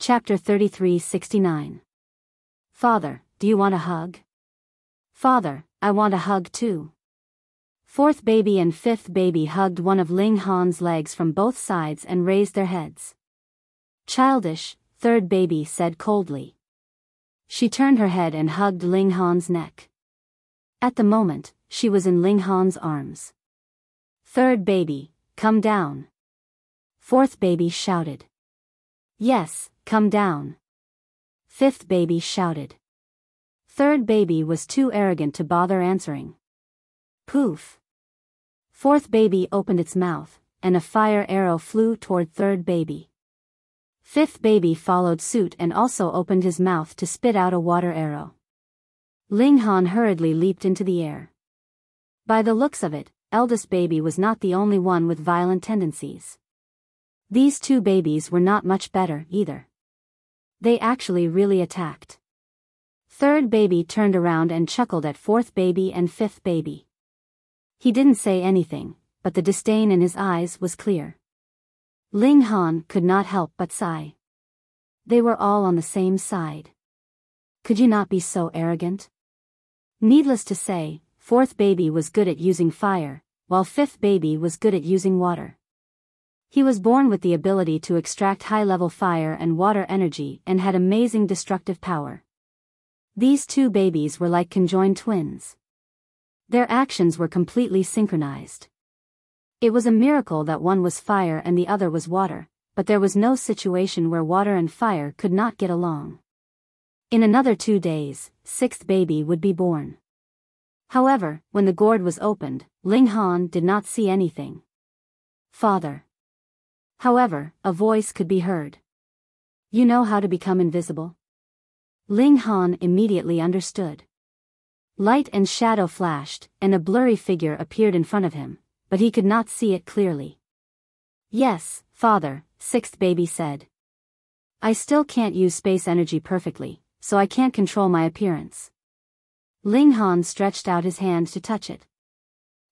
Chapter 3369. Father, do you want a hug? Father, I want a hug too. Fourth baby and fifth baby hugged one of Ling Han's legs from both sides and raised their heads. Childish, third baby said coldly. She turned her head and hugged Ling Han's neck. At the moment, she was in Ling Han's arms. Third baby, come down. Fourth baby shouted. Yes, come down. Fifth baby shouted. Third baby was too arrogant to bother answering. Poof. Fourth baby opened its mouth, and a fire arrow flew toward third baby. Fifth baby followed suit and also opened his mouth to spit out a water arrow. Ling Han hurriedly leaped into the air. By the looks of it, eldest baby was not the only one with violent tendencies. These two babies were not much better, either. They actually really attacked. Third baby turned around and chuckled at fourth baby and fifth baby. He didn't say anything, but the disdain in his eyes was clear. Ling Han could not help but sigh. They were all on the same side. Could you not be so arrogant? Needless to say, fourth baby was good at using fire, while fifth baby was good at using water. He was born with the ability to extract high-level fire and water energy and had amazing destructive power. These two babies were like conjoined twins. Their actions were completely synchronized. It was a miracle that one was fire and the other was water, but there was no situation where water and fire could not get along. In another 2 days, sixth baby would be born. However, when the gourd was opened, Ling Han did not see anything. Father. However, a voice could be heard. You know how to become invisible? Ling Han immediately understood. Light and shadow flashed, and a blurry figure appeared in front of him, but he could not see it clearly. Yes, father, sixth baby said. I still can't use space energy perfectly, so I can't control my appearance. Ling Han stretched out his hand to touch it.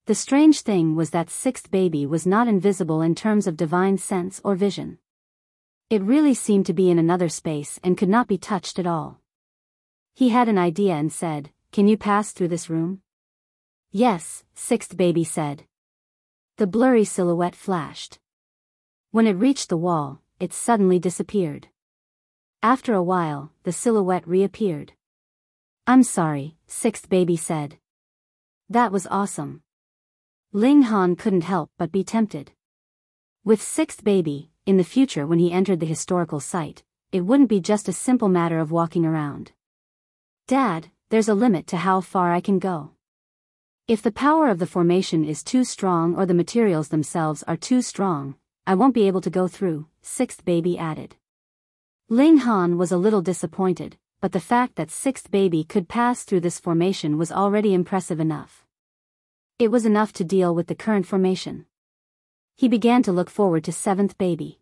The strange thing was that sixth baby was not invisible in terms of divine sense or vision. It really seemed to be in another space and could not be touched at all. He had an idea and said, "Can you pass through this room?" Yes, sixth baby said. The blurry silhouette flashed. When it reached the wall, it suddenly disappeared. After a while, the silhouette reappeared. I'm sorry, sixth baby said. That was awesome. Ling Han couldn't help but be tempted. With sixth baby, in the future when he entered the historical site, it wouldn't be just a simple matter of walking around. Dad, there's a limit to how far I can go. If the power of the formation is too strong or the materials themselves are too strong, I won't be able to go through, sixth baby added. Ling Han was a little disappointed, but the fact that sixth baby could pass through this formation was already impressive enough. It was enough to deal with the current formation. He began to look forward to seventh baby.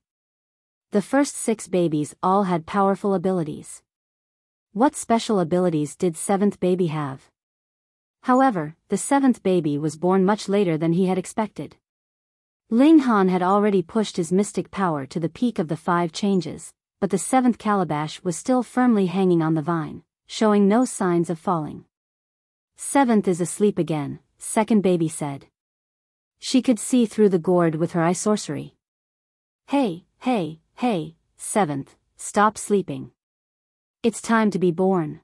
The first 6 babies all had powerful abilities. What special abilities did seventh baby have? However, the seventh baby was born much later than he had expected. Ling Han had already pushed his mystic power to the peak of the 5 changes, but the 7th calabash was still firmly hanging on the vine, showing no signs of falling. Seventh is asleep again, second baby said. She could see through the gourd with her eye sorcery. Hey, seventh, stop sleeping. It's time to be born.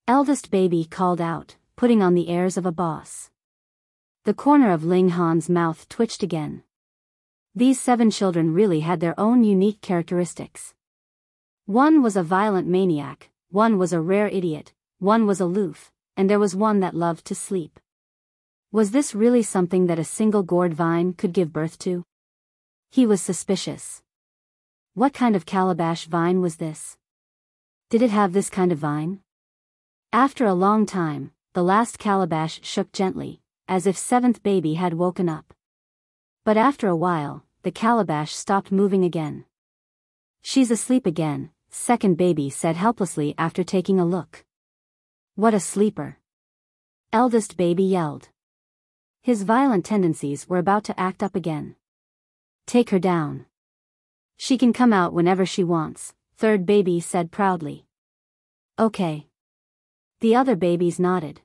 Eldest baby called out, putting on the airs of a boss. The corner of Ling Han's mouth twitched again. These 7 children really had their own unique characteristics. One was a violent maniac, one was a rare idiot, one was aloof, and there was one that loved to sleep. Was this really something that a single gourd vine could give birth to? He was suspicious. What kind of calabash vine was this? Did it have this kind of vine? After a long time, the last calabash shook gently, as if seventh baby had woken up. But after a while, the calabash stopped moving again. She's asleep again, second baby said helplessly after taking a look. What a sleeper! Eldest baby yelled. His violent tendencies were about to act up again. Take her down. She can come out whenever she wants, third baby said proudly. Okay. The other babies nodded.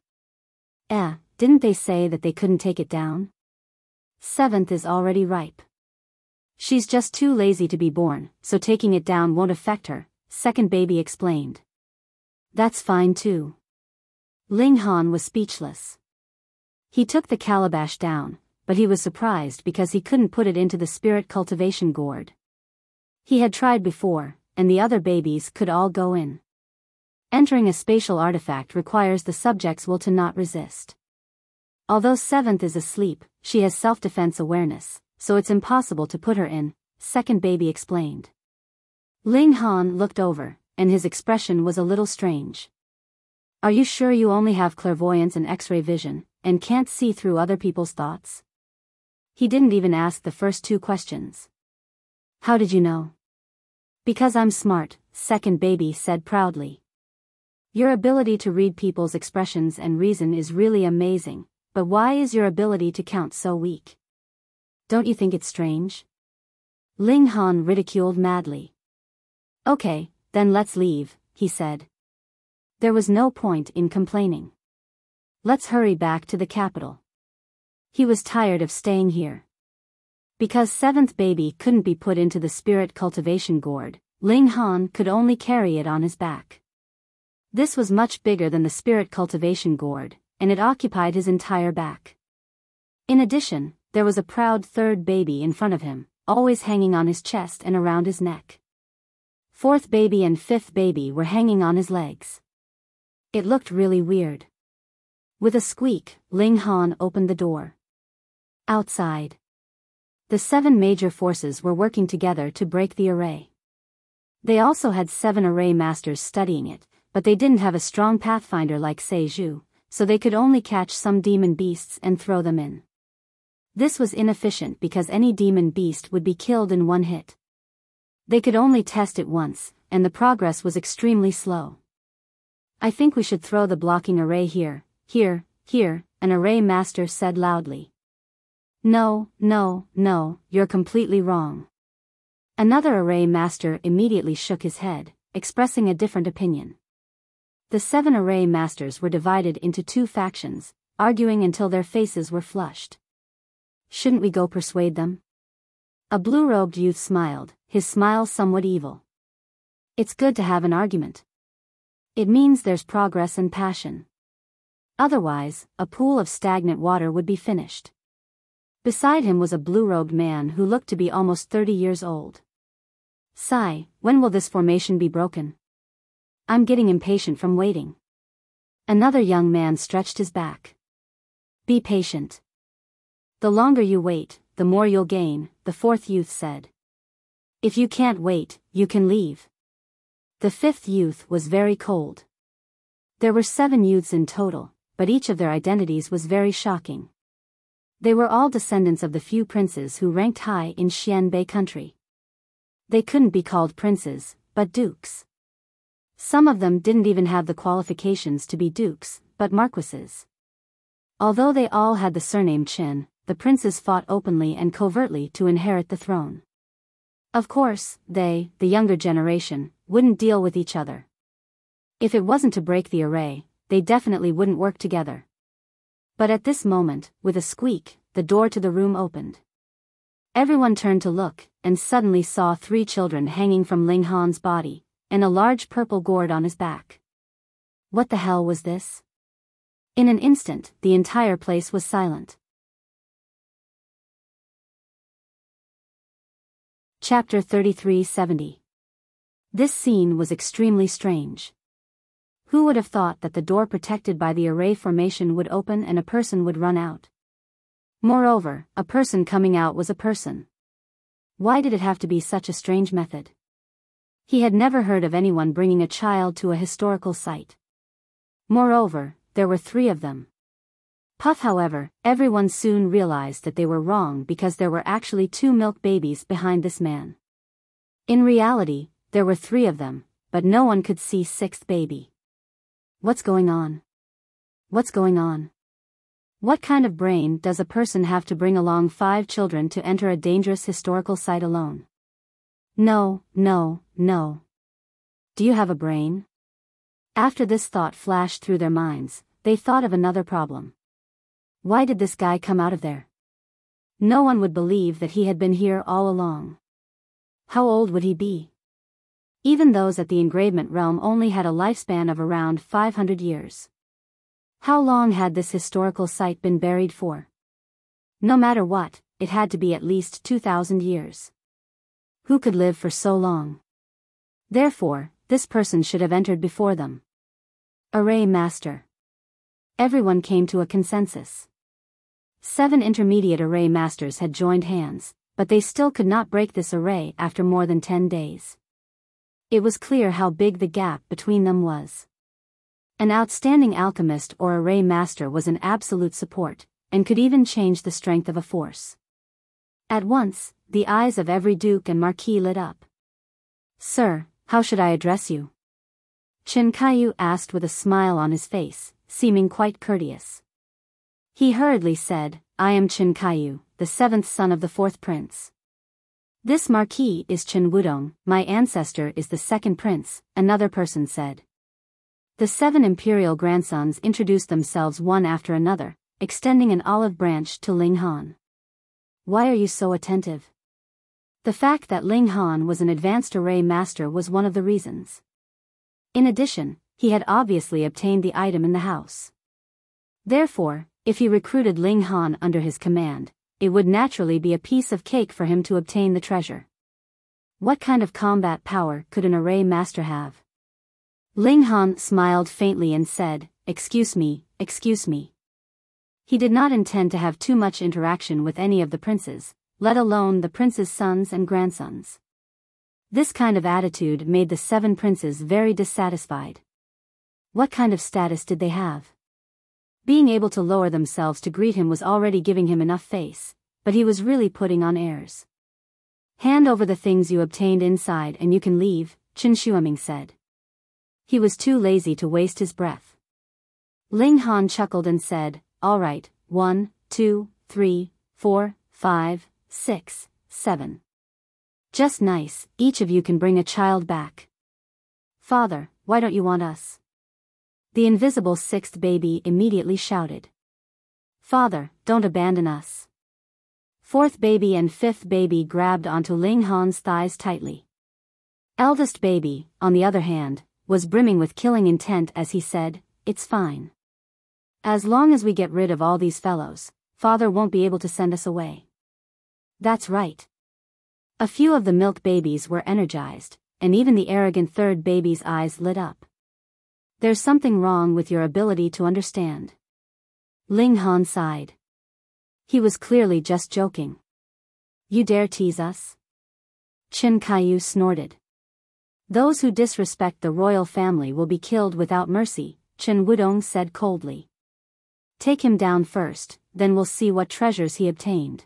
Didn't they say that they couldn't take it down? Seventh is already ripe. She's just too lazy to be born, so taking it down won't affect her, second baby explained. That's fine too. Ling Han was speechless. He took the calabash down, but he was surprised because he couldn't put it into the spirit cultivation gourd. He had tried before, and the other babies could all go in. Entering a spatial artifact requires the subject's will to not resist. Although seventh is asleep, she has self-defense awareness, so it's impossible to put her in, second baby explained. Ling Han looked over, and his expression was a little strange. Are you sure you only have clairvoyance and X-ray vision, and can't see through other people's thoughts? He didn't even ask the first two questions. How did you know? Because I'm smart, second baby said proudly. Your ability to read people's expressions and reason is really amazing, but why is your ability to count so weak? Don't you think it's strange? Ling Han ridiculed madly. Okay, then let's leave, he said. There was no point in complaining. Let's hurry back to the capital. He was tired of staying here. Because seventh baby couldn't be put into the spirit cultivation gourd, Ling Han could only carry it on his back. This was much bigger than the spirit cultivation gourd, and it occupied his entire back. In addition, there was a proud third baby in front of him, always hanging on his chest and around his neck. Fourth baby and fifth baby were hanging on his legs. It looked really weird. With a squeak, Ling Han opened the door. Outside, the 7 major forces were working together to break the array. They also had 7 array masters studying it, but they didn't have a strong pathfinder like Seiju, so they could only catch some demon beasts and throw them in. This was inefficient because any demon beast would be killed in one hit. They could only test it once, and the progress was extremely slow. I think we should throw the blocking array here, an array master said loudly. No, you're completely wrong. Another array master immediately shook his head, expressing a different opinion. The 7 array masters were divided into 2 factions, arguing until their faces were flushed. Shouldn't we go persuade them? A blue-robed youth smiled, his smile somewhat evil. It's good to have an argument. It means there's progress and passion. Otherwise, a pool of stagnant water would be finished. Beside him was a blue-robed man who looked to be almost 30 years old. Sigh, when will this formation be broken? I'm getting impatient from waiting. Another young man stretched his back. Be patient. The longer you wait, the more you'll gain, the fourth youth said. If you can't wait, you can leave. The fifth youth was very cold. There were 7 youths in total, but each of their identities was very shocking. They were all descendants of the few princes who ranked high in Xianbei country. They couldn't be called princes, but dukes. Some of them didn't even have the qualifications to be dukes, but marquises. Although they all had the surname Qin, the princes fought openly and covertly to inherit the throne. Of course, they, the younger generation, wouldn't deal with each other. If it wasn't to break the array, they definitely wouldn't work together. But at this moment, with a squeak, the door to the room opened. Everyone turned to look, and suddenly saw 3 children hanging from Ling Han's body, and a large purple gourd on his back. What the hell was this? In an instant, the entire place was silent. Chapter 3370. This scene was extremely strange. Who would have thought that the door protected by the array formation would open and a person would run out? Moreover, a person coming out was a person. Why did it have to be such a strange method? He had never heard of anyone bringing a child to a historical site. Moreover, there were 3 of them. Puff, however, everyone soon realized that they were wrong because there were actually 2 milk babies behind this man. In reality, there were 3 of them, but no one could see 6th baby. What's going on? What's going on? What kind of brain does a person have to bring along 5 children to enter a dangerous historical site alone? No. do you have a brain? After this thought flashed through their minds, they thought of another problem. Why did this guy come out of there? No one would believe that he had been here all along. How old would he be? Even those at the engravement realm only had a lifespan of around 500 years. How long had this historical site been buried for? No matter what, it had to be at least 2,000 years. Who could live for so long? Therefore, this person should have entered before them. Array Master. Everyone came to a consensus. 7 intermediate array masters had joined hands, but they still could not break this array after more than 10 days. It was clear how big the gap between them was. An outstanding alchemist or array master was an absolute support, and could even change the strength of a force. At once, the eyes of every duke and marquis lit up. "Sir, how should I address you?" Chen Kaiyu asked with a smile on his face, seeming quite courteous. He hurriedly said, "I am Chen Kaiyu, the 7th son of the 4th prince. This marquis is Chen Wudong, my ancestor is the 2nd prince," another person said. The 7 imperial grandsons introduced themselves one after another, extending an olive branch to Ling Han. "Why are you so attentive?" The fact that Ling Han was an advanced array master was one of the reasons. In addition, he had obviously obtained the item in the house. Therefore, if he recruited Ling Han under his command, it would naturally be a piece of cake for him to obtain the treasure. What kind of combat power could an array master have? Ling Han smiled faintly and said, excuse me. He did not intend to have too much interaction with any of the princes, let alone the prince's sons and grandsons. This kind of attitude made the 7 princes very dissatisfied. What kind of status did they have? Being able to lower themselves to greet him was already giving him enough face, but he was really putting on airs. "Hand over the things you obtained inside and you can leave," Chen Shuoming said. He was too lazy to waste his breath. Ling Han chuckled and said, "All right, 1, 2, 3, 4, 5, 6, 7. Just nice, each of you can bring a child back." "Father, why don't you want us?" The invisible 6th baby immediately shouted. "Father, don't abandon us." 4th baby and 5th baby grabbed onto Ling Han's thighs tightly. Eldest baby, on the other hand, was brimming with killing intent as he said, "It's fine. As long as we get rid of all these fellows, Father won't be able to send us away." "That's right." A few of the milk babies were energized, and even the arrogant 3rd baby's eyes lit up. "There's something wrong with your ability to understand." Ling Han sighed. He was clearly just joking. "You dare tease us?" Chen Kaiyu snorted. "Those who disrespect the royal family will be killed without mercy," Chen Wudong said coldly. "Take him down first, then we'll see what treasures he obtained."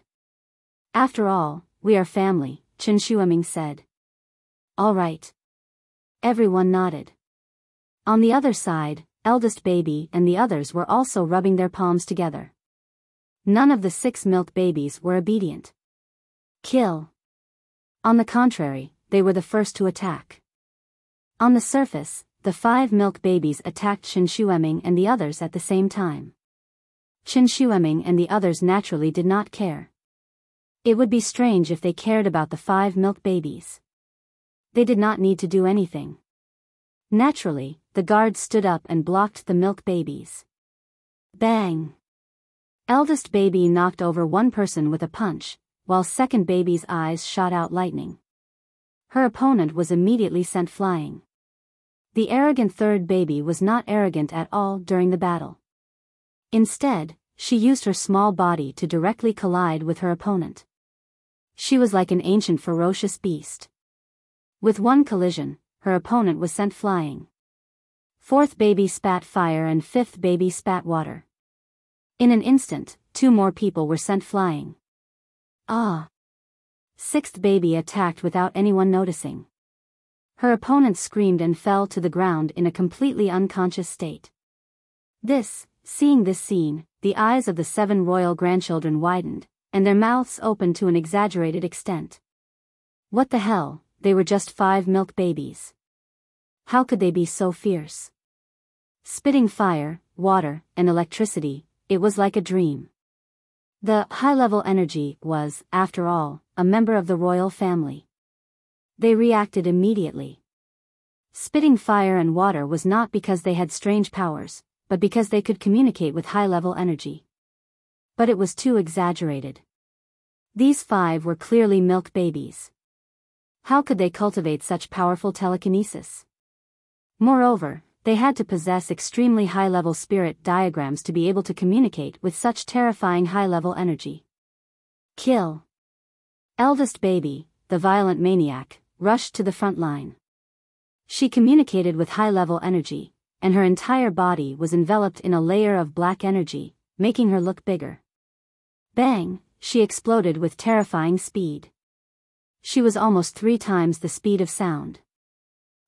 "After all, we are family," Chen Shuoming said. "All right." Everyone nodded. On the other side, eldest baby and the others were also rubbing their palms together. None of the 6 milk babies were obedient. Kill. On the contrary, they were the first to attack. On the surface, the 5 milk babies attacked Chen Shuoming and the others at the same time. Chen Shuoming and the others naturally did not care. It would be strange if they cared about the 5 milk babies. They did not need to do anything. Naturally, the guards stood up and blocked the milk babies. Bang! Eldest baby knocked over one person with a punch, while 2nd baby's eyes shot out lightning. Her opponent was immediately sent flying. The arrogant 3rd baby was not arrogant at all during the battle. Instead, she used her small body to directly collide with her opponent. She was like an ancient ferocious beast. With one collision, her opponent was sent flying. 4th baby spat fire and 5th baby spat water. In an instant, 2 more people were sent flying. Ah! 6th baby attacked without anyone noticing. Her opponent screamed and fell to the ground in a completely unconscious state. Seeing this scene, the eyes of the 7 royal grandchildren widened, and their mouths opened to an exaggerated extent. What the hell, they were just 5 milk babies. How could they be so fierce? Spitting fire, water, and electricity, it was like a dream. The high-level energy was, after all, a member of the royal family. They reacted immediately. Spitting fire and water was not because they had strange powers, but because they could communicate with high-level energy. But it was too exaggerated. These 5 were clearly milk babies. How could they cultivate such powerful telekinesis? Moreover, they had to possess extremely high-level spirit diagrams to be able to communicate with such terrifying high-level energy. Kill. Eldest baby, the violent maniac, rushed to the front line. She communicated with high-level energy, and her entire body was enveloped in a layer of black energy, making her look bigger. Bang, she exploded with terrifying speed. She was almost 3 times the speed of sound.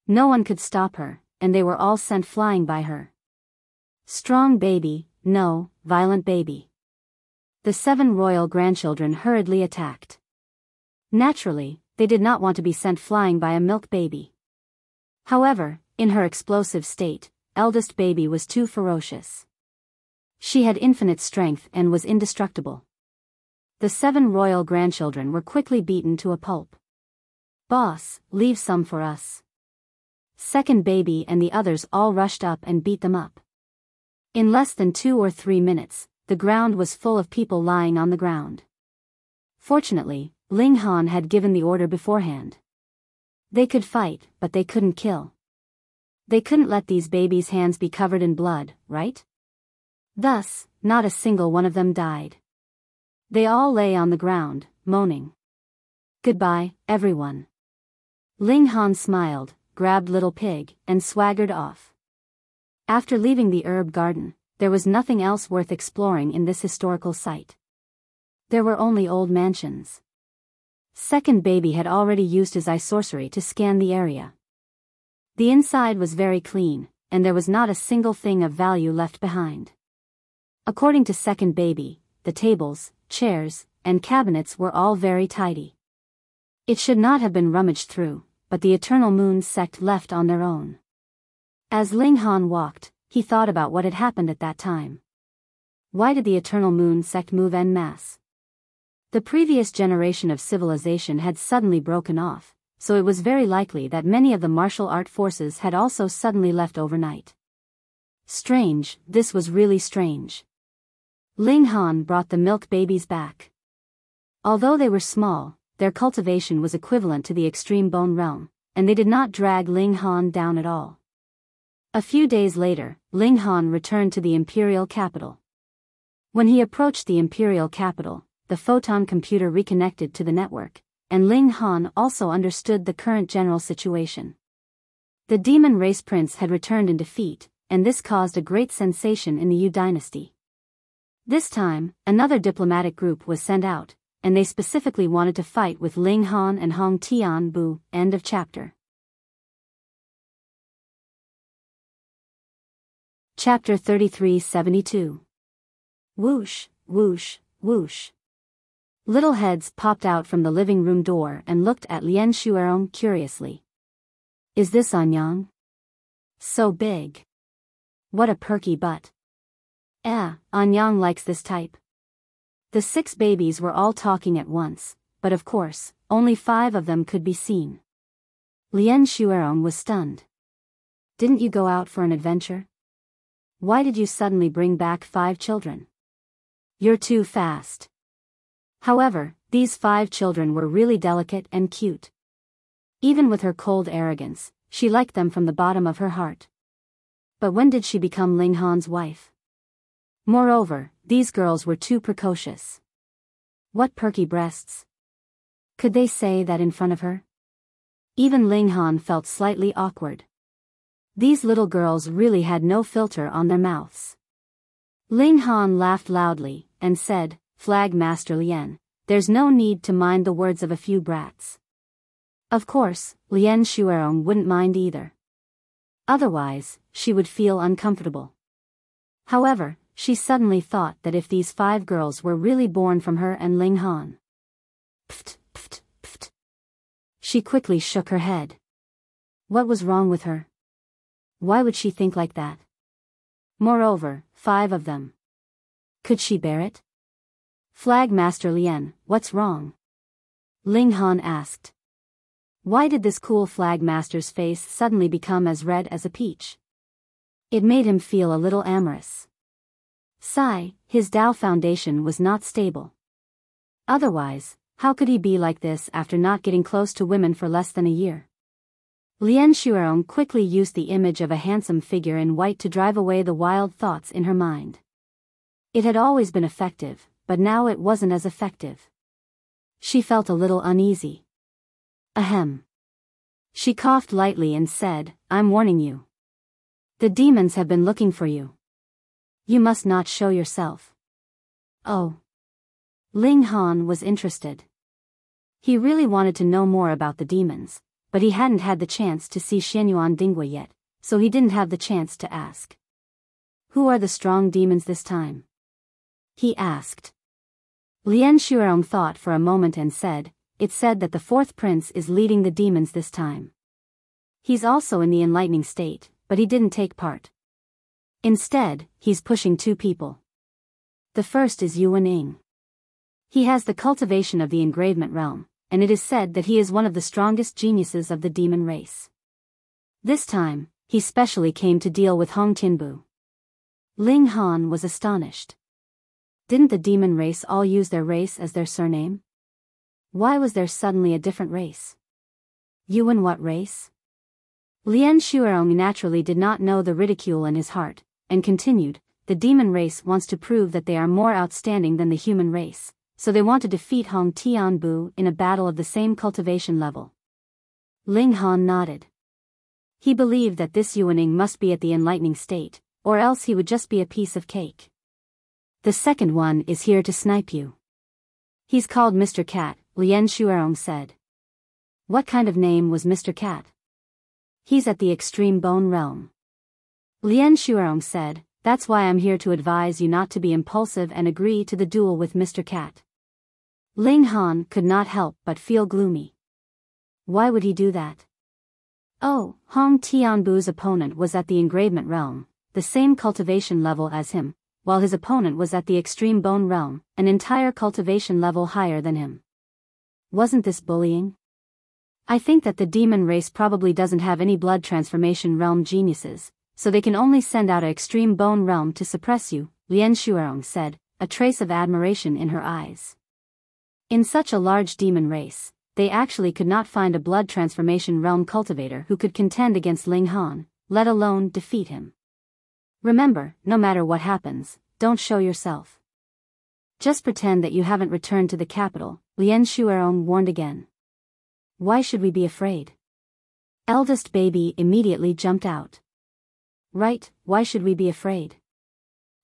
No one could stop her, and they were all sent flying by her. Strong baby, no, violent baby. The 7 royal grandchildren hurriedly attacked. Naturally, they did not want to be sent flying by a milk baby. However, in her explosive state, eldest baby was too ferocious. She had infinite strength and was indestructible. The 7 royal grandchildren were quickly beaten to a pulp. Boss, leave some for us. Second baby and the others all rushed up and beat them up. In less than 2 or 3 minutes, the ground was full of people lying on the ground. Fortunately, Ling Han had given the order beforehand. They could fight, but they couldn't kill. They couldn't let these babies' hands be covered in blood, right? Thus, not a single one of them died. They all lay on the ground, moaning. Goodbye, everyone. Ling Han smiled, grabbed Little Pig, and swaggered off. After leaving the herb garden, there was nothing else worth exploring in this historical site. There were only old mansions. Second baby had already used his eye sorcery to scan the area. The inside was very clean, and there was not a single thing of value left behind. According to second baby, the tables, chairs, and cabinets were all very tidy. It should not have been rummaged through, but the Eternal Moon sect left on their own. As Ling Han walked, he thought about what had happened at that time. Why did the Eternal Moon sect move en masse? The previous generation of civilization had suddenly broken off, so it was very likely that many of the martial art forces had also suddenly left overnight. Strange, this was really strange. Ling Han brought the milk babies back. Although they were small, their cultivation was equivalent to the extreme bone realm, and they did not drag Ling Han down at all. A few days later, Ling Han returned to the imperial capital. When he approached the imperial capital, the photon computer reconnected to the network, and Ling Han also understood the current general situation. The demon race prince had returned in defeat, and this caused a great sensation in the Yu dynasty. This time, another diplomatic group was sent out, and they specifically wanted to fight with Ling Han and Hong Tian Bu. End of chapter. Chapter 3372. Whoosh, whoosh, whoosh. Little heads popped out from the living room door and looked at Lien Shuerong curiously. Is this Anyang? So big. What a perky butt. Anyang likes this type. The 6 babies were all talking at once, but of course, only 5 of them could be seen. Lien Shuerong was stunned. Didn't you go out for an adventure? Why did you suddenly bring back 5 children? You're too fast. However, these 5 children were really delicate and cute. Even with her cold arrogance, she liked them from the bottom of her heart. But when did she become Ling Han's wife? Moreover, these girls were too precocious. What perky breasts. Could they say that in front of her? Even Ling Han felt slightly awkward. These little girls really had no filter on their mouths. Ling Han laughed loudly, and said, Flag Master Lien, there's no need to mind the words of a few brats. Of course, Lien Shuerong wouldn't mind either. Otherwise, she would feel uncomfortable. However, she suddenly thought that if these 5 girls were really born from her and Ling Han. Pft, pft, pft. She quickly shook her head. What was wrong with her? Why would she think like that? Moreover, 5 of them. Could she bear it? Flag Master Lien, what's wrong? Ling Han asked. Why did this cool Flag Master's face suddenly become as red as a peach? It made him feel a little amorous. Sigh, his Dao foundation was not stable. Otherwise, how could he be like this after not getting close to women for less than a year? Lien Shuerong quickly used the image of a handsome figure in white to drive away the wild thoughts in her mind. It had always been effective, but now it wasn't as effective. She felt a little uneasy. Ahem. She coughed lightly and said, I'm warning you. The demons have been looking for you. You must not show yourself. Oh. Ling Han was interested. He really wanted to know more about the demons, but he hadn't had the chance to see Xianyuan Dingui yet, so he didn't have the chance to ask. Who are the strong demons this time? He asked. Lien Shuerong thought for a moment and said, it's said that the 4th prince is leading the demons this time. He's also in the enlightening state, but he didn't take part. Instead, he's pushing 2 people. The first is Yuan Ying. He has the cultivation of the engravement realm, and it is said that he is one of the strongest geniuses of the demon race. This time, he specially came to deal with Hong Tianbu. Ling Han was astonished. Didn't the demon race all use their race as their surname? Why was there suddenly a different race? Yuan what race? Lien Shuerong naturally did not know the ridicule in his heart, and continued, the demon race wants to prove that they are more outstanding than the human race, so they want to defeat Hong Tianbu in a battle of the same cultivation level. Ling Han nodded. He believed that this Yuaning must be at the enlightening state, or else he would just be a piece of cake. The second one is here to snipe you. He's called Mr. Cat, Lien Shuerong said. What kind of name was Mr. Cat? He's at the extreme bone realm. Lien Shuerong said, that's why I'm here to advise you not to be impulsive and agree to the duel with Mr. Cat. Ling Han could not help but feel gloomy. Why would he do that? Oh, Hong Tianbu's opponent was at the engravement realm, the same cultivation level as him, while his opponent was at the extreme bone realm, an entire cultivation level higher than him. Wasn't this bullying? I think that the demon race probably doesn't have any blood transformation realm geniuses, so they can only send out an extreme bone realm to suppress you, Lien Shuerong said, a trace of admiration in her eyes. In such a large demon race, they actually could not find a blood transformation realm cultivator who could contend against Ling Han, let alone defeat him. Remember, no matter what happens, don't show yourself. Just pretend that you haven't returned to the capital, Lien Shuerong warned again. Why should we be afraid? Eldest baby immediately jumped out. Right, why should we be afraid?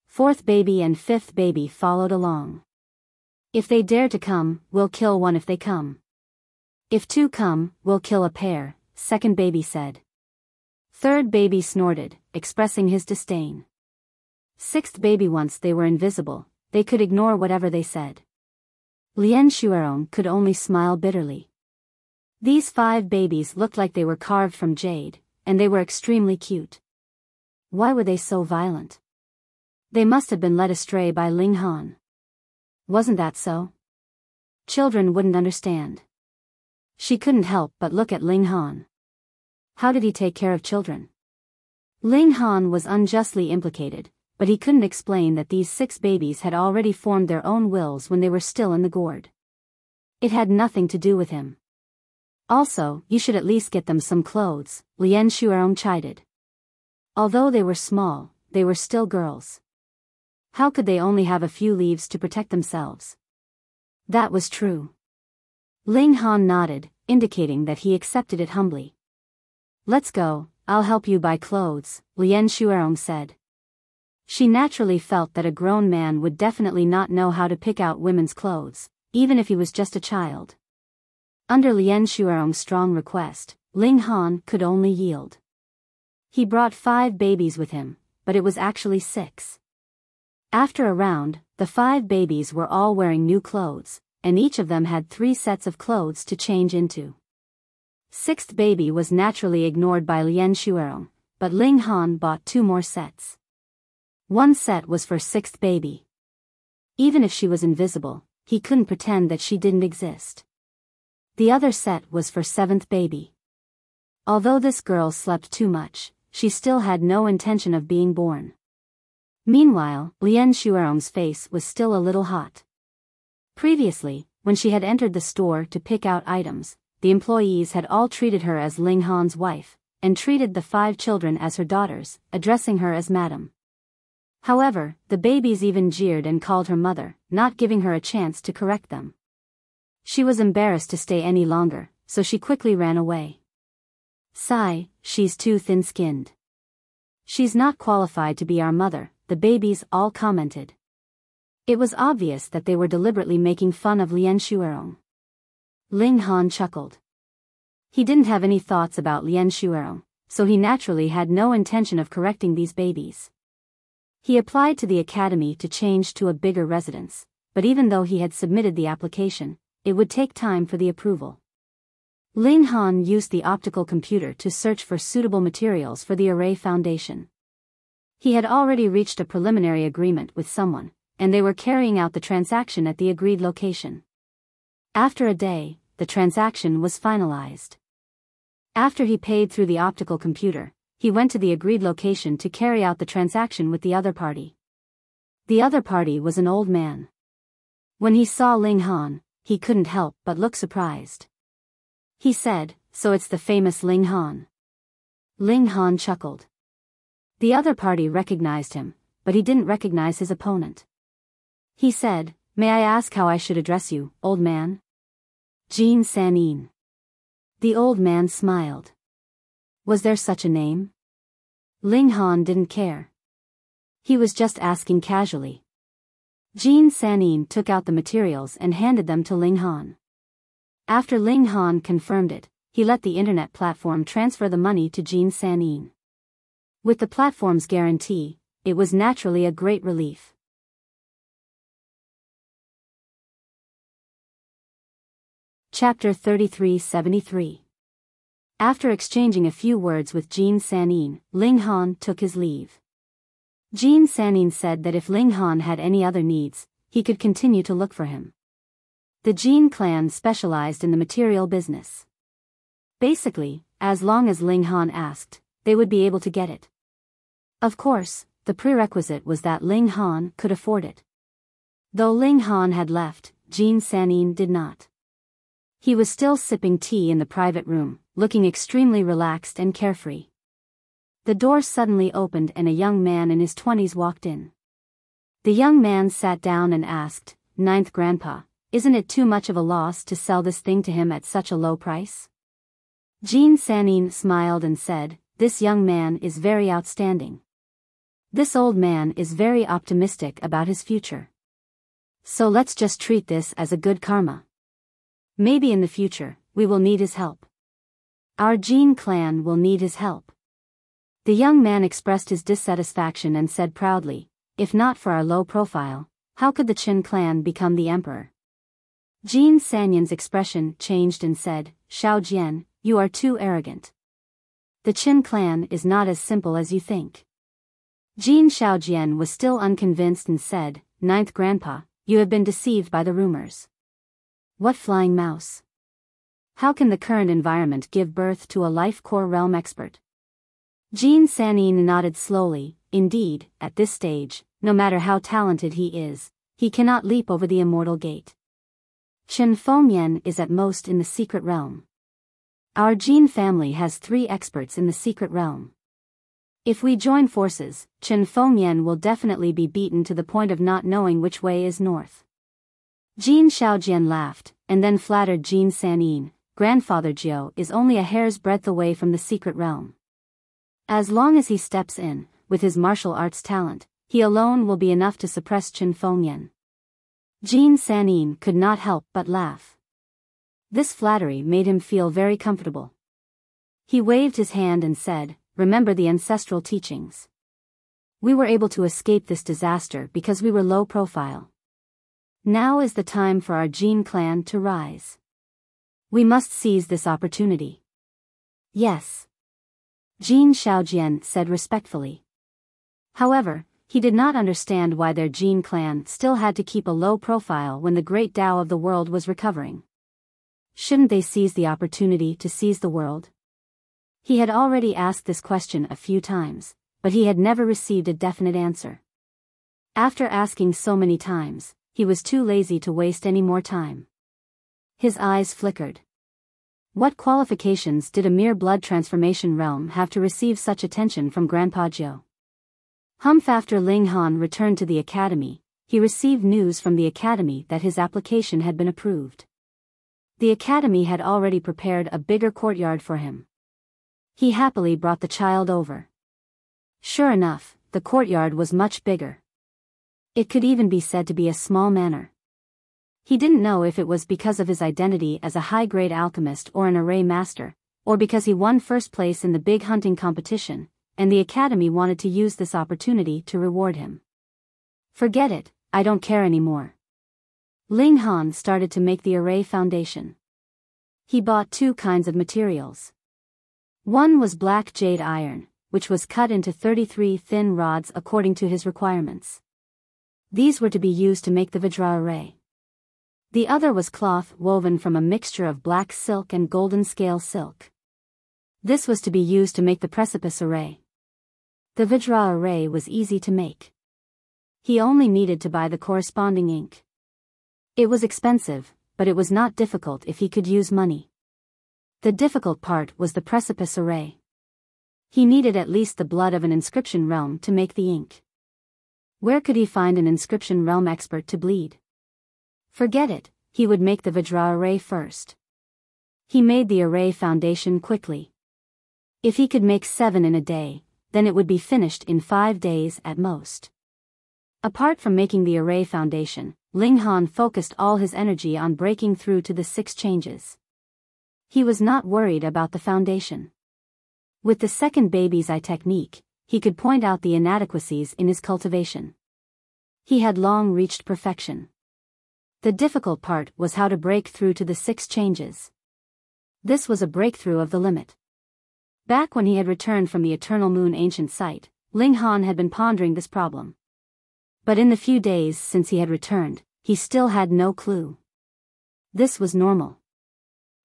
4th baby and 5th baby followed along. If they dare to come, we'll kill one if they come. If 2 come, we'll kill a pair, 2nd baby said. 3rd baby snorted, expressing his disdain. 6th baby once they were invisible, they could ignore whatever they said. Lien Shuerong could only smile bitterly. These 5 babies looked like they were carved from jade, and they were extremely cute. Why were they so violent? They must have been led astray by Ling Han. Wasn't that so? Children wouldn't understand. She couldn't help but look at Ling Han. How did he take care of children? Ling Han was unjustly implicated, but he couldn't explain that these 6 babies had already formed their own wills when they were still in the gourd. It had nothing to do with him. Also, you should at least get them some clothes, Lien Shuerong chided. Although they were small, they were still girls. How could they only have a few leaves to protect themselves? That was true. Ling Han nodded, indicating that he accepted it humbly. Let's go, I'll help you buy clothes, Lien Shuerong said. She naturally felt that a grown man would definitely not know how to pick out women's clothes, even if he was just a child. Under Lien Shuerong's strong request, Ling Han could only yield. He brought 5 babies with him, but it was actually 6. After a round, the 5 babies were all wearing new clothes, and each of them had 3 sets of clothes to change into. 6th baby was naturally ignored by Lien Shuerong, but Ling Han bought 2 more sets. One set was for 6th baby. Even if she was invisible, he couldn't pretend that she didn't exist. The other set was for 7th baby. Although this girl slept too much, she still had no intention of being born. Meanwhile, Lian Shuerong's face was still a little hot. Previously, when she had entered the store to pick out items, the employees had all treated her as Ling Han's wife, and treated the 5 children as her daughters, addressing her as madam. However, the babies even jeered and called her mother, not giving her a chance to correct them. She was embarrassed to stay any longer, so she quickly ran away. Sigh, she's too thin-skinned. She's not qualified to be our mother, the babies all commented. It was obvious that they were deliberately making fun of Lian Shuerong. Ling Han chuckled. He didn't have any thoughts about Lian Shuerong, so he naturally had no intention of correcting these babies. He applied to the academy to change to a bigger residence, but even though he had submitted the application, it would take time for the approval. Ling Han used the optical computer to search for suitable materials for the array foundation. He had already reached a preliminary agreement with someone, and they were carrying out the transaction at the agreed location. After a day, the transaction was finalized. After he paid through the optical computer, he went to the agreed location to carry out the transaction with the other party. The other party was an old man. When he saw Ling Han, he couldn't help but look surprised. He said, "So it's the famous Ling Han." Ling Han chuckled. The other party recognized him, but he didn't recognize his opponent. He said, "May I ask how I should address you, old man?" Jean Sanin. The old man smiled. Was there such a name? Ling Han didn't care. He was just asking casually. Jean Sanin took out the materials and handed them to Ling Han. After Ling Han confirmed it, he let the internet platform transfer the money to Jean Sanin. With the platform's guarantee, it was naturally a great relief. Chapter 3373. After exchanging a few words with Jean Sanin, Ling Han took his leave. Jean Sanin said that if Ling Han had any other needs, he could continue to look for him. The Jean clan specialized in the material business. Basically, as long as Ling Han asked, they would be able to get it. Of course, the prerequisite was that Ling Han could afford it. Though Ling Han had left, Jean Sanin did not. He was still sipping tea in the private room, looking extremely relaxed and carefree. The door suddenly opened and a young man in his 20s walked in. The young man sat down and asked, "Ninth Grandpa, isn't it too much of a loss to sell this thing to him at such a low price?" Jean Sanin smiled and said, "This young man is very outstanding. This old man is very optimistic about his future. So let's just treat this as a good karma. Maybe in the future, we will need his help. Our Jean clan will need his help." The young man expressed his dissatisfaction and said proudly, "If not for our low profile, how could the Qin clan become the emperor?" Jean Sanyan's expression changed and said, "Xiao Jian, you are too arrogant. The Qin clan is not as simple as you think." Jean Xiaojian was still unconvinced and said, "Ninth Grandpa, you have been deceived by the rumors. What flying mouse? How can the current environment give birth to a life core realm expert?" Jean Sanin nodded slowly. Indeed, at this stage, no matter how talented he is, he cannot leap over the immortal gate. Chen Fengyan is at most in the secret realm. Our Jean family has 3 experts in the secret realm. If we join forces, Chen Fengyan will definitely be beaten to the point of not knowing which way is north. Jean Xiaojian laughed, and then flattered Jean Sanin. "Grandfather Jiao is only a hair's breadth away from the secret realm. As long as he steps in, with his martial arts talent, he alone will be enough to suppress Chen Fengyan." Jean Sanin could not help but laugh. This flattery made him feel very comfortable. He waved his hand and said, "Remember the ancestral teachings. We were able to escape this disaster because we were low profile. Now is the time for our Jean clan to rise. We must seize this opportunity." "Yes." Jin Shaojian said respectfully. However, he did not understand why their Jin clan still had to keep a low profile when the great Tao of the world was recovering. Shouldn't they seize the opportunity to seize the world? He had already asked this question a few times, but he had never received a definite answer. After asking so many times, he was too lazy to waste any more time. His eyes flickered. What qualifications did a mere blood transformation realm have to receive such attention from Grandpa Jiao? After Ling Han returned to the academy, he received news from the academy that his application had been approved. The academy had already prepared a bigger courtyard for him. He happily brought the child over. Sure enough, the courtyard was much bigger. It could even be said to be a small manor. He didn't know if it was because of his identity as a high-grade alchemist or an array master, or because he won first place in the big hunting competition, and the academy wanted to use this opportunity to reward him. Forget it, I don't care anymore. Ling Han started to make the array foundation. He bought 2 kinds of materials. One was black jade iron, which was cut into 33 thin rods according to his requirements. These were to be used to make the Vajra array. The other was cloth woven from a mixture of black silk and golden scale silk. This was to be used to make the precipice array. The Vajra array was easy to make. He only needed to buy the corresponding ink. It was expensive, but it was not difficult if he could use money. The difficult part was the precipice array. He needed at least the blood of an inscription realm to make the ink. Where could he find an inscription realm expert to bleed? Forget it, he would make the Vajra array first. He made the array foundation quickly. If he could make 7 in a day, then it would be finished in 5 days at most. Apart from making the array foundation, Ling Han focused all his energy on breaking through to the 6 changes. He was not worried about the foundation. With the second baby's eye technique, he could point out the inadequacies in his cultivation. He had long reached perfection. The difficult part was how to break through to the 6 changes. This was a breakthrough of the limit. Back when he had returned from the Eternal Moon ancient site, Ling Han had been pondering this problem. But in the few days since he had returned, he still had no clue. This was normal.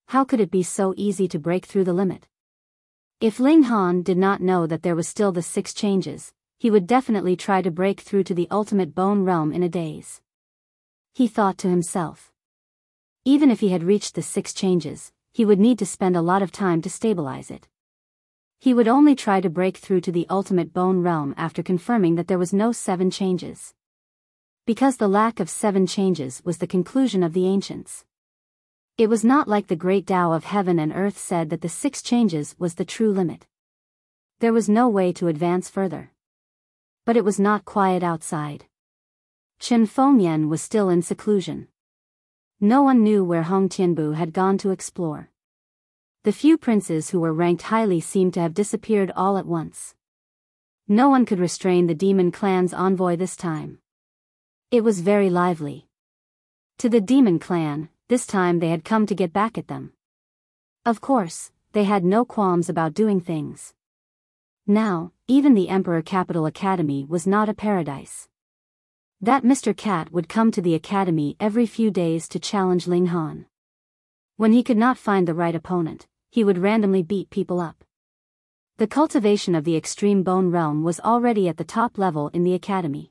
How could it be so easy to break through the limit? If Ling Han did not know that there was still the 6 changes, he would definitely try to break through to the ultimate bone realm in a daze. He thought to himself. Even if he had reached the 6 changes, he would need to spend a lot of time to stabilize it. He would only try to break through to the ultimate bone realm after confirming that there was no 7 changes. Because the lack of 7 changes was the conclusion of the ancients. It was not like the great Tao of heaven and earth said that the 6 changes was the true limit. There was no way to advance further. But it was not quiet outside. Chen Fengyan was still in seclusion. No one knew where Hong Tianbu had gone to explore. The few princes who were ranked highly seemed to have disappeared all at once. No one could restrain the demon clan's envoy this time. It was very lively. To the demon clan, this time they had come to get back at them. Of course, they had no qualms about doing things. Now, even the Emperor Capital Academy was not a paradise. That Mr. Cat would come to the academy every few days to challenge Ling Han. When he could not find the right opponent, he would randomly beat people up. The cultivation of the extreme bone realm was already at the top level in the academy.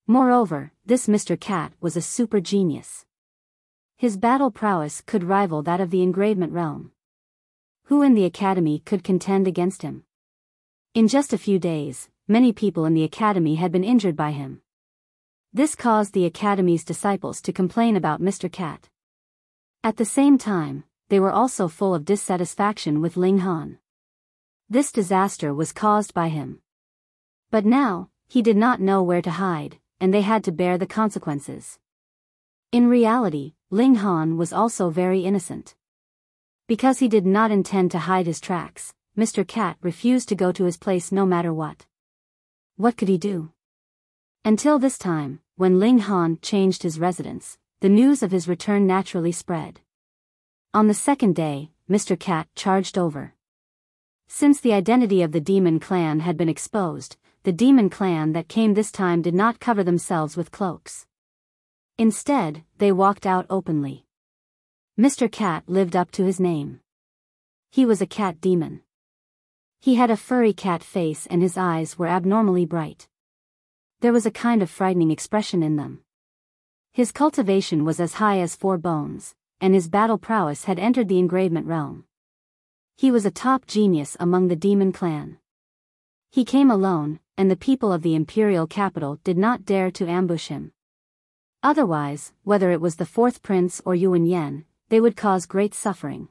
Moreover, this Mr. Cat was a super genius. His battle prowess could rival that of the engravement realm. Who in the academy could contend against him? In just a few days, many people in the academy had been injured by him. This caused the academy's disciples to complain about Mr. Cat. At the same time, they were also full of dissatisfaction with Ling Han. This disaster was caused by him. But now, he did not know where to hide, and they had to bear the consequences. In reality, Ling Han was also very innocent. Because he did not intend to hide his tracks, Mr. Cat refused to go to his place no matter what. What could he do? Until this time, when Ling Han changed his residence, the news of his return naturally spread. On the second day, Mr. Cat charged over. Since the identity of the demon clan had been exposed, the demon clan that came this time did not cover themselves with cloaks. Instead, they walked out openly. Mr. Cat lived up to his name. He was a cat demon. He had a furry cat face and his eyes were abnormally bright. There was a kind of frightening expression in them. His cultivation was as high as 4 bones, and his battle prowess had entered the engravement realm. He was a top genius among the demon clan. He came alone, and the people of the imperial capital did not dare to ambush him. Otherwise, whether it was the 4th prince or Yuan Yen, they would cause great suffering.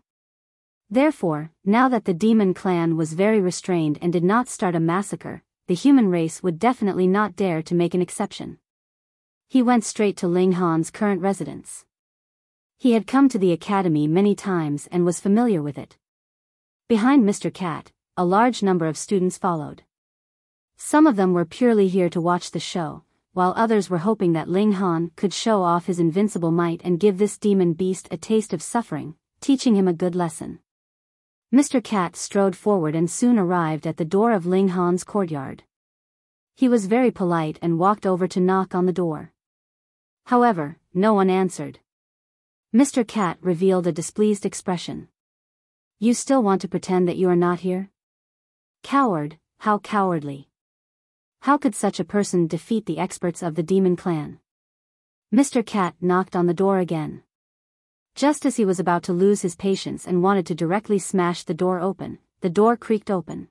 Therefore, now that the demon clan was very restrained and did not start a massacre, the human race would definitely not dare to make an exception. He went straight to Ling Han's current residence. He had come to the academy many times and was familiar with it. Behind Mr. Cat, a large number of students followed. Some of them were purely here to watch the show, while others were hoping that Ling Han could show off his invincible might and give this demon beast a taste of suffering, teaching him a good lesson. Mr. Cat strode forward and soon arrived at the door of Ling Han's courtyard. He was very polite and walked over to knock on the door. However, no one answered. Mr. Cat revealed a displeased expression. "You still want to pretend that you are not here? Coward, how cowardly. How could such a person defeat the experts of the demon clan?" Mr. Cat knocked on the door again. Just as he was about to lose his patience and wanted to directly smash the door open, the door creaked open.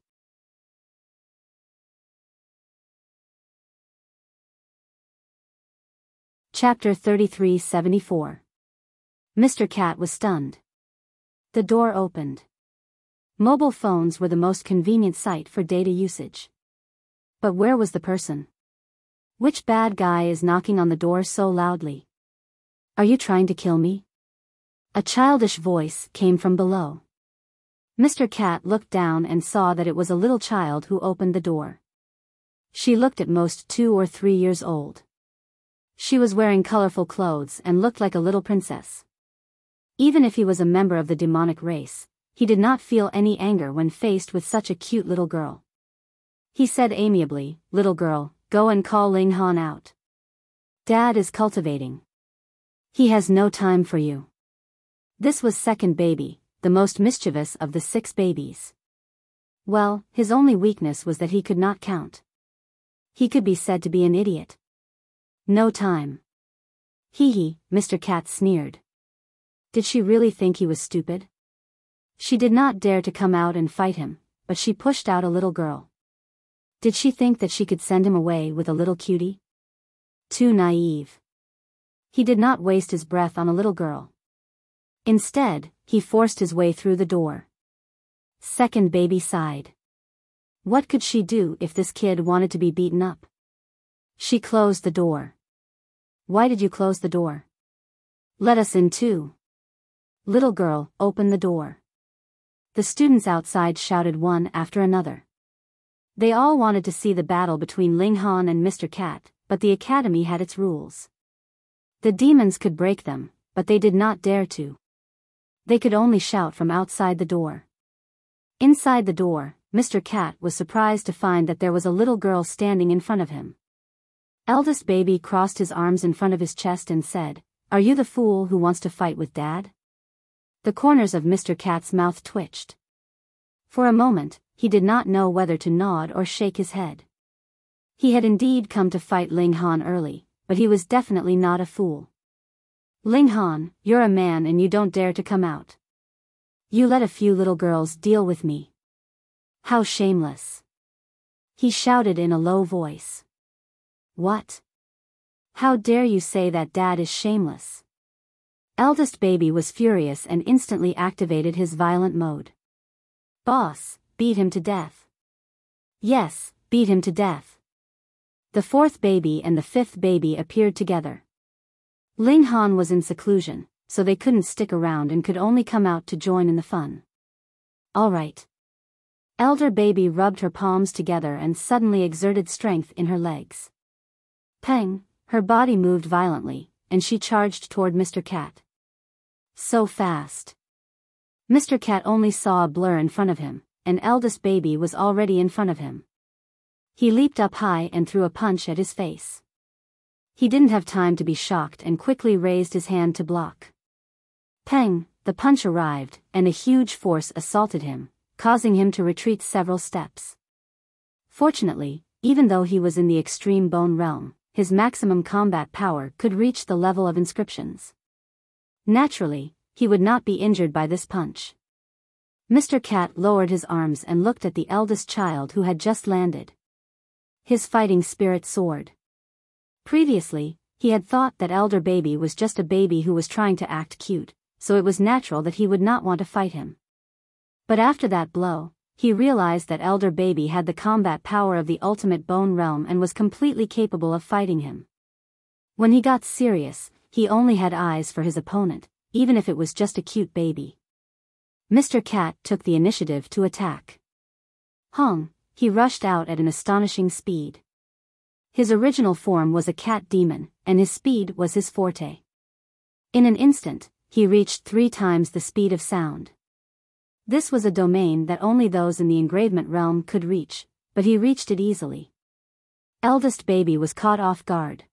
Chapter 3374. Mr. Cat was stunned. The door opened. Mobile phones were the most convenient site for data usage. But where was the person? Which bad guy is knocking on the door so loudly? "Are you trying to kill me?" A childish voice came from below. Mr. Cat looked down and saw that it was a little child who opened the door. She looked at most 2 or 3 years old. She was wearing colorful clothes and looked like a little princess. Even if he was a member of the demonic race, he did not feel any anger when faced with such a cute little girl. He said amiably, "Little girl, go and call Ling Han out. Dad is cultivating. He has no time for you." This was second baby, the most mischievous of the 6 babies. Well, his only weakness was that he could not count. He could be said to be an idiot. No time. Hee hee, Mr. Cat sneered. Did she really think he was stupid? She did not dare to come out and fight him, but she pushed out a little girl. Did she think that she could send him away with a little cutie? Too naive. He did not waste his breath on a little girl. Instead, he forced his way through the door. Second baby sighed. What could she do if this kid wanted to be beaten up? She closed the door. Why did you close the door? Let us in too. Little girl, open the door. The students outside shouted one after another. They all wanted to see the battle between Ling Han and Mr. Cat, but the academy had its rules. The demons could break them, but they did not dare to. They could only shout from outside the door. Inside the door, Mr. Cat was surprised to find that there was a little girl standing in front of him. Eldest baby crossed his arms in front of his chest and said, "Are you the fool who wants to fight with Dad?" The corners of Mr. Cat's mouth twitched. For a moment, he did not know whether to nod or shake his head. He had indeed come to fight Ling Han early, but he was definitely not a fool. "Ling Han, you're a man and you don't dare to come out. You let a few little girls deal with me. How shameless!" He shouted in a low voice. "What? How dare you say that Dad is shameless?" Eldest baby was furious and instantly activated his violent mode. "Boss, beat him to death." "Yes, beat him to death." The 4th baby and the 5th baby appeared together. Ling Han was in seclusion, so they couldn't stick around and could only come out to join in the fun. "All right." Elder baby rubbed her palms together and suddenly exerted strength in her legs. Peng, her body moved violently, and she charged toward Mr. Cat. So fast. Mr. Cat only saw a blur in front of him, and eldest baby was already in front of him. He leaped up high and threw a punch at his face. He didn't have time to be shocked and quickly raised his hand to block. Peng, the punch arrived, and a huge force assaulted him, causing him to retreat several steps. Fortunately, even though he was in the extreme bone realm, his maximum combat power could reach the level of inscriptions. Naturally, he would not be injured by this punch. Mr. Cat lowered his arms and looked at the eldest child who had just landed. His fighting spirit soared. Previously, he had thought that elder baby was just a baby who was trying to act cute, so it was natural that he would not want to fight him. But after that blow, he realized that elder baby had the combat power of the ultimate bone realm and was completely capable of fighting him. When he got serious, he only had eyes for his opponent, even if it was just a cute baby. Mr. Cat took the initiative to attack. Hong, he rushed out at an astonishing speed. His original form was a cat demon, and his speed was his forte. In an instant, he reached 3 times the speed of sound. This was a domain that only those in the engravement realm could reach, but he reached it easily. Eldest baby was caught off guard.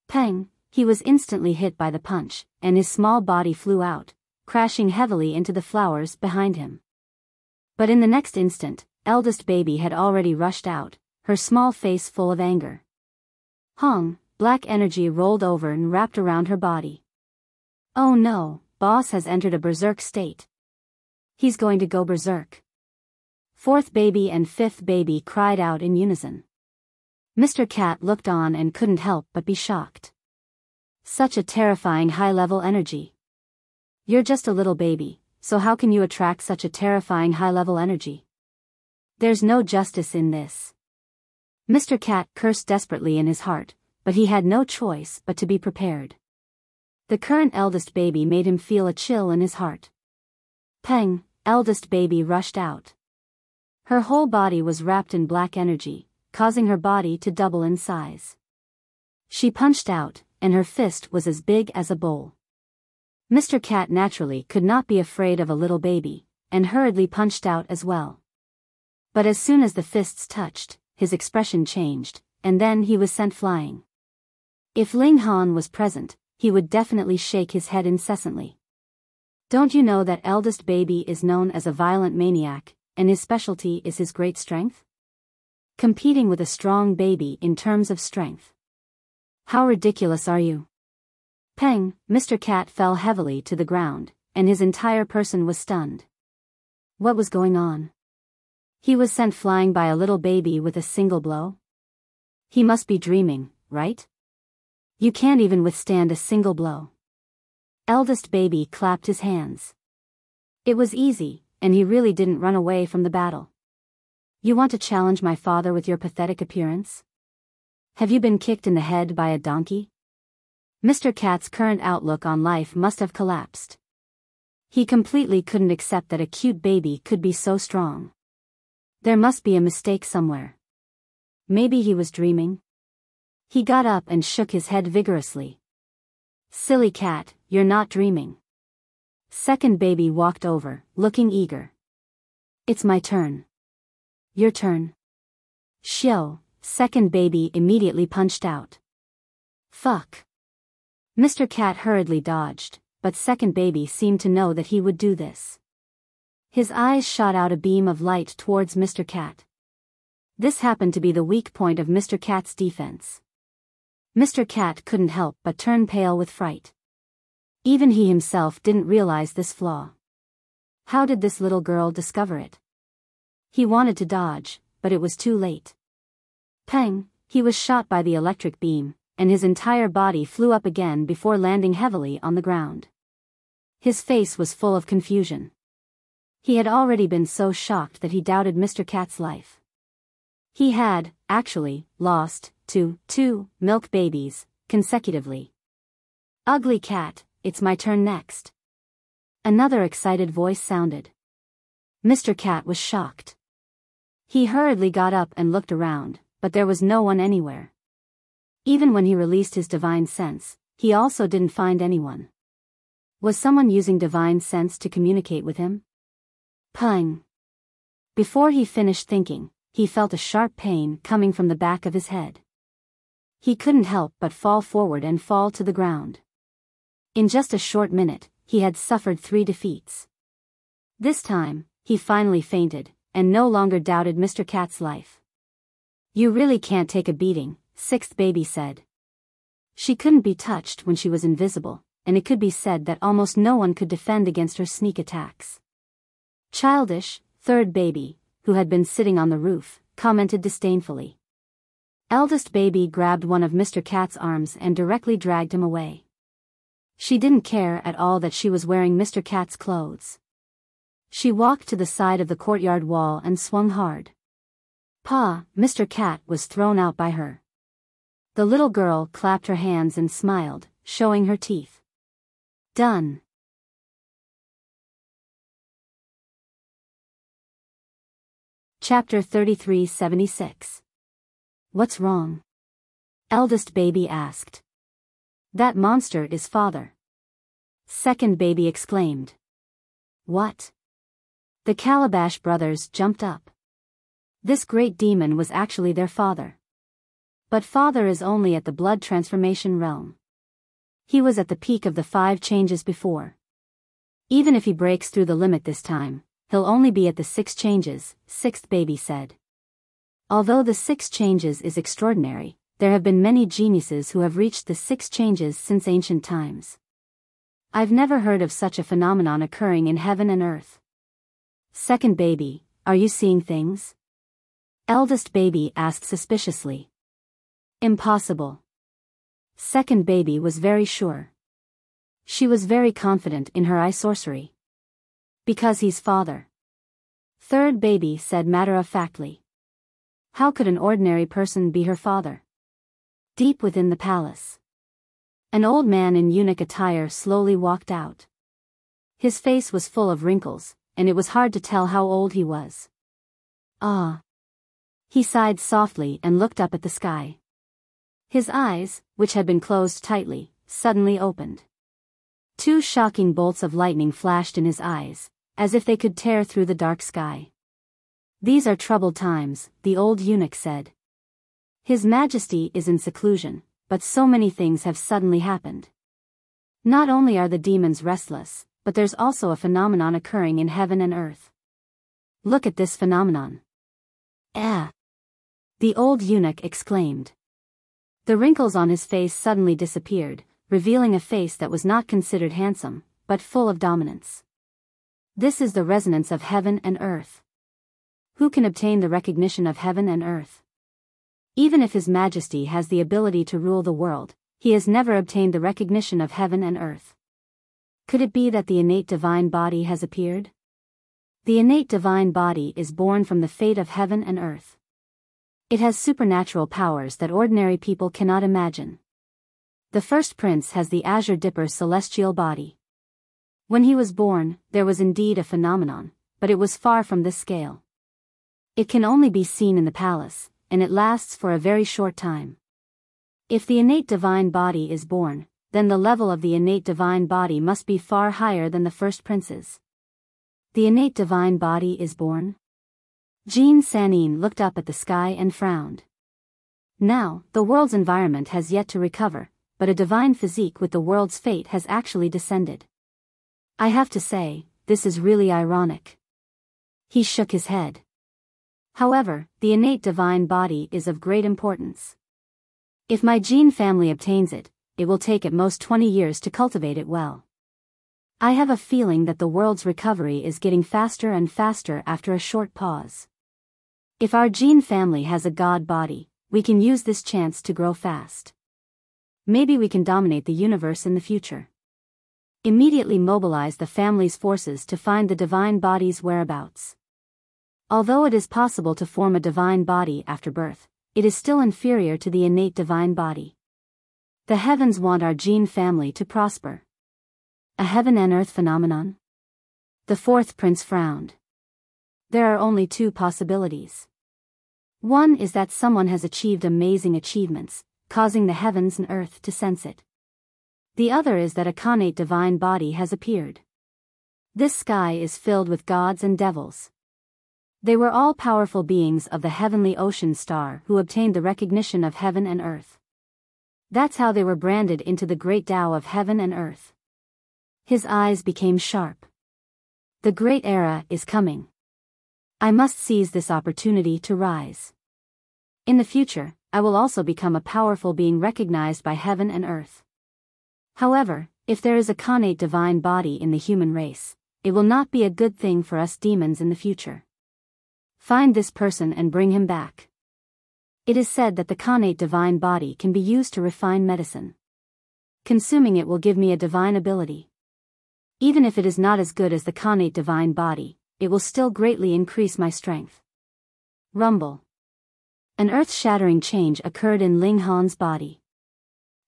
Peng, he was instantly hit by the punch, and his small body flew out, crashing heavily into the flowers behind him. But in the next instant, eldest baby had already rushed out, her small face full of anger. Hong, black energy rolled over and wrapped around her body. Oh no, boss has entered a berserk state. He's going to go berserk. 4th baby and 5th baby cried out in unison. Mr. Cat looked on and couldn't help but be shocked. Such a terrifying high-level energy. You're just a little baby, so how can you attract such a terrifying high-level energy? There's no justice in this. Mr. Cat cursed desperately in his heart, but he had no choice but to be prepared. The current eldest baby made him feel a chill in his heart. Peng, eldest baby rushed out. Her whole body was wrapped in black energy, causing her body to double in size. She punched out, and her fist was as big as a bowl. Mr. Cat naturally could not be afraid of a little baby, and hurriedly punched out as well. But as soon as the fists touched, his expression changed, and then he was sent flying. If Ling Han was present, he would definitely shake his head incessantly. Don't you know that eldest baby is known as a violent maniac, and his specialty is his great strength? Competing with a strong baby in terms of strength. How ridiculous are you? Peng, Mr. Cat fell heavily to the ground, and his entire person was stunned. What was going on? He was sent flying by a little baby with a single blow? He must be dreaming, right? You can't even withstand a single blow. Eldest baby clapped his hands. It was easy, and he really didn't run away from the battle. You want to challenge my father with your pathetic appearance? Have you been kicked in the head by a donkey? Mr. Cat's current outlook on life must have collapsed. He completely couldn't accept that a cute baby could be so strong. There must be a mistake somewhere. Maybe he was dreaming. He got up and shook his head vigorously. Silly cat, you're not dreaming. 2nd baby walked over, looking eager. It's my turn. Your turn. Xiao, 2nd baby immediately punched out. Fuck. Mr. Cat hurriedly dodged, but 2nd baby seemed to know that he would do this. His eyes shot out a beam of light towards Mr. Cat. This happened to be the weak point of Mr. Cat's defense. Mr. Cat couldn't help but turn pale with fright. Even he himself didn't realize this flaw. How did this little girl discover it? He wanted to dodge, but it was too late. Peng, he was shot by the electric beam, and his entire body flew up again before landing heavily on the ground. His face was full of confusion. He had already been so shocked that he doubted Mr. Cat's life. He had, actually, lost to 2 milk babies, consecutively. Ugly cat, it's my turn next. Another excited voice sounded. Mr. Cat was shocked. He hurriedly got up and looked around, but there was no one anywhere. Even when he released his divine sense, he also didn't find anyone. Was someone using divine sense to communicate with him? Peng. Before he finished thinking, he felt a sharp pain coming from the back of his head. He couldn't help but fall forward and fall to the ground. In just a short minute, he had suffered 3 defeats. This time, he finally fainted, and no longer doubted Mr. Cat's life. "You really can't take a beating," 6th baby said. She couldn't be touched when she was invisible, and it could be said that almost no one could defend against her sneak attacks. "Childish," 3rd baby, who had been sitting on the roof, commented disdainfully. Eldest baby grabbed one of Mr. Cat's arms and directly dragged him away. She didn't care at all that she was wearing Mr. Cat's clothes. She walked to the side of the courtyard wall and swung hard. "Pa!" Mr. Cat was thrown out by her. The little girl clapped her hands and smiled, showing her teeth. "Done." Chapter 3376. What's wrong? Eldest baby asked. "That monster is father." 2nd baby exclaimed. "What?" The Calabash brothers jumped up. This great demon was actually their father. But father is only at the blood transformation realm. He was at the peak of the 5 changes before. Even if he breaks through the limit this time, he'll only be at the 6 changes, 6th baby said. Although the 6 changes is extraordinary, there have been many geniuses who have reached the 6 changes since ancient times. I've never heard of such a phenomenon occurring in heaven and earth. 2nd baby, are you seeing things? Eldest baby asked suspiciously. Impossible. 2nd baby was very sure. She was very confident in her eye sorcery. Because he's father. 3rd baby said matter-of-factly. How could an ordinary person be her father? Deep within the palace, an old man in eunuch attire slowly walked out. His face was full of wrinkles, and it was hard to tell how old he was. "Ah." He sighed softly and looked up at the sky. His eyes, which had been closed tightly, suddenly opened. 2 shocking bolts of lightning flashed in his eyes, as if they could tear through the dark sky. "These are troubled times," the old eunuch said. "His Majesty is in seclusion, but so many things have suddenly happened. Not only are the demons restless, but there's also a phenomenon occurring in heaven and earth. Look at this phenomenon." "Ah!" the old eunuch exclaimed. The wrinkles on his face suddenly disappeared, revealing a face that was not considered handsome, but full of dominance. "This is the resonance of heaven and earth. Who can obtain the recognition of heaven and earth? Even if His Majesty has the ability to rule the world, he has never obtained the recognition of heaven and earth. Could it be that the innate divine body has appeared? The innate divine body is born from the fate of heaven and earth. It has supernatural powers that ordinary people cannot imagine. The first prince has the Azure Dipper's celestial body. When he was born, there was indeed a phenomenon, but it was far from this scale. It can only be seen in the palace, and it lasts for a very short time. If the innate divine body is born, then the level of the innate divine body must be far higher than the first prince's. The innate divine body is born? Jean Sanin looked up at the sky and frowned. Now, the world's environment has yet to recover, but a divine physique with the world's fate has actually descended. I have to say, this is really ironic. He shook his head. However, the innate divine body is of great importance. If my Jean family obtains it, it will take at most 20 years to cultivate it well. I have a feeling that the world's recovery is getting faster and faster after a short pause. If our Jean family has a god body, we can use this chance to grow fast. Maybe we can dominate the universe in the future. Immediately mobilize the family's forces to find the divine body's whereabouts. Although it is possible to form a divine body after birth, it is still inferior to the innate divine body. The heavens want our Jean family to prosper. A heaven and earth phenomenon? The 4th prince frowned. There are only 2 possibilities. One is that someone has achieved amazing achievements, causing the heavens and earth to sense it. The other is that a connate divine body has appeared. This sky is filled with gods and devils. They were all powerful beings of the heavenly ocean star who obtained the recognition of heaven and earth. That's how they were branded into the great Tao of heaven and earth. His eyes became sharp. The great era is coming. I must seize this opportunity to rise. In the future, I will also become a powerful being recognized by heaven and earth. However, if there is a connate divine body in the human race, it will not be a good thing for us demons in the future. Find this person and bring him back. It is said that the connate divine body can be used to refine medicine. Consuming it will give me a divine ability. Even if it is not as good as the connate divine body, it will still greatly increase my strength. Rumble. An earth-shattering change occurred in Ling Han's body.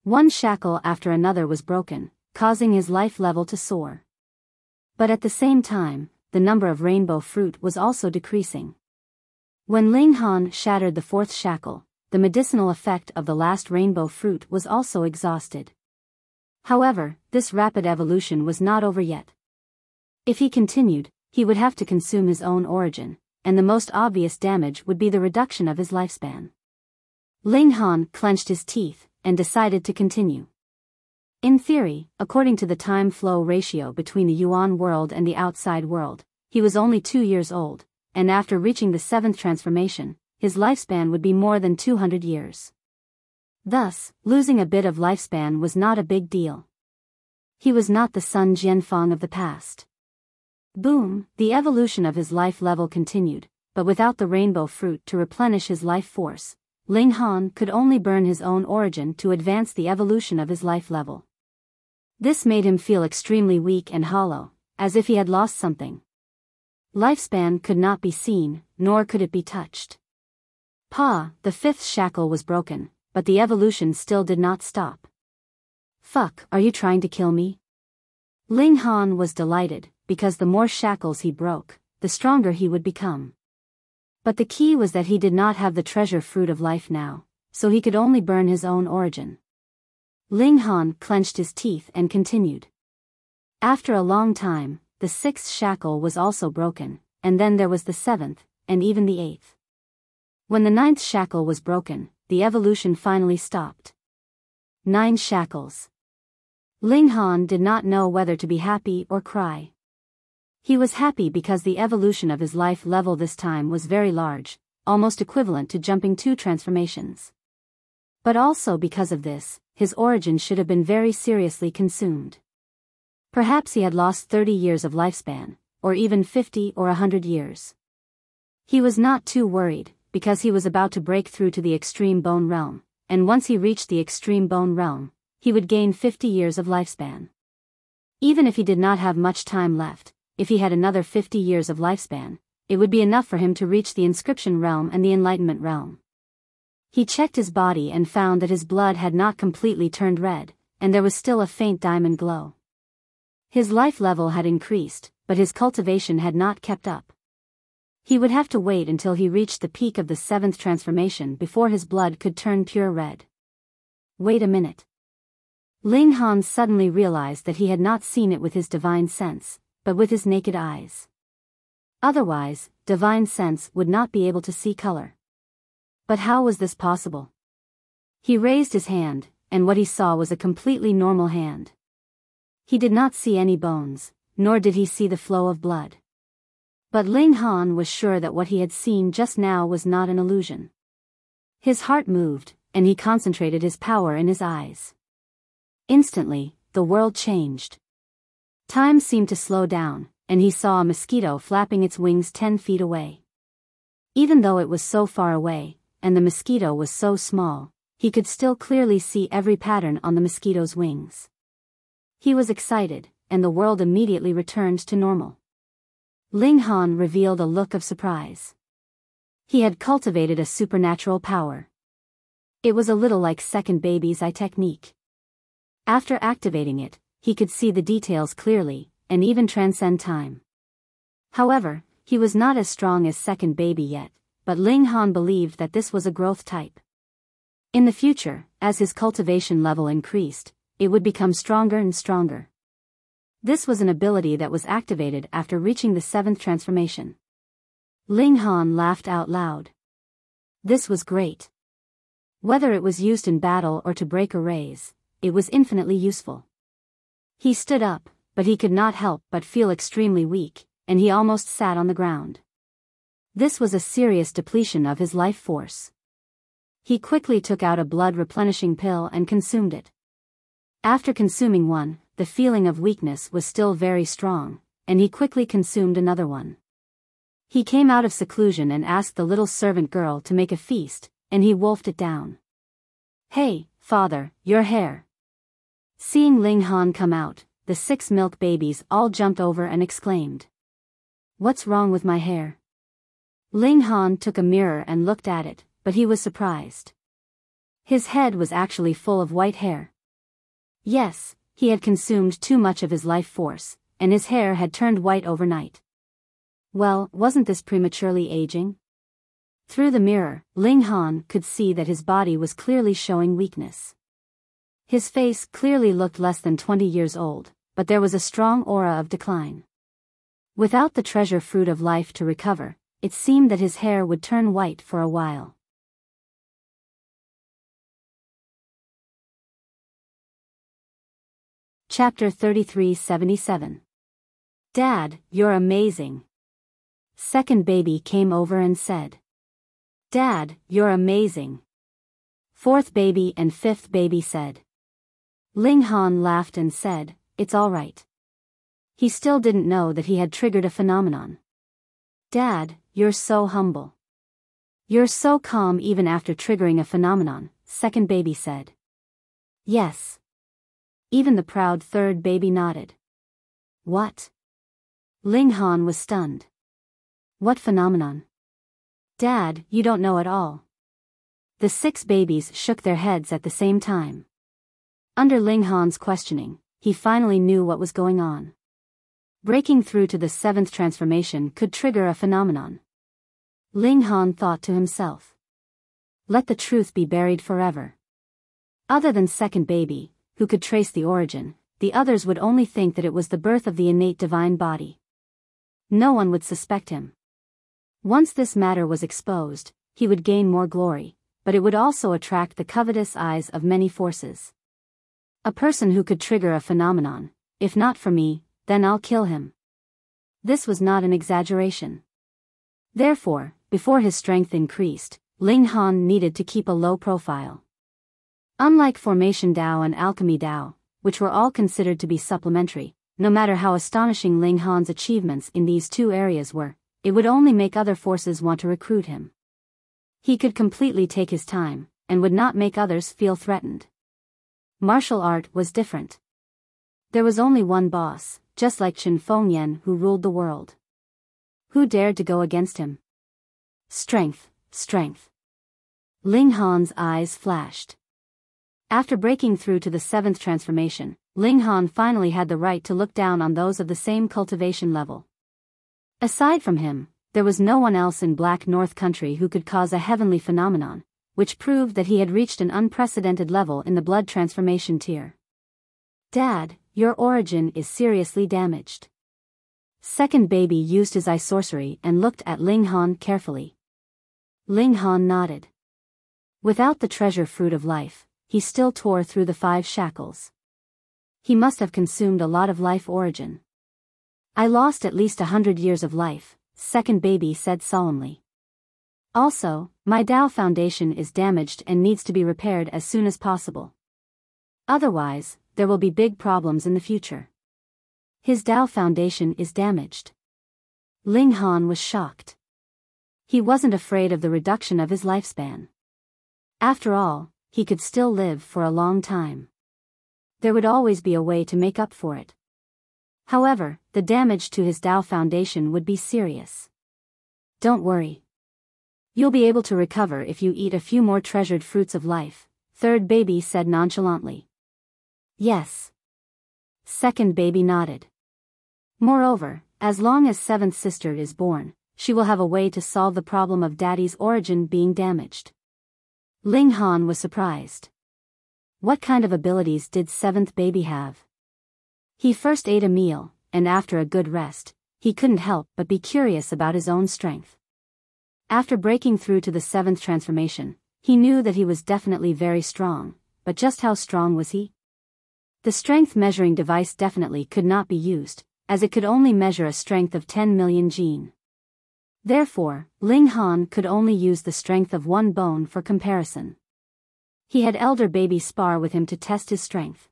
One shackle after another was broken, causing his life level to soar. But at the same time, the number of rainbow fruit was also decreasing. When Ling Han shattered the fourth shackle, the medicinal effect of the last rainbow fruit was also exhausted. However, this rapid evolution was not over yet. If he continued, he would have to consume his own origin, and the most obvious damage would be the reduction of his lifespan. Ling Han clenched his teeth and decided to continue. In theory, according to the time-flow ratio between the Yuan world and the outside world, he was only 2 years old, and after reaching the 7th transformation, his lifespan would be more than 200 years. Thus, losing a bit of lifespan was not a big deal. He was not the Sun Jianfang of the past. Boom, the evolution of his life level continued, but without the rainbow fruit to replenish his life force, Ling Han could only burn his own origin to advance the evolution of his life level. This made him feel extremely weak and hollow, as if he had lost something. Lifespan could not be seen, nor could it be touched. The 5th shackle was broken, but the evolution still did not stop. Fuck, are you trying to kill me? Ling Han was delighted, because the more shackles he broke, the stronger he would become. But the key was that he did not have the treasure fruit of life now, so he could only burn his own origin. Ling Han clenched his teeth and continued. After a long time, the 6th shackle was also broken, and then there was the 7th, and even the 8th. When the 9th shackle was broken, the evolution finally stopped. 9 shackles. Ling Han did not know whether to be happy or cry. He was happy because the evolution of his life level this time was very large, almost equivalent to jumping 2 transformations. But also because of this, his origin should have been very seriously consumed. Perhaps he had lost 30 years of lifespan, or even 50 or 100 years. He was not too worried, because he was about to break through to the extreme bone realm, and once he reached the extreme bone realm, he would gain 50 years of lifespan. Even if he did not have much time left, if he had another 50 years of lifespan, it would be enough for him to reach the inscription realm and the enlightenment realm. He checked his body and found that his blood had not completely turned red, and there was still a faint diamond glow. His life level had increased, but his cultivation had not kept up. He would have to wait until he reached the peak of the 7th transformation before his blood could turn pure red. Wait a minute. Ling Han suddenly realized that he had not seen it with his divine sense, but with his naked eyes. Otherwise, divine sense would not be able to see color. But how was this possible? He raised his hand, and what he saw was a completely normal hand. He did not see any bones, nor did he see the flow of blood. But Ling Han was sure that what he had seen just now was not an illusion. His heart moved, and he concentrated his power in his eyes. Instantly, the world changed. Time seemed to slow down, and he saw a mosquito flapping its wings 10 feet away. Even though it was so far away, and the mosquito was so small, he could still clearly see every pattern on the mosquito's wings. He was excited, and the world immediately returned to normal. Ling Han revealed a look of surprise. He had cultivated a supernatural power. It was a little like second baby's eye technique. After activating it, he could see the details clearly, and even transcend time. However, he was not as strong as second baby yet, but Ling Han believed that this was a growth type. In the future, as his cultivation level increased, it would become stronger and stronger. This was an ability that was activated after reaching the 7th transformation. Ling Han laughed out loud. This was great. Whether it was used in battle or to break arrays, it was infinitely useful. He stood up, but he could not help but feel extremely weak, and he almost sat on the ground. This was a serious depletion of his life force. He quickly took out a blood-replenishing pill and consumed it. After consuming one, the feeling of weakness was still very strong, and he quickly consumed another one. He came out of seclusion and asked the little servant girl to make a feast, and he wolfed it down. "Hey, father, your hair." Seeing Ling Han come out, the 6 milk babies all jumped over and exclaimed, "What's wrong with my hair?" Ling Han took a mirror and looked at it, but he was surprised. His head was actually full of white hair. Yes, he had consumed too much of his life force, and his hair had turned white overnight. Well, wasn't this prematurely aging? Through the mirror, Ling Han could see that his body was clearly showing weakness. His face clearly looked less than 20 years old, but there was a strong aura of decline. Without the treasure fruit of life to recover, it seemed that his hair would turn white for a while. Chapter 3377. Dad, you're amazing. Second baby came over and said, Dad, you're amazing. Fourth baby and fifth baby said. Ling Han laughed and said, It's all right. He still didn't know that he had triggered a phenomenon. Dad, you're so humble. You're so calm even after triggering a phenomenon, second baby said. Yes. Even the proud third baby nodded. What? Ling Han was stunned. What phenomenon? Dad, you don't know at all. The 6 babies shook their heads at the same time. Under Ling Han's questioning, he finally knew what was going on. Breaking through to the 7th transformation could trigger a phenomenon. Ling Han thought to himself. Let the truth be buried forever. Other than second baby, who could trace the origin, the others would only think that it was the birth of the innate divine body. No one would suspect him. Once this matter was exposed, he would gain more glory, but it would also attract the covetous eyes of many forces. A person who could trigger a phenomenon, if not for me, then I'll kill him. This was not an exaggeration. Therefore, before his strength increased, Ling Han needed to keep a low profile. Unlike Formation Dao and Alchemy Dao, which were all considered to be supplementary, no matter how astonishing Ling Han's achievements in these 2 areas were, it would only make other forces want to recruit him. He could completely take his time, and would not make others feel threatened. Martial art was different. There was only one boss, just like Chen Fengyan, who ruled the world. Who dared to go against him? Strength, strength. Ling Han's eyes flashed. After breaking through to the 7th transformation, Ling Han finally had the right to look down on those of the same cultivation level. Aside from him, there was no one else in Black North Country who could cause a heavenly phenomenon, which proved that he had reached an unprecedented level in the blood transformation tier. Dad, your origin is seriously damaged. Second baby used his eye sorcery and looked at Ling Han carefully. Ling Han nodded. Without the treasure fruit of life, he still tore through the 5 shackles. He must have consumed a lot of life origin. I lost at least 100 years of life, second baby said solemnly. Also, my Dao foundation is damaged and needs to be repaired as soon as possible. Otherwise, there will be big problems in the future. His Dao foundation is damaged. Ling Han was shocked. He wasn't afraid of the reduction of his lifespan. After all, he could still live for a long time. There would always be a way to make up for it. However, the damage to his Dao foundation would be serious. Don't worry. You'll be able to recover if you eat a few more treasured fruits of life, third baby said nonchalantly. Yes. Second baby nodded. Moreover, as long as 7th sister is born, she will have a way to solve the problem of daddy's origin being damaged. Ling Han was surprised. What kind of abilities did 7th baby have? He first ate a meal, and after a good rest, he couldn't help but be curious about his own strength. After breaking through to the 7th transformation, he knew that he was definitely very strong, but just how strong was he? The strength measuring device definitely could not be used, as it could only measure a strength of 10 million gene. Therefore, Ling Han could only use the strength of one bone for comparison. He had elder baby spar with him to test his strength.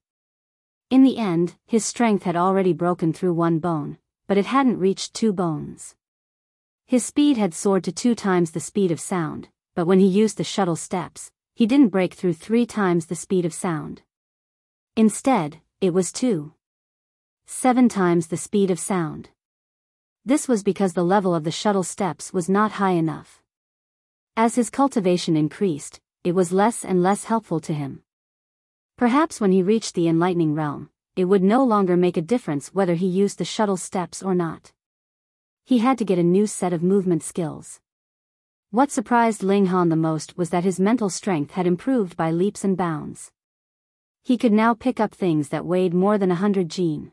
In the end, his strength had already broken through one bone, but it hadn't reached 2 bones. His speed had soared to 2 times the speed of sound, but when he used the shuttle steps, he didn't break through 3 times the speed of sound. Instead, it was 7 times the speed of sound. This was because the level of the shuttle steps was not high enough. As his cultivation increased, it was less and less helpful to him. Perhaps when he reached the enlightening realm, it would no longer make a difference whether he used the shuttle steps or not. He had to get a new set of movement skills. What surprised Ling Han the most was that his mental strength had improved by leaps and bounds. He could now pick up things that weighed more than 100 gene.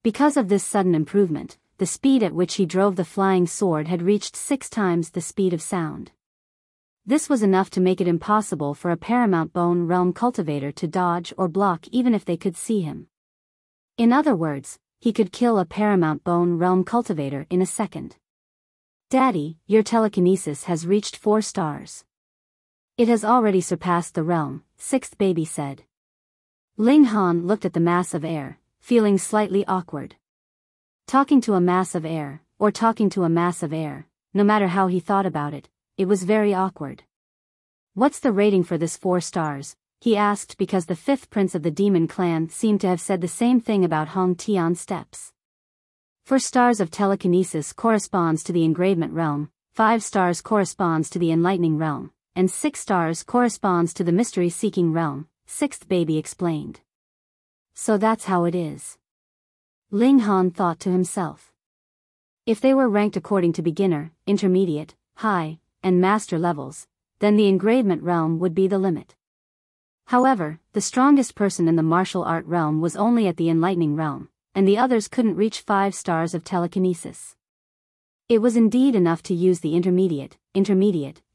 Because of this sudden improvement, the speed at which he drove the flying sword had reached 6 times the speed of sound. This was enough to make it impossible for a Paramount Bone Realm cultivator to dodge or block even if they could see him. In other words, he could kill a Paramount Bone Realm cultivator in a second. Daddy, your telekinesis has reached 4 stars. It has already surpassed the realm, 6th baby said. Ling Han looked at the mass of air, feeling slightly awkward. Talking to a mass of air, or talking to a mass of air, no matter how he thought about it, it was very awkward. What's the rating for this 4 stars? He asked because the 5th prince of the demon clan seemed to have said the same thing about Hong Tian steps. 4 stars of telekinesis corresponds to the engravement realm, 5 stars corresponds to the enlightening realm, and 6 stars corresponds to the mystery-seeking realm, 6th baby explained. So that's how it is. Ling Han thought to himself. If they were ranked according to beginner, intermediate, high, and master levels, then the engravement realm would be the limit. However, the strongest person in the martial art realm was only at the enlightening realm, and the others couldn't reach 5 stars of telekinesis. It was indeed enough to use the intermediate,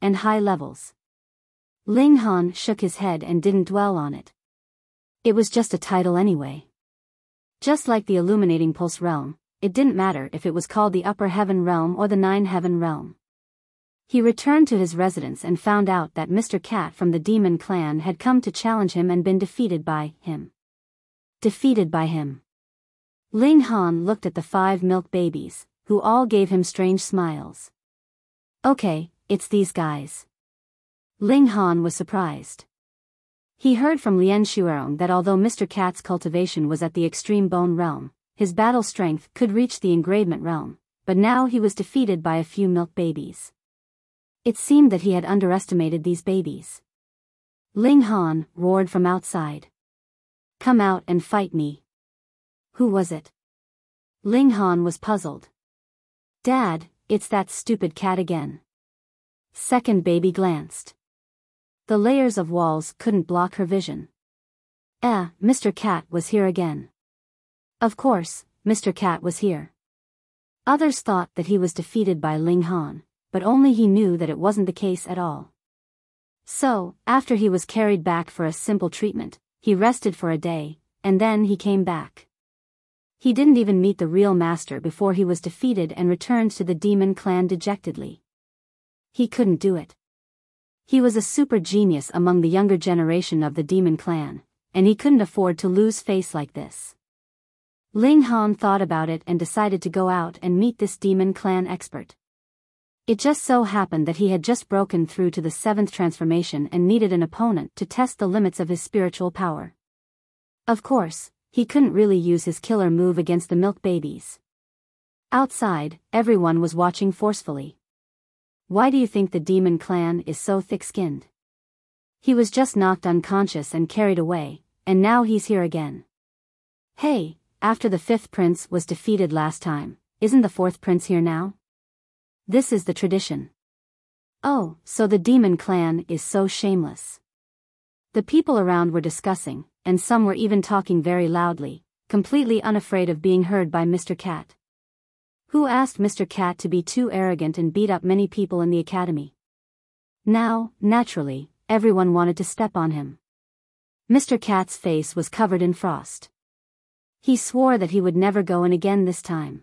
and high levels. Ling Han shook his head and didn't dwell on it. It was just a title anyway. Just like the illuminating pulse realm, it didn't matter if it was called the upper heaven realm or the 9 heaven realm. He returned to his residence and found out that Mr. Cat from the demon clan had come to challenge him and been defeated by him. Defeated by him. Ling Han looked at the 5 milk babies, who all gave him strange smiles. Okay, it's these guys. Ling Han was surprised. He heard from Lien Shuerong that although Mr. Cat's cultivation was at the extreme bone realm, his battle strength could reach the engravement realm, but now he was defeated by a few milk babies. It seemed that he had underestimated these babies. Ling Han roared from outside. Come out and fight me. Who was it? Ling Han was puzzled. Dad, it's that stupid cat again. 2nd baby glanced. The layers of walls couldn't block her vision. Mr. Cat was here again. Of course, Mr. Cat was here. Others thought that he was defeated by Ling Han, but only he knew that it wasn't the case at all. So, after he was carried back for a simple treatment, he rested for a day, and then he came back. He didn't even meet the real master before he was defeated and returned to the demon clan dejectedly. He couldn't do it. He was a super genius among the younger generation of the demon clan, and he couldn't afford to lose face like this. Ling Han thought about it and decided to go out and meet this demon clan expert. It just so happened that he had just broken through to the 7th transformation and needed an opponent to test the limits of his spiritual power. Of course, he couldn't really use his killer move against the milk babies. Outside, everyone was watching forcefully. Why do you think the demon clan is so thick-skinned? He was just knocked unconscious and carried away, and now he's here again. Hey, after the 5th prince was defeated last time, isn't the 4th prince here now? This is the tradition. Oh, so the demon clan is so shameless. The people around were discussing, and some were even talking very loudly, completely unafraid of being heard by Mr. Cat. Who asked Mr. Cat to be too arrogant and beat up many people in the academy? Now, naturally, everyone wanted to step on him. Mr. Cat's face was covered in frost. He swore that he would never go in again this time.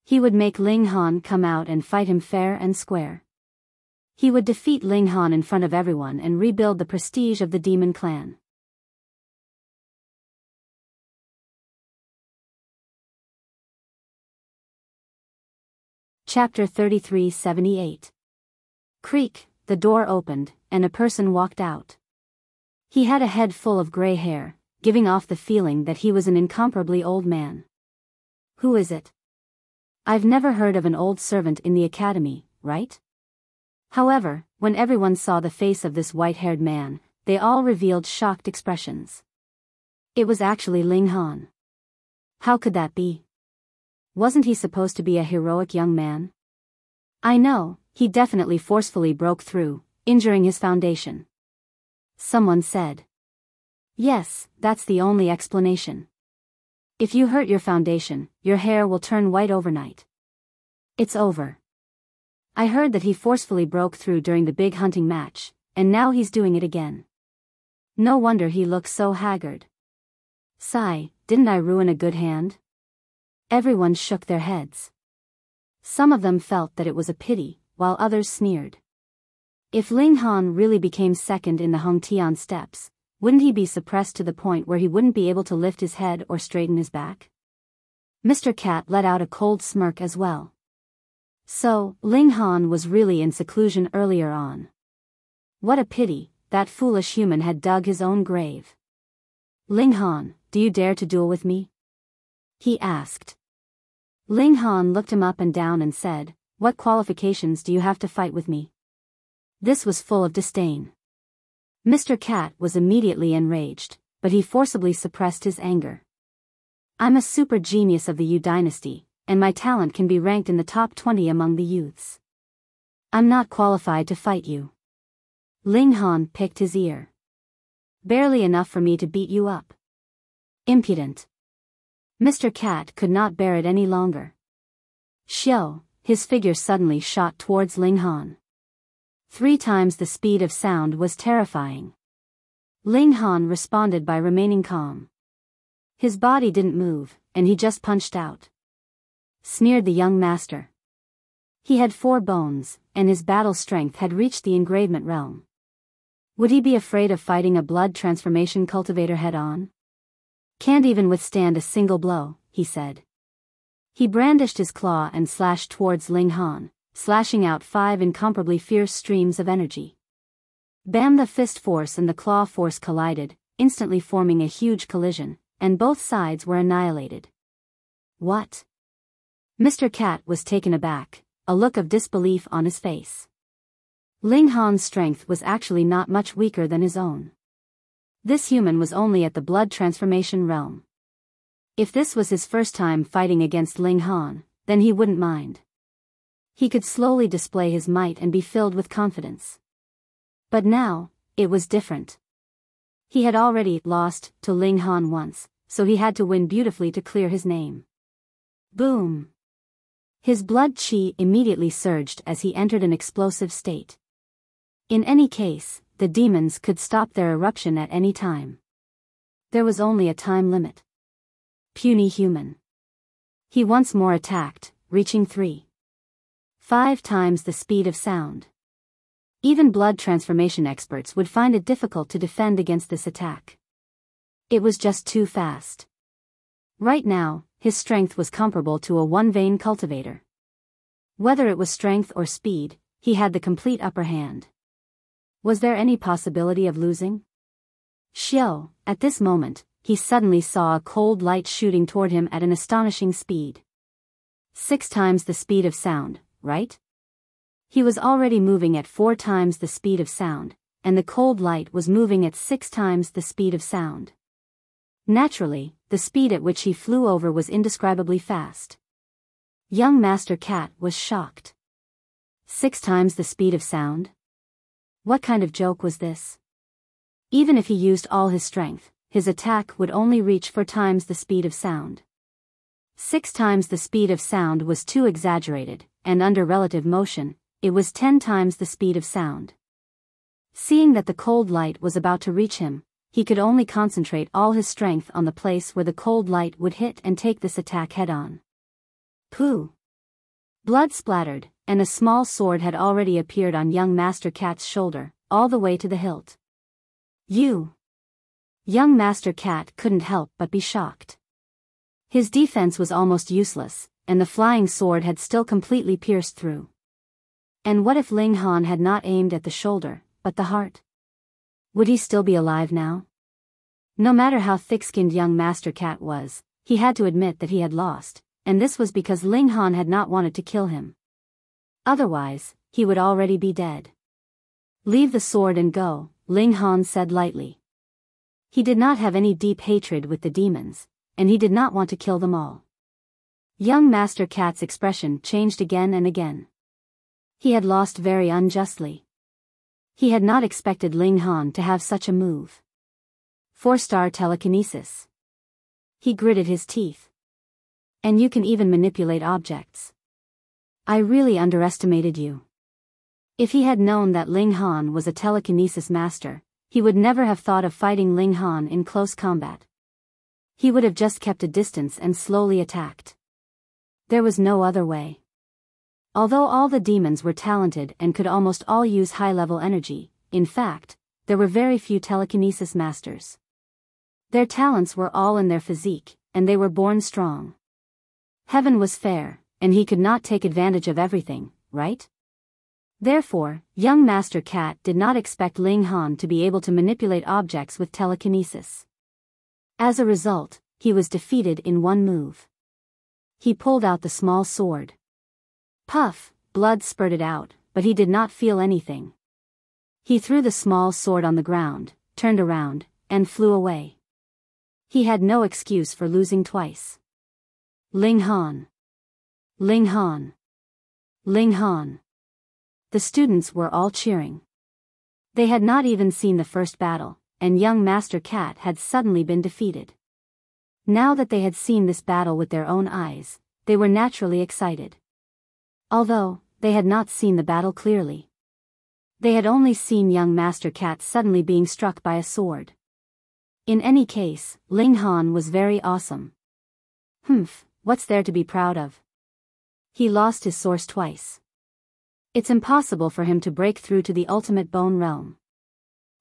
He would make Ling Han come out and fight him fair and square. He would defeat Ling Han in front of everyone and rebuild the prestige of the demon clan. Chapter 3378. Creak, the door opened, and a person walked out. He had a head full of gray hair, giving off the feeling that he was an incomparably old man. Who is it? I've never heard of an old servant in the academy, right? However, when everyone saw the face of this white-haired man, they all revealed shocked expressions. It was actually Ling Han. How could that be? Wasn't he supposed to be a heroic young man? I know, he definitely forcefully broke through, injuring his foundation. Someone said. Yes, that's the only explanation. If you hurt your foundation, your hair will turn white overnight. It's over. I heard that he forcefully broke through during the big hunting match, and now he's doing it again. No wonder he looks so haggard. Sigh, didn't I ruin a good hand? Everyone shook their heads. Some of them felt that it was a pity, while others sneered. If Ling Han really became second in the Hongtian steps, wouldn't he be suppressed to the point where he wouldn't be able to lift his head or straighten his back? Mr. Cat let out a cold smirk as well. So, Ling Han was really in seclusion earlier on. What a pity, that foolish human had dug his own grave. Ling Han, do you dare to duel with me? He asked. Ling Han looked him up and down and said, what qualifications do you have to fight with me? This was full of disdain. Mr. Cat was immediately enraged, but he forcibly suppressed his anger. I'm a super genius of the Yu dynasty, and my talent can be ranked in the top 20 among the youths. I'm not qualified to fight you. Ling Han picked his ear. Barely enough for me to beat you up. Impudent. Mr. Cat could not bear it any longer. Xiao, his figure suddenly shot towards Ling Han. 3 times the speed of sound was terrifying. Ling Han responded by remaining calm. His body didn't move, and he just punched out. Sneered the young master. He had 4 bones, and his battle strength had reached the engravement realm. Would he be afraid of fighting a blood transformation cultivator head-on? Can't even withstand a single blow, he said. He brandished his claw and slashed towards Ling Han, slashing out 5 incomparably fierce streams of energy. Bam! The fist force and the claw force collided, instantly forming a huge collision, and both sides were annihilated. What? Mr. Cat was taken aback, a look of disbelief on his face. Ling Han's strength was actually not much weaker than his own. This human was only at the blood transformation realm. If this was his first time fighting against Ling Han, then he wouldn't mind. He could slowly display his might and be filled with confidence. But now, it was different. He had already lost to Ling Han once, so he had to win beautifully to clear his name. Boom! His blood chi immediately surged as he entered an explosive state. In any case, the demons could stop their eruption at any time. There was only a time limit. Puny human. He once more attacked, reaching 5 times the speed of sound. Even blood transformation experts would find it difficult to defend against this attack. It was just too fast. Right now, his strength was comparable to a one-vein cultivator. Whether it was strength or speed, he had the complete upper hand. Was there any possibility of losing? Xiao, at this moment, he suddenly saw a cold light shooting toward him at an astonishing speed. 6 times the speed of sound, right? He was already moving at 4 times the speed of sound, and the cold light was moving at 6 times the speed of sound. Naturally, the speed at which he flew over was indescribably fast. Young Master Cat was shocked. 6 times the speed of sound? What kind of joke was this? Even if he used all his strength, his attack would only reach 4 times the speed of sound. 6 times the speed of sound was too exaggerated, and under relative motion, it was 10 times the speed of sound. Seeing that the cold light was about to reach him, he could only concentrate all his strength on the place where the cold light would hit and take this attack head-on. Pooh! Blood splattered, and a small sword had already appeared on young Master Cat's shoulder, all the way to the hilt. You! Young Master Cat couldn't help but be shocked. His defense was almost useless, and the flying sword had still completely pierced through. And what if Ling Han had not aimed at the shoulder, but the heart? Would he still be alive now? No matter how thick-skinned young Master Cat was, he had to admit that he had lost, and this was because Ling Han had not wanted to kill him. Otherwise, he would already be dead. Leave the sword and go, Ling Han said lightly. He did not have any deep hatred with the demons, and he did not want to kill them all. Young Master Cat's expression changed again and again. He had lost very unjustly. He had not expected Ling Han to have such a move. 4-star telekinesis. He gritted his teeth. And you can even manipulate objects. I really underestimated you. If he had known that Ling Han was a telekinesis master, he would never have thought of fighting Ling Han in close combat. He would have just kept a distance and slowly attacked. There was no other way. Although all the demons were talented and could almost all use high-level energy, in fact, there were very few telekinesis masters. Their talents were all in their physique, and they were born strong. Heaven was fair, and he could not take advantage of everything, right? Therefore, young Master Cat did not expect Ling Han to be able to manipulate objects with telekinesis. As a result, he was defeated in one move. He pulled out the small sword. Puff, blood spurted out, but he did not feel anything. He threw the small sword on the ground, turned around, and flew away. He had no excuse for losing twice. Ling Han! Ling Han! Ling Han! The students were all cheering. They had not even seen the first battle, and young Master Cat had suddenly been defeated. Now that they had seen this battle with their own eyes, they were naturally excited. Although, they had not seen the battle clearly. They had only seen young Master Cat suddenly being struck by a sword. In any case, Ling Han was very awesome. What's there to be proud of? He lost his source twice. It's impossible for him to break through to the ultimate bone realm.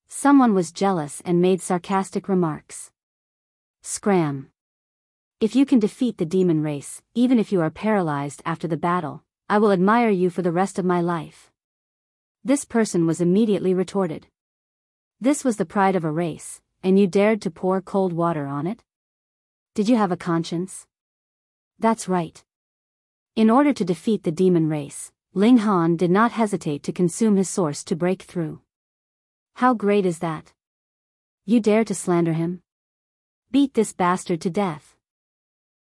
Someone was jealous and made sarcastic remarks. Scram! If you can defeat the demon race, even if you are paralyzed after the battle, I will admire you for the rest of my life. This person was immediately retorted. This was the pride of a race, and you dared to pour cold water on it? Did you have a conscience? That's right. In order to defeat the demon race, Ling Han did not hesitate to consume his source to break through. How great is that? You dare to slander him? Beat this bastard to death.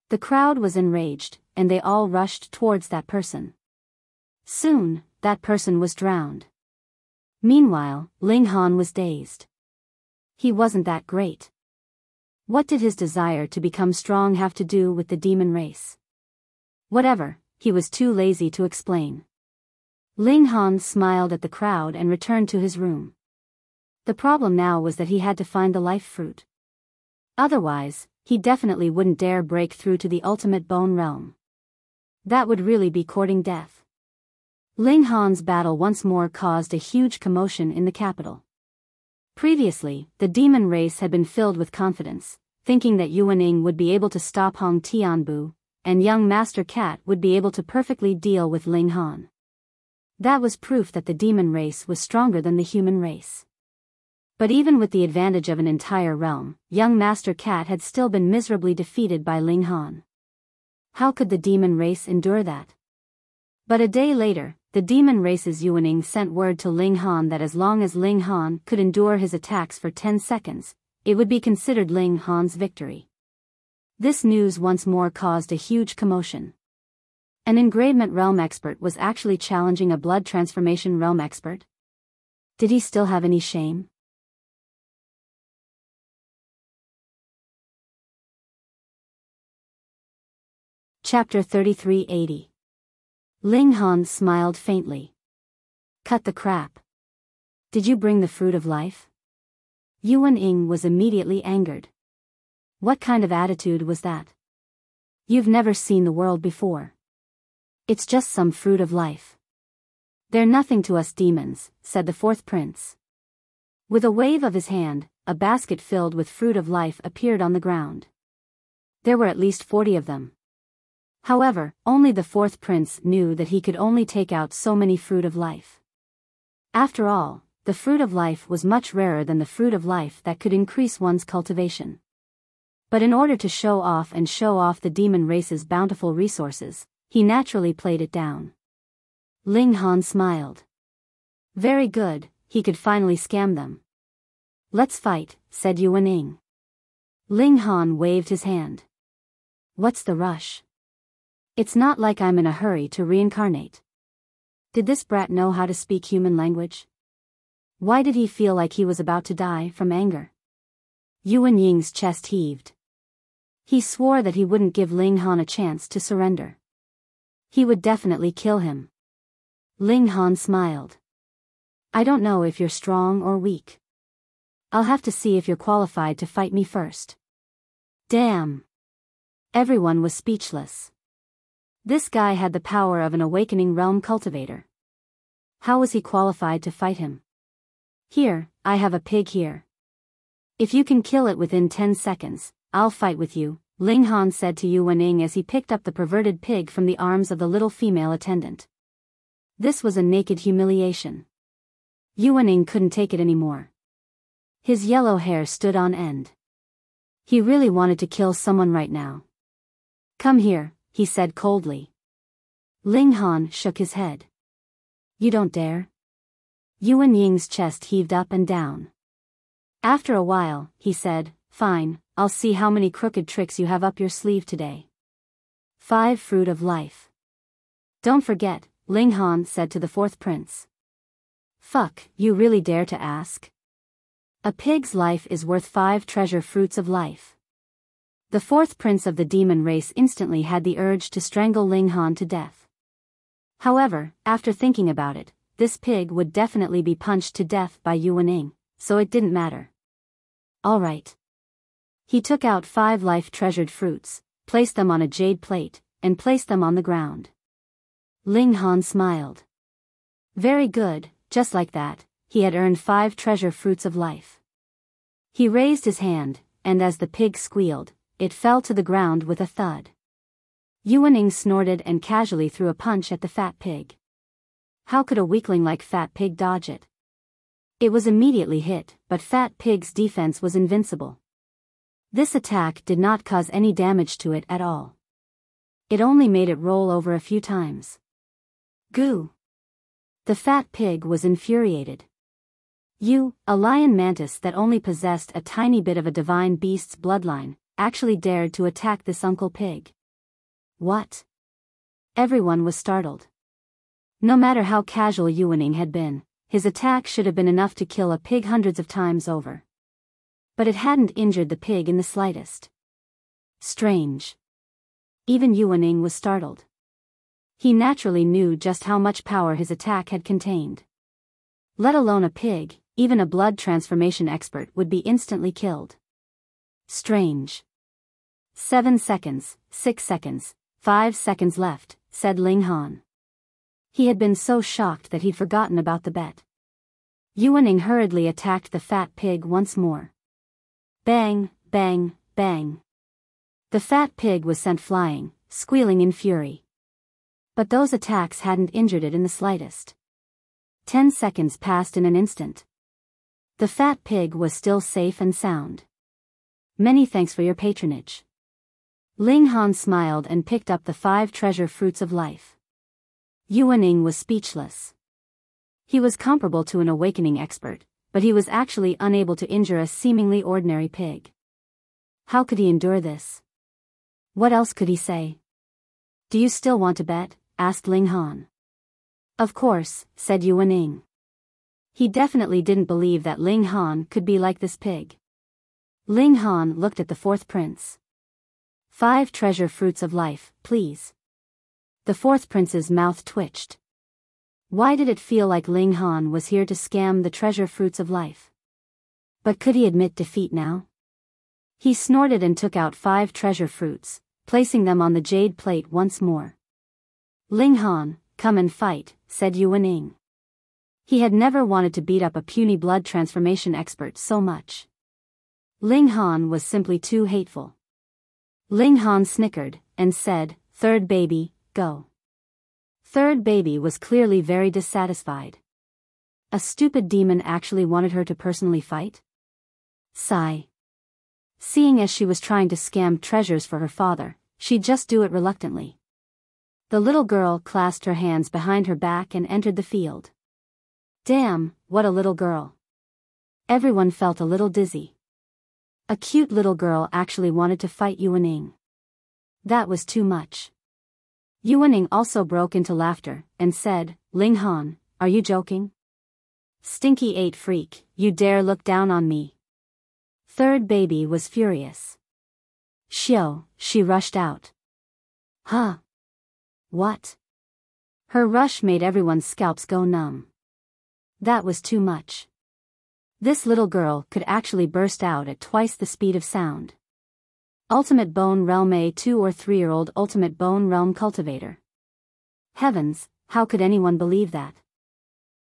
The crowd was enraged, and they all rushed towards that person. Soon, that person was drowned. Meanwhile, Ling Han was dazed. He wasn't that great. What did his desire to become strong have to do with the demon race? Whatever, he was too lazy to explain. Ling Han smiled at the crowd and returned to his room. The problem now was that he had to find the life fruit. Otherwise, he definitely wouldn't dare break through to the ultimate bone realm. That would really be courting death. Ling Han's battle once more caused a huge commotion in the capital. Previously, the demon race had been filled with confidence, thinking that Yuaning would be able to stop Hong Tianbu, and young Master Cat would be able to perfectly deal with Ling Han. That was proof that the demon race was stronger than the human race. But even with the advantage of an entire realm, young Master Cat had still been miserably defeated by Ling Han. How could the demon race endure that? But a day later, the demon race's Yuaning sent word to Ling Han that as long as Ling Han could endure his attacks for 10 seconds, it would be considered Ling Han's victory. This news once more caused a huge commotion. An engravement realm expert was actually challenging a blood transformation realm expert? Did he still have any shame? Chapter 3380. Ling Han smiled faintly. Cut the crap. Did you bring the fruit of life? Yuan Ying was immediately angered. What kind of attitude was that? You've never seen the world before. It's just some fruit of life. They're nothing to us demons, said the fourth prince. With a wave of his hand, a basket filled with fruit of life appeared on the ground. There were at least 40 of them. However, only the fourth prince knew that he could only take out so many fruit of life. After all, the fruit of life was much rarer than the fruit of life that could increase one's cultivation. But in order to show off the demon race's bountiful resources, he naturally played it down. Ling Han smiled. Very good, he could finally scam them. Let's fight, said Yuan Ying. Ling Han waved his hand. What's the rush? It's not like I'm in a hurry to reincarnate. Did this brat know how to speak human language? Why did he feel like he was about to die from anger? Yuan Ying's chest heaved. He swore that he wouldn't give Ling Han a chance to surrender. He would definitely kill him. Ling Han smiled. I don't know if you're strong or weak. I'll have to see if you're qualified to fight me first. Damn. Everyone was speechless. This guy had the power of an awakening realm cultivator. How was he qualified to fight him? Here, I have a pig here. If you can kill it within 10 seconds, I'll fight with you, Ling Han said to Yuan Ying as he picked up the perverted pig from the arms of the little female attendant. This was a naked humiliation. Yuan Ying couldn't take it anymore. His yellow hair stood on end. He really wanted to kill someone right now. Come here, he said coldly. Ling Han shook his head. You don't dare? Yuan Ying's chest heaved up and down. After a while, he said, fine, I'll see how many crooked tricks you have up your sleeve today. 5 fruit of life. Don't forget, Ling Han said to the fourth prince. Fuck, you really dare to ask? A pig's life is worth 5 treasure fruits of life. The fourth prince of the demon race instantly had the urge to strangle Ling Han to death. However, after thinking about it, this pig would definitely be punched to death by Yuan Ying, so it didn't matter. All right. He took out 5 life-treasured fruits, placed them on a jade plate, and placed them on the ground. Ling Han smiled. Very good, just like that, he had earned 5 treasure fruits of life. He raised his hand, and as the pig squealed, it fell to the ground with a thud. Yuan Ying snorted and casually threw a punch at the fat pig. How could a weakling like Fat Pig dodge it? It was immediately hit, but Fat Pig's defense was invincible. This attack did not cause any damage to it at all. It only made it roll over a few times. Goo! The fat pig was infuriated. You, a lion mantis that only possessed a tiny bit of a divine beast's bloodline, actually dared to attack this Uncle Pig. What? Everyone was startled. No matter how casual Yuan Ying had been, his attack should have been enough to kill a pig hundreds of times over. But it hadn't injured the pig in the slightest. Strange. Even Yuan Ying was startled. He naturally knew just how much power his attack had contained. Let alone a pig, even a blood transformation expert would be instantly killed. Strange. 7 seconds, 6 seconds, 5 seconds left, said Ling Han. He had been so shocked that he'd forgotten about the bet. Yuan Ying hurriedly attacked the fat pig once more. Bang, bang, bang. The fat pig was sent flying, squealing in fury. But those attacks hadn't injured it in the slightest. 10 seconds passed in an instant. The fat pig was still safe and sound. Many thanks for your patronage. Ling Han smiled and picked up the 5 treasure fruits of life. Yuan Ying was speechless. He was comparable to an awakening expert, but he was actually unable to injure a seemingly ordinary pig. How could he endure this? What else could he say? Do you still want to bet? Asked Ling Han. Of course, said Yuan Ying. He definitely didn't believe that Ling Han could be like this pig. Ling Han looked at the fourth prince. 5 treasure fruits of life, please. The fourth prince's mouth twitched. Why did it feel like Ling Han was here to scam the treasure fruits of life? But could he admit defeat now? He snorted and took out 5 treasure fruits, placing them on the jade plate once more. Ling Han, come and fight, said Yuan. He had never wanted to beat up a puny blood transformation expert so much. Ling Han was simply too hateful. Ling Han snickered, and said, "Third baby, go." Third baby was clearly very dissatisfied. A stupid demon actually wanted her to personally fight? Sigh. Seeing as she was trying to scam treasures for her father, she'd just do it reluctantly. The little girl clasped her hands behind her back and entered the field. Damn, what a little girl. Everyone felt a little dizzy. A cute little girl actually wanted to fight Yuan. That was too much. Yuan also broke into laughter, and said, "Ling Han, are you joking? Stinky 8 freak, you dare look down on me." Third baby was furious. Shio, she rushed out. Huh? What? Her rush made everyone's scalps go numb. That was too much. This little girl could actually burst out at twice the speed of sound. Ultimate Bone Realm, a 2 or 3-year-old Ultimate Bone Realm cultivator. Heavens, how could anyone believe that?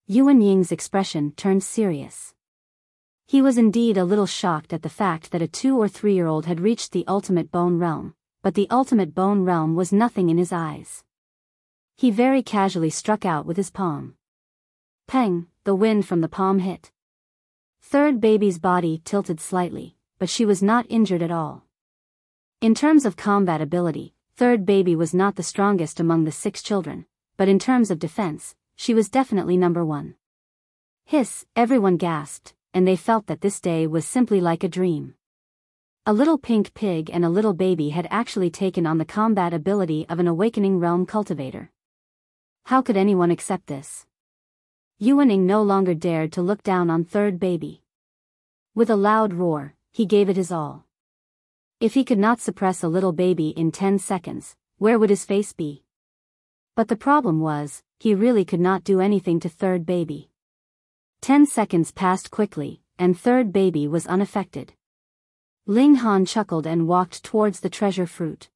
Yuan Ying's expression turned serious. He was indeed a little shocked at the fact that a 2 or 3-year-old had reached the Ultimate Bone Realm, but the Ultimate Bone Realm was nothing in his eyes. He very casually struck out with his palm. Peng, the wind from the palm hit. Third baby's body tilted slightly, but she was not injured at all. In terms of combat ability, third baby was not the strongest among the 6 children, but in terms of defense, she was definitely number 1. Hiss, everyone gasped, and they felt that this day was simply like a dream. A little pink pig and a little baby had actually taken on the combat ability of an Awakening Realm cultivator. How could anyone accept this? Yuan no longer dared to look down on third baby. With a loud roar, he gave it his all. If he could not suppress a little baby in 10 seconds, where would his face be? But the problem was, he really could not do anything to third baby. 10 seconds passed quickly, and third baby was unaffected. Ling Han chuckled and walked towards the treasure fruit.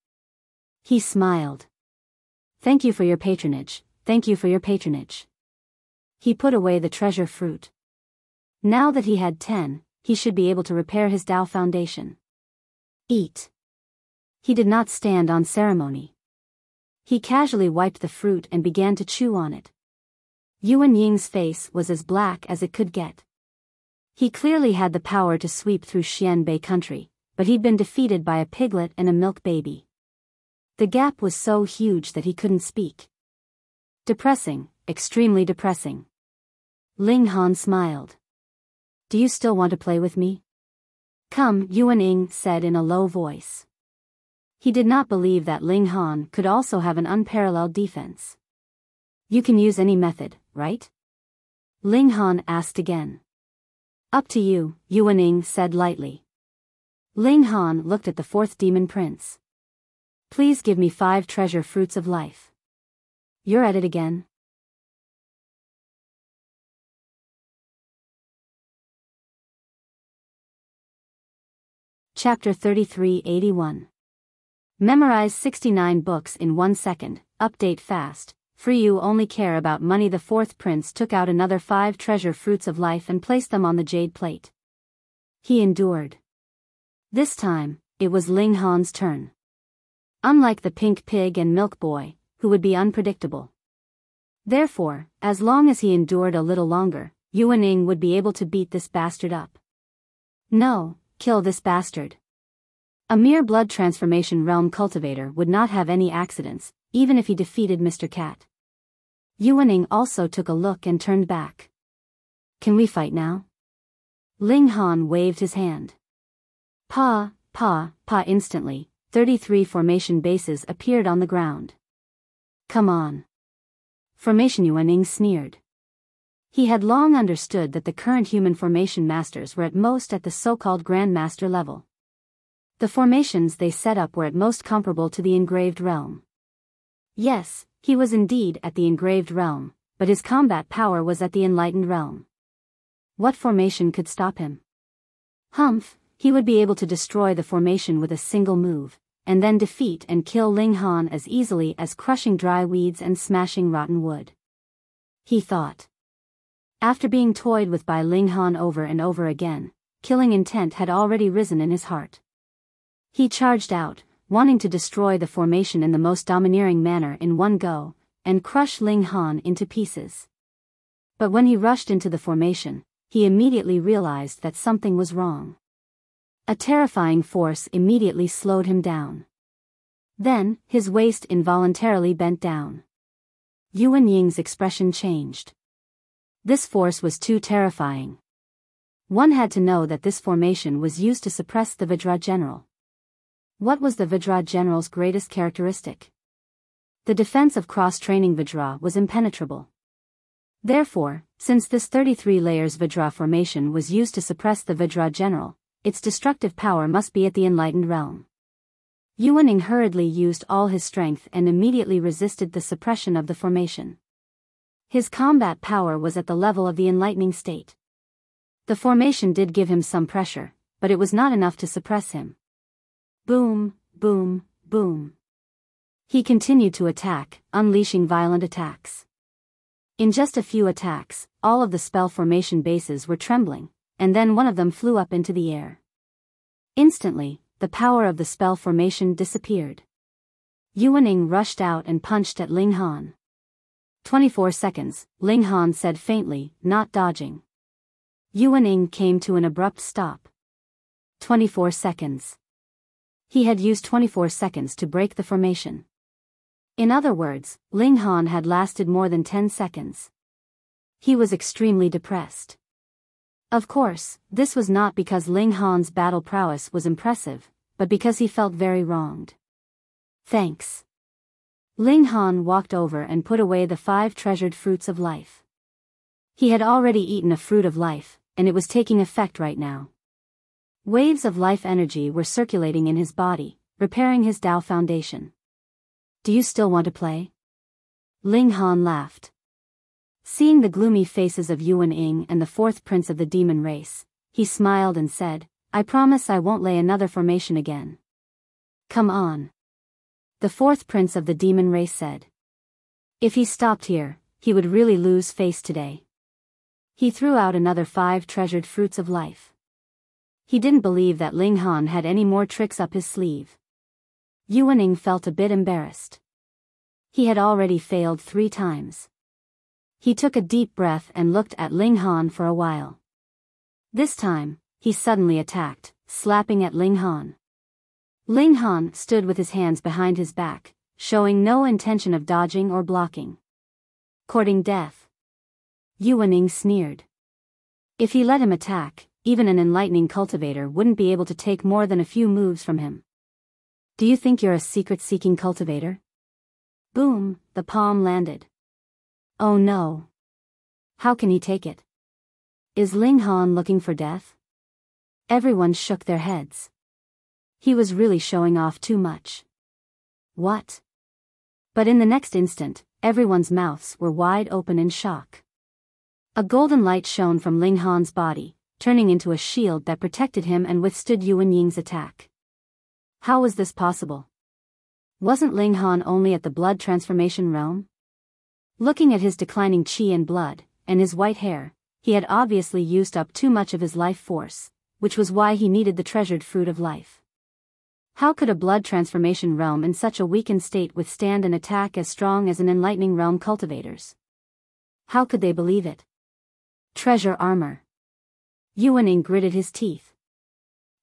He smiled. "Thank you for your patronage, thank you for your patronage." He put away the treasure fruit. Now that he had 10, he should be able to repair his Tao foundation. Eat. He did not stand on ceremony. He casually wiped the fruit and began to chew on it. Yuan Ying's face was as black as it could get. He clearly had the power to sweep through Xianbei country, but he'd been defeated by a piglet and a milk baby. The gap was so huge that he couldn't speak. Depressing, extremely depressing. Ling Han smiled. "Do you still want to play with me?" "Come," Yuan said in a low voice. He did not believe that Ling Han could also have an unparalleled defense. "You can use any method, right?" Ling Han asked again. "Up to you," Yuan said lightly. Ling Han looked at the 4th demon prince. "Please give me 5 treasure fruits of life." "You're at it again." Chapter 3381. Memorize 69 books in 1 second, update fast, free. You only care about money. The 4th prince took out another 5 treasure fruits of life and placed them on the jade plate. He endured. This time, it was Ling Han's turn. Unlike the pink pig and milk boy, who would be unpredictable. Therefore, as long as he endured a little longer, Yuan would be able to beat this bastard up. No, kill this bastard. A mere blood transformation realm cultivator would not have any accidents, even if he defeated Mr. Cat. Yuan also took a look and turned back. "Can we fight now?" Ling Han waved his hand. Pa, pa, pa. Instantly, 33 formation bases appeared on the ground. "Come on." Formation, Yuan sneered. He had long understood that the current human formation masters were at most at the so-called Grandmaster level. The formations they set up were at most comparable to the engraved realm. Yes, he was indeed at the engraved realm, but his combat power was at the enlightened realm. What formation could stop him? Humph, he would be able to destroy the formation with a single move, and then defeat and kill Ling Han as easily as crushing dry weeds and smashing rotten wood. He thought. After being toyed with by Ling Han over and over again, killing intent had already risen in his heart. He charged out, wanting to destroy the formation in the most domineering manner in one go, and crush Ling Han into pieces. But when he rushed into the formation, he immediately realized that something was wrong. A terrifying force immediately slowed him down. Then, his waist involuntarily bent down. Yuan Ying's expression changed. This force was too terrifying. One had to know that this formation was used to suppress the Vajra general. What was the Vajra general's greatest characteristic? The defense of cross-training Vajra was impenetrable. Therefore, since this 33 layers Vajra formation was used to suppress the Vajra general, its destructive power must be at the enlightened realm. Yuan Ying hurriedly used all his strength and immediately resisted the suppression of the formation. His combat power was at the level of the enlightening state. The formation did give him some pressure, but it was not enough to suppress him. Boom, boom, boom. He continued to attack, unleashing violent attacks. In just a few attacks, all of the spell formation bases were trembling, and then one of them flew up into the air. Instantly, the power of the spell formation disappeared. Yuan Ying rushed out and punched at Ling Han. 24 seconds, Ling Han said faintly, not dodging. Yuan Ying came to an abrupt stop. 24 seconds. He had used 24 seconds to break the formation. In other words, Ling Han had lasted more than 10 seconds. He was extremely depressed. Of course, this was not because Ling Han's battle prowess was impressive, but because he felt very wronged. Thanks. Ling Han walked over and put away the 5 treasured fruits of life. He had already eaten a fruit of life, and it was taking effect right now. Waves of life energy were circulating in his body, repairing his Tao foundation. Do you still want to play? Ling Han laughed. Seeing the gloomy faces of Yuan Ying and the 4th prince of the demon race, he smiled and said, I promise I won't lay another formation again. Come on. The 4th prince of the demon race said. If he stopped here, he would really lose face today. He threw out another 5 treasured fruits of life. He didn't believe that Ling Han had any more tricks up his sleeve. Yuan Ying felt a bit embarrassed. He had already failed 3 times. He took a deep breath and looked at Ling Han for a while. This time, he suddenly attacked, slapping at Ling Han. Ling Han stood with his hands behind his back, showing no intention of dodging or blocking. Courting death. Yuan Ying sneered. If he let him attack, even an enlightening cultivator wouldn't be able to take more than a few moves from him. Do you think you're a secret-seeking cultivator? Boom, the palm landed. Oh no. How can he take it? Is Ling Han looking for death? Everyone shook their heads. He was really showing off too much. What? But in the next instant, everyone's mouths were wide open in shock. A golden light shone from Ling Han's body, turning into a shield that protected him and withstood Yuan Ying's attack. How was this possible? Wasn't Ling Han only at the blood transformation realm? Looking at his declining qi and blood, and his white hair, he had obviously used up too much of his life force, which was why he needed the treasured fruit of life. How could a blood transformation realm in such a weakened state withstand an attack as strong as an enlightening realm cultivator's? How could they believe it? Treasure armor. Yuan Ying gritted his teeth.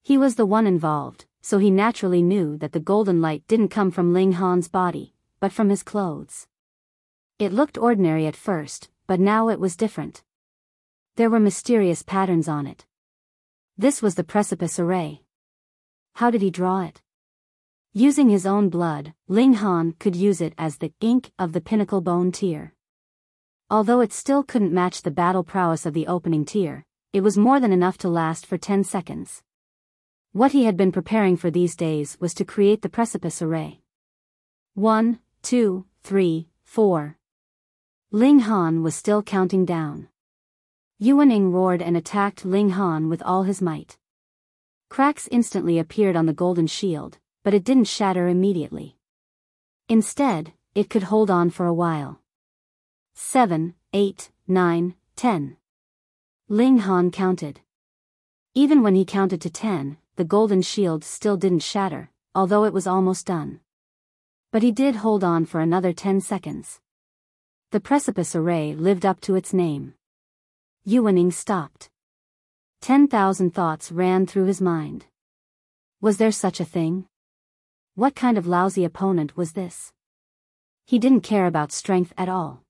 He was the one involved, so he naturally knew that the golden light didn't come from Ling Han's body, but from his clothes. It looked ordinary at first, but now it was different. There were mysterious patterns on it. This was the precipice array. How did he draw it? Using his own blood, Ling Han could use it as the ink of the pinnacle bone tier. Although it still couldn't match the battle prowess of the opening tier, it was more than enough to last for 10 seconds. What he had been preparing for these days was to create the precipice array. 1, 2, 3, 4. Ling Han was still counting down. Yuaning roared and attacked Ling Han with all his might. Cracks instantly appeared on the golden shield, but it didn't shatter immediately. Instead, it could hold on for a while. 7, 8, 9, 10. Ling Han counted. Even when he counted to 10, the golden shield still didn't shatter, although it was almost done. But he did hold on for another 10 seconds. The precipice array lived up to its name. Yuaning stopped. 10,000 thoughts ran through his mind. Was there such a thing? What kind of lousy opponent was this? He didn't care about strength at all.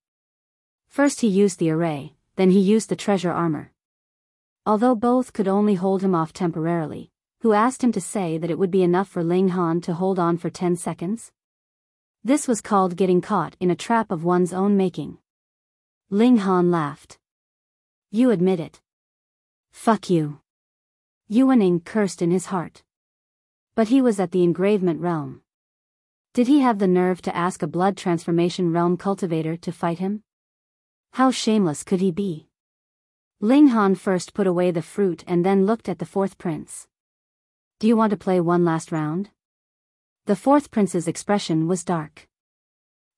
First he used the array, then he used the treasure armor. Although both could only hold him off temporarily, who asked him to say that it would be enough for Ling Han to hold on for 10 seconds? This was called getting caught in a trap of one's own making. Ling Han laughed. You admit it. Fuck you. Yuaning cursed in his heart. But he was at the engravement realm. Did he have the nerve to ask a blood transformation realm cultivator to fight him? How shameless could he be? Ling Han first put away the fruit and then looked at the fourth prince. Do you want to play one last round? The fourth prince's expression was dark.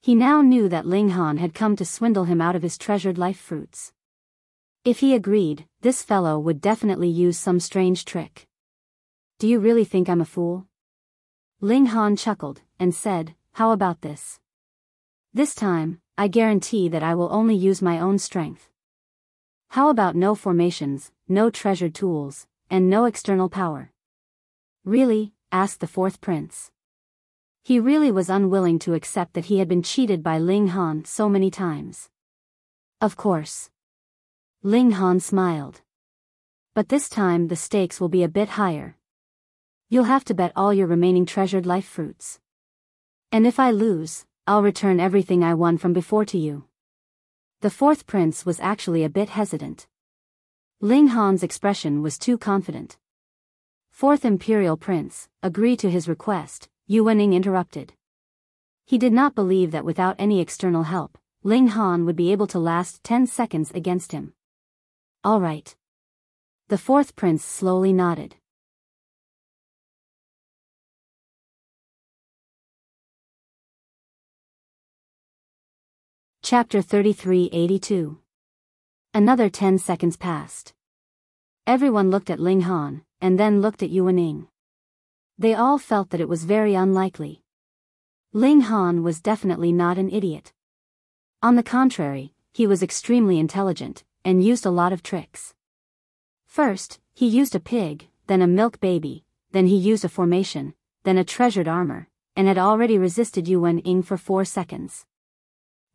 He now knew that Ling Han had come to swindle him out of his treasured life fruits. If he agreed, this fellow would definitely use some strange trick. Do you really think I'm a fool? Ling Han chuckled, and said, how about this? This time, I guarantee that I will only use my own strength. How about no formations, no treasured tools, and no external power? Really? Asked the fourth prince. He really was unwilling to accept that he had been cheated by Ling Han so many times. Of course. Ling Han smiled. But this time the stakes will be a bit higher. You'll have to bet all your remaining treasured life fruits. And if I lose, I'll return everything I won from before to you. The fourth prince was actually a bit hesitant. Ling Han's expression was too confident. Fourth imperial prince, agree to his request, Yuaning interrupted. He did not believe that without any external help, Ling Han would be able to last 10 seconds against him. All right. The fourth prince slowly nodded. Chapter 3382. Another 10 seconds passed. Everyone looked at Ling Han, and then looked at Yuaning. They all felt that it was very unlikely. Ling Han was definitely not an idiot. On the contrary, he was extremely intelligent, and used a lot of tricks. First, he used a pig, then a milk baby, then he used a formation, then a treasured armor, and had already resisted Yuaning for 4 seconds.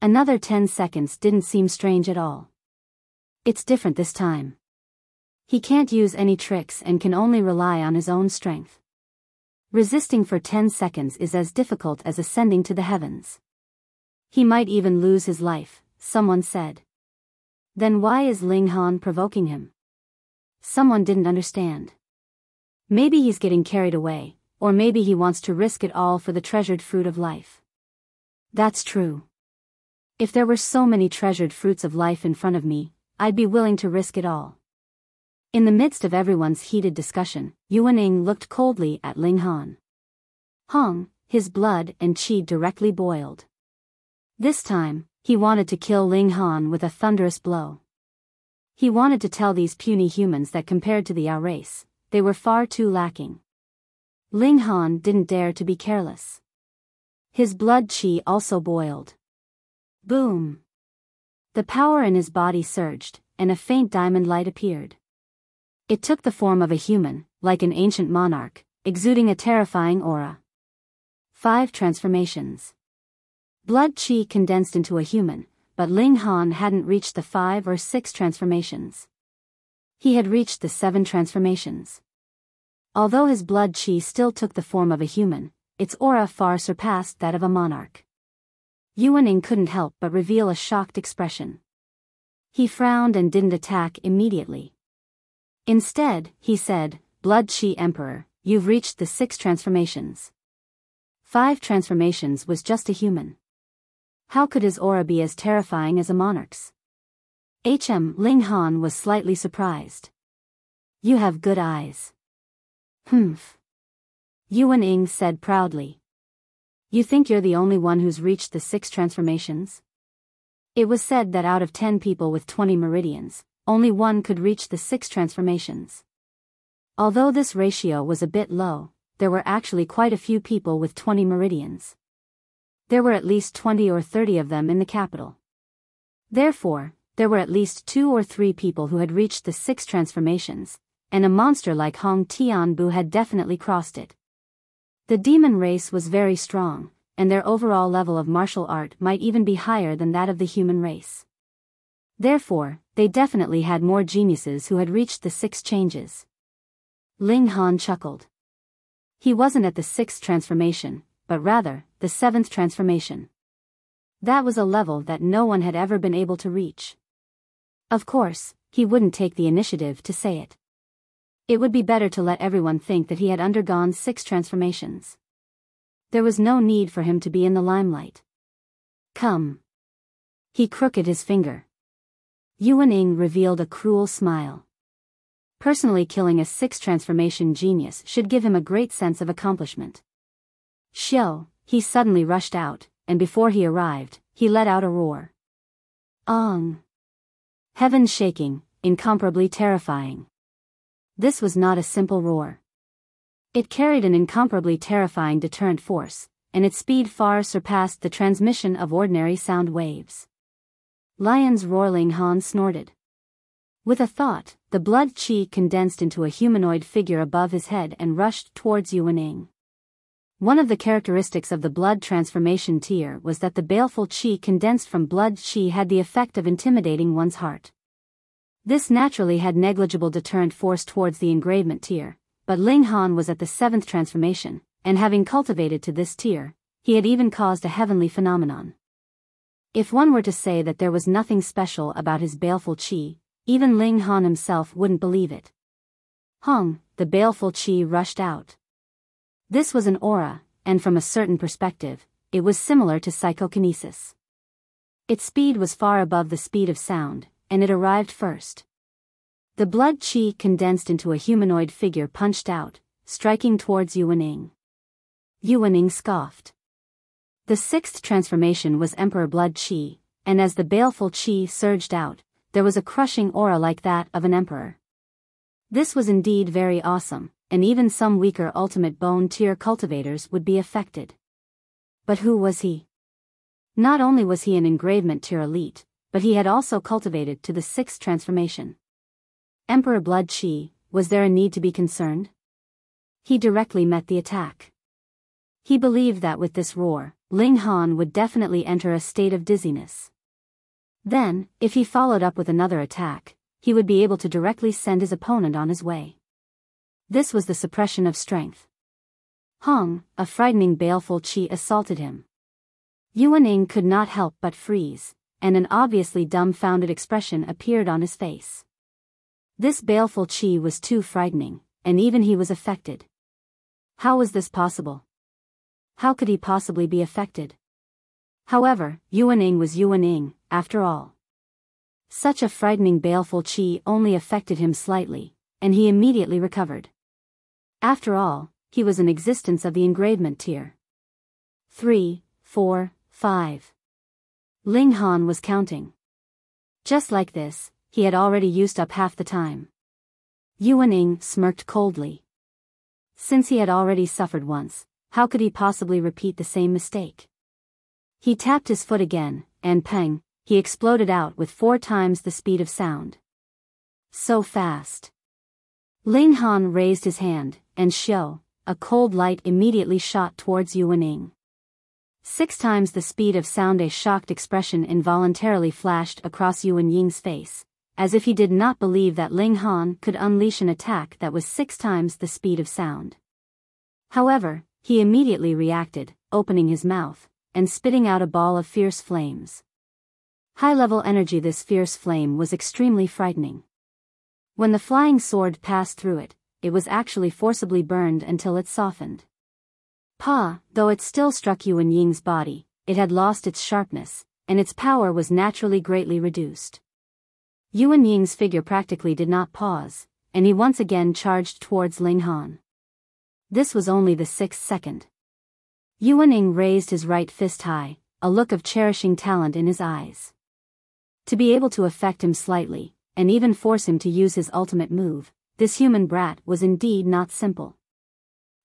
Another 10 seconds didn't seem strange at all. It's different this time. He can't use any tricks and can only rely on his own strength. Resisting for 10 seconds is as difficult as ascending to the heavens. He might even lose his life, someone said. Then why is Ling Han provoking him? Someone didn't understand. Maybe he's getting carried away, or maybe he wants to risk it all for the treasured fruit of life. That's true. If there were so many treasured fruits of life in front of me, I'd be willing to risk it all. In the midst of everyone's heated discussion, Yuaning looked coldly at Ling Han. Hung, his blood and qi directly boiled. This time, he wanted to kill Ling Han with a thunderous blow. He wanted to tell these puny humans that compared to the Yao race, they were far too lacking. Ling Han didn't dare to be careless. His blood qi also boiled. Boom! The power in his body surged, and a faint diamond light appeared. It took the form of a human, like an ancient monarch, exuding a terrifying aura. 5 transformations. Blood qi condensed into a human, but Ling Han hadn't reached the 5 or 6 transformations. He had reached the 7 transformations. Although his blood qi still took the form of a human, its aura far surpassed that of a monarch. Yuaning couldn't help but reveal a shocked expression. He frowned and didn't attack immediately. Instead, he said, Blood Qi Emperor, you've reached the 6 transformations. 5 transformations was just a human. How could his aura be as terrifying as a monarch's? Ling Han was slightly surprised. You have good eyes. Humph. Yuan Ying said proudly. You think you're the only one who's reached the 6 transformations? It was said that out of 10 people with 20 meridians, only one could reach the 6 transformations. Although this ratio was a bit low, there were actually quite a few people with 20 meridians. There were at least 20 or 30 of them in the capital. Therefore, there were at least 2 or 3 people who had reached the 6 transformations, and a monster like Hong Tianbu had definitely crossed it. The demon race was very strong, and their overall level of martial art might even be higher than that of the human race. Therefore, they definitely had more geniuses who had reached the 6 changes. Ling Han chuckled. He wasn't at the 6th transformation, but rather, the 7th transformation. That was a level that no one had ever been able to reach. Of course, he wouldn't take the initiative to say it. It would be better to let everyone think that he had undergone 6 transformations. There was no need for him to be in the limelight. Come. He crooked his finger. Yuan Ying revealed a cruel smile. Personally killing a 6 transformation genius should give him a great sense of accomplishment. Xiao, he suddenly rushed out, and before he arrived, he let out a roar. Ong! Heaven shaking, incomparably terrifying. This was not a simple roar. It carried an incomparably terrifying deterrent force, and its speed far surpassed the transmission of ordinary sound waves. Lion's roar. Ling Han snorted. With a thought, the blood qi condensed into a humanoid figure above his head and rushed towards Yuan Ying. One of the characteristics of the blood transformation tier was that the baleful qi condensed from blood qi had the effect of intimidating one's heart. This naturally had negligible deterrent force towards the engravement tier, but Ling Han was at the 7th transformation, and having cultivated to this tier, he had even caused a heavenly phenomenon. If one were to say that there was nothing special about his baleful qi, even Ling Han himself wouldn't believe it. Hong, the baleful qi rushed out. This was an aura, and from a certain perspective, it was similar to psychokinesis. Its speed was far above the speed of sound, and it arrived first. The blood qi condensed into a humanoid figure punched out, striking towards Yuan Ying. Yuan Ying scoffed. The 6th transformation was Emperor Blood Qi, and as the baleful qi surged out, there was a crushing aura like that of an emperor. This was indeed very awesome, and even some weaker ultimate bone tier cultivators would be affected. But who was he? Not only was he an engravement tier elite, but he had also cultivated to the 6th transformation. Emperor Blood Qi, was there a need to be concerned? He directly met the attack. He believed that with this roar, Ling Han would definitely enter a state of dizziness. Then, if he followed up with another attack, he would be able to directly send his opponent on his way. This was the suppression of strength. Hong, a frightening baleful qi assaulted him. Yuan Ying could not help but freeze, and an obviously dumbfounded expression appeared on his face. This baleful qi was too frightening, and even he was affected. How was this possible? How could he possibly be affected? However, Yuan Ying was Yuan Ying, after all. Such a frightening baleful qi only affected him slightly, and he immediately recovered. After all, he was an existence of the engravement tier. 3, 4, 5. Ling Han was counting. Just like this, he had already used up half the time. Yuan Ying smirked coldly. Since he had already suffered once, how could he possibly repeat the same mistake? He tapped his foot again, and pang, he exploded out with 4 times the speed of sound. So fast. Ling Han raised his hand, and Xiao, a cold light immediately shot towards Yuan Ying. 6 times the speed of sound. A shocked expression involuntarily flashed across Yuan Ying's face, as if he did not believe that Ling Han could unleash an attack that was 6 times the speed of sound. However, he immediately reacted, opening his mouth, and spitting out a ball of fierce flames. High-level energy. This fierce flame was extremely frightening. When the flying sword passed through it, it was actually forcibly burned until it softened. Though it still struck Yuan Ying's body, it had lost its sharpness, and its power was naturally greatly reduced. Yuan Ying's figure practically did not pause, and he once again charged towards Ling Han. This was only the 6th second. Yuan Ying raised his right fist high, a look of cherishing talent in his eyes. To be able to affect him slightly, and even force him to use his ultimate move, this human brat was indeed not simple.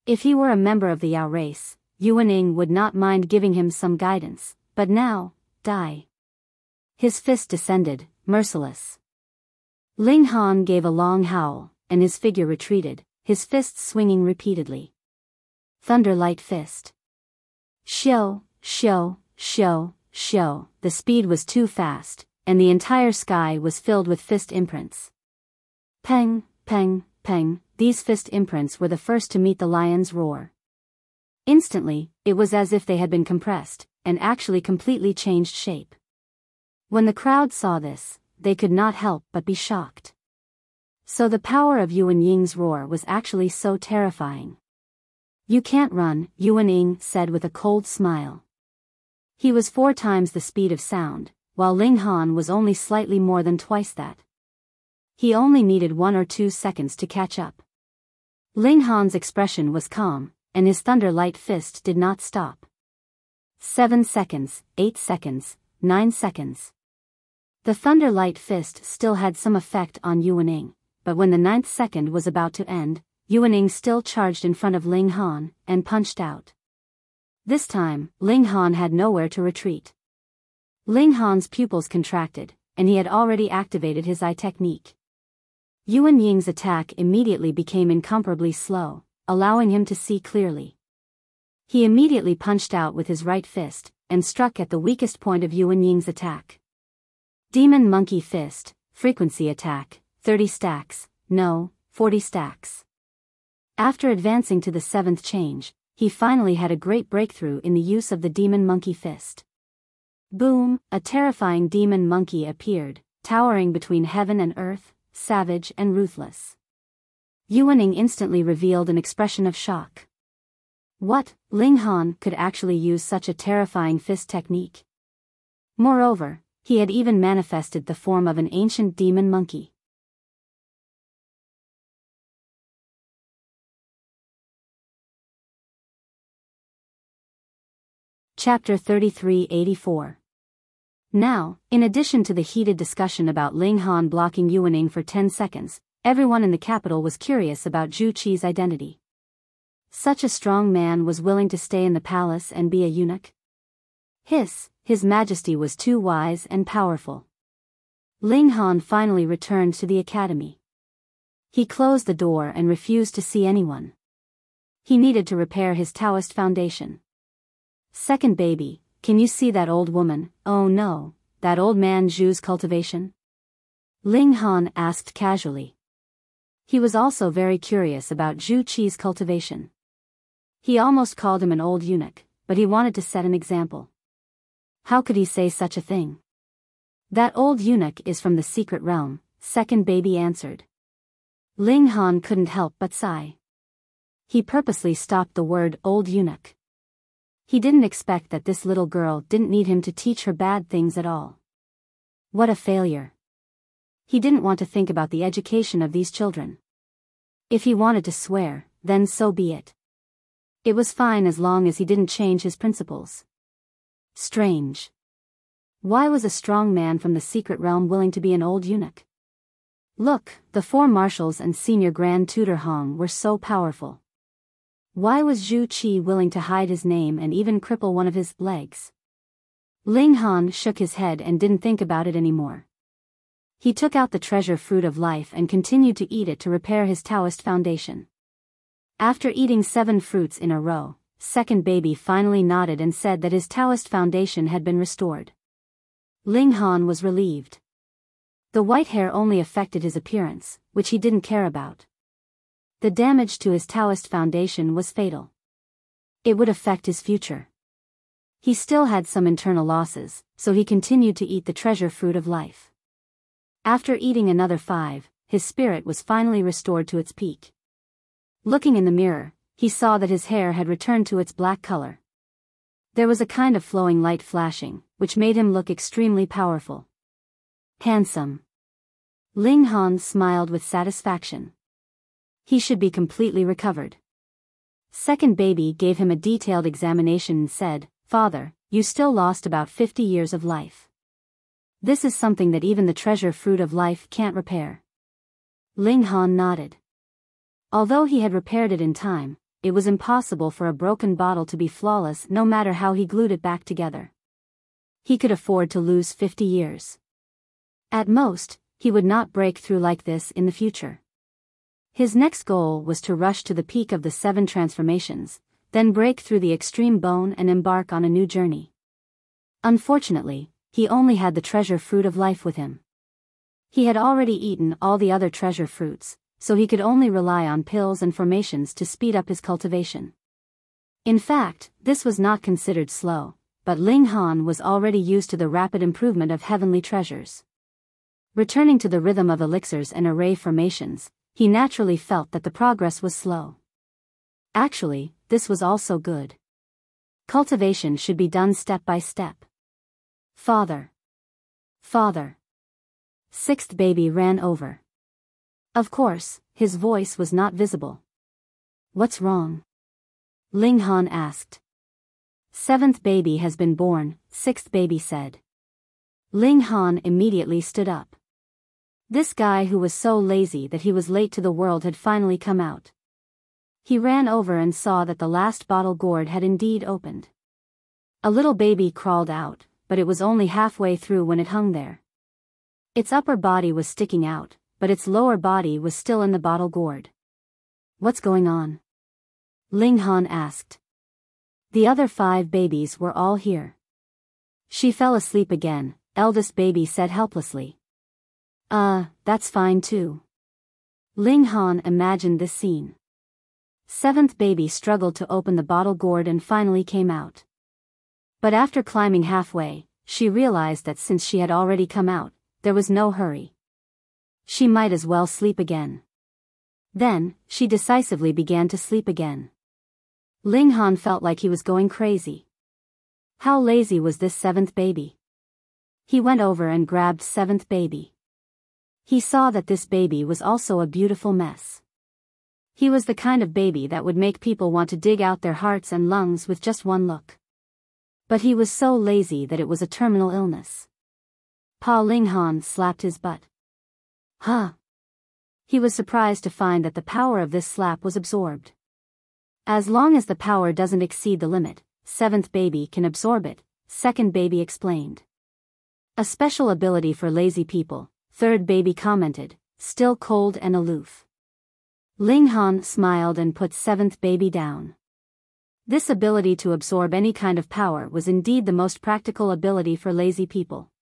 If he were a member of the Yao race, Yuan Ying would not mind giving him some guidance, but now, die. His fist descended, merciless. Ling Han gave a long howl, and his figure retreated, his fists swinging repeatedly. Thunder Light Fist. Shio, shio, shio, shio. The speed was too fast, and the entire sky was filled with fist imprints. Peng, peng, peng. These fist imprints were the first to meet the lion's roar. Instantly, it was as if they had been compressed, and actually completely changed shape. When the crowd saw this, they could not help but be shocked. So the power of Yuan Ying's roar was actually so terrifying. You can't run, Yuan Ying said with a cold smile. He was 4 times the speed of sound, while Ling Han was only slightly more than twice that. He only needed 1 or 2 seconds to catch up. Ling Han's expression was calm, and his thunder light fist did not stop. 7 seconds, 8 seconds, 9 seconds. The thunder light fist still had some effect on Yuan Ying, but when the 9th second was about to end, Yuan Ying still charged in front of Ling Han, and punched out. This time, Ling Han had nowhere to retreat. Ling Han's pupils contracted, and he had already activated his eye technique. Yuan Ying's attack immediately became incomparably slow, allowing him to see clearly. He immediately punched out with his right fist, and struck at the weakest point of Yuan Ying's attack. Demon Monkey Fist, frequency attack, 30 stacks, no, 40 stacks. After advancing to the 7th change, he finally had a great breakthrough in the use of the Demon Monkey Fist. Boom, a terrifying demon monkey appeared, towering between heaven and earth, savage and ruthless. Yuan Ying instantly revealed an expression of shock. What, Ling Han could actually use such a terrifying fist technique? Moreover, he had even manifested the form of an ancient demon monkey. Chapter 3384. Now, in addition to the heated discussion about Ling Han blocking Yuan Ying for 10 seconds, everyone in the capital was curious about Zhu Qi's identity. Such a strong man was willing to stay in the palace and be a eunuch? His majesty was too wise and powerful. Ling Han finally returned to the academy. He closed the door and refused to see anyone. He needed to repair his Taoist foundation. Second baby, can you see that old woman? Oh no, that old man Zhu's cultivation? Ling Han asked casually. He was also very curious about Zhu Qi's cultivation. He almost called him an old eunuch, but he wanted to set an example. How could he say such a thing? That old eunuch is from the secret realm, second baby answered. Ling Han couldn't help but sigh. He purposely stopped the word old eunuch. He didn't expect that this little girl didn't need him to teach her bad things at all. What a failure. He didn't want to think about the education of these children. If he wanted to swear, then so be it. It was fine as long as he didn't change his principles. Strange. Why was a strong man from the secret realm willing to be an old eunuch? Look, the 4 marshals and senior grand tutor Hong were so powerful. Why was Zhu Qi willing to hide his name and even cripple one of his legs? Ling Han shook his head and didn't think about it anymore. He took out the treasure fruit of life and continued to eat it to repair his Taoist foundation. After eating 7 fruits in a row, second baby finally nodded and said that his Taoist foundation had been restored. Ling Han was relieved. The white hair only affected his appearance, which he didn't care about. The damage to his Taoist foundation was fatal. It would affect his future. He still had some internal losses, so he continued to eat the treasure fruit of life. After eating another 5, his spirit was finally restored to its peak. Looking in the mirror, he saw that his hair had returned to its black color. There was a kind of flowing light flashing, which made him look extremely powerful. Handsome. Ling Han smiled with satisfaction. He should be completely recovered. Second baby gave him a detailed examination and said, "Father, you still lost about 50 years of life. This is something that even the treasure fruit of life can't repair." Ling Han nodded. Although he had repaired it in time, it was impossible for a broken bottle to be flawless no matter how he glued it back together. He could afford to lose 50 years. At most, he would not break through like this in the future. His next goal was to rush to the peak of the 7 transformations, then break through the extreme bone and embark on a new journey. Unfortunately, he only had the treasure fruit of life with him. He had already eaten all the other treasure fruits, so he could only rely on pills and formations to speed up his cultivation. In fact, this was not considered slow, but Ling Han was already used to the rapid improvement of heavenly treasures. Returning to the rhythm of elixirs and array formations, he naturally felt that the progress was slow. Actually, this was also good. Cultivation should be done step by step. Father. Father. Sixth baby ran over. Of course, his voice was not visible. "What's wrong?" Ling Han asked. "Seventh baby has been born," sixth baby said. Ling Han immediately stood up. This guy who was so lazy that he was late to the world had finally come out. He ran over and saw that the last bottle gourd had indeed opened. A little baby crawled out, but it was only halfway through when it hung there. Its upper body was sticking out, but its lower body was still in the bottle gourd. "What's going on?" Ling Han asked. The other 5 babies were all here. "She fell asleep again," eldest baby said helplessly. That's fine too." Ling Han imagined this scene. Seventh baby struggled to open the bottle gourd and finally came out. But after climbing halfway, she realized that since she had already come out, there was no hurry. She might as well sleep again. Then, she decisively began to sleep again. Ling Han felt like he was going crazy. How lazy was this 7th baby? He went over and grabbed 7th baby. He saw that this baby was also a beautiful mess. He was the kind of baby that would make people want to dig out their hearts and lungs with just one look. But he was so lazy that it was a terminal illness. Pa Ling Han slapped his butt. Huh. He was surprised to find that the power of this slap was absorbed. As long as the power doesn't exceed the limit, 7th baby can absorb it, 2nd baby explained. A special ability for lazy people, 3rd baby commented, still cold and aloof. Ling Han smiled and put 7th baby down. This ability to absorb any kind of power was indeed the most practical ability for lazy people.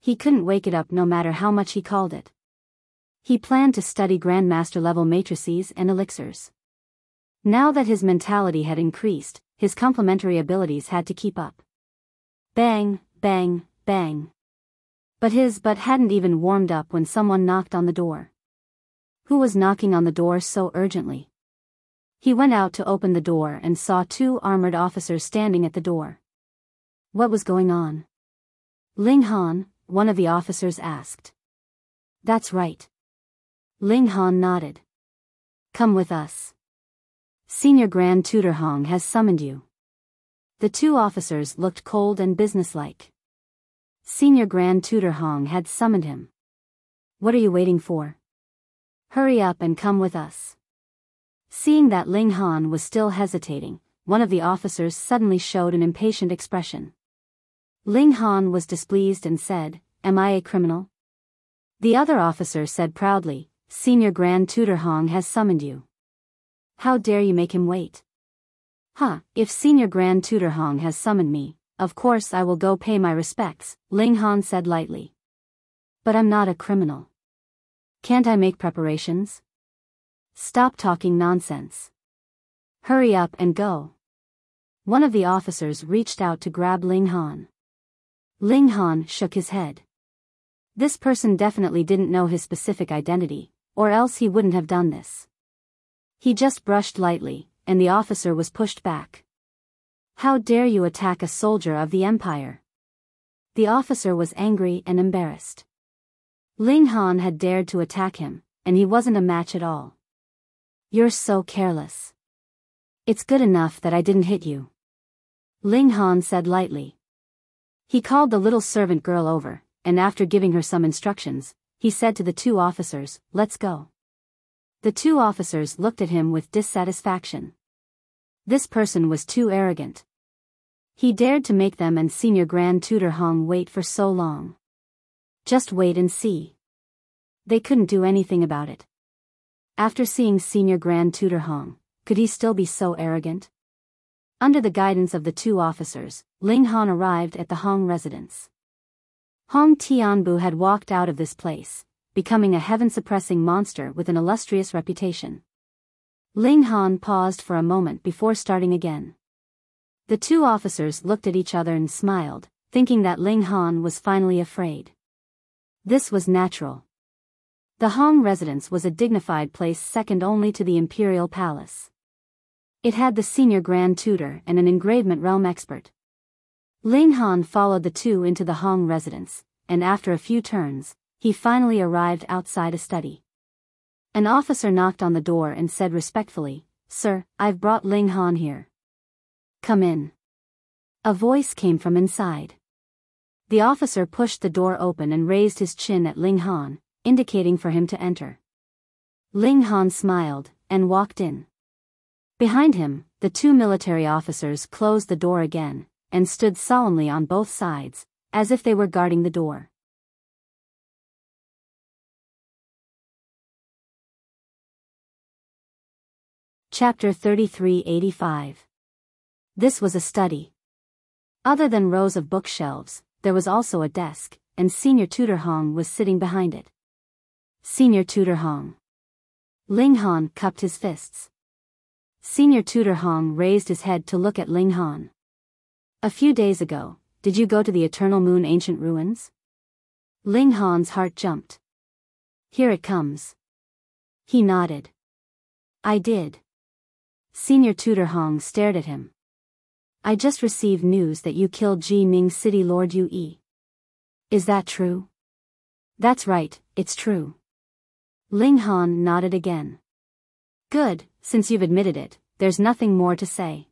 He couldn't wake it up no matter how much he called it. He planned to study Grandmaster level matrices and elixirs. Now that his mentality had increased, his complementary abilities had to keep up. Bang, bang, bang. But his butt hadn't even warmed up when someone knocked on the door. Who was knocking on the door so urgently? He went out to open the door and saw 2 armored officers standing at the door. What was going on? Ling Han, one of the officers asked. That's right. Ling Han nodded. Come with us. Senior Grand Tutor Hong has summoned you. The 2 officers looked cold and businesslike. Senior Grand Tutor Hong had summoned him. What are you waiting for? Hurry up and come with us. Seeing that Ling Han was still hesitating, one of the officers suddenly showed an impatient expression. Ling Han was displeased and said, Am I a criminal? The other officer said proudly, Senior Grand Tutor Hong has summoned you. How dare you make him wait? If Senior Grand Tutor Hong has summoned me, of course I will go pay my respects, Ling Han said lightly. But I'm not a criminal. Can't I make preparations? Stop talking nonsense. Hurry up and go. One of the officers reached out to grab Ling Han. Ling Han shook his head. This person definitely didn't know his specific identity, or else he wouldn't have done this. He just brushed lightly, and the officer was pushed back. How dare you attack a soldier of the Empire? The officer was angry and embarrassed. Ling Han had dared to attack him, and he wasn't a match at all. You're so careless. It's good enough that I didn't hit you, Ling Han said lightly. He called the little servant girl over, and after giving her some instructions, he said to the two officers, "Let's go." The two officers looked at him with dissatisfaction. This person was too arrogant. He dared to make them and Senior Grand Tutor Hong wait for so long. Just wait and see. They couldn't do anything about it. After seeing Senior Grand Tutor Hong, could he still be so arrogant? Under the guidance of the two officers, Ling Han arrived at the Hong residence. Hong Tianbu had walked out of this place, becoming a heaven-suppressing monster with an illustrious reputation. Ling Han paused for a moment before starting again. The two officers looked at each other and smiled, thinking that Ling Han was finally afraid. This was natural. The Hong residence was a dignified place second only to the Imperial Palace. It had the senior Grand Tutor and an engravement realm expert. Ling Han followed the two into the Hong residence, and after a few turns, he finally arrived outside a study. An officer knocked on the door and said respectfully, "Sir, I've brought Ling Han here." "Come in." A voice came from inside. The officer pushed the door open and raised his chin at Ling Han, indicating for him to enter. Ling Han smiled, and walked in. Behind him, the two military officers closed the door again, and stood solemnly on both sides, as if they were guarding the door. Chapter 3385. This was a study. Other than rows of bookshelves, there was also a desk, and Senior Tutor Hong was sitting behind it. Senior Tutor Hong. Ling Han cupped his fists. Senior Tutor Hong raised his head to look at Ling Han. "A few days ago, did you go to the Eternal Moon ancient ruins?" Ling Han's heart jumped. "Here it comes." He nodded. "I did." Senior Tutor Hong stared at him. "I just received news that you killed Jining City Lord Yu. Is that true?" "That's right, it's true." Ling Han nodded again. "Good, since you've admitted it, there's nothing more to say.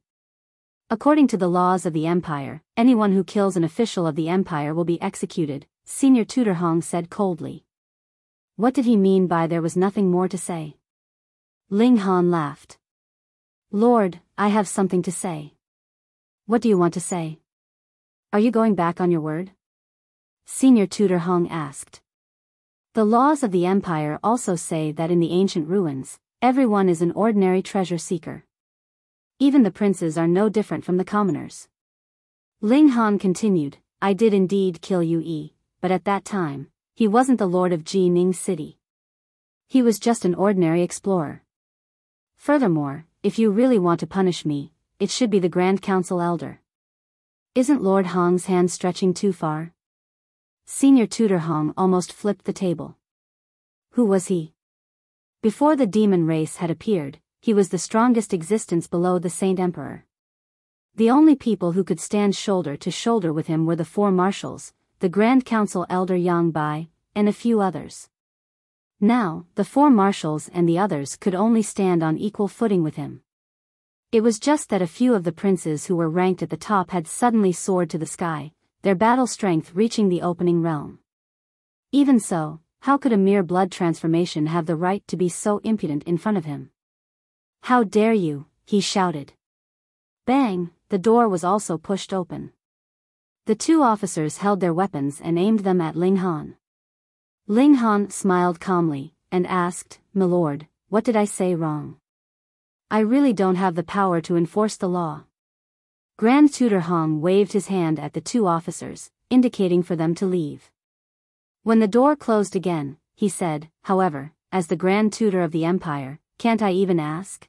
According to the laws of the Empire, anyone who kills an official of the Empire will be executed," Senior Tutor Hong said coldly. What did he mean by there was nothing more to say? Ling Han laughed. "Lord, I have something to say." "What do you want to say?" "Are you going back on your word?" Senior Tutor Hong asked. "The laws of the Empire also say that in the ancient ruins, everyone is an ordinary treasure seeker. Even the princes are no different from the commoners." Ling Han continued, "I did indeed kill Yu, but at that time, he wasn't the lord of Jining City. He was just an ordinary explorer. Furthermore, if you really want to punish me, it should be the Grand Council Elder. Isn't Lord Hong's hand stretching too far?" Senior Tutor Hong almost flipped the table. Who was he? Before the demon race had appeared, he was the strongest existence below the Saint Emperor. The only people who could stand shoulder to shoulder with him were the four marshals, the Grand Council Elder Yang Bai, and a few others. Now, the four marshals and the others could only stand on equal footing with him. It was just that a few of the princes who were ranked at the top had suddenly soared to the sky, their battle strength reaching the opening realm. Even so, how could a mere blood transformation have the right to be so impudent in front of him? "How dare you!" he shouted. Bang! The door was also pushed open. The two officers held their weapons and aimed them at Ling Han. Ling Han smiled calmly, and asked, "My lord, what did I say wrong? I really don't have the power to enforce the law." Grand Tutor Hong waved his hand at the two officers, indicating for them to leave. When the door closed again, he said, "However, as the Grand Tutor of the Empire, can't I even ask?"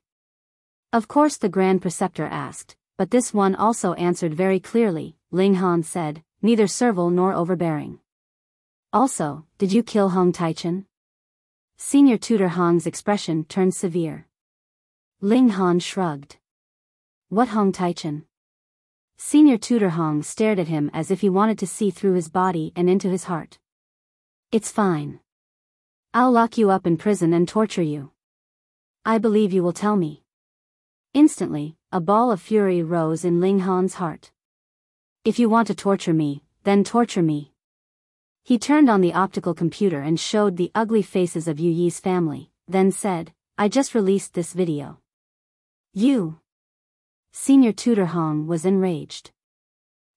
Of course the Grand Preceptor asked, but this one also answered very clearly. Ling Han said, "Neither servile nor overbearing." "Also, did you kill Hong Taichen?" Senior Tutor Hong's expression turned severe. Ling Han shrugged. What Hong Taichen? Senior Tutor Hong stared at him as if he wanted to see through his body and into his heart. It's fine. I'll lock you up in prison and torture you. I believe you will tell me. Instantly, a ball of fury rose in Ling Han's heart. If you want to torture me, then torture me. He turned on the optical computer and showed the ugly faces of Yu Yi's family, then said, I just released this video. You. Senior Tutor Hong was enraged.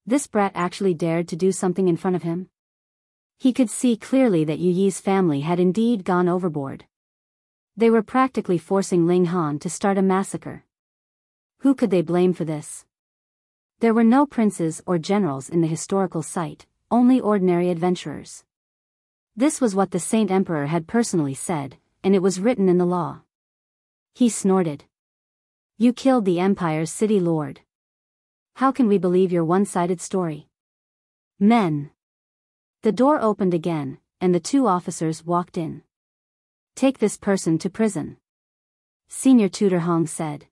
This brat actually dared to do something in front of him? He could see clearly that Yu Yi's family had indeed gone overboard. They were practically forcing Ling Han to start a massacre. Who could they blame for this? There were no princes or generals in the historical site, only ordinary adventurers. This was what the Saint Emperor had personally said, and it was written in the law. He snorted. You killed the Empire's city lord. How can we believe your one-sided story? Men. The door opened again, and the two officers walked in. Take this person to prison. Senior Tutor Hong said.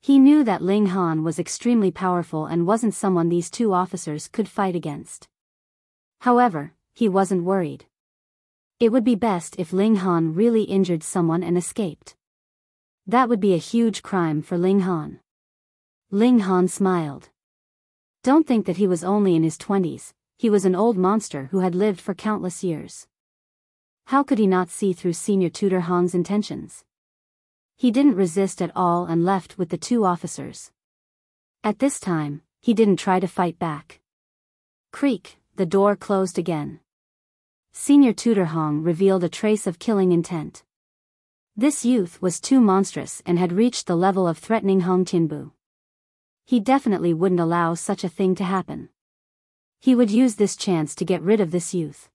He knew that Ling Han was extremely powerful and wasn't someone these two officers could fight against. However, he wasn't worried. It would be best if Ling Han really injured someone and escaped. That would be a huge crime for Ling Han. Ling Han smiled. Don't think that he was only in his 20s, he was an old monster who had lived for countless years. How could he not see through Senior Tutor Hong's intentions? He didn't resist at all and left with the two officers. At this time, he didn't try to fight back. Creak, the door closed again. Senior Tutor Hong revealed a trace of killing intent. This youth was too monstrous and had reached the level of threatening Hong Tianbu. He definitely wouldn't allow such a thing to happen. He would use this chance to get rid of this youth.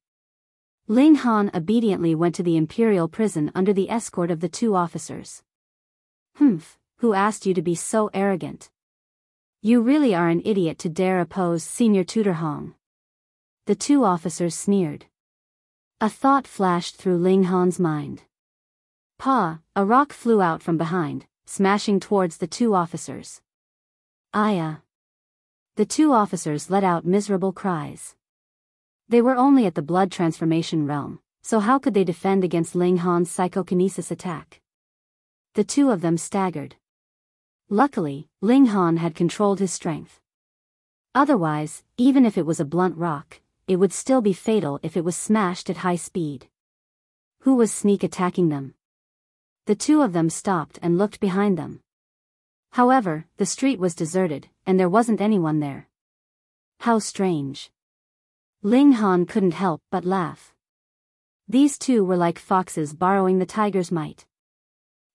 Ling Han obediently went to the imperial prison under the escort of the two officers. Who asked you to be so arrogant? You really are an idiot to dare oppose Senior Tutor Hong. The two officers sneered. A thought flashed through Ling Han's mind. Pa, a rock flew out from behind, smashing towards the two officers. Aya. The two officers let out miserable cries. They were only at the blood transformation realm, so how could they defend against Ling Han's psychokinesis attack? The two of them staggered. Luckily, Ling Han had controlled his strength. Otherwise, even if it was a blunt rock, it would still be fatal if it was smashed at high speed. Who was sneak attacking them? The two of them stopped and looked behind them. However, the street was deserted, and there wasn't anyone there. How strange. Ling Han couldn't help but laugh. These two were like foxes borrowing the tiger's might.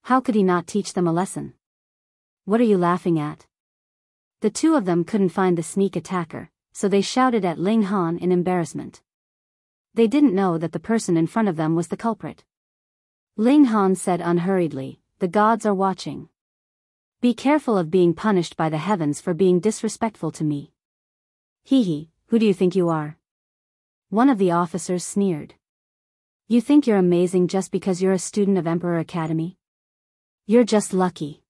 How could he not teach them a lesson? What are you laughing at? The two of them couldn't find the sneak attacker, so they shouted at Ling Han in embarrassment. They didn't know that the person in front of them was the culprit. Ling Han said unhurriedly, the gods are watching. Be careful of being punished by the heavens for being disrespectful to me. Hee, who do you think you are? One of the officers sneered. You think you're amazing just because you're a student of Emperor Academy? You're just lucky.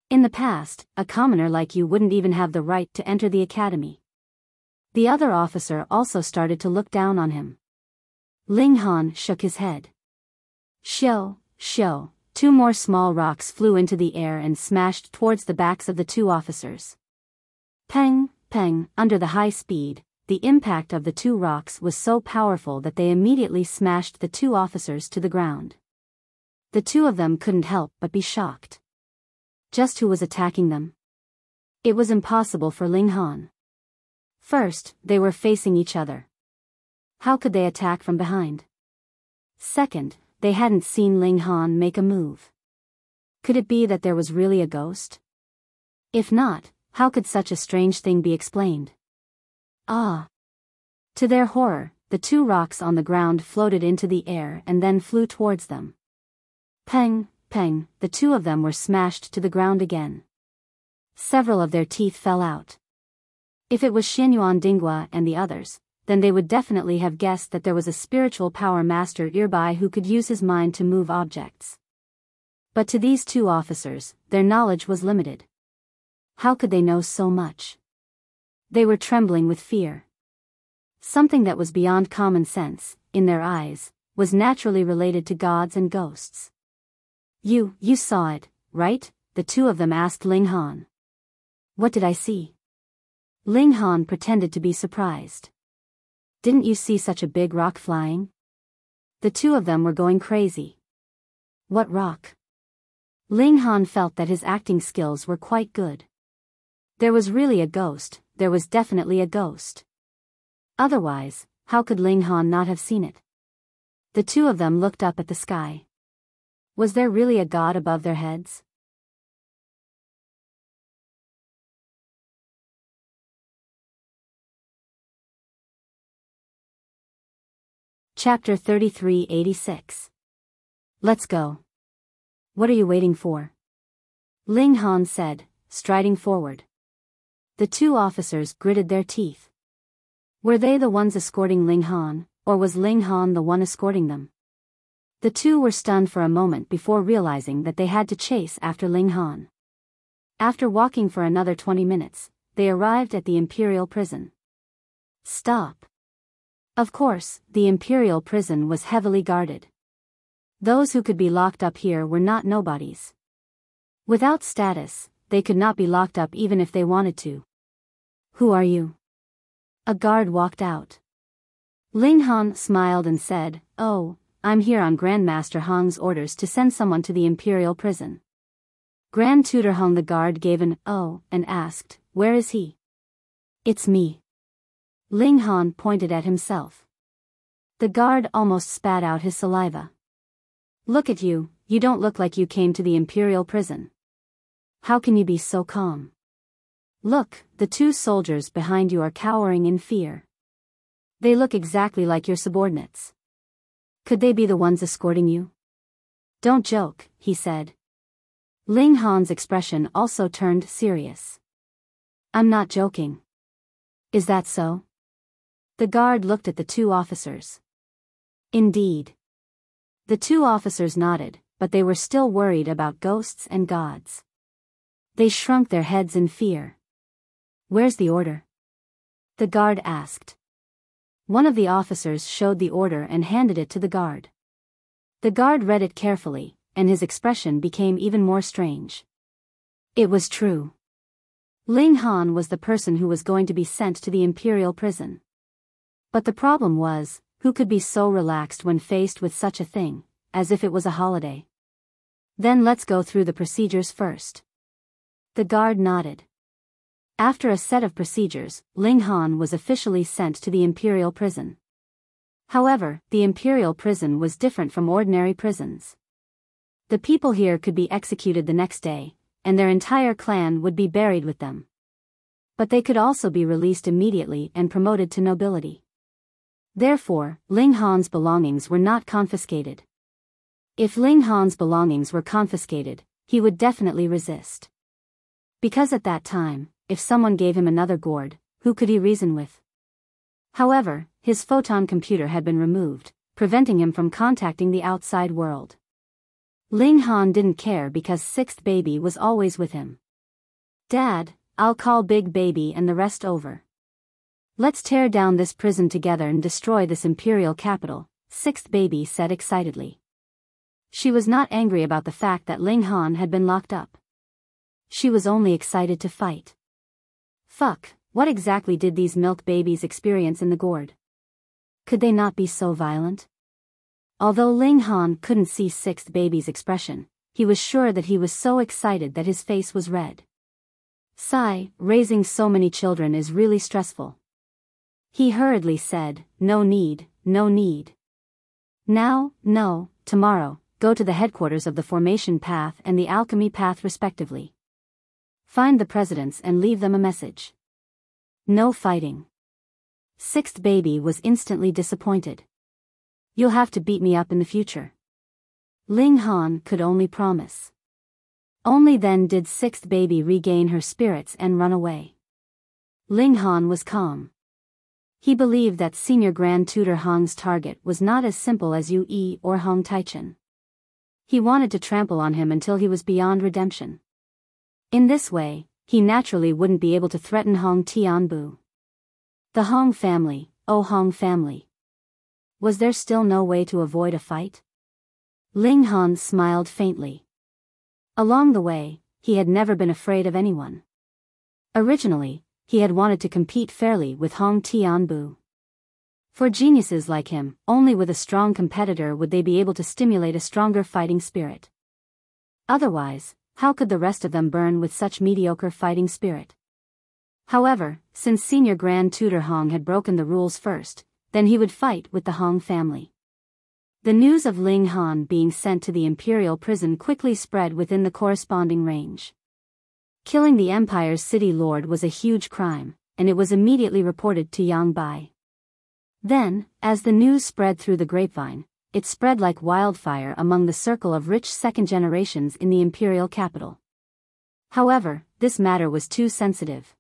In the past, a commoner like you wouldn't even have the right to enter the academy. The other officer also started to look down on him. Ling Han shook his head. Shoo. Two more small rocks flew into the air and smashed towards the backs of the two officers. Peng, under the high speed, the impact of the two rocks was so powerful that they immediately smashed the two officers to the ground. The two of them couldn't help but be shocked. Just who was attacking them? It was impossible for Ling Han. First, they were facing each other. How could they attack from behind? Second, they hadn't seen Ling Han make a move. Could it be that there was really a ghost? If not, how could such a strange thing be explained? Ah! To their horror, the two rocks on the ground floated into the air and then flew towards them. Peng, the two of them were smashed to the ground again. Several of their teeth fell out. If it was Xianyuan Dinghua and the others, then they would definitely have guessed that there was a spiritual power master nearby who could use his mind to move objects. But to these two officers, their knowledge was limited. How could they know so much? They were trembling with fear. Something that was beyond common sense, in their eyes, was naturally related to gods and ghosts. You saw it, right? The two of them asked Ling Han. What did I see? Ling Han pretended to be surprised. Didn't you see such a big rock flying? The two of them were going crazy. What rock? Ling Han felt that his acting skills were quite good. There was really a ghost, there was definitely a ghost. Otherwise, how could Ling Han not have seen it? The two of them looked up at the sky. Was there really a god above their heads? Chapter 3386. Let's go. What are you waiting for? Ling Han said, striding forward. The two officers gritted their teeth. Were they the ones escorting Ling Han, or was Ling Han the one escorting them? The two were stunned for a moment before realizing that they had to chase after Ling Han. After walking for another 20 minutes, they arrived at the Imperial prison. Stop. Of course, the Imperial prison was heavily guarded. Those who could be locked up here were not nobodies. Without status, they could not be locked up even if they wanted to. Who are you? A guard walked out. Ling Han smiled and said, Oh, I'm here on Grandmaster Hong's orders to send someone to the Imperial prison. Grand Tutor Hong. The guard gave an "oh" and asked, Where is he? It's me. Ling Han pointed at himself. The guard almost spat out his saliva. Look at you, you don't look like you came to the Imperial prison. How can you be so calm? Look, the two soldiers behind you are cowering in fear. They look exactly like your subordinates. Could they be the ones escorting you? Don't joke, he said. Ling Han's expression also turned serious. I'm not joking. Is that so? The guard looked at the two officers. Indeed. The two officers nodded, but they were still worried about ghosts and gods. They shrunk their heads in fear. Where's the order? The guard asked. One of the officers showed the order and handed it to the guard. The guard read it carefully, and his expression became even more strange. It was true. Ling Han was the person who was going to be sent to the Imperial prison. But the problem was, who could be so relaxed when faced with such a thing, as if it was a holiday? Then let's go through the procedures first. The guard nodded. After a set of procedures, Ling Han was officially sent to the Imperial prison. However, the Imperial prison was different from ordinary prisons. The people here could be executed the next day, and their entire clan would be buried with them. But they could also be released immediately and promoted to nobility. Therefore, Ling Han's belongings were not confiscated. If Ling Han's belongings were confiscated, he would definitely resist. Because at that time, if someone gave him another gourd, who could he reason with? However, his photon computer had been removed, preventing him from contacting the outside world. Ling Han didn't care because sixth baby was always with him. Dad, I'll call big baby and the rest over. Let's tear down this prison together and destroy this imperial capital, sixth baby said excitedly. She was not angry about the fact that Ling Han had been locked up. She was only excited to fight. Fuck, what exactly did these milk babies experience in the gourd? Could they not be so violent? Although Ling Han couldn't see sixth baby's expression, he was sure that he was so excited that his face was red. Sigh, raising so many children is really stressful. He hurriedly said, No need, no need. Now, no, tomorrow, go to the headquarters of the Formation Path and the Alchemy Path respectively. Find the presidents and leave them a message. No fighting. Sixth baby was instantly disappointed. You'll have to beat me up in the future. Ling Han could only promise. Only then did sixth baby regain her spirits and run away. Ling Han was calm. He believed that Senior Grand Tutor Hong's target was not as simple as Yu Yi or Hong Taichen. He wanted to trample on him until he was beyond redemption. In this way, he naturally wouldn't be able to threaten Hong Tianbu. The Hong family, oh Hong family. Was there still no way to avoid a fight? Ling Han smiled faintly. Along the way, he had never been afraid of anyone. Originally, he had wanted to compete fairly with Hong Tianbu. For geniuses like him, only with a strong competitor would they be able to stimulate a stronger fighting spirit. Otherwise, how could the rest of them burn with such mediocre fighting spirit? However, since Senior Grand Tutor Hong had broken the rules first, then he would fight with the Hong family. The news of Ling Han being sent to the imperial prison quickly spread within the corresponding range. Killing the empire's city lord was a huge crime, and it was immediately reported to Yang Bai. Then, as the news spread through the grapevine, it spread like wildfire among the circle of rich second generations in the imperial capital. However, this matter was too sensitive.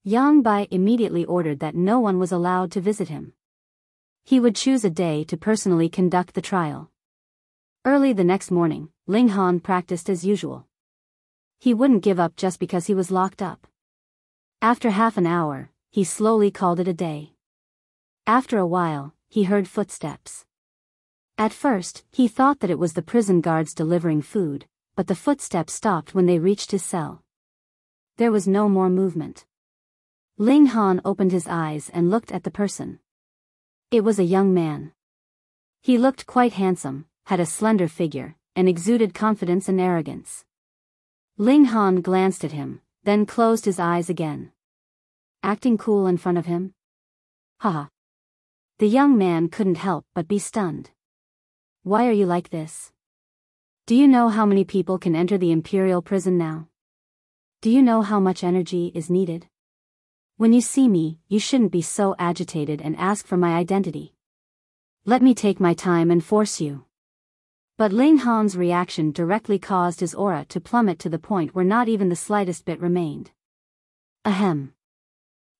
Yang Bai immediately ordered that no one was allowed to visit him. He would choose a day to personally conduct the trial. Early the next morning, Ling Han practiced as usual. He wouldn't give up just because he was locked up. After half an hour, he slowly called it a day. After a while, he heard footsteps. At first, he thought that it was the prison guards delivering food, but the footsteps stopped when they reached his cell. There was no more movement. Ling Han opened his eyes and looked at the person. It was a young man. He looked quite handsome, had a slender figure, and exuded confidence and arrogance. Ling Han glanced at him, then closed his eyes again. Acting cool in front of him? Haha. The young man couldn't help but be stunned. Why are you like this? Do you know how many people can enter the imperial prison now? Do you know how much energy is needed? When you see me, you shouldn't be so agitated and ask for my identity. Let me take my time and force you. But Ling Han's reaction directly caused his aura to plummet to the point where not even the slightest bit remained. Ahem.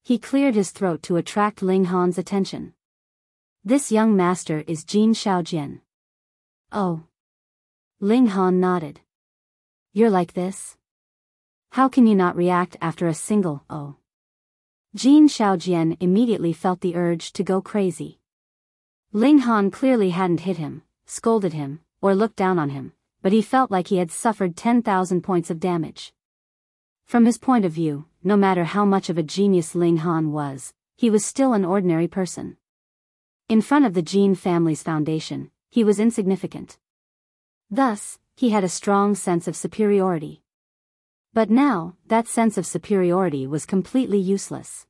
He cleared his throat to attract Ling Han's attention. This young master is Jin Shaojian. Oh. Ling Han nodded. You're like this? How can you not react after a single oh? Jin Shaojian immediately felt the urge to go crazy. Ling Han clearly hadn't hit him, scolded him, or looked down on him, but he felt like he had suffered 10,000 points of damage. From his point of view, no matter how much of a genius Ling Han was, he was still an ordinary person. In front of the Jin family's foundation, he was insignificant. Thus, he had a strong sense of superiority. But now, that sense of superiority was completely useless.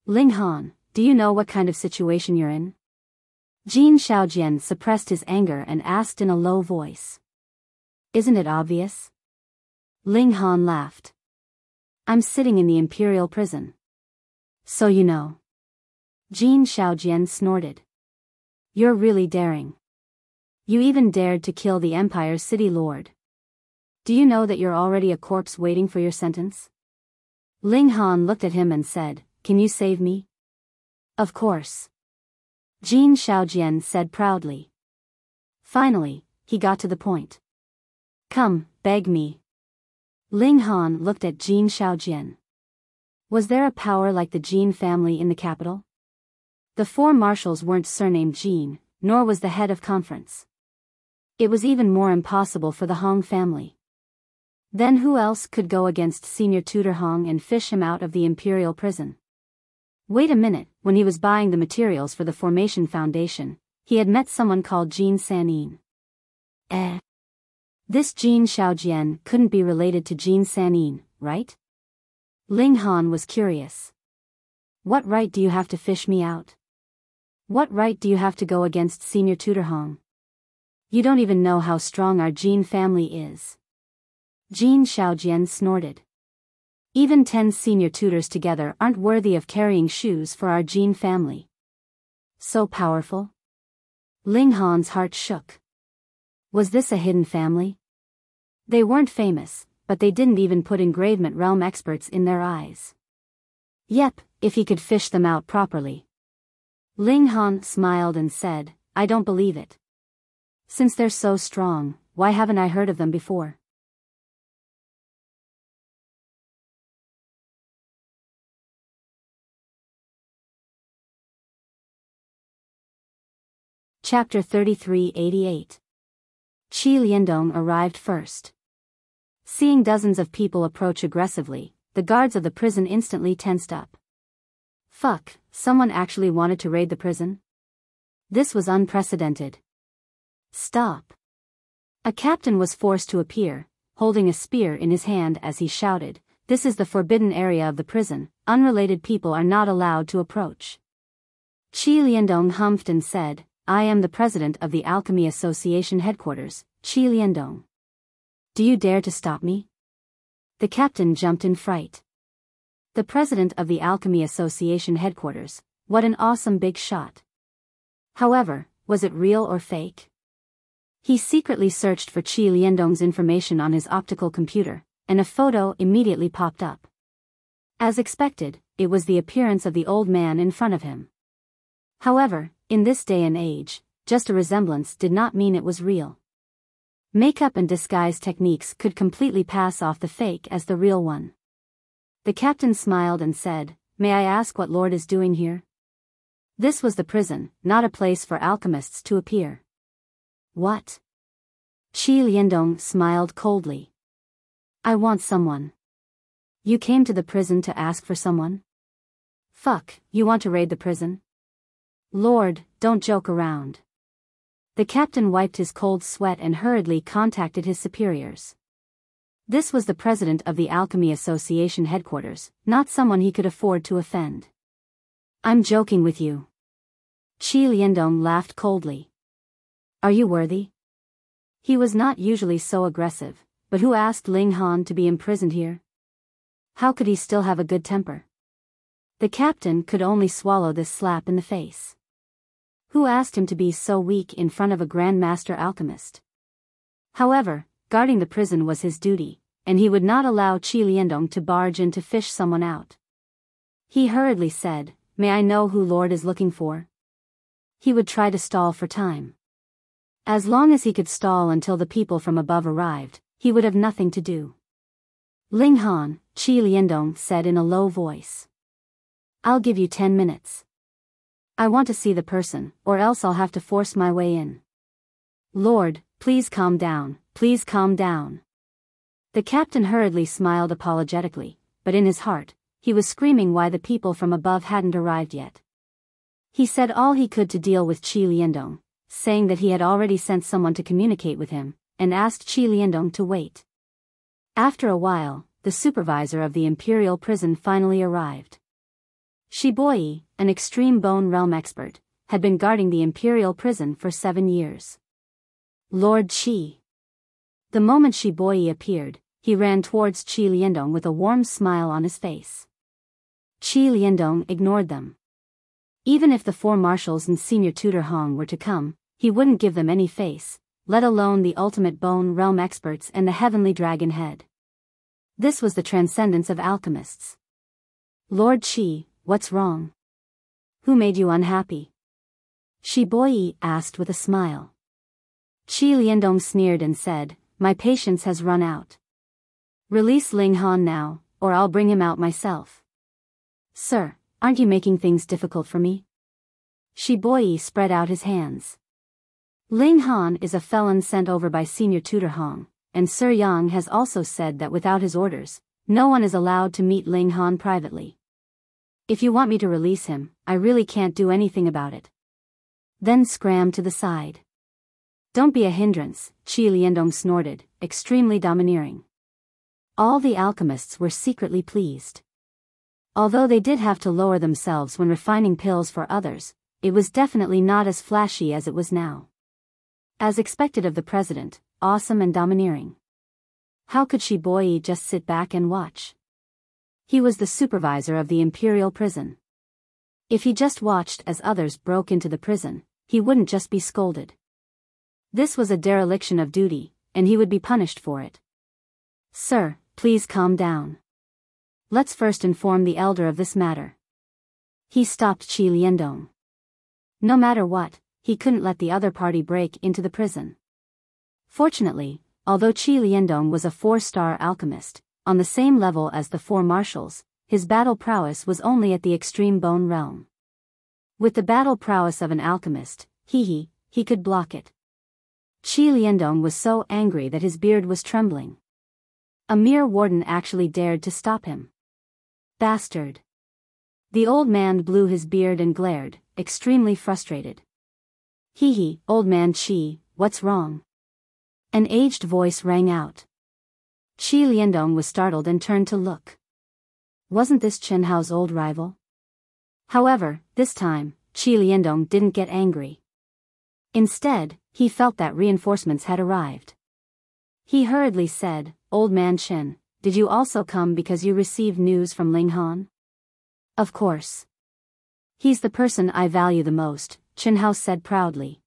Ling Han, do you know what kind of situation you're in? Jin Shaojian suppressed his anger and asked in a low voice. Isn't it obvious? Ling Han laughed. I'm sitting in the imperial prison. So you know. Jin Shaojian snorted. You're really daring. You even dared to kill the Empire's city lord. Do you know that you're already a corpse waiting for your sentence? Ling Han looked at him and said, Can you save me? Of course. Jin Shaojian said proudly. Finally, he got to the point. Come, beg me. Ling Han looked at Jin Shaojian. Was there a power like the Jin family in the capital? The four marshals weren't surnamed Jin, nor was the head of conference. It was even more impossible for the Hong family. Then who else could go against Senior Tutor Hong and fish him out of the imperial prison? Wait a minute, when he was buying the materials for the Formation Foundation, he had met someone called Jin Sanin. This Jin Shaojian couldn't be related to Jin Sanin, right? Ling Han was curious. What right do you have to fish me out? What right do you have to go against Senior Tutor Hong? You don't even know how strong our Jin family is. Jin Shaojian snorted. Even 10 senior tutors together aren't worthy of carrying shoes for our Jin family. So powerful? Ling Han's heart shook. Was this a hidden family? They weren't famous, but they didn't even put engravement realm experts in their eyes. Yep, if he could fish them out properly. Ling Han smiled and said, I don't believe it. Since they're so strong, why haven't I heard of them before? Chapter 3388. Qi Liandong arrived first. Seeing dozens of people approach aggressively, the guards of the prison instantly tensed up. Fuck, someone actually wanted to raid the prison? This was unprecedented. Stop. A captain was forced to appear, holding a spear in his hand as he shouted, "This is the forbidden area of the prison, unrelated people are not allowed to approach." Qi Liandong humphed and said, "I am the president of the Alchemy Association headquarters, Qi Liandong. Do you dare to stop me?" The captain jumped in fright. The president of the Alchemy Association headquarters, what an awesome big shot. However, was it real or fake? He secretly searched for Qi Liandong's information on his optical computer, and a photo immediately popped up. As expected, it was the appearance of the old man in front of him. However, in this day and age, just a resemblance did not mean it was real. Makeup and disguise techniques could completely pass off the fake as the real one. The captain smiled and said, "May I ask what Lord is doing here?" This was the prison, not a place for alchemists to appear. What? Qi Liandong smiled coldly. "I want someone." "You came to the prison to ask for someone?" "Fuck, you want to raid the prison?" "Lord, don't joke around." The captain wiped his cold sweat and hurriedly contacted his superiors. This was the president of the Alchemy Association headquarters, not someone he could afford to offend. "I'm joking with you." Qi Liandong laughed coldly. "Are you worthy?" He was not usually so aggressive, but who asked Ling Han to be imprisoned here? How could he still have a good temper? The captain could only swallow this slap in the face. Who asked him to be so weak in front of a grandmaster alchemist? However, guarding the prison was his duty, and he would not allow Qi Liandong to barge in to fish someone out. He hurriedly said, "May I know who Lord is looking for?" He would try to stall for time. As long as he could stall until the people from above arrived, he would have nothing to do. "Ling Han," Qi Liandong said in a low voice. "I'll give you 10 minutes. I want to see the person, or else I'll have to force my way in." "Lord, please calm down, please calm down." The captain hurriedly smiled apologetically, but in his heart, he was screaming why the people from above hadn't arrived yet. He said all he could to deal with Qi Liandong, saying that he had already sent someone to communicate with him, and asked Qi Liandong to wait. After a while, the supervisor of the imperial prison finally arrived. Shiboi, an extreme bone realm expert, had been guarding the imperial prison for 7 years. "Lord Qi." The moment Shiboi appeared, he ran towards Qi Liandong with a warm smile on his face. Qi Liandong ignored them. Even if the 4 marshals and senior tutor Hong were to come, he wouldn't give them any face, let alone the ultimate bone realm experts and the heavenly dragon head. This was the transcendence of alchemists. "Lord Qi, what's wrong? Who made you unhappy?" Shiboi asked with a smile. Qi Liandong sneered and said, "My patience has run out. Release Ling Han now, or I'll bring him out myself." "Sir, aren't you making things difficult for me?" Shiboi spread out his hands. "Ling Han is a felon sent over by senior tutor Hong, and Sir Yang has also said that without his orders, no one is allowed to meet Ling Han privately. If you want me to release him, I really can't do anything about it." Then scram to the side. "Don't be a hindrance," Qi Liandong snorted, extremely domineering. All the alchemists were secretly pleased. Although they did have to lower themselves when refining pills for others, it was definitely not as flashy as it was now. As expected of the president, awesome and domineering. How could Shiboi just sit back and watch? He was the supervisor of the imperial prison. If he just watched as others broke into the prison, he wouldn't just be scolded. This was a dereliction of duty, and he would be punished for it. "Sir, please calm down. Let's first inform the elder of this matter." He stopped Qi Liandong. No matter what, he couldn't let the other party break into the prison. Fortunately, although Qi Liandong was a 4-star alchemist, on the same level as the 4 marshals, his battle prowess was only at the extreme bone realm. With the battle prowess of an alchemist, he could block it. Qi Liandong was so angry that his beard was trembling. A mere warden actually dared to stop him. Bastard. The old man blew his beard and glared, extremely frustrated. Old man Qi, what's wrong? An aged voice rang out. Qi Liandong was startled and turned to look. Wasn't this Chen Hao's old rival? However, this time, Qi Liandong didn't get angry. Instead, he felt that reinforcements had arrived. He hurriedly said, Old man Chen, did you also come because you received news from Ling Han? Of course. He's the person I value the most, Chen Hao said proudly.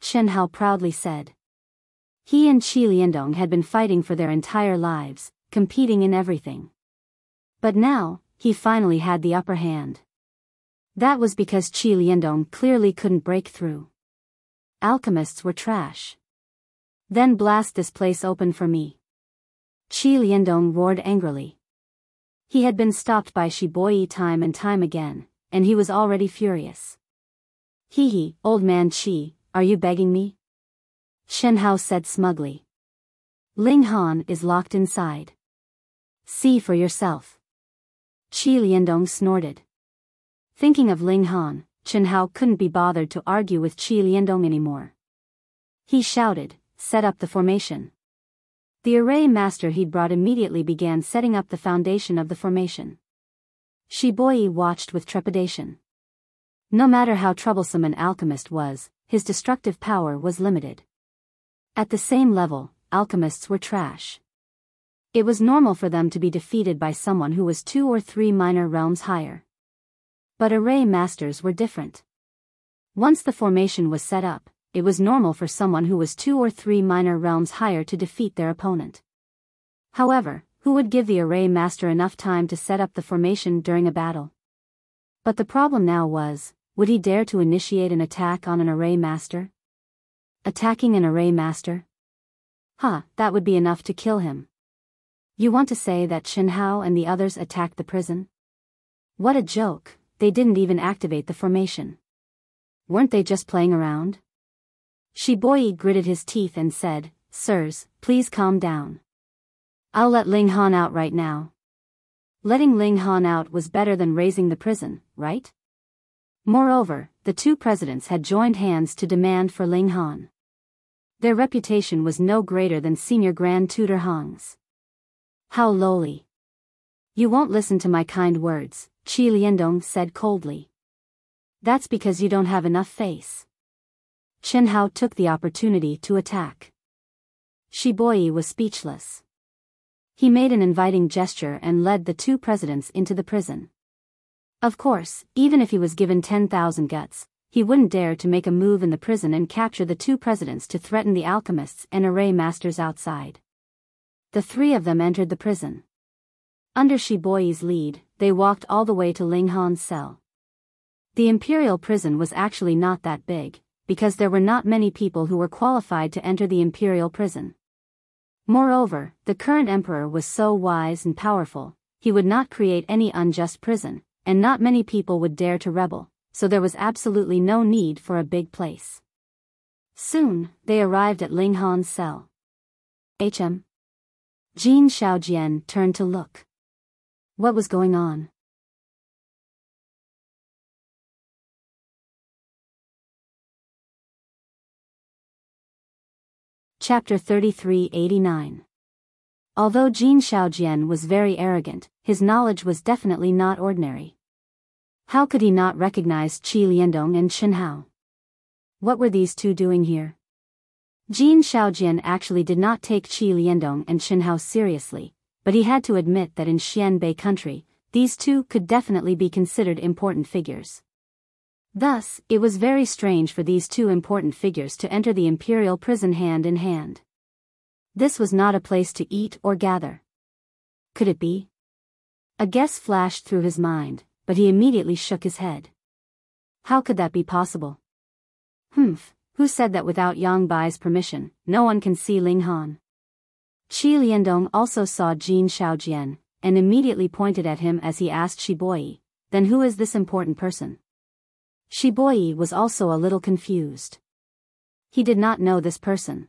Chen Hao proudly said. He and Qi Liandong had been fighting for their entire lives, competing in everything. But now, he finally had the upper hand. That was because Qi Liandong clearly couldn't break through. Alchemists were trash. Then blast this place open for me. Qi Liandong roared angrily. He had been stopped by Shibuyi time and time again, and he was already furious. Old man Qi, are you begging me? Shen Hao said smugly. Ling Han is locked inside. See for yourself. Qi Liandong snorted. Thinking of Ling Han, Chen Hao couldn't be bothered to argue with Qi Liandong anymore. He shouted, set up the formation. The array master he'd brought immediately began setting up the foundation of the formation. Shibuyi watched with trepidation. No matter how troublesome an alchemist was, his destructive power was limited. At the same level, alchemists were trash. It was normal for them to be defeated by someone who was 2 or 3 minor realms higher. But array masters were different. Once the formation was set up, it was normal for someone who was 2 or 3 minor realms higher to defeat their opponent. However, who would give the array master enough time to set up the formation during a battle? But the problem now was, would he dare to initiate an attack on an array master? Attacking an array master? That would be enough to kill him. You want to say that Chen Hao and the others attacked the prison? What a joke, they didn't even activate the formation. Weren't they just playing around? Shibuyi gritted his teeth and said, Sirs, please calm down. I'll let Ling Han out right now. Letting Ling Han out was better than raising the prison, right? Moreover, the 2 presidents had joined hands to demand for Ling Han. Their reputation was no greater than Senior Grand Tutor Hong's. How lowly. You won't listen to my kind words, Qi Liandong said coldly. That's because you don't have enough face. Chen Hao took the opportunity to attack. Shibuyi was speechless. He made an inviting gesture and led the 2 presidents into the prison. Of course, even if he was given 10,000 guts, he wouldn't dare to make a move in the prison and capture the 2 presidents to threaten the alchemists and array masters outside. The 3 of them entered the prison. Under Shibuyi's lead, they walked all the way to Ling Han's cell. The imperial prison was actually not that big, because there were not many people who were qualified to enter the imperial prison. Moreover, the current emperor was so wise and powerful, he would not create any unjust prison, and not many people would dare to rebel, so there was absolutely no need for a big place. Soon, they arrived at Ling Han's cell. Jin Shaojian turned to look. What was going on? Chapter 3389. Although Jin Shaojian was very arrogant, his knowledge was definitely not ordinary. How could he not recognize Qi Liandong and Chen Hao? What were these 2 doing here? Jin Shaojian actually did not take Qi Liandong and Chen Hao seriously, but he had to admit that in Xianbei country, these 2 could definitely be considered important figures. Thus, it was very strange for these 2 important figures to enter the imperial prison hand in hand. This was not a place to eat or gather. Could it be? A guess flashed through his mind, but he immediately shook his head. How could that be possible? Who said that without Yang Bai's permission, no one can see Ling Han? Qi Liandong also saw Jin Shaojian, and immediately pointed at him as he asked Shiboi, then who is this important person? Shiboi was also a little confused. He did not know this person.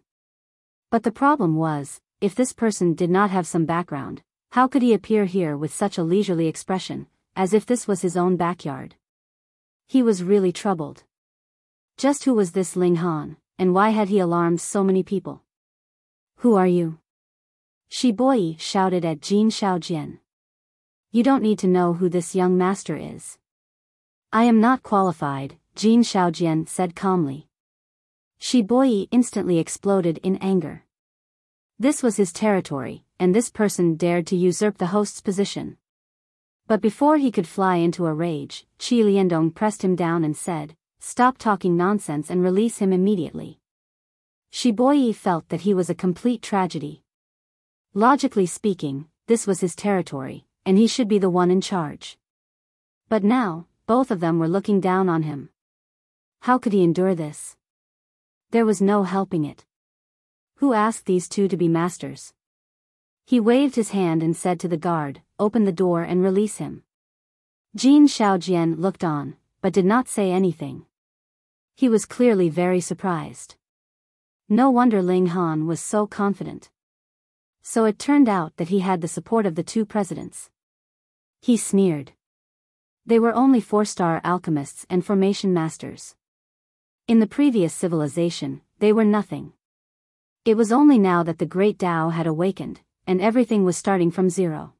But the problem was, if this person did not have some background, how could he appear here with such a leisurely expression, as if this was his own backyard? He was really troubled. Just who was this Ling Han, and why had he alarmed so many people? Who are you? Shiboi shouted at Jin Shaojian. You don't need to know who this young master is. I am not qualified, Jin Shaojian said calmly. Shiboi instantly exploded in anger. This was his territory, and this person dared to usurp the host's position. But before he could fly into a rage, Qi Liandong pressed him down and said, "Stop talking nonsense and release him immediately." Shiboi felt that he was a complete tragedy. Logically speaking, this was his territory, and he should be the one in charge. But now, both of them were looking down on him. How could he endure this? There was no helping it. Who asked these two to be masters? He waved his hand and said to the guard, "Open the door and release him." Jin Shaojian looked on, but did not say anything. He was clearly very surprised. No wonder Ling Han was so confident. So it turned out that he had the support of the two presidents. He sneered. They were only 4-star alchemists and formation masters. In the previous civilization, they were nothing. It was only now that the great Tao had awakened, and everything was starting from zero.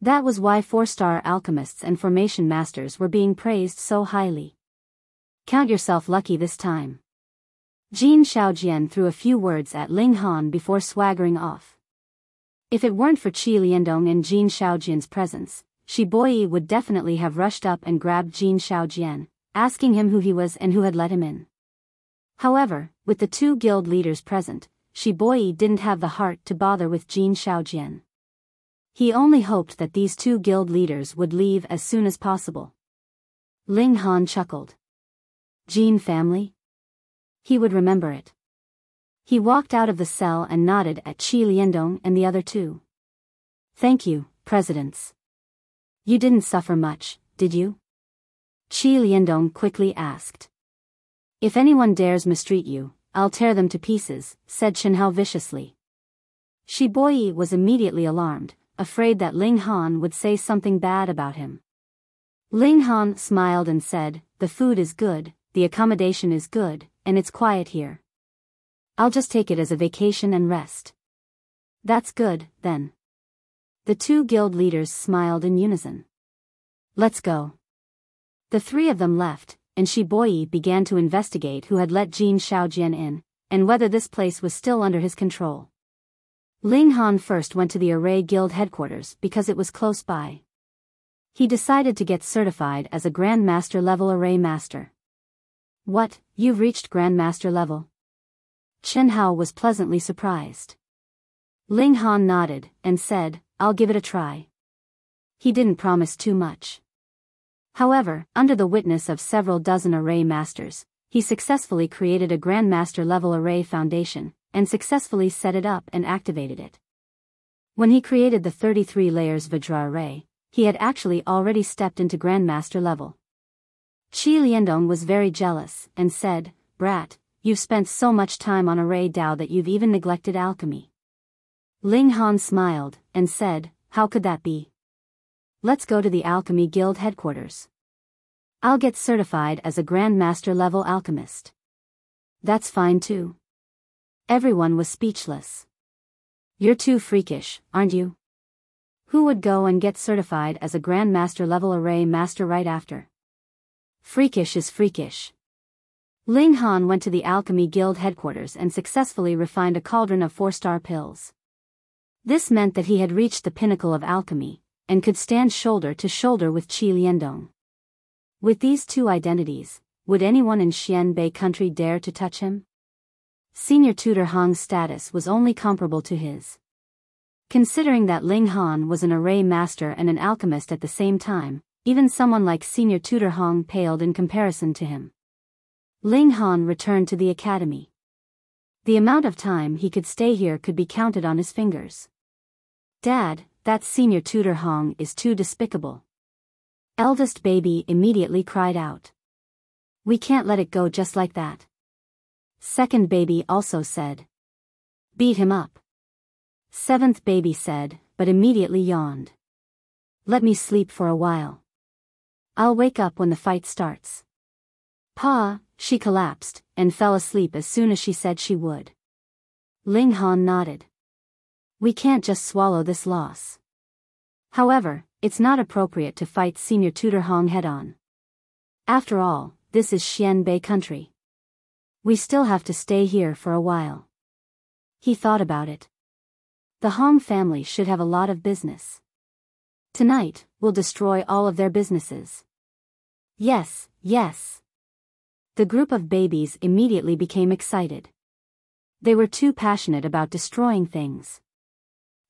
That was why 4-star alchemists and formation masters were being praised so highly. Count yourself lucky this time. Jin Shaojian threw a few words at Ling Han before swaggering off. If it weren't for Qi Liandong and Jin Shaojian's presence, Shiboi would definitely have rushed up and grabbed Jin Shaojian, asking him who he was and who had let him in. However, with the two guild leaders present, Shiboi didn't have the heart to bother with Jin Shaojian. He only hoped that these two guild leaders would leave as soon as possible. Ling Han chuckled. Jin family? He would remember it. He walked out of the cell and nodded at Qi Liandong and the other two. Thank you, presidents. You didn't suffer much, did you? Qi Liandong quickly asked. If anyone dares mistreat you, I'll tear them to pieces, said Shenhao viciously. Shiboi was immediately alarmed, afraid that Ling Han would say something bad about him. Ling Han smiled and said, "The food is good, the accommodation is good, and it's quiet here. I'll just take it as a vacation and rest." That's good, then. The two guild leaders smiled in unison. Let's go. The three of them left, and Shiboi began to investigate who had let Jin Shaojian in, and whether this place was still under his control. Ling Han first went to the Array Guild headquarters because it was close by. He decided to get certified as a Grandmaster level Array Master. What, you've reached Grandmaster level? Chen Hao was pleasantly surprised. Ling Han nodded, and said, I'll give it a try. He didn't promise too much. However, under the witness of several dozen Array Masters, he successfully created a Grandmaster level Array Foundation, and successfully set it up and activated it. When he created the 33 layers Vajra Array, he had actually already stepped into Grandmaster level. Qi Liandong was very jealous, and said, Brat, you've spent so much time on Array Dao that you've even neglected alchemy. Ling Han smiled, and said, how could that be? Let's go to the Alchemy Guild headquarters. I'll get certified as a Grandmaster level alchemist. That's fine too. Everyone was speechless. You're too freakish, aren't you? Who would go and get certified as a Grandmaster level Array Master right after? Freakish is freakish. Ling Han went to the Alchemy Guild headquarters and successfully refined a cauldron of 4-star pills. This meant that he had reached the pinnacle of alchemy, and could stand shoulder to shoulder with Qi Liandong. With these two identities, would anyone in Xianbei country dare to touch him? Senior Tutor Hong's status was only comparable to his. Considering that Ling Han was an Array Master and an alchemist at the same time, even someone like Senior Tutor Hong paled in comparison to him. Ling Han returned to the academy. The amount of time he could stay here could be counted on his fingers. Dad, that senior tutor Hong is too despicable. Eldest baby immediately cried out. We can't let it go just like that. Second baby also said. Beat him up. Seventh baby said, but immediately yawned. Let me sleep for a while. I'll wake up when the fight starts. Pa, she collapsed, and fell asleep as soon as she said she would. Ling Han nodded. We can't just swallow this loss. However, it's not appropriate to fight senior tutor Hong head-on. After all, this is Xianbei country. We still have to stay here for a while. He thought about it. The Hong family should have a lot of business. Tonight, we'll destroy all of their businesses. Yes, yes. The group of babies immediately became excited. They were too passionate about destroying things.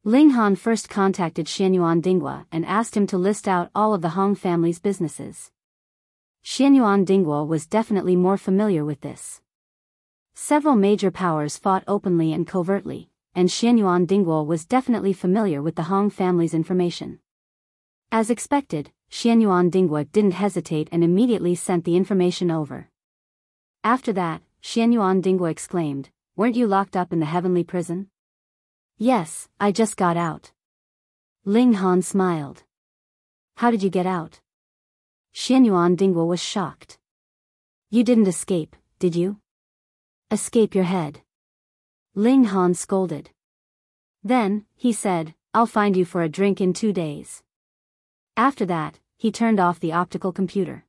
Ling Han first contacted Xianyuan Dinghua and asked him to list out all of the Hong family's businesses. Xianyuan Dinghua was definitely more familiar with this. Several major powers fought openly and covertly, and Xianyuan Dinghua was definitely familiar with the Hong family's information. As expected, Xianyuan Dinghua didn't hesitate and immediately sent the information over. After that, Xianyuan Dinghua exclaimed, Weren't you locked up in the heavenly prison? Yes, I just got out. Ling Han smiled. How did you get out? Xianyuan Dinghua was shocked. You didn't escape, did you? Escape your head. Ling Han scolded. Then, he said, I'll find you for a drink in 2 days. After that, he turned off the optical computer.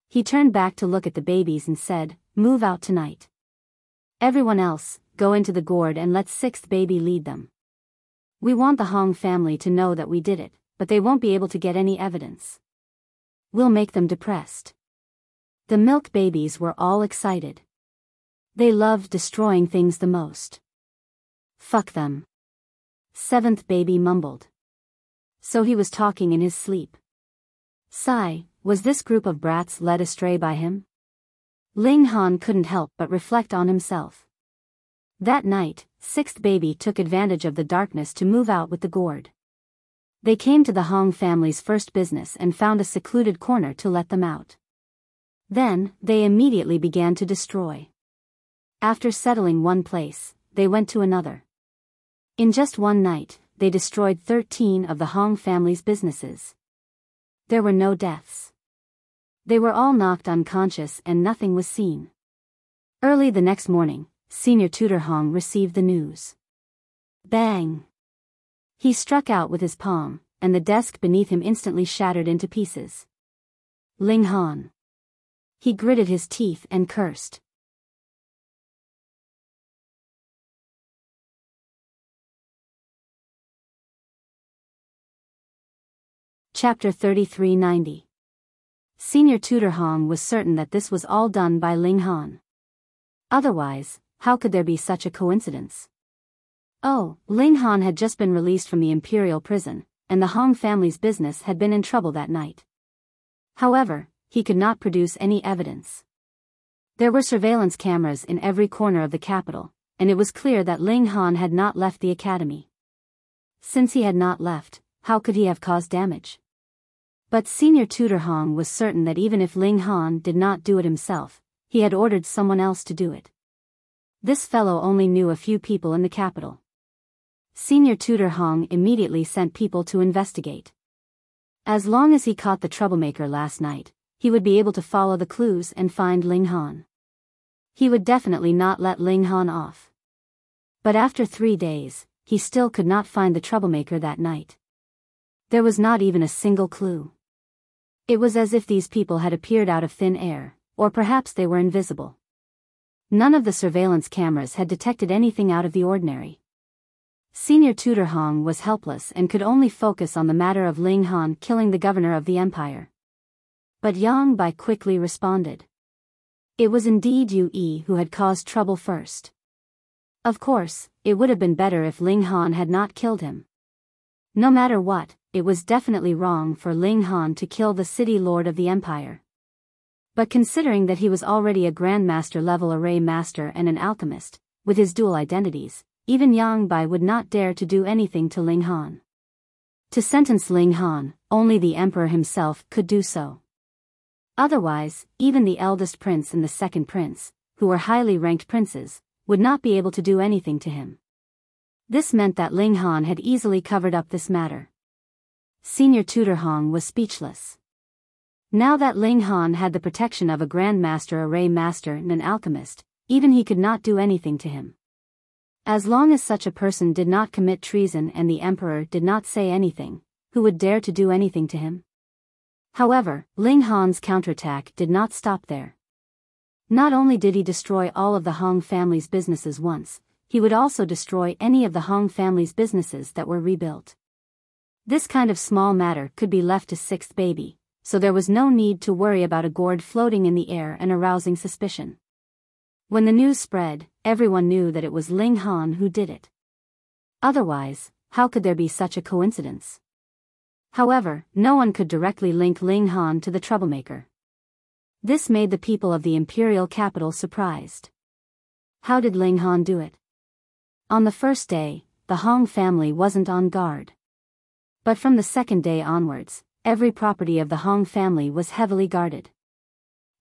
He turned back to look at the babies and said, Move out tonight. Everyone else, go into the gourd and let sixth baby lead them. We want the Hong family to know that we did it, but they won't be able to get any evidence. We'll make them depressed. The milk babies were all excited. They loved destroying things the most. Fuck them. Seventh baby mumbled. So he was talking in his sleep. Sigh, was this group of brats led astray by him? Ling Han couldn't help but reflect on himself. That night, sixth baby took advantage of the darkness to move out with the gourd. They came to the Hong family's first business and found a secluded corner to let them out. Then, they immediately began to destroy. After settling one place, they went to another. In just one night, they destroyed 13 of the Hong family's businesses. There were no deaths. They were all knocked unconscious and nothing was seen. Early the next morning, Senior Tutor Hong received the news. Bang! He struck out with his palm, and the desk beneath him instantly shattered into pieces. Ling Han. He gritted his teeth and cursed. Chapter 3390. Senior Tutor Hong was certain that this was all done by Ling Han. Otherwise, how could there be such a coincidence? Oh, Ling Han had just been released from the imperial prison, and the Hong family's business had been in trouble that night. However, he could not produce any evidence. There were surveillance cameras in every corner of the capital, and it was clear that Ling Han had not left the academy. Since he had not left, how could he have caused damage? But Senior Tutor Hong was certain that even if Ling Han did not do it himself, he had ordered someone else to do it. This fellow only knew a few people in the capital. Senior Tutor Hong immediately sent people to investigate. As long as he caught the troublemaker last night, he would be able to follow the clues and find Ling Han. He would definitely not let Ling Han off. But after 3 days, he still could not find the troublemaker that night. There was not even a single clue. It was as if these people had appeared out of thin air, or perhaps they were invisible. None of the surveillance cameras had detected anything out of the ordinary. Senior Tutor Hong was helpless and could only focus on the matter of Ling Han killing the governor of the empire. But Yang Bai quickly responded. It was indeed Yue who had caused trouble first. Of course, it would have been better if Ling Han had not killed him. No matter what, it was definitely wrong for Ling Han to kill the city lord of the empire. But considering that he was already a Grandmaster level array master and an alchemist, with his dual identities, even Yang Bai would not dare to do anything to Ling Han. To sentence Ling Han, only the emperor himself could do so. Otherwise, even the eldest prince and the second prince, who were highly ranked princes, would not be able to do anything to him. This meant that Ling Han had easily covered up this matter. Senior Tutor Hong was speechless. Now that Ling Han had the protection of a Grandmaster array master and an alchemist, even he could not do anything to him. As long as such a person did not commit treason and the emperor did not say anything, who would dare to do anything to him? However, Ling Han's counterattack did not stop there. Not only did he destroy all of the Hong family's businesses once, he would also destroy any of the Hong family's businesses that were rebuilt. This kind of small matter could be left to sixth baby, so there was no need to worry about a gourd floating in the air and arousing suspicion. When the news spread, everyone knew that it was Ling Han who did it. Otherwise, how could there be such a coincidence? However, no one could directly link Ling Han to the troublemaker. This made the people of the imperial capital surprised. How did Ling Han do it? On the first day, the Hong family wasn't on guard. But from the second day onwards, every property of the Hong family was heavily guarded.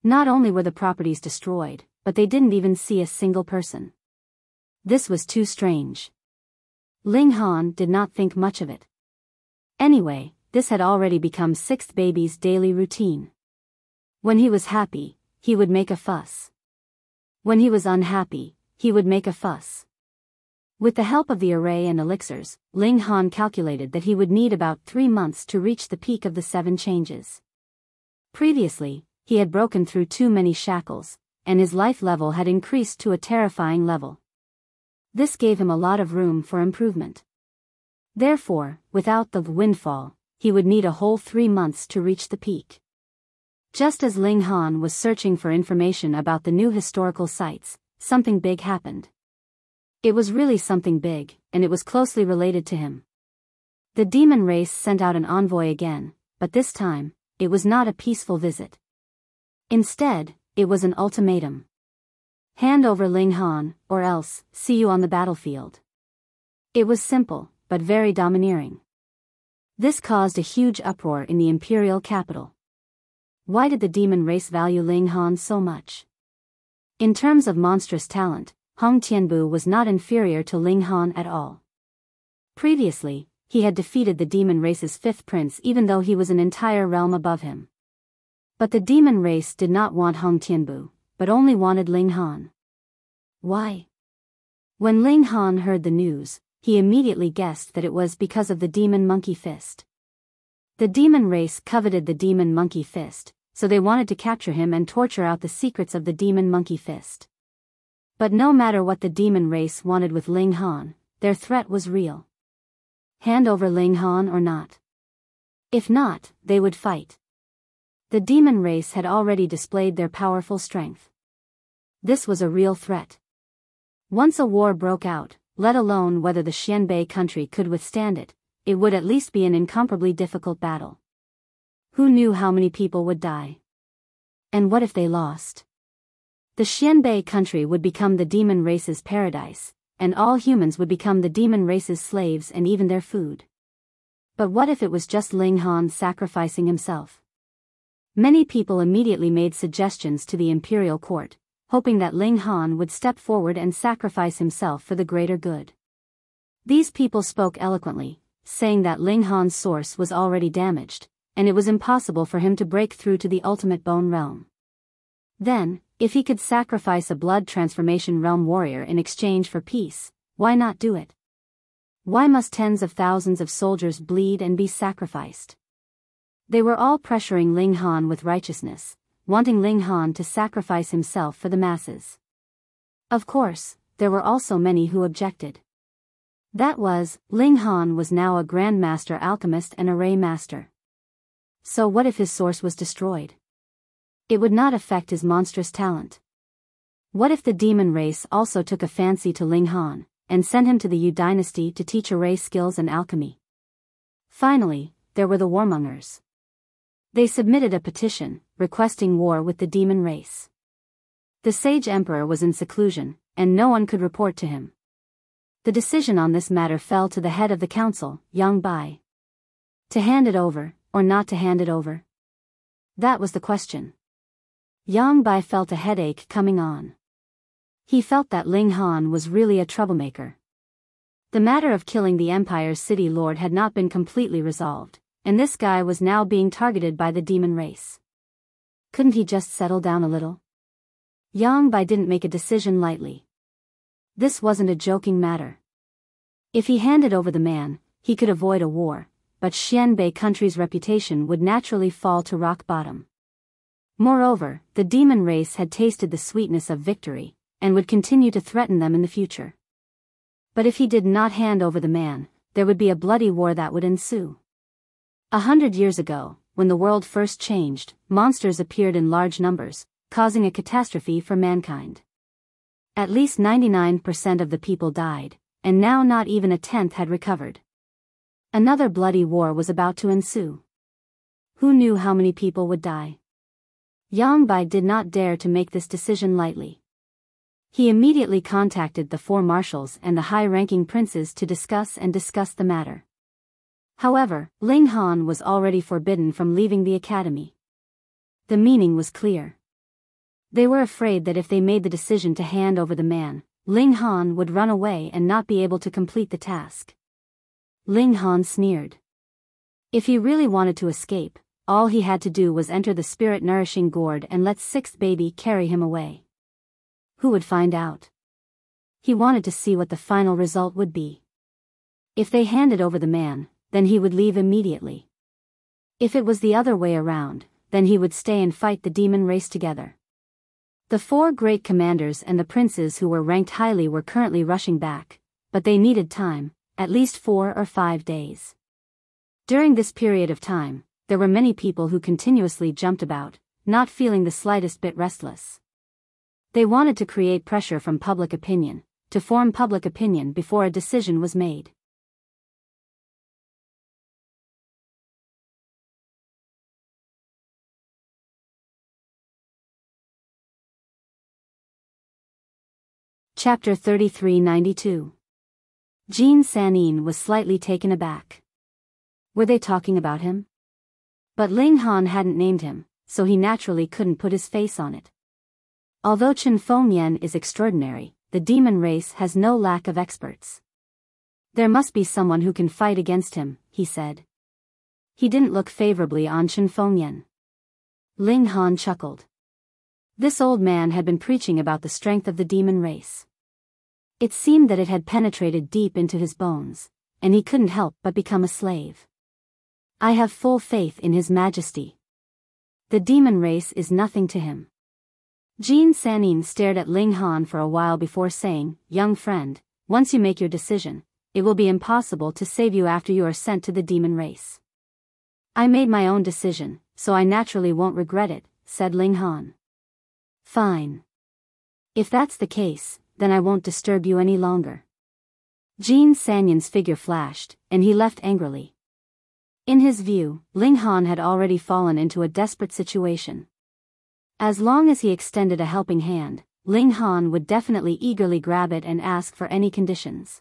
Not only were the properties destroyed, but they didn't even see a single person. This was too strange. Ling Han did not think much of it. Anyway, this had already become sixth baby's daily routine. When he was happy, he would make a fuss. When he was unhappy, he would make a fuss. With the help of the array and elixirs, Ling Han calculated that he would need about 3 months to reach the peak of the 7 changes. Previously, he had broken through too many shackles, and his life level had increased to a terrifying level. This gave him a lot of room for improvement. Therefore, without the windfall, he would need a whole 3 months to reach the peak. Just as Ling Han was searching for information about the new historical sites, something big happened. It was really something big, and it was closely related to him. The demon race sent out an envoy again, but this time, it was not a peaceful visit. Instead, it was an ultimatum. Hand over Ling Han, or else, see you on the battlefield. It was simple, but very domineering. This caused a huge uproar in the imperial capital. Why did the demon race value Ling Han so much? In terms of monstrous talent, Hong Tianbu was not inferior to Ling Han at all. Previously, he had defeated the demon race's 5th prince even though he was an entire realm above him. But the demon race did not want Hong Tianbu, but only wanted Ling Han. Why? When Ling Han heard the news, he immediately guessed that it was because of the demon monkey fist. The demon race coveted the demon monkey fist, so they wanted to capture him and torture out the secrets of the demon monkey fist. But no matter what the demon race wanted with Ling Han, their threat was real. Hand over Ling Han or not. If not, they would fight. The demon race had already displayed their powerful strength. This was a real threat. Once a war broke out, let alone whether the Xianbei country could withstand it, it would at least be an incomparably difficult battle. Who knew how many people would die? And what if they lost? The Xianbei country would become the demon race's paradise, and all humans would become the demon race's slaves and even their food. But what if it was just Ling Han sacrificing himself? Many people immediately made suggestions to the imperial court, hoping that Ling Han would step forward and sacrifice himself for the greater good. These people spoke eloquently, saying that Ling Han's source was already damaged, and it was impossible for him to break through to the ultimate bone realm. Then, if he could sacrifice a blood transformation realm warrior in exchange for peace, why not do it? Why must tens of thousands of soldiers bleed and be sacrificed? They were all pressuring Ling Han with righteousness, wanting Ling Han to sacrifice himself for the masses. Of course, there were also many who objected. That was, Ling Han was now a Grandmaster alchemist and array master. So what if his source was destroyed? It would not affect his monstrous talent. What if the demon race also took a fancy to Ling Han, and sent him to the Yu dynasty to teach array skills and alchemy? Finally, there were the warmongers. They submitted a petition, requesting war with the demon race. The sage emperor was in seclusion, and no one could report to him. The decision on this matter fell to the head of the council, Yang Bai. To hand it over, or not to hand it over? That was the question. Yang Bai felt a headache coming on. He felt that Ling Han was really a troublemaker. The matter of killing the empire's city lord had not been completely resolved, and this guy was now being targeted by the demon race. Couldn't he just settle down a little? Yang Bai didn't make a decision lightly. This wasn't a joking matter. If he handed over the man, he could avoid a war, but Xianbei country's reputation would naturally fall to rock bottom. Moreover, the demon race had tasted the sweetness of victory, and would continue to threaten them in the future. But if he did not hand over the man, there would be a bloody war that would ensue. 100 years ago, when the world first changed, monsters appeared in large numbers, causing a catastrophe for mankind. At least 99% of the people died, and now not even a tenth had recovered. Another bloody war was about to ensue. Who knew how many people would die? Yang Bai did not dare to make this decision lightly. He immediately contacted the four marshals and the high-ranking princes to discuss the matter. However, Ling Han was already forbidden from leaving the academy. The meaning was clear. They were afraid that if they made the decision to hand over the man, Ling Han would run away and not be able to complete the task. Ling Han sneered. If he really wanted to escape, all he had to do was enter the spirit-nourishing gourd and let sixth baby carry him away. Who would find out? He wanted to see what the final result would be. If they handed over the man, then he would leave immediately. If it was the other way around, then he would stay and fight the demon race together. The four great commanders and the princes who were ranked highly were currently rushing back, but they needed time, at least 4 or 5 days. During this period of time, there were many people who continuously jumped about, not feeling the slightest bit restless. They wanted to create pressure from public opinion, to form public opinion before a decision was made. Chapter 3392. Jean Sanin was slightly taken aback. Were they talking about him? But Ling Han hadn't named him, so he naturally couldn't put his face on it. Although Chen Fengmian is extraordinary, the demon race has no lack of experts. There must be someone who can fight against him, he said. He didn't look favorably on Chen Fengmian. Ling Han chuckled. This old man had been preaching about the strength of the demon race. It seemed that it had penetrated deep into his bones, and he couldn't help but become a slave. I have full faith in His Majesty. The demon race is nothing to him. Jean Sanin stared at Ling Han for a while before saying, "Young friend, once you make your decision, it will be impossible to save you after you are sent to the demon race." "I made my own decision, so I naturally won't regret it," said Ling Han. "Fine. If that's the case, then I won't disturb you any longer." Jean Sanin's figure flashed, and he left angrily. In his view, Ling Han had already fallen into a desperate situation. As long as he extended a helping hand, Ling Han would definitely eagerly grab it and ask for any conditions.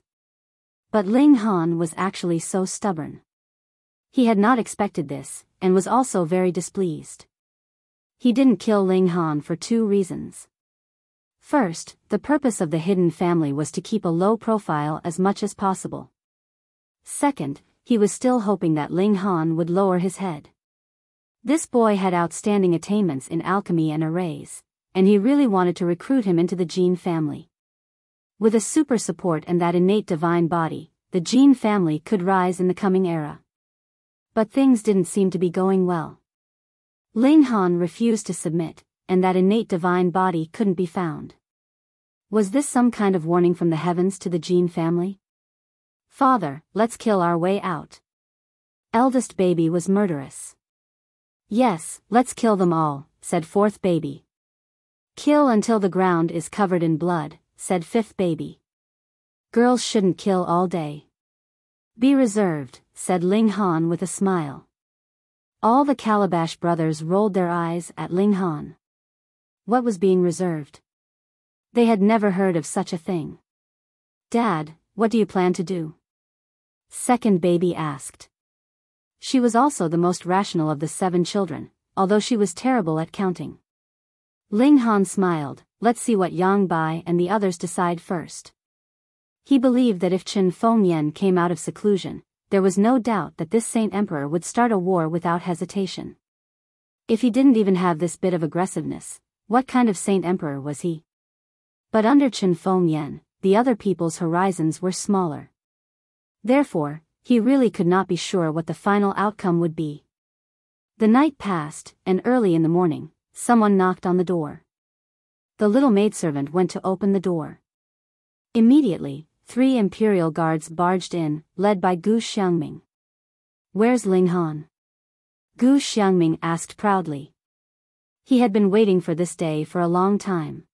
But Ling Han was actually so stubborn. He had not expected this, and was also very displeased. He didn't kill Ling Han for 2 reasons. First, the purpose of the hidden family was to keep a low profile as much as possible. Second, he was still hoping that Ling Han would lower his head. This boy had outstanding attainments in alchemy and arrays, and he really wanted to recruit him into the Jin family. With a super support and that innate divine body, the Jin family could rise in the coming era. But things didn't seem to be going well. Ling Han refused to submit, and that innate divine body couldn't be found. Was this some kind of warning from the heavens to the Jin family? "Father, let's kill our way out." Eldest baby was murderous. "Yes, let's kill them all," said fourth baby. "Kill until the ground is covered in blood," said fifth baby. "Girls shouldn't kill all day." "Be reserved," said Ling Han with a smile. All the Calabash brothers rolled their eyes at Ling Han. What was being reserved? They had never heard of such a thing. Dad, what do you plan to do? Second baby asked. She was also the most rational of the 7 children, although she was terrible at counting. Ling Han smiled, let's see what Yang Bai and the others decide first. He believed that if Chen Fengyan came out of seclusion, there was no doubt that this Saint Emperor would start a war without hesitation. If he didn't even have this bit of aggressiveness, what kind of Saint Emperor was he? But under Chen Fengyan, the other people's horizons were smaller. Therefore, he really could not be sure what the final outcome would be. The night passed, and early in the morning, someone knocked on the door. The little maidservant went to open the door. Immediately, 3 imperial guards barged in, led by Gu Xiangming. Where's Ling Han? Gu Xiangming asked proudly. He had been waiting for this day for a long time.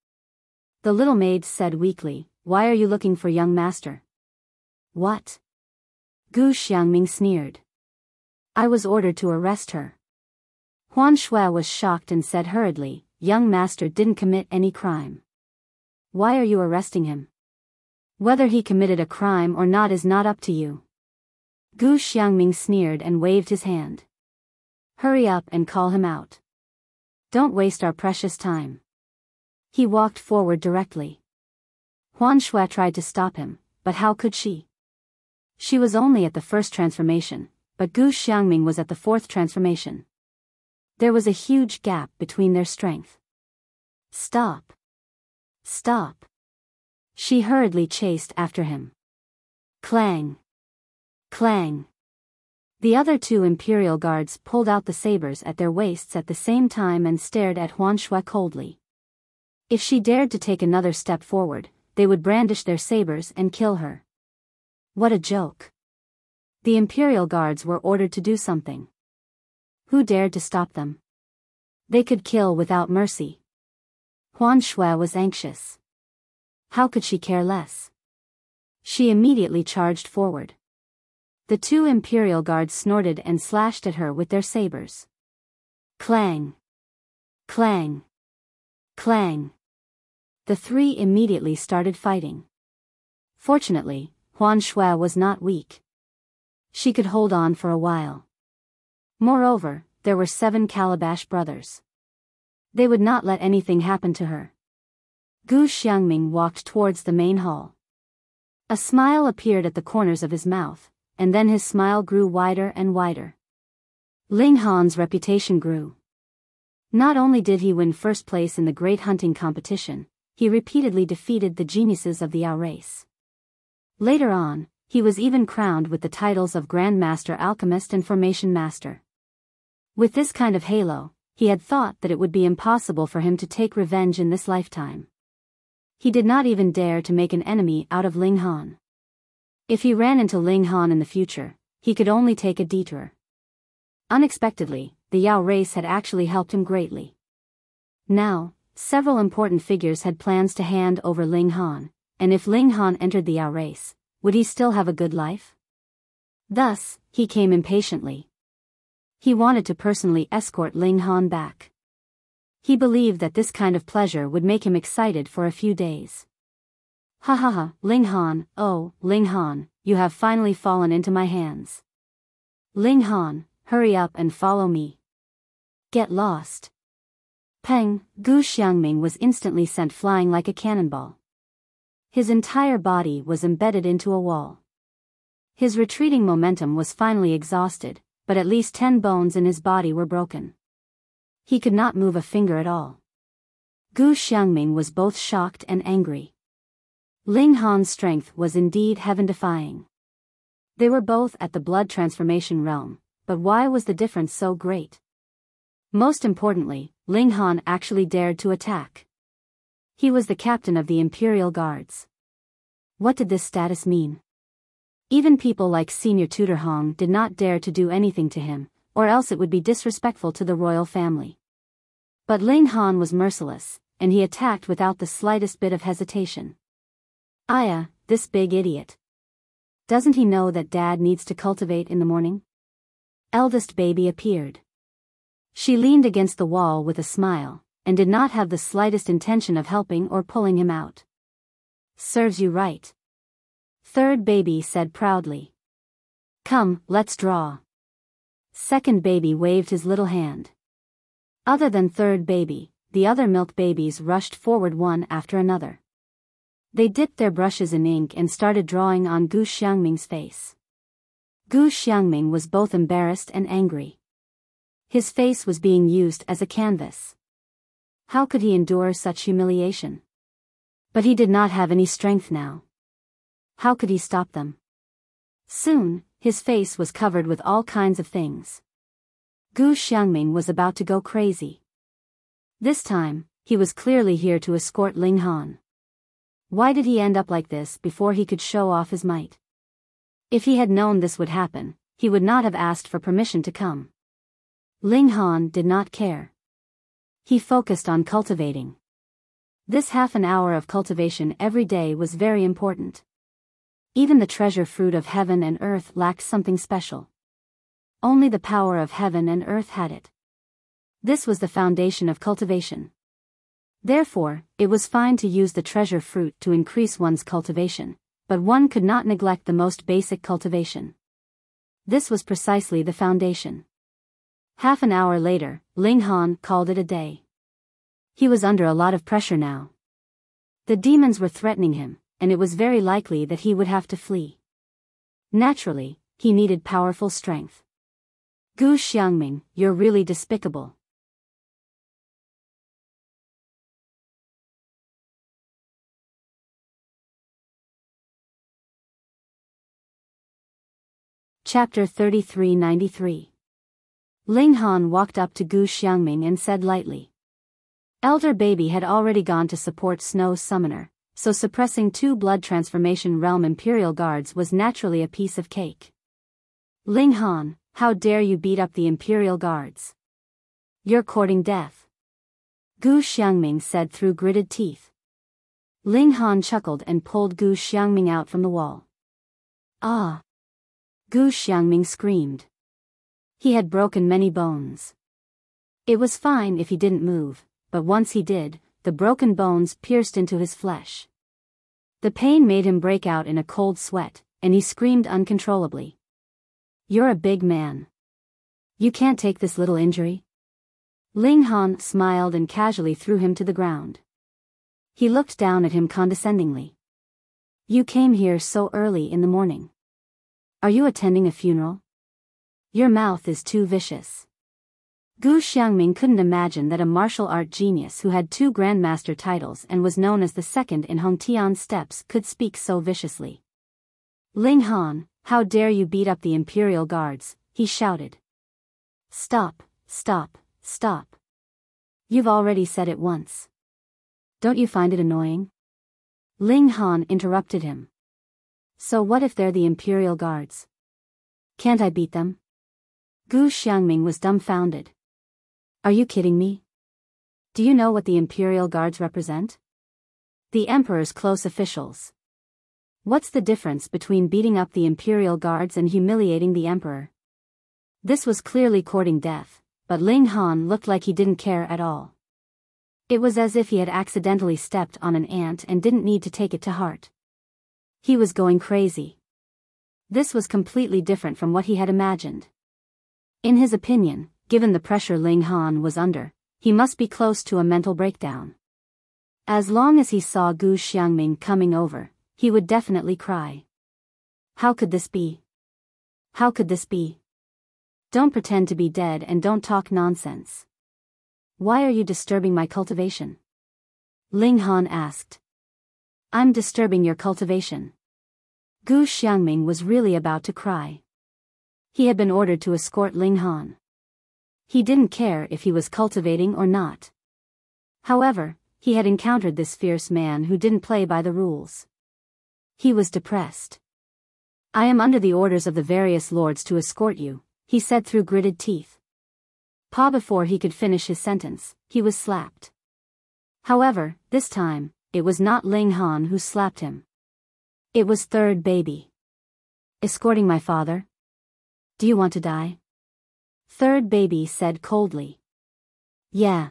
The little maid said weakly, why are you looking for young master? What? Gu Xiangming sneered. I was ordered to arrest her. Huan Shui was shocked and said hurriedly, young master didn't commit any crime. Why are you arresting him? Whether he committed a crime or not is not up to you. Gu Xiangming sneered and waved his hand. Hurry up and call him out. Don't waste our precious time. He walked forward directly. Huan Shui tried to stop him, but how could she? She was only at the first transformation, but Gu Xiangming was at the 4th transformation. There was a huge gap between their strength. Stop. Stop. She hurriedly chased after him. Clang. Clang. The other 2 imperial guards pulled out the sabers at their waists at the same time and stared at Huan Shui coldly. If she dared to take another step forward, they would brandish their sabers and kill her. What a joke. The imperial guards were ordered to do something. Who dared to stop them? They could kill without mercy. Huan Shui was anxious. How could she care less? She immediately charged forward. The 2 imperial guards snorted and slashed at her with their sabers. Clang. Clang. Clang. The 3 immediately started fighting. Fortunately, Huan Shui was not weak. She could hold on for a while. Moreover, there were 7 Calabash brothers. They would not let anything happen to her. Gu Xiangming walked towards the main hall. A smile appeared at the corners of his mouth, and then his smile grew wider and wider. Ling Han's reputation grew. Not only did he win first place in the great hunting competition, he repeatedly defeated the geniuses of the Yao race. Later on, he was even crowned with the titles of Grand Master Alchemist and Formation Master. With this kind of halo, he had thought that it would be impossible for him to take revenge in this lifetime. He did not even dare to make an enemy out of Ling Han. If he ran into Ling Han in the future, he could only take a detour. Unexpectedly, the Yao race had actually helped him greatly. Now, several important figures had plans to hand over Ling Han, and if Ling Han entered the Yao race, would he still have a good life? Thus, he came impatiently. He wanted to personally escort Ling Han back. He believed that this kind of pleasure would make him excited for a few days. Ha ha ha, Ling Han, oh, Ling Han, you have finally fallen into my hands. Ling Han, hurry up and follow me. Get lost. Peng, Gu Xiangming was instantly sent flying like a cannonball. His entire body was embedded into a wall. His retreating momentum was finally exhausted, but at least 10 bones in his body were broken. He could not move a finger at all. Gu Xiangming was both shocked and angry. Ling Han's strength was indeed heaven-defying. They were both at the blood transformation realm, but why was the difference so great? Most importantly, Ling Han actually dared to attack. He was the captain of the Imperial Guards. What did this status mean? Even people like Senior Tutor Hong did not dare to do anything to him, or else it would be disrespectful to the royal family. But Ling Han was merciless, and he attacked without the slightest bit of hesitation. Aya, this big idiot. Doesn't he know that Dad needs to cultivate in the morning? Eldest baby appeared. She leaned against the wall with a smile, and did not have the slightest intention of helping or pulling him out. Serves you right. Third baby said proudly. Come, let's draw. Second baby waved his little hand. Other than third baby, the other milk babies rushed forward one after another. They dipped their brushes in ink and started drawing on Gu Xiangming's face. Gu Xiangming was both embarrassed and angry. His face was being used as a canvas. How could he endure such humiliation? But he did not have any strength now. How could he stop them? Soon, his face was covered with all kinds of things. Gu Xiangming was about to go crazy. This time, he was clearly here to escort Ling Han. Why did he end up like this before he could show off his might? If he had known this would happen, he would not have asked for permission to come. Ling Han did not care. He focused on cultivating. This half an hour of cultivation every day was very important. Even the treasure fruit of heaven and earth lacked something special. Only the power of heaven and earth had it. This was the foundation of cultivation. Therefore, it was fine to use the treasure fruit to increase one's cultivation, but one could not neglect the most basic cultivation. This was precisely the foundation. Half an hour later, Ling Han called it a day. He was under a lot of pressure now. The demons were threatening him, and it was very likely that he would have to flee. Naturally, he needed powerful strength. Gu Xiangming, you're really despicable. Chapter 3393. Ling Han walked up to Gu Xiangming and said lightly. Elder baby had already gone to support Snow's summoner, so suppressing 2 blood transformation realm imperial guards was naturally a piece of cake. Ling Han, how dare you beat up the imperial guards? You're courting death. Gu Xiangming said through gritted teeth. Ling Han chuckled and pulled Gu Xiangming out from the wall. Ah! Gu Xiangming screamed. He had broken many bones. It was fine if he didn't move, but once he did, the broken bones pierced into his flesh. The pain made him break out in a cold sweat, and he screamed uncontrollably. You're a big man. You can't take this little injury? Ling Han smiled and casually threw him to the ground. He looked down at him condescendingly. You came here so early in the morning. Are you attending a funeral? Your mouth is too vicious. Gu Xiangming couldn't imagine that a martial art genius who had 2 grandmaster titles and was known as the second in Hongtian's steps could speak so viciously. Ling Han, how dare you beat up the imperial guards, he shouted. Stop, stop, stop. You've already said it once. Don't you find it annoying? Ling Han interrupted him. So what if they're the imperial guards? Can't I beat them? Gu Xiangming was dumbfounded. Are you kidding me? Do you know what the imperial guards represent? The emperor's close officials. What's the difference between beating up the imperial guards and humiliating the emperor? This was clearly courting death, but Ling Han looked like he didn't care at all. It was as if he had accidentally stepped on an ant and didn't need to take it to heart. He was going crazy. This was completely different from what he had imagined. In his opinion, given the pressure Ling Han was under, he must be close to a mental breakdown. As long as he saw Gu Xiangming coming over, he would definitely cry. How could this be? How could this be? Don't pretend to be dead and don't talk nonsense. Why are you disturbing my cultivation? Ling Han asked. I'm disturbing your cultivation. Gu Xiangming was really about to cry. He had been ordered to escort Ling Han. He didn't care if he was cultivating or not. However, he had encountered this fierce man who didn't play by the rules. He was depressed. I am under the orders of the various lords to escort you, he said through gritted teeth. Before he could finish his sentence, he was slapped. However, this time, it was not Ling Han who slapped him. It was third baby. Escorting my father? Do you want to die? Third baby said coldly. Yeah.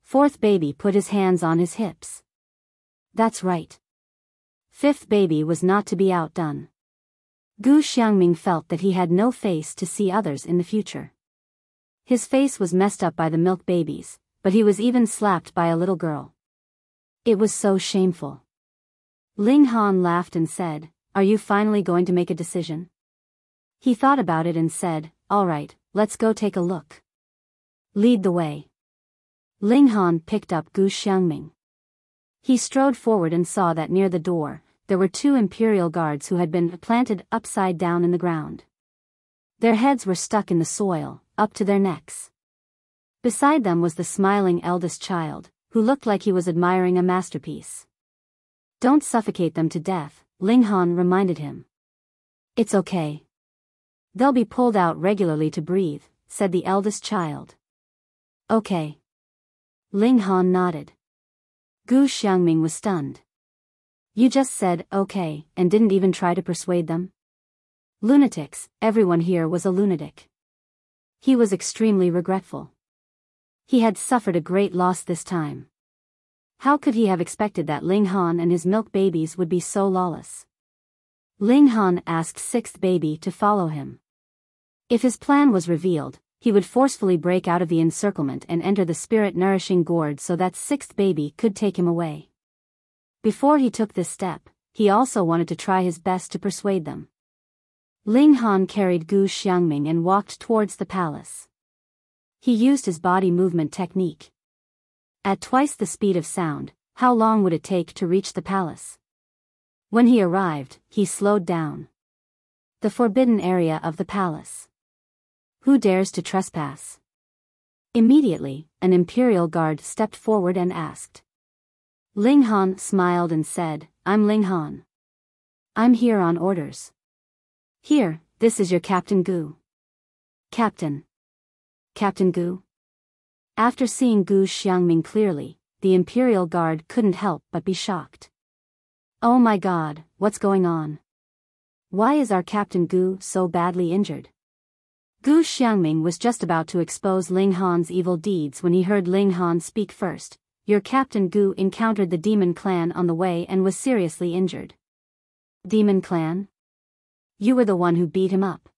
Fourth baby put his hands on his hips. That's right. Fifth baby was not to be outdone. Gu Xiangming felt that he had no face to see others in the future. His face was messed up by the milk babies, but he was even slapped by a little girl. It was so shameful. Ling Han laughed and said, "Are you finally going to make a decision?" He thought about it and said, "All right, let's go take a look." Lead the way. Ling Han picked up Gu Xiangming. He strode forward and saw that near the door, there were two imperial guards who had been planted upside down in the ground. Their heads were stuck in the soil, up to their necks. Beside them was the smiling eldest child, who looked like he was admiring a masterpiece. "Don't suffocate them to death," Ling Han reminded him. "It's okay. They'll be pulled out regularly to breathe," said the eldest child. "Okay." Ling Han nodded. Gu Xiangming was stunned. "You just said, okay, and didn't even try to persuade them?" Lunatics, everyone here was a lunatic. He was extremely regretful. He had suffered a great loss this time. How could he have expected that Ling Han and his milk babies would be so lawless? Ling Han asked sixth baby to follow him. If his plan was revealed, he would forcefully break out of the encirclement and enter the spirit-nourishing gourd so that sixth baby could take him away. Before he took this step, he also wanted to try his best to persuade them. Ling Han carried Gu Xiangming and walked towards the palace. He used his body movement technique. At twice the speed of sound, how long would it take to reach the palace? When he arrived, he slowed down. The forbidden area of the palace. Who dares to trespass? Immediately, an imperial guard stepped forward and asked. Ling Han smiled and said, "I'm Ling Han. I'm here on orders. Here, this is your Captain Gu." "Captain. Captain Gu?" After seeing Gu Xiangming clearly, the imperial guard couldn't help but be shocked. "Oh my God, what's going on? Why is our Captain Gu so badly injured?" Gu Xiangming was just about to expose Ling Han's evil deeds when he heard Ling Han speak first. "Your Captain Gu encountered the demon clan on the way and was seriously injured." "Demon clan? You were the one who beat him up."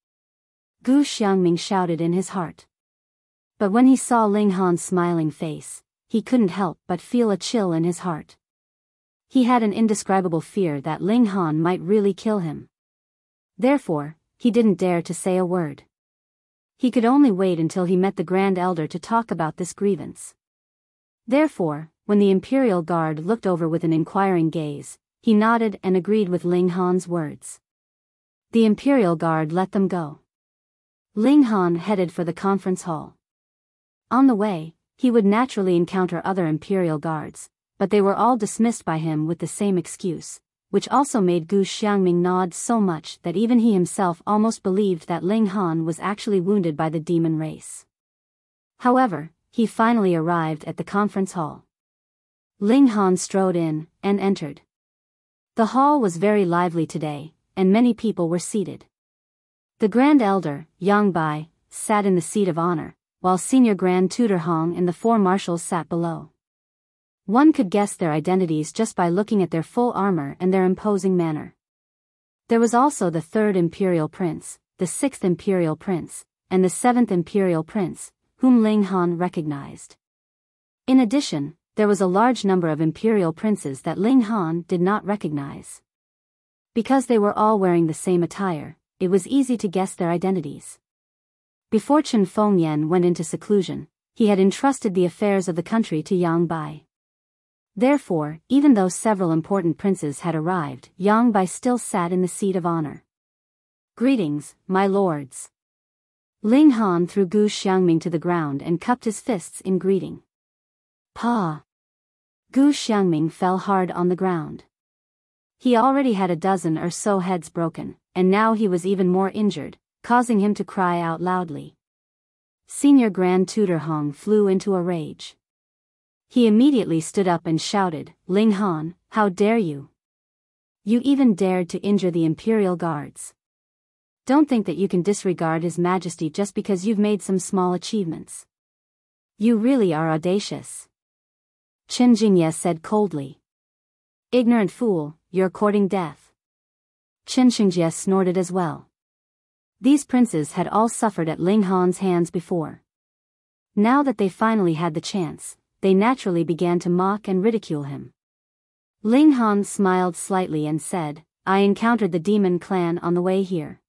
Gu Xiangming shouted in his heart. But when he saw Ling Han's smiling face, he couldn't help but feel a chill in his heart. He had an indescribable fear that Ling Han might really kill him. Therefore, he didn't dare to say a word. He could only wait until he met the Grand Elder to talk about this grievance. Therefore, when the Imperial Guard looked over with an inquiring gaze, he nodded and agreed with Ling Han's words. The Imperial Guard let them go. Ling Han headed for the conference hall. On the way, he would naturally encounter other Imperial Guards, but they were all dismissed by him with the same excuse, which also made Gu Xiangming nod so much that even he himself almost believed that Ling Han was actually wounded by the demon race. However, he finally arrived at the conference hall. Ling Han strode in and entered. The hall was very lively today, and many people were seated. The Grand Elder, Yang Bai, sat in the seat of honor, while Senior Grand Tutor Hong and the four marshals sat below. One could guess their identities just by looking at their full armor and their imposing manner. There was also the 3rd Imperial Prince, the 6th Imperial Prince, and the 7th Imperial Prince, whom Ling Han recognized. In addition, there was a large number of Imperial Princes that Ling Han did not recognize. Because they were all wearing the same attire, it was easy to guess their identities. Before Chen Fengyan went into seclusion, he had entrusted the affairs of the country to Yang Bai. Therefore, even though several important princes had arrived, Yang Bai still sat in the seat of honor. "Greetings, my lords." Ling Han threw Gu Xiangming to the ground and cupped his fists in greeting. "Pa!" Gu Xiangming fell hard on the ground. He already had a dozen or so heads broken, and now he was even more injured, causing him to cry out loudly. Senior Grand Tutor Hong flew into a rage. He immediately stood up and shouted, "Ling Han, how dare you? You even dared to injure the Imperial Guards. Don't think that you can disregard His Majesty just because you've made some small achievements. You really are audacious. Chen Jingye said coldly. Ignorant fool, you're courting death. Chen Xingjie snorted as well. These princes had all suffered at Ling Han's hands before. Now that they finally had the chance, they naturally began to mock and ridicule him. Ling Han smiled slightly and said, I encountered the demon clan on the way here.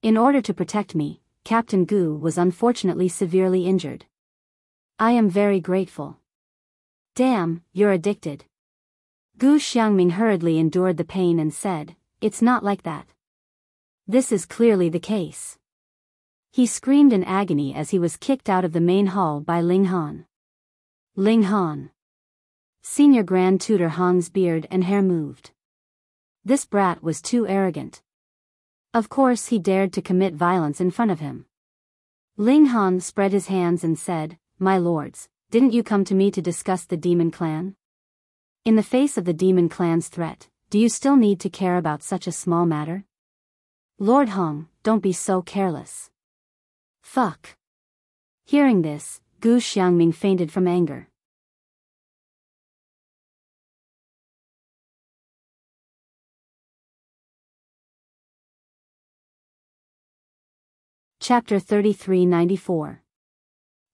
In order to protect me, Captain Gu was unfortunately severely injured. I am very grateful. Damn, you're addicted. Gu Xiangming hurriedly endured the pain and said, it's not like that. This is clearly the case. He screamed in agony as he was kicked out of the main hall by Ling Han. Ling Han. Senior Grand Tutor Hang's beard and hair moved. This brat was too arrogant. Of course he dared to commit violence in front of him. Ling Han spread his hands and said, My lords, didn't you come to me to discuss the demon clan? In the face of the demon clan's threat, do you still need to care about such a small matter? Lord Hong, don't be so careless. Fuck. Hearing this, Gu Xiangming fainted from anger. Chapter 3394.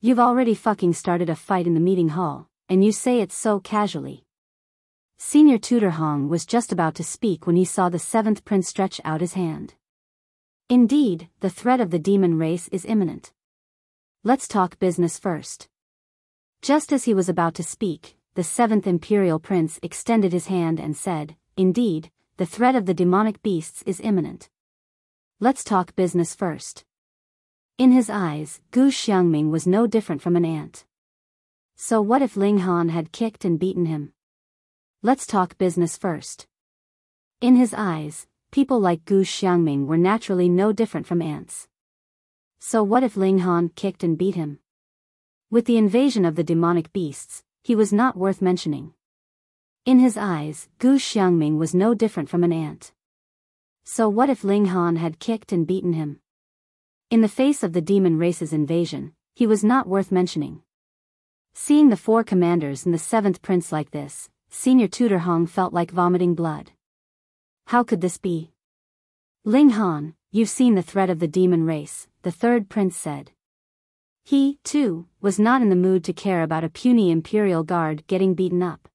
You've already fucking started a fight in the meeting hall, and you say it so casually. Senior Tutor Hong was just about to speak when he saw the seventh prince stretch out his hand. Indeed, the threat of the demon race is imminent. Let's talk business first. Just as he was about to speak, the seventh imperial prince extended his hand and said, Indeed, the threat of the demonic beasts is imminent. Let's talk business first. In his eyes, Gu Xiangming was no different from an ant. So what if Ling Han had kicked and beaten him? Let's talk business first. In his eyes, people like Gu Xiangming were naturally no different from ants. So what if Ling Han kicked and beat him? With the invasion of the demonic beasts, he was not worth mentioning. In his eyes, Gu Xiangming was no different from an ant. So what if Ling Han had kicked and beaten him? In the face of the demon race's invasion, he was not worth mentioning. Seeing the four commanders and the seventh prince like this, Senior Tutor Hong felt like vomiting blood. How could this be? Ling Han, you've seen the threat of the demon race, the third prince said. He, too, was not in the mood to care about a puny imperial guard getting beaten up.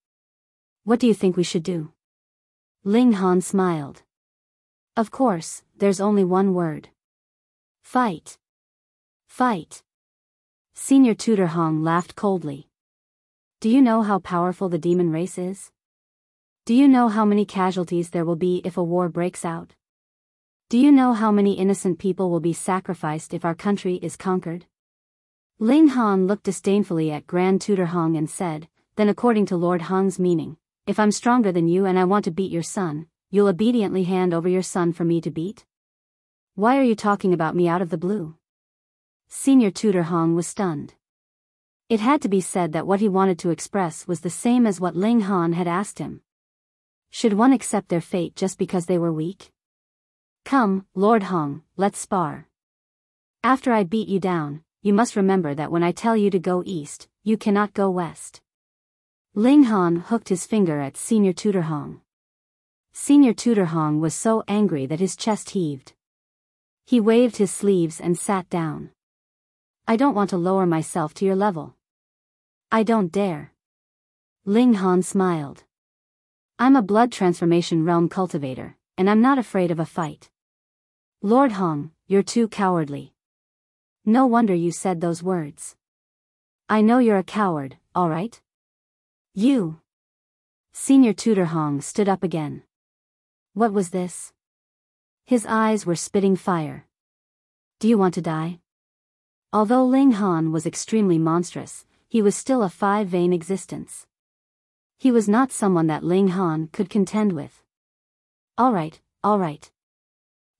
What do you think we should do? Ling Han smiled. Of course, there's only one word. Fight. Fight. Senior Tutor Hong laughed coldly. Do you know how powerful the demon race is? Do you know how many casualties there will be if a war breaks out? Do you know how many innocent people will be sacrificed if our country is conquered? Ling Han looked disdainfully at Grand Tutor Hong and said, Then according to Lord Hong's meaning, if I'm stronger than you and I want to beat your son, you'll obediently hand over your son for me to beat? Why are you talking about me out of the blue? Senior Tutor Hong was stunned. It had to be said that what he wanted to express was the same as what Ling Han had asked him. Should one accept their fate just because they were weak? Come, Lord Hong, let's spar. After I beat you down, you must remember that when I tell you to go east, you cannot go west. Ling Han hooked his finger at Senior Tutor Hong. Senior Tutor Hong was so angry that his chest heaved. He waved his sleeves and sat down. I don't want to lower myself to your level. I don't dare. Ling Han smiled. I'm a blood transformation realm cultivator, and I'm not afraid of a fight. Lord Hong, you're too cowardly. No wonder you said those words. I know you're a coward, all right? You. Senior Tutor Hong stood up again. What was this? His eyes were spitting fire. Do you want to die? Although Ling Han was extremely monstrous, he was still a five-vein existence. He was not someone that Ling Han could contend with. All right.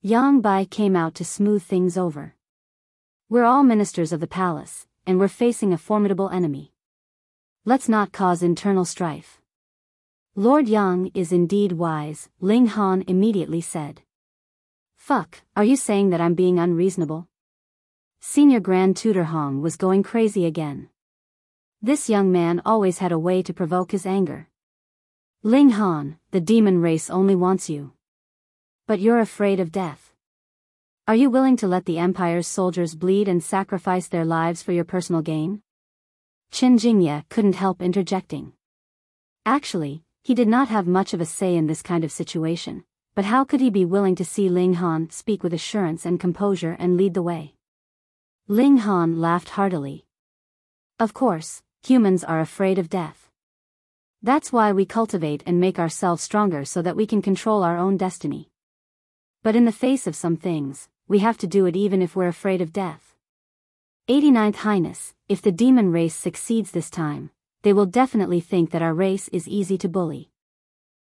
Yang Bai came out to smooth things over. We're all ministers of the palace, and we're facing a formidable enemy. Let's not cause internal strife. Lord Yang is indeed wise, Ling Han immediately said. Fuck, are you saying that I'm being unreasonable? Senior Grand Tutor Hong was going crazy again. This young man always had a way to provoke his anger. Ling Han, the demon race only wants you. But you're afraid of death. Are you willing to let the Empire's soldiers bleed and sacrifice their lives for your personal gain? Qin Jingye couldn't help interjecting. Actually, he did not have much of a say in this kind of situation, but how could he be willing to see Ling Han speak with assurance and composure and lead the way? Ling Han laughed heartily. Of course, humans are afraid of death. That's why we cultivate and make ourselves stronger so that we can control our own destiny. But in the face of some things, we have to do it even if we're afraid of death. 89th Highness, if the demon race succeeds this time, they will definitely think that our race is easy to bully.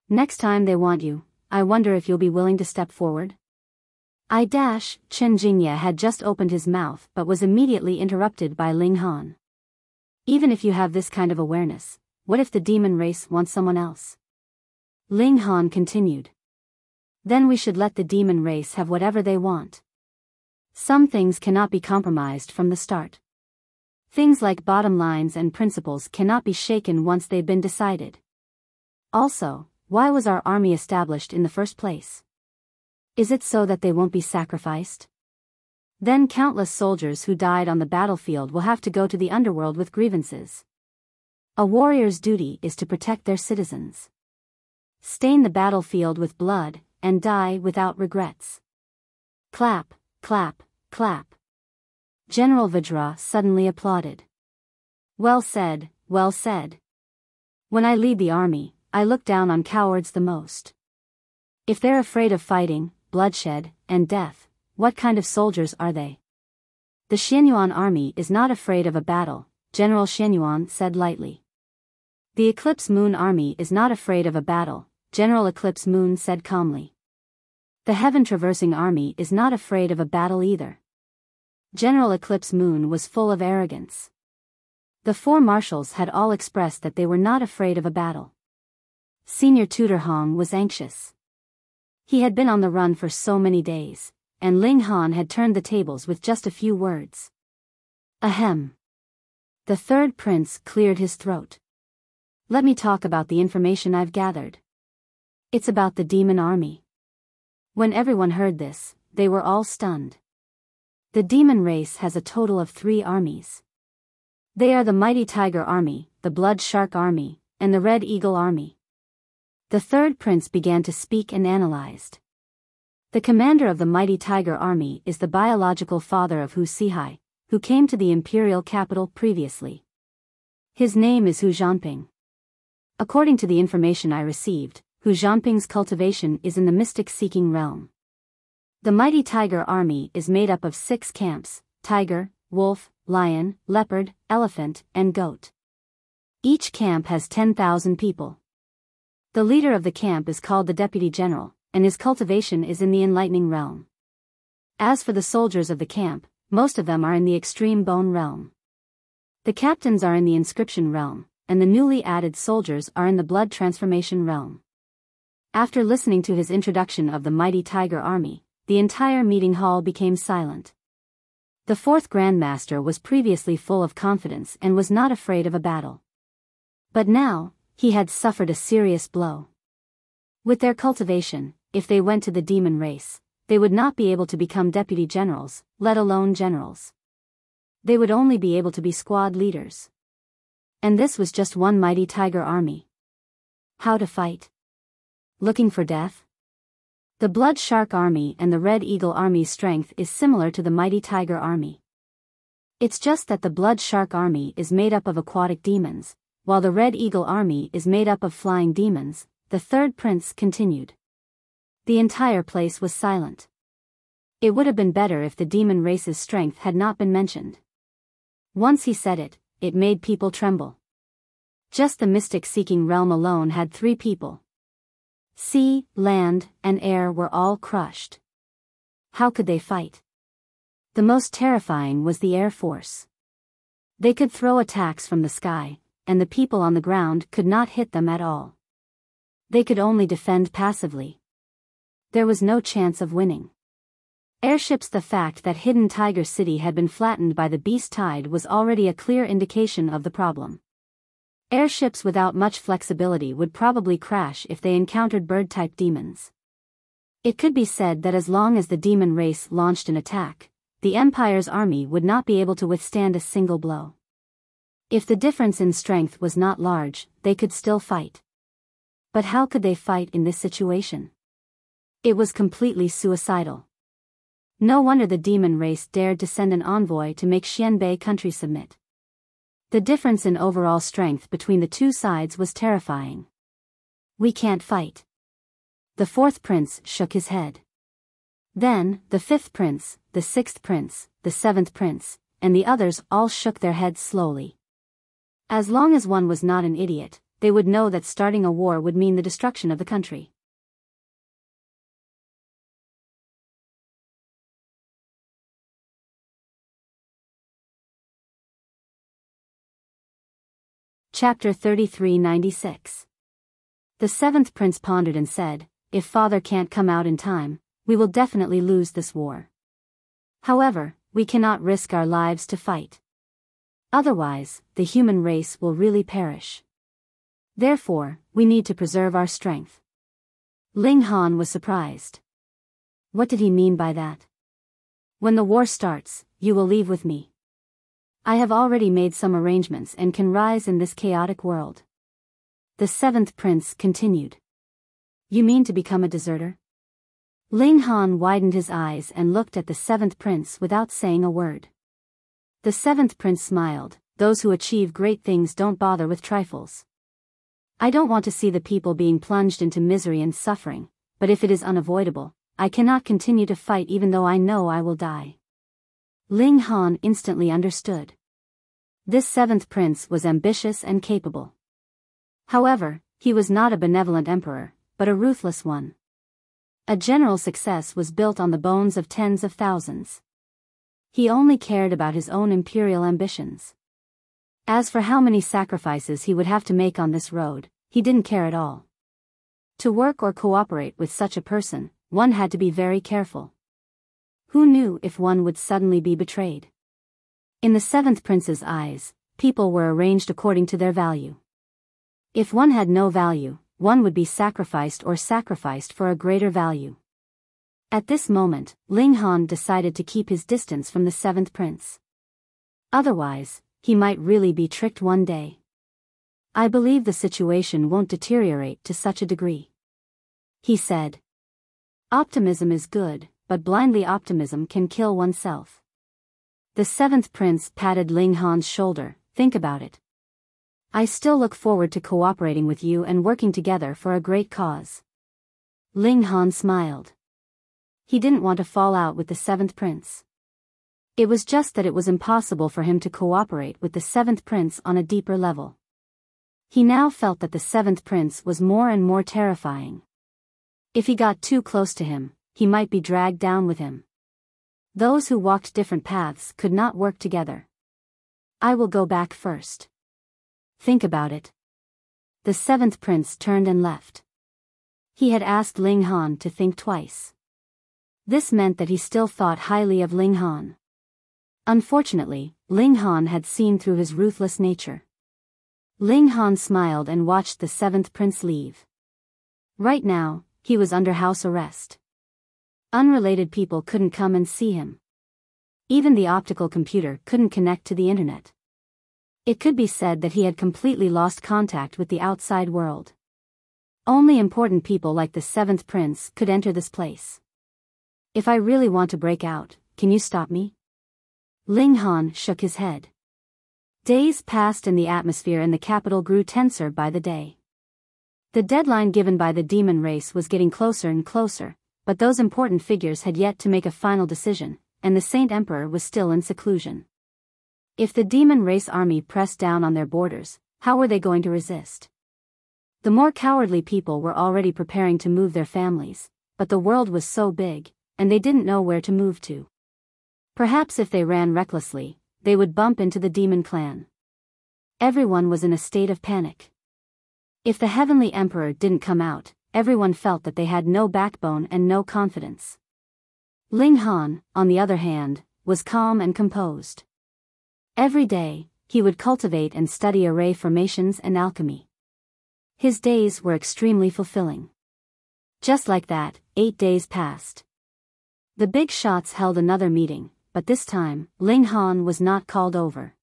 Next time they want you, I wonder if you'll be willing to step forward? Qin Jingye had just opened his mouth but was immediately interrupted by Ling Han. Even if you have this kind of awareness, what if the demon race wants someone else? Ling Han continued. Then we should let the demon race have whatever they want. Some things cannot be compromised from the start. Things like bottom lines and principles cannot be shaken once they've been decided. Also, why was our army established in the first place? Is it so that they won't be sacrificed? Then countless soldiers who died on the battlefield will have to go to the underworld with grievances. A warrior's duty is to protect their citizens. Stain the battlefield with blood, and die without regrets. Clap, clap, clap. General Vajra suddenly applauded. Well said, well said. When I lead the army, I look down on cowards the most. If they're afraid of fighting, bloodshed, and death, what kind of soldiers are they? The Xianyuan army is not afraid of a battle, General Xianyuan said lightly. The Eclipse Moon army is not afraid of a battle, General Eclipse Moon said calmly. The Heaven Traversing army is not afraid of a battle either. General Eclipse Moon was full of arrogance. The four marshals had all expressed that they were not afraid of a battle. Senior Tutor Hong was anxious. He had been on the run for so many days, and Ling Han had turned the tables with just a few words. Ahem. The third prince cleared his throat. Let me talk about the information I've gathered. It's about the demon army. When everyone heard this, they were all stunned. The demon race has a total of 3 armies. They are the Mighty Tiger Army, the Blood Shark Army, and the Red Eagle Army. The third prince began to speak and analyzed. The commander of the Mighty Tiger Army is the biological father of Hu Sihai, who came to the imperial capital previously. His name is Hu Zhanping. According to the information I received, Hu Zhanping's cultivation is in the mystic-seeking realm. The Mighty Tiger Army is made up of 6 camps: tiger, wolf, lion, leopard, elephant, and goat. Each camp has 10,000 people. The leader of the camp is called the Deputy General, and his cultivation is in the enlightening realm. As for the soldiers of the camp, most of them are in the extreme bone realm. The captains are in the inscription realm, and the newly added soldiers are in the blood transformation realm. After listening to his introduction of the Mighty Tiger Army, the entire meeting hall became silent. The 4th Grandmaster was previously full of confidence and was not afraid of a battle. But now, he had suffered a serious blow. With their cultivation, if they went to the demon race, they would not be able to become deputy generals, let alone generals. They would only be able to be squad leaders. And this was just one Mighty Tiger Army. How to fight? Looking for death? The Blood Shark Army and the Red Eagle Army's strength is similar to the Mighty Tiger Army. It's just that the Blood Shark Army is made up of aquatic demons, while the Red Eagle Army is made up of flying demons, the third prince continued. The entire place was silent. It would have been better if the demon race's strength had not been mentioned. Once he said it, it made people tremble. Just the mystic-seeking realm alone had 3 people. Sea, land, and air were all crushed. How could they fight? The most terrifying was the Air Force. They could throw attacks from the sky, and the people on the ground could not hit them at all. They could only defend passively. There was no chance of winning. Airships. The fact that Hidden Tiger City had been flattened by the beast tide was already a clear indication of the problem. Airships without much flexibility would probably crash if they encountered bird-type demons. It could be said that as long as the demon race launched an attack, the Empire's army would not be able to withstand a single blow. If the difference in strength was not large, they could still fight. But how could they fight in this situation? It was completely suicidal. No wonder the demon race dared to send an envoy to make Xianbei country submit. The difference in overall strength between the two sides was terrifying. We can't fight. The fourth prince shook his head. Then, the fifth prince, the sixth prince, the seventh prince, and the others all shook their heads slowly. As long as one was not an idiot, they would know that starting a war would mean the destruction of the country. Chapter 3396. The seventh prince pondered and said, "If father can't come out in time, we will definitely lose this war. However, we cannot risk our lives to fight. Otherwise, the human race will really perish. Therefore, we need to preserve our strength." Ling Han was surprised. What did he mean by that? When the war starts, you will leave with me. I have already made some arrangements and can rise in this chaotic world. The seventh prince continued. You mean to become a deserter? Ling Han widened his eyes and looked at the seventh prince without saying a word. The seventh prince smiled. Those who achieve great things don't bother with trifles. I don't want to see the people being plunged into misery and suffering, but if it is unavoidable, I cannot continue to fight even though I know I will die. Ling Han instantly understood. This seventh prince was ambitious and capable. However, he was not a benevolent emperor, but a ruthless one. A general success was built on the bones of tens of thousands. He only cared about his own imperial ambitions. As for how many sacrifices he would have to make on this road, he didn't care at all. To work or cooperate with such a person, one had to be very careful. Who knew if one would suddenly be betrayed? In the seventh prince's eyes, people were arranged according to their value. If one had no value, one would be sacrificed for a greater value. At this moment, Ling Han decided to keep his distance from the seventh prince. Otherwise, he might really be tricked one day. I believe the situation won't deteriorate to such a degree, he said. Optimism is good, but blindly optimism can kill oneself. The seventh prince patted Ling Han's shoulder. Think about it. I still look forward to cooperating with you and working together for a great cause. Ling Han smiled. He didn't want to fall out with the seventh prince. It was just that it was impossible for him to cooperate with the seventh prince on a deeper level. He now felt that the seventh prince was more and more terrifying. If he got too close to him, he might be dragged down with him. Those who walked different paths could not work together. I will go back first. Think about it. The seventh prince turned and left. He had asked Ling Han to think twice. This meant that he still thought highly of Ling Han. Unfortunately, Ling Han had seen through his ruthless nature. Ling Han smiled and watched the seventh prince leave. Right now, he was under house arrest. Unrelated people couldn't come and see him. Even the optical computer couldn't connect to the internet. It could be said that he had completely lost contact with the outside world. Only important people like the seventh prince could enter this place. If I really want to break out, can you stop me? Ling Han shook his head. Days passed and the atmosphere in the capital grew tenser by the day. The deadline given by the demon race was getting closer and closer, but those important figures had yet to make a final decision, and the Saint Emperor was still in seclusion. If the demon race army pressed down on their borders, how were they going to resist? The more cowardly people were already preparing to move their families, but the world was so big, and they didn't know where to move to. Perhaps if they ran recklessly, they would bump into the demon clan. Everyone was in a state of panic. If the heavenly emperor didn't come out, everyone felt that they had no backbone and no confidence. Ling Han, on the other hand, was calm and composed. Every day, he would cultivate and study array formations and alchemy. His days were extremely fulfilling. Just like that, 8 days passed. The big shots held another meeting, but this time, Ling Han was not called over.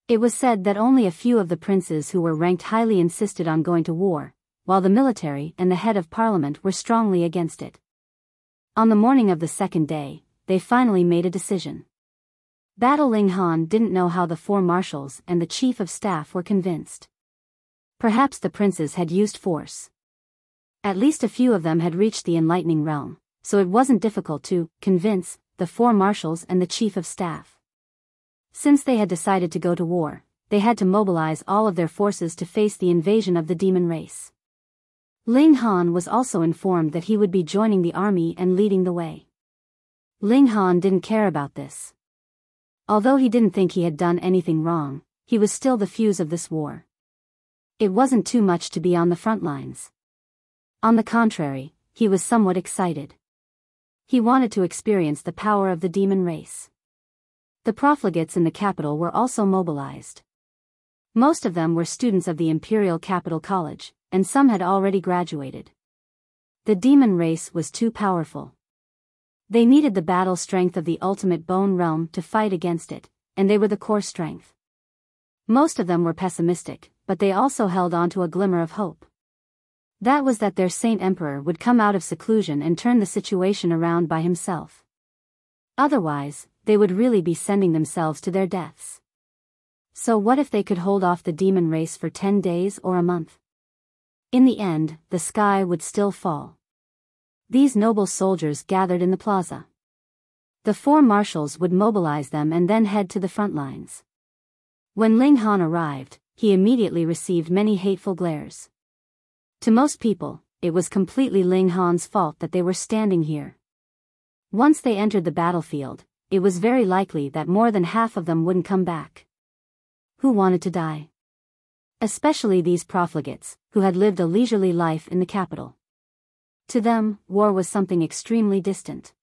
It was said that only a few of the princes who were ranked highly insisted on going to war, while the military and the head of parliament were strongly against it. On the morning of the second day, they finally made a decision. Battle Ling Han didn't know how the 4 marshals and the chief of staff were convinced. Perhaps the princes had used force. At least a few of them had reached the enlightening realm, so it wasn't difficult to convince the 4 marshals and the chief of staff. Since they had decided to go to war, they had to mobilize all of their forces to face the invasion of the demon race. Ling Han was also informed that he would be joining the army and leading the way. Ling Han didn't care about this. Although he didn't think he had done anything wrong, he was still the fuse of this war. It wasn't too much to be on the front lines. On the contrary, he was somewhat excited. He wanted to experience the power of the demon race. The profligates in the capital were also mobilized. Most of them were students of the Imperial Capital College, and some had already graduated. The demon race was too powerful. They needed the battle strength of the ultimate bone realm to fight against it, and they were the core strength. Most of them were pessimistic, but they also held on to a glimmer of hope. That was that their Saint Emperor would come out of seclusion and turn the situation around by himself. Otherwise, they would really be sending themselves to their deaths. So what if they could hold off the demon race for 10 days or a month? In the end, the sky would still fall. These noble soldiers gathered in the plaza. The 4 marshals would mobilize them and then head to the front lines. When Ling Han arrived, he immediately received many hateful glares. To most people, it was completely Ling Han's fault that they were standing here. Once they entered the battlefield, it was very likely that more than half of them wouldn't come back. Who wanted to die? Especially these profligates, who had lived a leisurely life in the capital. To them, war was something extremely distant.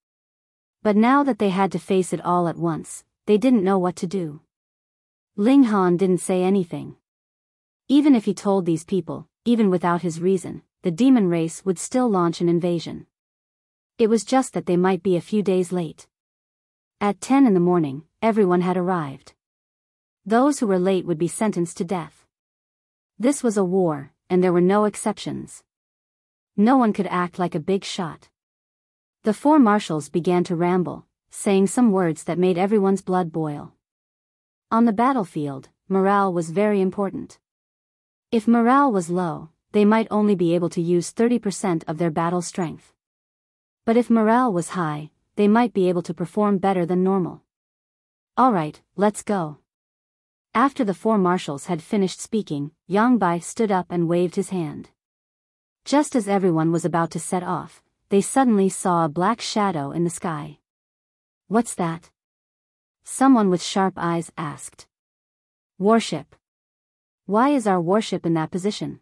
But now that they had to face it all at once, they didn't know what to do. Ling Han didn't say anything. Even if he told these people, even without his reason, the demon race would still launch an invasion. It was just that they might be a few days late. At 10 in the morning, everyone had arrived. Those who were late would be sentenced to death. This was a war, and there were no exceptions. No one could act like a big shot. The 4 marshals began to ramble, saying some words that made everyone's blood boil. On the battlefield, morale was very important. If morale was low, they might only be able to use 30% of their battle strength. But if morale was high, they might be able to perform better than normal. Alright, let's go. After the 4 marshals had finished speaking, Yang Bai stood up and waved his hand. Just as everyone was about to set off, they suddenly saw a black shadow in the sky. What's that? Someone with sharp eyes asked. Warship. Why is our warship in that position?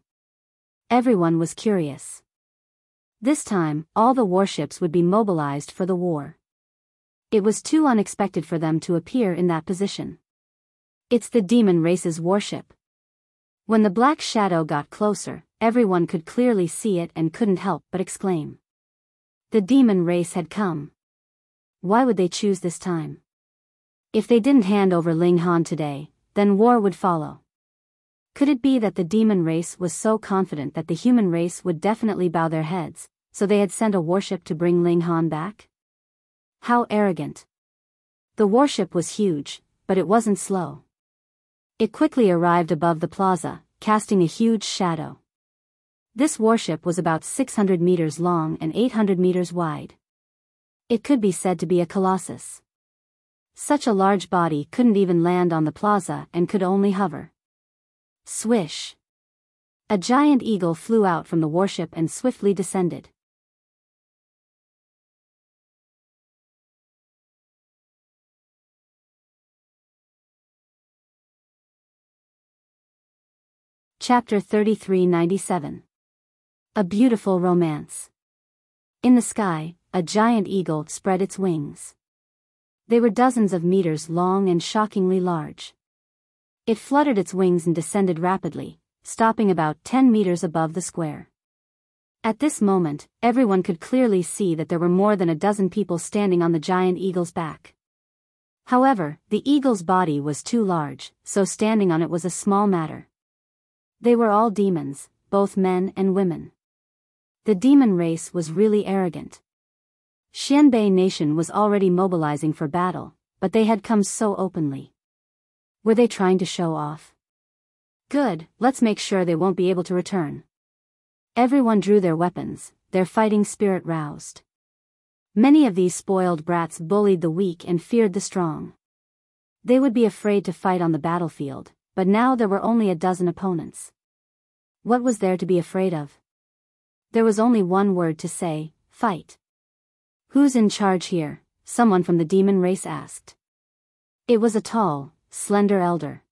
Everyone was curious. This time, all the warships would be mobilized for the war. It was too unexpected for them to appear in that position. It's the demon race's warship. When the black shadow got closer, everyone could clearly see it and couldn't help but exclaim. The demon race had come. Why would they choose this time? If they didn't hand over Ling Han today, then war would follow. Could it be that the demon race was so confident that the human race would definitely bow their heads, so they had sent a warship to bring Ling Han back? How arrogant. The warship was huge, but it wasn't slow. It quickly arrived above the plaza, casting a huge shadow. This warship was about 600 meters long and 800 meters wide. It could be said to be a colossus. Such a large body couldn't even land on the plaza and could only hover. Swish! A giant eagle flew out from the warship and swiftly descended. Chapter 3397. A Beautiful Romance. In the sky, a giant eagle spread its wings. They were dozens of meters long and shockingly large. It fluttered its wings and descended rapidly, stopping about 10 meters above the square. At this moment, everyone could clearly see that there were more than a dozen people standing on the giant eagle's back. However, the eagle's body was too large, so standing on it was a small matter. They were all demons, both men and women. The demon race was really arrogant. Xianbei Nation was already mobilizing for battle, but they had come so openly. Were they trying to show off? Good, let's make sure they won't be able to return. Everyone drew their weapons, their fighting spirit roused. Many of these spoiled brats bullied the weak and feared the strong. They would be afraid to fight on the battlefield, but now there were only a dozen opponents. What was there to be afraid of? There was only one word to say: fight. Who's in charge here? Someone from the demon race asked. It was a tall, slender elder.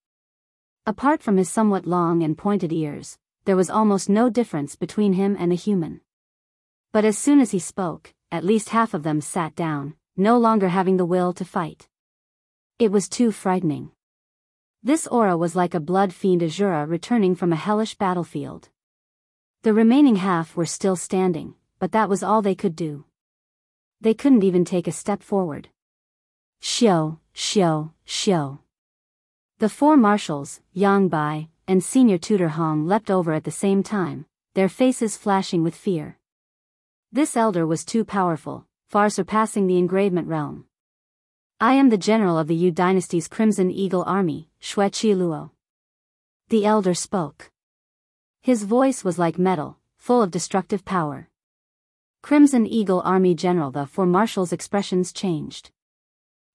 Apart from his somewhat long and pointed ears, there was almost no difference between him and a human. But as soon as he spoke, at least half of them sat down, no longer having the will to fight. It was too frightening. This aura was like a blood fiend Azura returning from a hellish battlefield. The remaining half were still standing, but that was all they could do. They couldn't even take a step forward. Xiao, Xiao, Xiao. The four marshals, Yang Bai, and senior tutor Hong leapt over at the same time, their faces flashing with fear. This elder was too powerful, far surpassing the engravement realm. I am the general of the Yu dynasty's Crimson Eagle army, Xue Qiluo. The elder spoke. His voice was like metal, full of destructive power. Crimson Eagle Army General. The four marshals' expressions changed.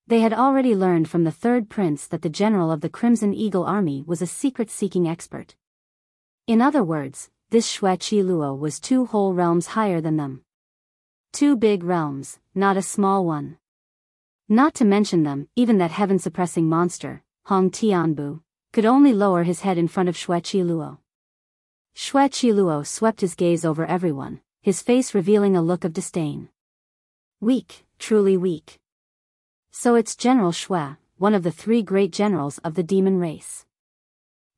They had already learned from the third prince that the general of the Crimson Eagle Army was a secret-seeking expert. In other words, this Xue Qiluo was 2 whole realms higher than them. 2 big realms, not a small one. Not to mention them, even that heaven-suppressing monster, Hong Tianbu, could only lower his head in front of Xue Qiluo. Xue Qiluo swept his gaze over everyone, his face revealing a look of disdain. Weak, truly weak. So it's General Xue, one of the 3 great generals of the demon race.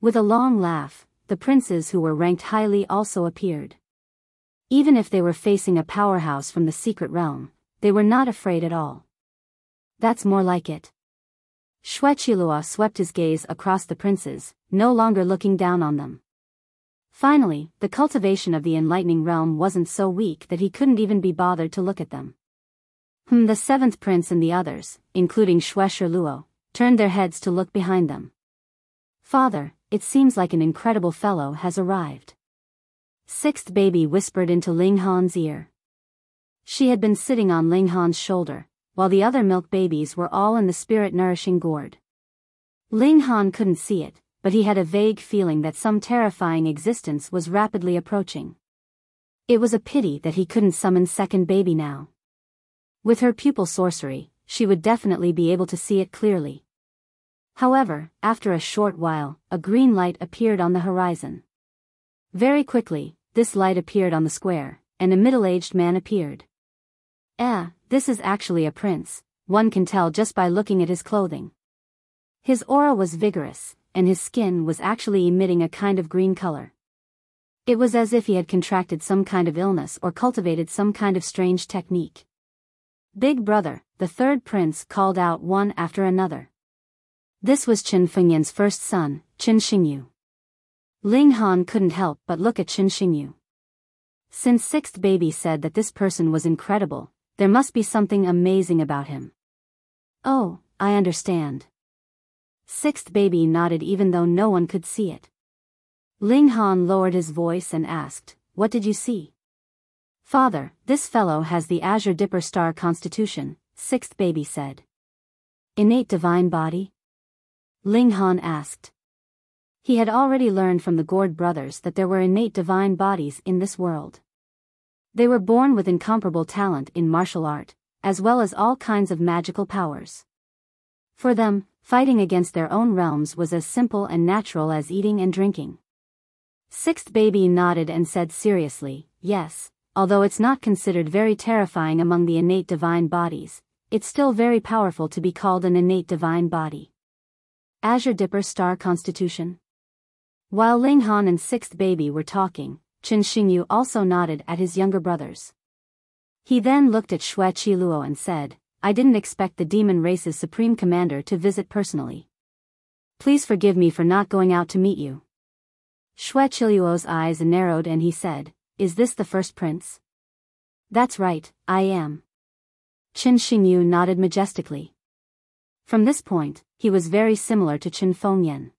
With a long laugh, the princes who were ranked highly also appeared. Even if they were facing a powerhouse from the secret realm, they were not afraid at all. That's more like it. Xue Qiluo swept his gaze across the princes, no longer looking down on them. Finally, the cultivation of the enlightening realm wasn't so weak that he couldn't even be bothered to look at them. The 7th prince and the others, including Xue Shiluo, turned their heads to look behind them. Father, it seems like an incredible fellow has arrived. 6th baby whispered into Ling Han's ear. She had been sitting on Ling Han's shoulder, while the other milk babies were all in the spirit-nourishing gourd. Ling Han couldn't see it, but he had a vague feeling that some terrifying existence was rapidly approaching. It was a pity that he couldn't summon 2nd baby now. With her pupil sorcery, she would definitely be able to see it clearly. However, after a short while, a green light appeared on the horizon. Very quickly, this light appeared on the square, and a middle-aged man appeared. This is actually a prince, one can tell just by looking at his clothing. His aura was vigorous, and his skin was actually emitting a kind of green color. It was as if he had contracted some kind of illness or cultivated some kind of strange technique. Big brother, the 3rd prince called out one after another. This was Qin Fengyan's first son, Qin Xingyu. Ling Han couldn't help but look at Qin Xingyu. Since 6th baby said that this person was incredible, there must be something amazing about him. Oh, I understand. 6th baby nodded even though no one could see it. Ling Han lowered his voice and asked, "What did you see?" "Father, this fellow has the Azure Dipper Star constitution," 6th baby said. "Innate divine body?" Ling Han asked. He had already learned from the Gourd brothers that there were innate divine bodies in this world. They were born with incomparable talent in martial art, as well as all kinds of magical powers. For them, fighting against their own realms was as simple and natural as eating and drinking. 6th baby nodded and said seriously, "Yes, although it's not considered very terrifying among the innate divine bodies, it's still very powerful to be called an innate divine body. Azure Dipper Star Constitution. While Ling Han and sixth baby were talking, Chen Xingyu also nodded at his younger brothers. He then looked at Xue Qiluo and said, I didn't expect the demon race's supreme commander to visit personally. Please forgive me for not going out to meet you. Xue Qiluo's eyes narrowed and he said, Is this the first prince? That's right, I am. Chen Xingyu nodded majestically. From this point, he was very similar to Chen Fengyan.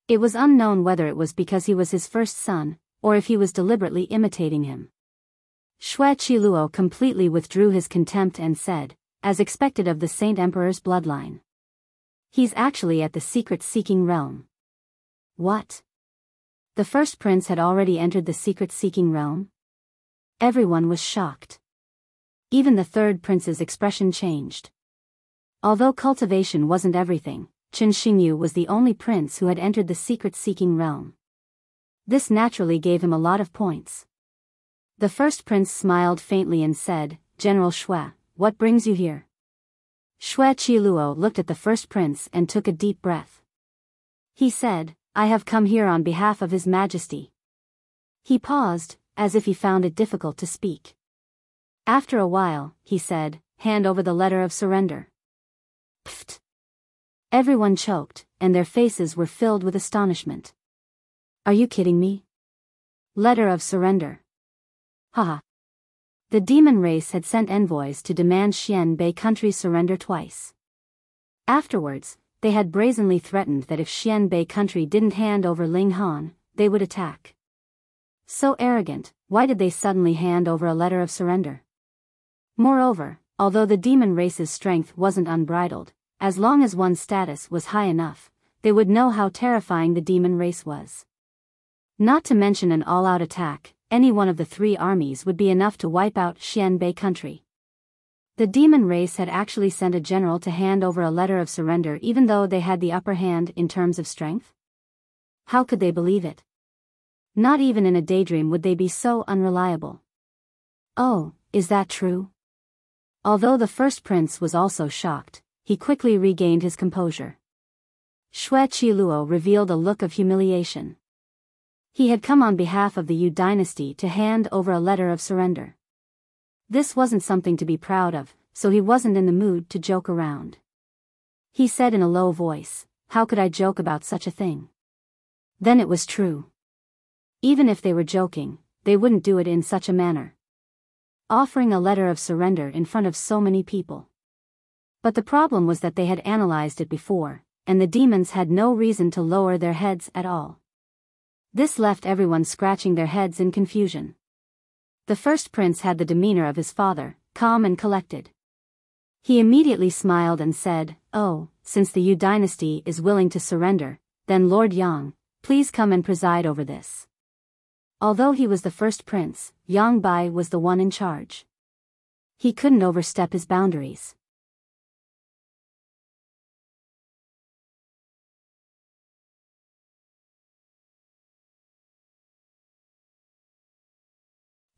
It was unknown whether it was because he was his first son, or if he was deliberately imitating him. Xue Qiluo completely withdrew his contempt and said, as expected of the Saint Emperor's bloodline. He's actually at the secret-seeking realm. What? The first prince had already entered the secret-seeking realm? Everyone was shocked. Even the third prince's expression changed. Although cultivation wasn't everything, Chen Xingyu was the only prince who had entered the secret-seeking realm. This naturally gave him a lot of points. The first prince smiled faintly and said, General Xue, what brings you here? Xue Qiluo looked at the first prince and took a deep breath. He said, I have come here on behalf of His Majesty. He paused, as if he found it difficult to speak. After a while, he said, hand over the letter of surrender. Pfft. Everyone choked, and their faces were filled with astonishment. Are you kidding me? Letter of surrender. Haha. The demon race had sent envoys to demand Xianbei country's surrender twice. Afterwards, they had brazenly threatened that if Xianbei country didn't hand over Ling Han, they would attack. So arrogant, why did they suddenly hand over a letter of surrender? Moreover, although the demon race's strength wasn't unbridled, as long as one's status was high enough, they would know how terrifying the demon race was. Not to mention an all-out attack, any one of the three armies would be enough to wipe out Xianbei country. The demon race had actually sent a general to hand over a letter of surrender even though they had the upper hand in terms of strength? How could they believe it? Not even in a daydream would they be so unreliable. Oh, is that true? Although the first prince was also shocked, he quickly regained his composure. Xue Qiluo revealed a look of humiliation. He had come on behalf of the Yu dynasty to hand over a letter of surrender. This wasn't something to be proud of, so he wasn't in the mood to joke around. He said in a low voice, how could I joke about such a thing? Then it was true. Even if they were joking, they wouldn't do it in such a manner. Offering a letter of surrender in front of so many people. But the problem was that they had analyzed it before, and the demons had no reason to lower their heads at all. This left everyone scratching their heads in confusion. The first prince had the demeanor of his father, calm and collected. He immediately smiled and said, oh, since the Yu dynasty is willing to surrender, then Lord Yang, please come and preside over this. Although he was the first prince, Yang Bai was the one in charge. He couldn't overstep his boundaries.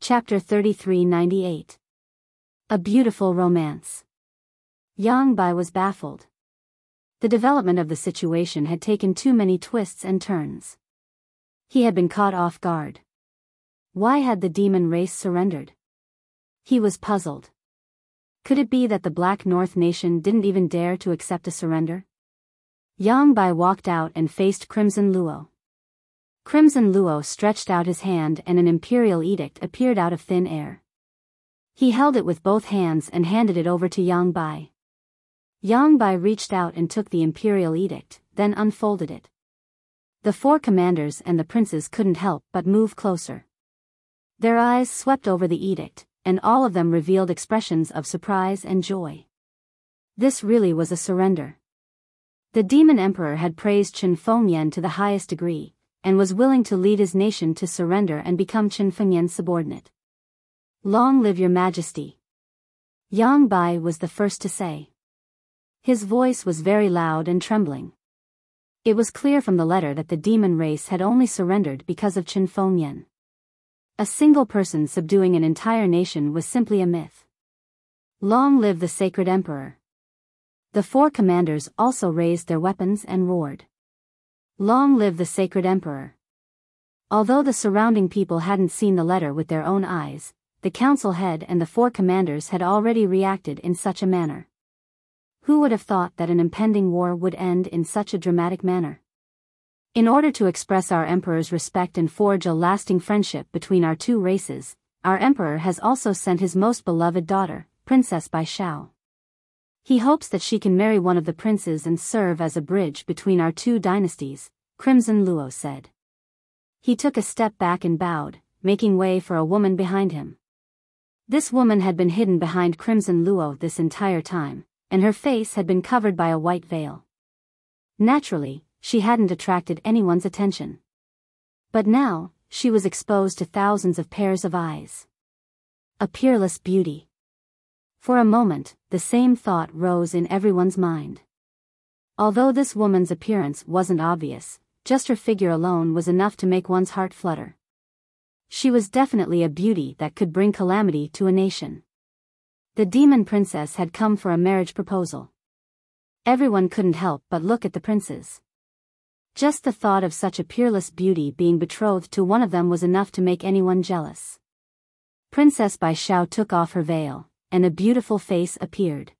Chapter 3398. A Beautiful Romance. Yang Bai was baffled. The development of the situation had taken too many twists and turns. He had been caught off guard. Why had the demon race surrendered? He was puzzled. Could it be that the Black North nation didn't even dare to accept a surrender? Yang Bai walked out and faced Crimson Luo. Crimson Luo stretched out his hand and an imperial edict appeared out of thin air. He held it with both hands and handed it over to Yang Bai. Yang Bai reached out and took the imperial edict, then unfolded it. The four commanders and the princes couldn't help but move closer. Their eyes swept over the edict, and all of them revealed expressions of surprise and joy. This really was a surrender. The demon emperor had praised Chen Fengyan to the highest degree, and was willing to lead his nation to surrender and become Chen Fengyan's subordinate. Long live your majesty. Yang Bai was the first to say. His voice was very loud and trembling. It was clear from the letter that the demon race had only surrendered because of Chen Fengyan. A single person subduing an entire nation was simply a myth. Long live the sacred emperor. The 4 commanders also raised their weapons and roared. Long live the sacred emperor. Although the surrounding people hadn't seen the letter with their own eyes, the council head and the 4 commanders had already reacted in such a manner. Who would have thought that an impending war would end in such a dramatic manner? In order to express our emperor's respect and forge a lasting friendship between our 2 races, our emperor has also sent his most beloved daughter, Princess Biyao. He hopes that she can marry one of the princes and serve as a bridge between our 2 dynasties, Crimson Luo said. He took a step back and bowed, making way for a woman behind him. This woman had been hidden behind Crimson Luo this entire time, and her face had been covered by a white veil. Naturally, she hadn't attracted anyone's attention. But now, she was exposed to thousands of pairs of eyes. A peerless beauty. For a moment, the same thought rose in everyone's mind. Although this woman's appearance wasn't obvious, just her figure alone was enough to make one's heart flutter. She was definitely a beauty that could bring calamity to a nation. The demon princess had come for a marriage proposal. Everyone couldn't help but look at the princes. Just the thought of such a peerless beauty being betrothed to one of them was enough to make anyone jealous. Princess Biyao took off her veil, and a beautiful face appeared.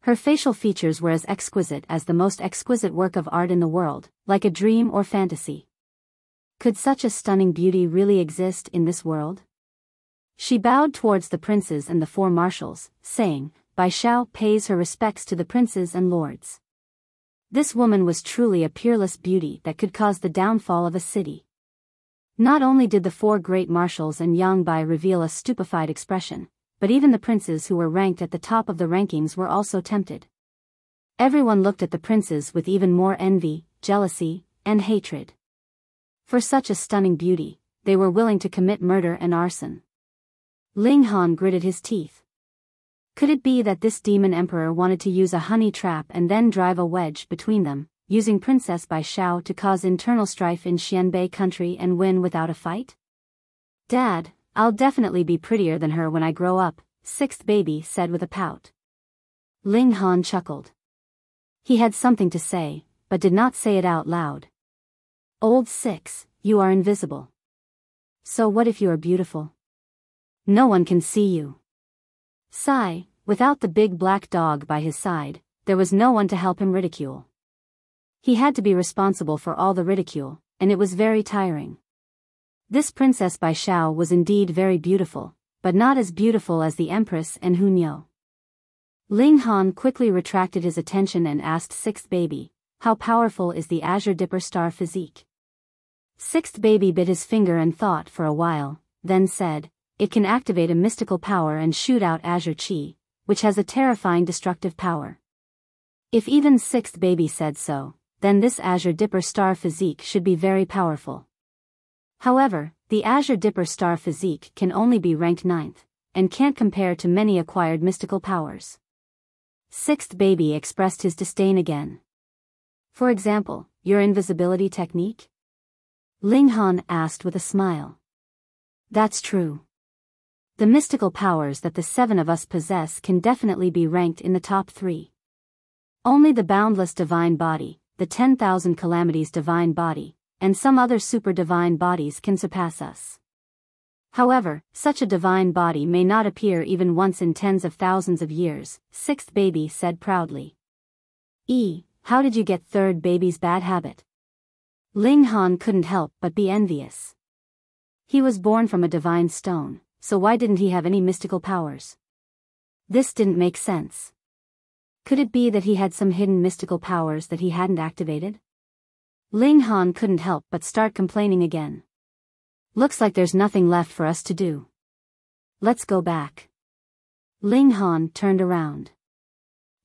Her facial features were as exquisite as the most exquisite work of art in the world, like a dream or fantasy. Could such a stunning beauty really exist in this world? She bowed towards the princes and the 4 marshals, saying, Biyao pays her respects to the princes and lords. This woman was truly a peerless beauty that could cause the downfall of a city. Not only did the 4 great marshals and Yang Bai reveal a stupefied expression, but even the princes who were ranked at the top of the rankings were also tempted. Everyone looked at the princes with even more envy, jealousy, and hatred. For such a stunning beauty, they were willing to commit murder and arson. Ling Han gritted his teeth. Could it be that this demon emperor wanted to use a honey trap and then drive a wedge between them, using Princess Biyao to cause internal strife in Xianbei country and win without a fight? Dad, I'll definitely be prettier than her when I grow up, 6th baby said with a pout. Ling Han chuckled. He had something to say, but did not say it out loud. Old 6, you are invisible. So what if you are beautiful? No one can see you. Sigh, without the big black dog by his side, there was no one to help him ridicule. He had to be responsible for all the ridicule, and it was very tiring. This Princess Biyao was indeed very beautiful, but not as beautiful as the Empress and Hunyo. Ling Han quickly retracted his attention and asked 6th baby, how powerful is the Azure Dipper Star physique? 6th baby bit his finger and thought for a while, then said, it can activate a mystical power and shoot out Azure Chi, which has a terrifying destructive power. If even 6th baby said so, then this Azure Dipper Star physique should be very powerful. However, the Azure Dipper Star physique can only be ranked 9th, and can't compare to many acquired mystical powers. 6th baby expressed his disdain again. For example, your invisibility technique? Ling Han asked with a smile. That's true. The mystical powers that the 7 of us possess can definitely be ranked in the top 3. Only the boundless divine body, the 10,000 calamities divine body, and some other super divine bodies can surpass us. However, such a divine body may not appear even once in tens of thousands of years, 6th baby said proudly. How did you get 3rd baby's bad habit? Ling Han couldn't help but be envious. He was born from a divine stone, so why didn't he have any mystical powers? This didn't make sense. Could it be that he had some hidden mystical powers that he hadn't activated? Ling Han couldn't help but start complaining again. Looks like there's nothing left for us to do. Let's go back. Ling Han turned around.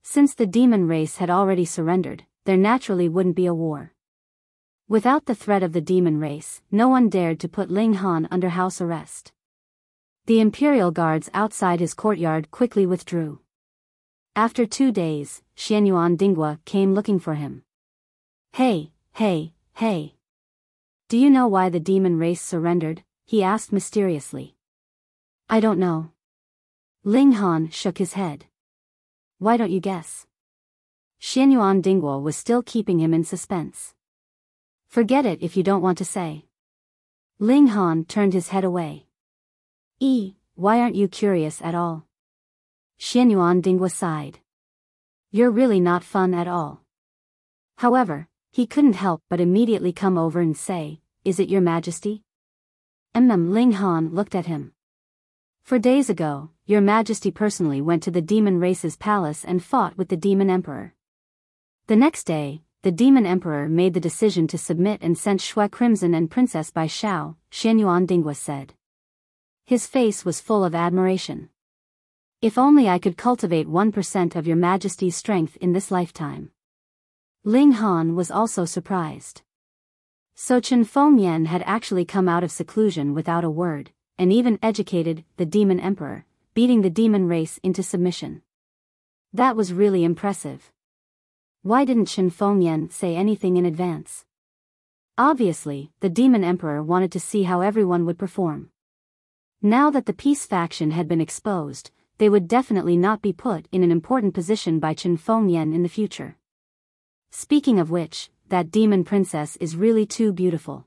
Since the demon race had already surrendered, there naturally wouldn't be a war. Without the threat of the demon race, no one dared to put Ling Han under house arrest. The imperial guards outside his courtyard quickly withdrew. After 2 days, Xianyuan Dinghua came looking for him. Hey. Do you know why the demon race surrendered? he asked mysteriously. I don't know. Ling Han shook his head. Why don't you guess? Xianyuan Dingguo was still keeping him in suspense. Forget it if you don't want to say. Ling Han turned his head away. Why aren't you curious at all? Xianyuan Dingguo sighed. You're really not fun at all. However, he couldn't help but immediately come over and say, Is it your majesty? Ling Han looked at him. 4 days ago, your majesty personally went to the demon race's palace and fought with the demon emperor. The next day, the demon emperor made the decision to submit and sent Shui Crimson and Princess Biyao, Xianyuan Dingguo said. His face was full of admiration. If only I could cultivate 1% of your majesty's strength in this lifetime. Ling Han was also surprised. So Chen Fengyan had actually come out of seclusion without a word, and even educated the demon emperor, beating the demon race into submission. That was really impressive. Why didn't Chen Fengyan say anything in advance? Obviously, the demon emperor wanted to see how everyone would perform. Now that the peace faction had been exposed, they would definitely not be put in an important position by Chen Fengyan in the future. Speaking of which, that demon princess is really too beautiful.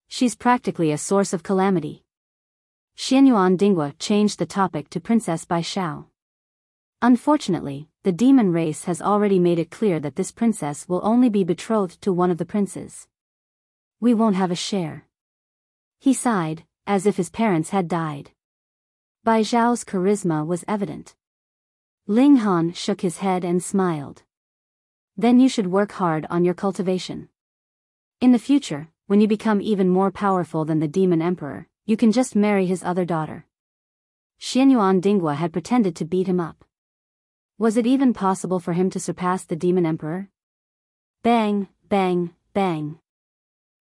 She's practically a source of calamity. Xianyuan Dingguo changed the topic to Princess Biyao. Unfortunately, the demon race has already made it clear that this princess will only be betrothed to one of the princes. We won't have a share. He sighed, as if his parents had died. Baijiao's charisma was evident. Ling Han shook his head and smiled. Then you should work hard on your cultivation. In the future, when you become even more powerful than the demon emperor, you can just marry his other daughter. Xianyuan Dingguo had pretended to beat him up. Was it even possible for him to surpass the demon emperor? Bang, bang, bang.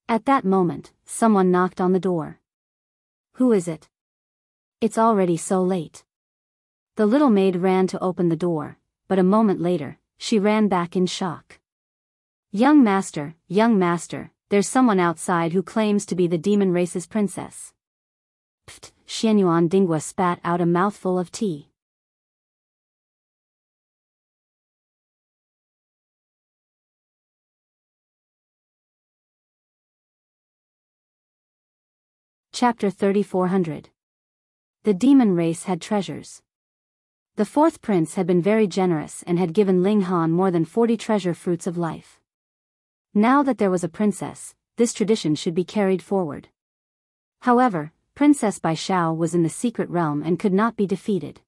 At that moment, someone knocked on the door. Who is it? It's already so late. The little maid ran to open the door, but a moment later, she ran back in shock. Young master, there's someone outside who claims to be the demon race's princess. Pfft, Xianyuan Dingguo spat out a mouthful of tea. Chapter 3400. The demon race had treasures. The fourth prince had been very generous and had given Ling Han more than 40 treasure fruits of life. Now that there was a princess, this tradition should be carried forward. However, Princess Biyao was in the secret realm and could not be defeated.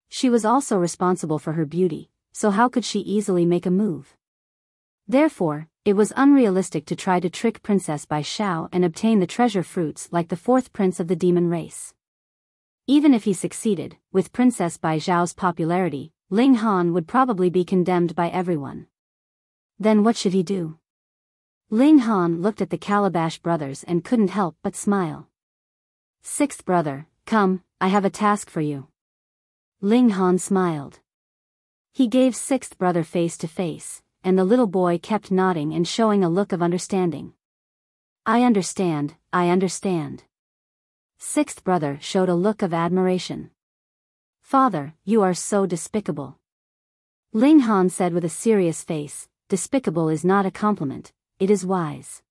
She was also responsible for her beauty, so how could she easily make a move? Therefore, it was unrealistic to try to trick Princess Biyao and obtain the treasure fruits like the fourth prince of the demon race. Even if he succeeded, with Princess Bijao's popularity, Ling Han would probably be condemned by everyone. Then what should he do? Ling Han looked at the Calabash brothers and couldn't help but smile. Sixth brother, come, I have a task for you. Ling Han smiled. He gave sixth brother face to face, and the little boy kept nodding and showing a look of understanding. I understand. Sixth brother showed a look of admiration. Father, you are so despicable. Ling Han said with a serious face, despicable is not a compliment, it is wise.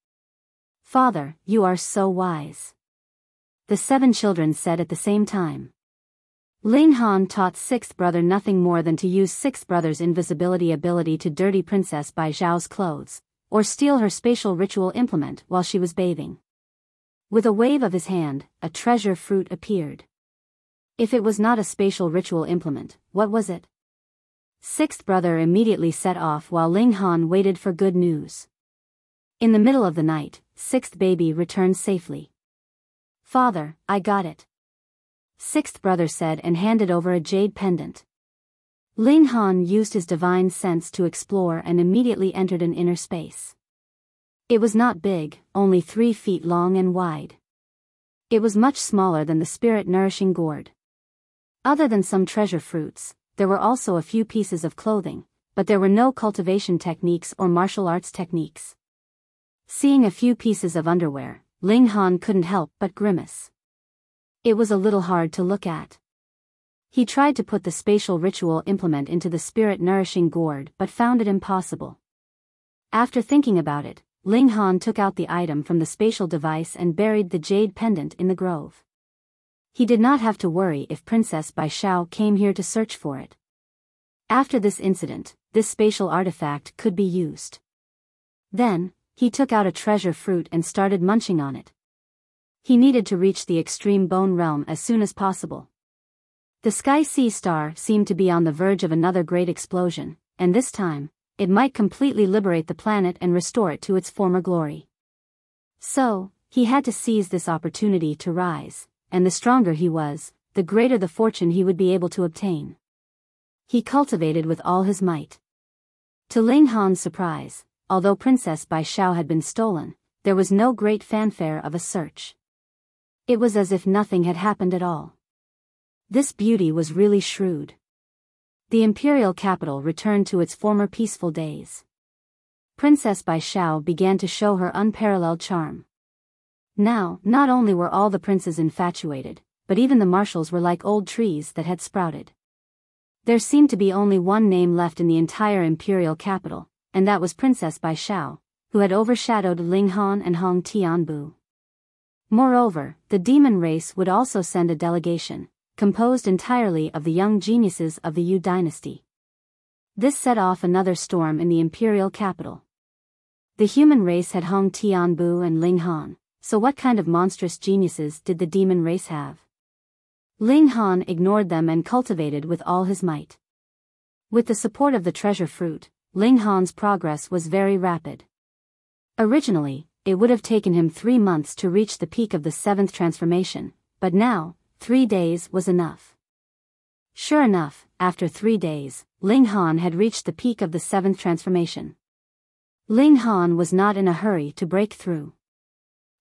Father, you are so wise. The 7 children said at the same time. Ling Han taught sixth brother nothing more than to use sixth brother's invisibility ability to dirty Princess Baijiao's clothes, or steal her spatial ritual implement while she was bathing. With a wave of his hand, a treasure fruit appeared. If it was not a spatial ritual implement, what was it? Sixth brother immediately set off while Ling Han waited for good news. In the middle of the night, sixth baby returned safely. Father, I got it. Sixth brother said and handed over a jade pendant. Ling Han used his divine sense to explore and immediately entered an inner space. It was not big, only 3 feet long and wide. It was much smaller than the spirit-nourishing gourd. Other than some treasure fruits, there were also a few pieces of clothing, but there were no cultivation techniques or martial arts techniques. Seeing a few pieces of underwear, Ling Han couldn't help but grimace. It was a little hard to look at. He tried to put the spatial ritual implement into the spirit-nourishing gourd but found it impossible. After thinking about it, Ling Han took out the item from the spatial device and buried the jade pendant in the grove. He did not have to worry if Princess Biyao came here to search for it. After this incident, this spatial artifact could be used. Then, he took out a treasure fruit and started munching on it. He needed to reach the extreme bone realm as soon as possible. The Sky Sea Star seemed to be on the verge of another great explosion, and this time, it might completely liberate the planet and restore it to its former glory. So, he had to seize this opportunity to rise, and the stronger he was, the greater the fortune he would be able to obtain. He cultivated with all his might. To Ling Han's surprise, although Princess Biyao had been stolen, there was no great fanfare of a search. It was as if nothing had happened at all. This beauty was really shrewd. The imperial capital returned to its former peaceful days. Princess Biyao began to show her unparalleled charm. Now, not only were all the princes infatuated, but even the marshals were like old trees that had sprouted. There seemed to be only one name left in the entire imperial capital, and that was Princess Biyao, who had overshadowed Ling Han and Hong Tianbu. Moreover, the demon race would also send a delegation, composed entirely of the young geniuses of the Yu dynasty. This set off another storm in the imperial capital. The human race had Hong Tianbu and Ling Han, so what kind of monstrous geniuses did the demon race have? Ling Han ignored them and cultivated with all his might. With the support of the treasure fruit, Ling Han's progress was very rapid. Originally, it would have taken him 3 months to reach the peak of the 7th transformation, but now, 3 days was enough. Sure enough, after 3 days, Ling Han had reached the peak of the 7th transformation. Ling Han was not in a hurry to break through.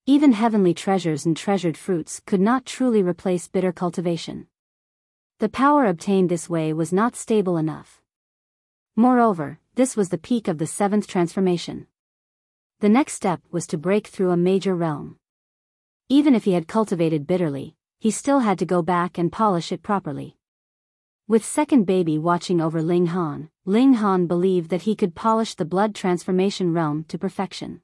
Even heavenly treasures and treasured fruits could not truly replace bitter cultivation. The power obtained this way was not stable enough. Moreover, this was the peak of the 7th transformation. The next step was to break through a major realm. Even if he had cultivated bitterly, he still had to go back and polish it properly. With second baby watching over Ling Han believed that he could polish the blood transformation realm to perfection.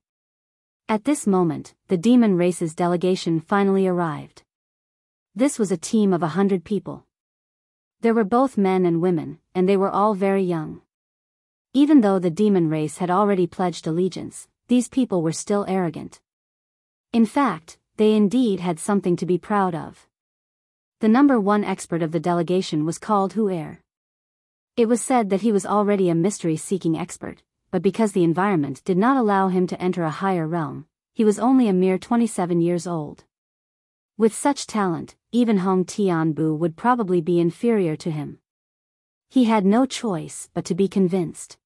At this moment, the demon race's delegation finally arrived. This was a team of 100 people. There were both men and women, and they were all very young. Even though the demon race had already pledged allegiance, these people were still arrogant. In fact, they indeed had something to be proud of. The number 1 expert of the delegation was called Hu Er. It was said that he was already a mystery-seeking expert, but because the environment did not allow him to enter a higher realm, he was only a mere 27 years old. With such talent, even Hong Tianbu would probably be inferior to him. He had no choice but to be convinced.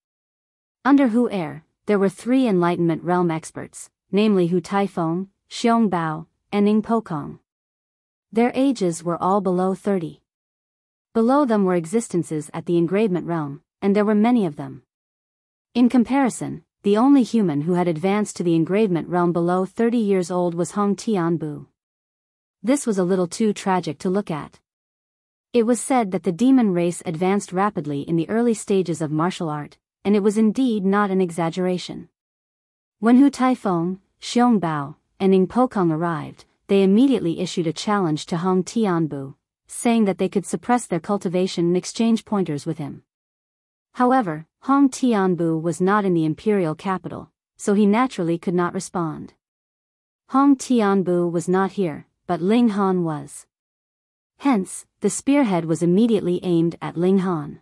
Under Hu Er, there were 3 Enlightenment Realm experts, namely Hu Taifeng, Xiong Bao, and Ning Pokong. Their ages were all below 30. Below them were existences at the Engravement Realm, and there were many of them. In comparison, the only human who had advanced to the Engravement Realm below 30 years old was Hong Tianbu. This was a little too tragic to look at. It was said that the demon race advanced rapidly in the early stages of martial art, and it was indeed not an exaggeration. When Hu Taifeng, Xiong Bao, and Ning Pokong arrived, they immediately issued a challenge to Hong Tianbu, saying that they could suppress their cultivation and exchange pointers with him. However, Hong Tianbu was not in the imperial capital, so he naturally could not respond. Hong Tianbu was not here, but Ling Han was. Hence, the spearhead was immediately aimed at Ling Han.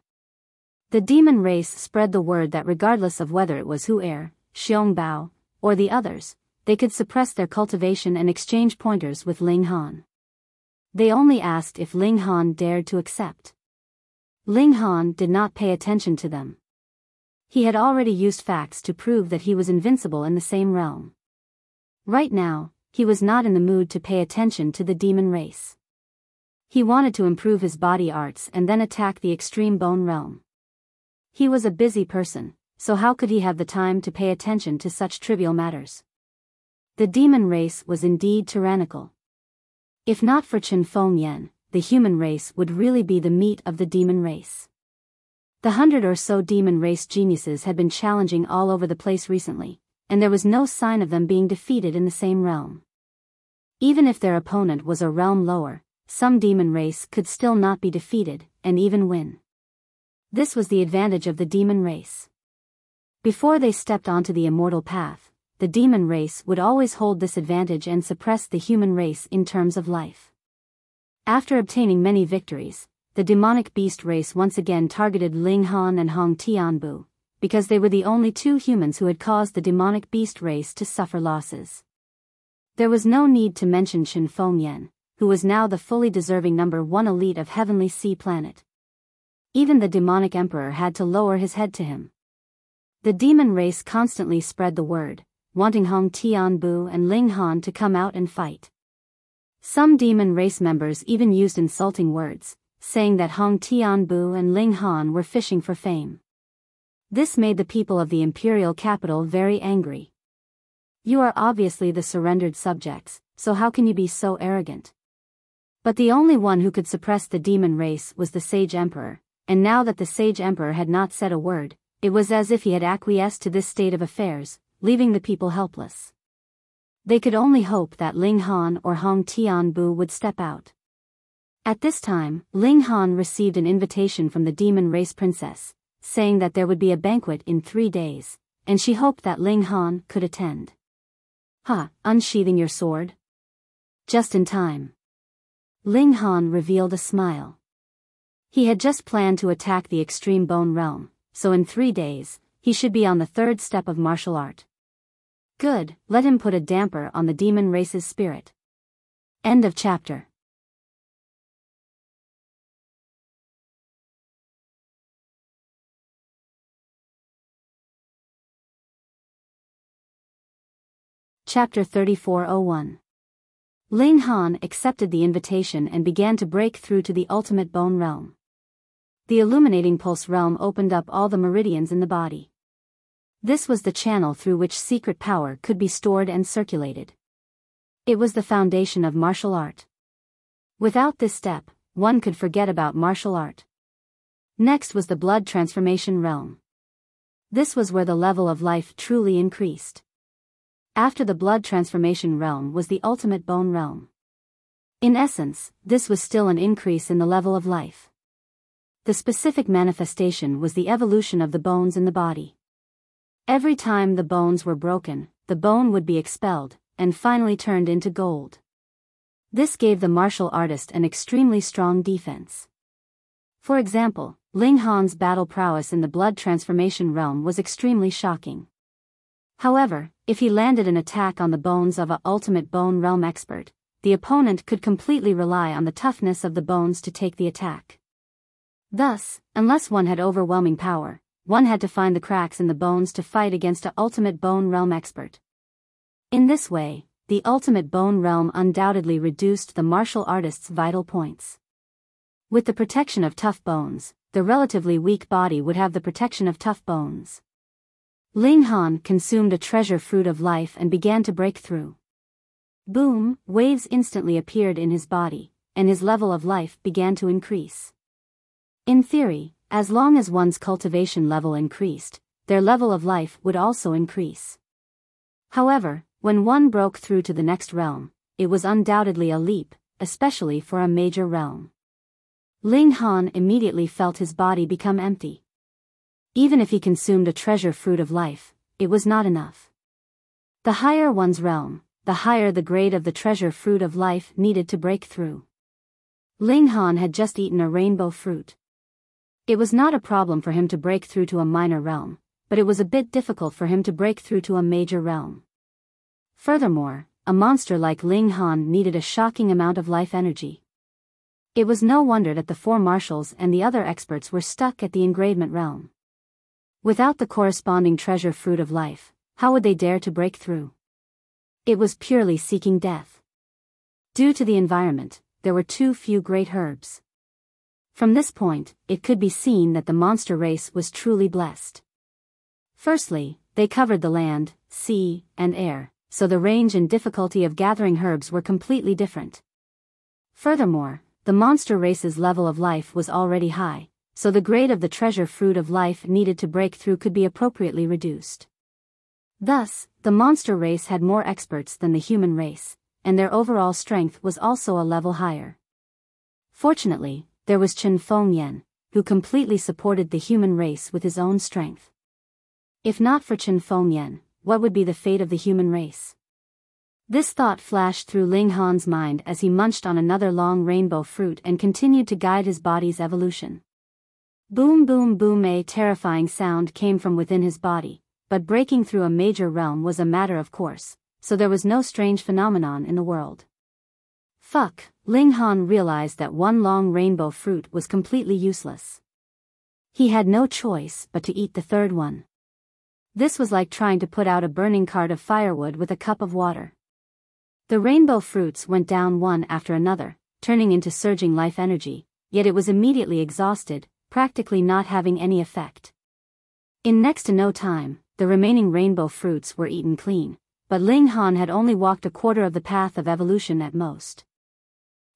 The demon race spread the word that regardless of whether it was Hu Er, Xiong Bao, or the others, they could suppress their cultivation and exchange pointers with Ling Han. They only asked if Ling Han dared to accept. Ling Han did not pay attention to them. He had already used facts to prove that he was invincible in the same realm. Right now, he was not in the mood to pay attention to the demon race. He wanted to improve his body arts and then attack the extreme bone realm. He was a busy person, so how could he have the time to pay attention to such trivial matters? The demon race was indeed tyrannical. If not for Chen Fengyan, the human race would really be the meat of the demon race. The 100 or so demon race geniuses had been challenging all over the place recently, and there was no sign of them being defeated in the same realm. Even if their opponent was a realm lower, some demon race could still not be defeated, and even win. This was the advantage of the demon race. Before they stepped onto the immortal path, the demon race would always hold this advantage and suppress the human race in terms of life. After obtaining many victories, the demonic beast race once again targeted Ling Han and Hong Tianbu, because they were the only two humans who had caused the demonic beast race to suffer losses. There was no need to mention Chen Fengyan, who was now the fully deserving number 1 elite of Heavenly Sea Planet. Even the demonic emperor had to lower his head to him. The demon race constantly spread the word, wanting Hong Tianbu and Ling Han to come out and fight. Some demon race members even used insulting words, saying that Hong Tianbu and Ling Han were fishing for fame. This made the people of the imperial capital very angry. You are obviously the surrendered subjects, so how can you be so arrogant? But the only one who could suppress the demon race was the Sage Emperor, and now that the Sage Emperor had not said a word, it was as if he had acquiesced to this state of affairs, leaving the people helpless. They could only hope that Ling Han or Hong Tianbu would step out. At this time, Ling Han received an invitation from the demon race princess, saying that there would be a banquet in 3 days, and she hoped that Ling Han could attend. Unsheathing your sword? Just in time. Ling Han revealed a smile. He had just planned to attack the extreme bone realm, so in 3 days, he should be on the 3rd step of martial art. Good, let him put a damper on the demon race's spirit. End of chapter. Chapter 3401. Ling Han accepted the invitation and began to break through to the ultimate bone realm. The illuminating pulse realm opened up all the meridians in the body. This was the channel through which secret power could be stored and circulated. It was the foundation of martial art. Without this step, one could forget about martial art. Next was the blood transformation realm. This was where the level of life truly increased. After the blood transformation realm was the ultimate bone realm. In essence, this was still an increase in the level of life. The specific manifestation was the evolution of the bones in the body. Every time the bones were broken, the bone would be expelled, and finally turned into gold. This gave the martial artist an extremely strong defense. For example, Ling Han's battle prowess in the blood transformation realm was extremely shocking. However, if he landed an attack on the bones of an ultimate bone realm expert, the opponent could completely rely on the toughness of the bones to take the attack. Thus, unless one had overwhelming power, one had to find the cracks in the bones to fight against an ultimate bone realm expert. In this way, the ultimate bone realm undoubtedly reduced the martial artist's vital points. With the protection of tough bones, the relatively weak body would have the protection of tough bones. Ling Han consumed a treasure fruit of life and began to break through. Boom, waves instantly appeared in his body, and his level of life began to increase. In theory, as long as one's cultivation level increased, their level of life would also increase. However, when one broke through to the next realm, it was undoubtedly a leap, especially for a major realm. Ling Han immediately felt his body become empty. Even if he consumed a treasure fruit of life, it was not enough. The higher one's realm, the higher the grade of the treasure fruit of life needed to break through. Ling Han had just eaten a rainbow fruit. It was not a problem for him to break through to a minor realm, but it was a bit difficult for him to break through to a major realm. Furthermore, a monster like Ling Han needed a shocking amount of life energy. It was no wonder that the 4 marshals and the other experts were stuck at the engravement realm. Without the corresponding treasure fruit of life, how would they dare to break through? It was purely seeking death. Due to the environment, there were too few great herbs. From this point, it could be seen that the monster race was truly blessed. Firstly, they covered the land, sea, and air, so the range and difficulty of gathering herbs were completely different. Furthermore, the monster race's level of life was already high, so the grade of the treasure fruit of life needed to break through could be appropriately reduced. Thus, the monster race had more experts than the human race, and their overall strength was also a level higher. Fortunately, there was Chen Fengyan, who completely supported the human race with his own strength. If not for Chen Fengyan, what would be the fate of the human race? This thought flashed through Ling Han's mind as he munched on another long rainbow fruit and continued to guide his body's evolution. Boom boom boom, a terrifying sound came from within his body, but breaking through a major realm was a matter of course, so there was no strange phenomenon in the world. Fuck, Ling Han realized that one long rainbow fruit was completely useless. He had no choice but to eat the third one. This was like trying to put out a burning cart of firewood with a cup of water. The rainbow fruits went down one after another, turning into surging life energy, yet it was immediately exhausted, practically not having any effect. In next to no time, the remaining rainbow fruits were eaten clean, but Ling Han had only walked a quarter of the path of evolution at most.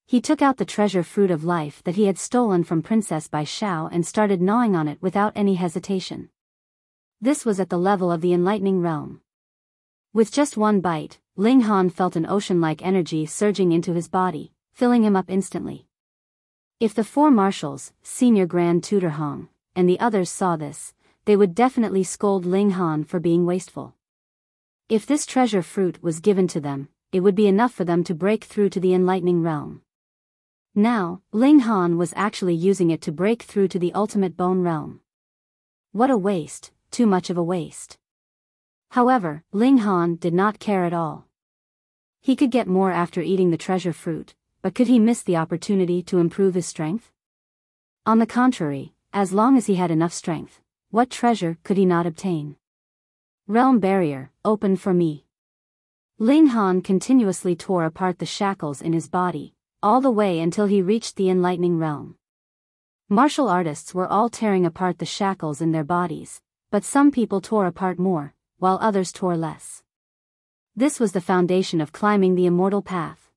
He took out the treasure fruit of life that he had stolen from Princess Bai Xiao and started gnawing on it without any hesitation. This was at the level of the enlightening realm. With just one bite, Ling Han felt an ocean-like energy surging into his body, filling him up instantly. If the four marshals, Senior Grand Tutor Hong, and the others saw this, they would definitely scold Ling Han for being wasteful. If this treasure fruit was given to them, it would be enough for them to break through to the enlightening realm. Now, Ling Han was actually using it to break through to the ultimate bone realm. What a waste, too much of a waste. However, Ling Han did not care at all. He could get more after eating the treasure fruit, but could he miss the opportunity to improve his strength? On the contrary, as long as he had enough strength, what treasure could he not obtain? Realm barrier, open for me. Ling Han continuously tore apart the shackles in his body, all the way until he reached the enlightening realm. Martial artists were all tearing apart the shackles in their bodies, but some people tore apart more, while others tore less. This was the foundation of climbing the immortal path.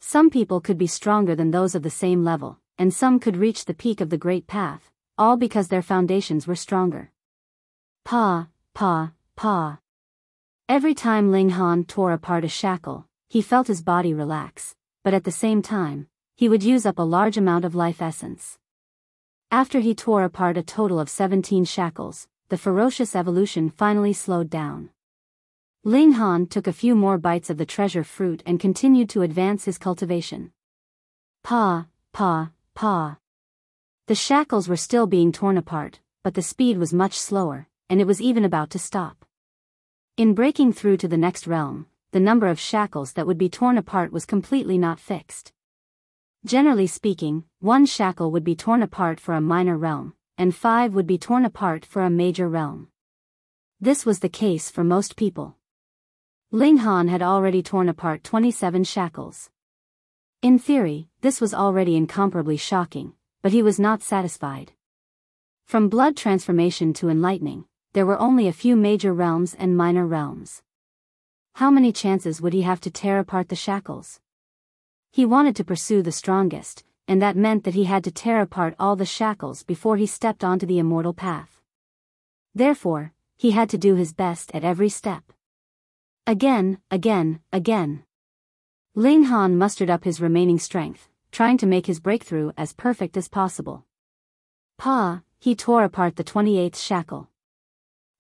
Some people could be stronger than those of the same level, and some could reach the peak of the great path, all because their foundations were stronger. Pa. Every time Ling Han tore apart a shackle, he felt his body relax, but at the same time, he would use up a large amount of life essence. After he tore apart a total of 17 shackles, the ferocious evolution finally slowed down. Ling Han took a few more bites of the treasure fruit and continued to advance his cultivation. Pa. The shackles were still being torn apart, but the speed was much slower, and it was even about to stop. In breaking through to the next realm, the number of shackles that would be torn apart was completely not fixed. Generally speaking, one shackle would be torn apart for a minor realm, and 5 would be torn apart for a major realm. This was the case for most people. Ling Han had already torn apart 27 shackles. In theory, this was already incomparably shocking, but he was not satisfied. From blood transformation to enlightening, there were only a few major realms and minor realms. How many chances would he have to tear apart the shackles? He wanted to pursue the strongest, and that meant that he had to tear apart all the shackles before he stepped onto the immortal path. Therefore, he had to do his best at every step. Again. Ling Han mustered up his remaining strength, trying to make his breakthrough as perfect as possible. He tore apart the 28th shackle.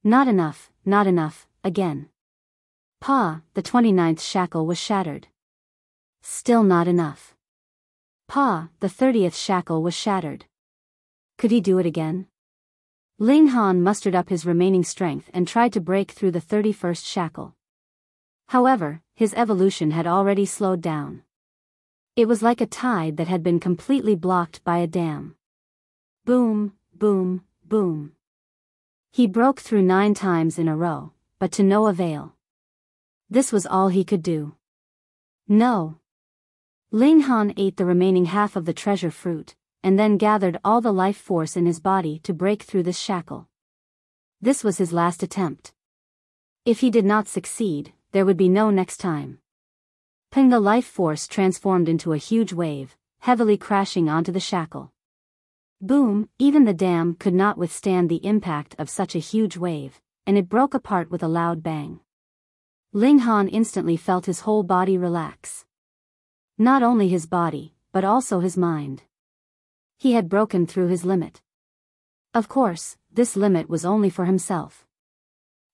Not enough, again. The 29th shackle was shattered. Still not enough. The 30th shackle was shattered. Could he do it again? Ling Han mustered up his remaining strength and tried to break through the 31st shackle. However, his evolution had already slowed down. It was like a tide that had been completely blocked by a dam. Boom. He broke through 9 times in a row, but to no avail. This was all he could do. No. Ling Han ate the remaining half of the treasure fruit, and then gathered all the life force in his body to break through this shackle. This was his last attempt. If he did not succeed, there would be no next time. Ping, the life force transformed into a huge wave, heavily crashing onto the shackle. Boom, even the dam could not withstand the impact of such a huge wave, and it broke apart with a loud bang. Ling Han instantly felt his whole body relax. Not only his body, but also his mind. He had broken through his limit. Of course, this limit was only for himself.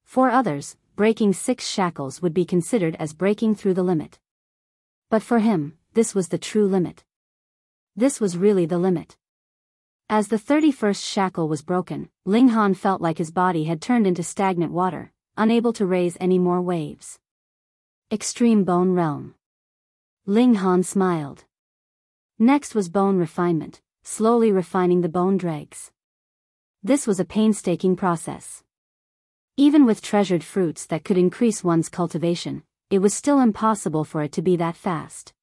For others, breaking 6 shackles would be considered as breaking through the limit. But for him, this was the true limit. This was really the limit. As the 31st shackle was broken, Ling Han felt like his body had turned into stagnant water, unable to raise any more waves. Extreme Bone Realm. Ling Han smiled. Next was bone refinement, slowly refining the bone dregs. This was a painstaking process. Even with treasured fruits that could increase one's cultivation, it was still impossible for it to be that fast.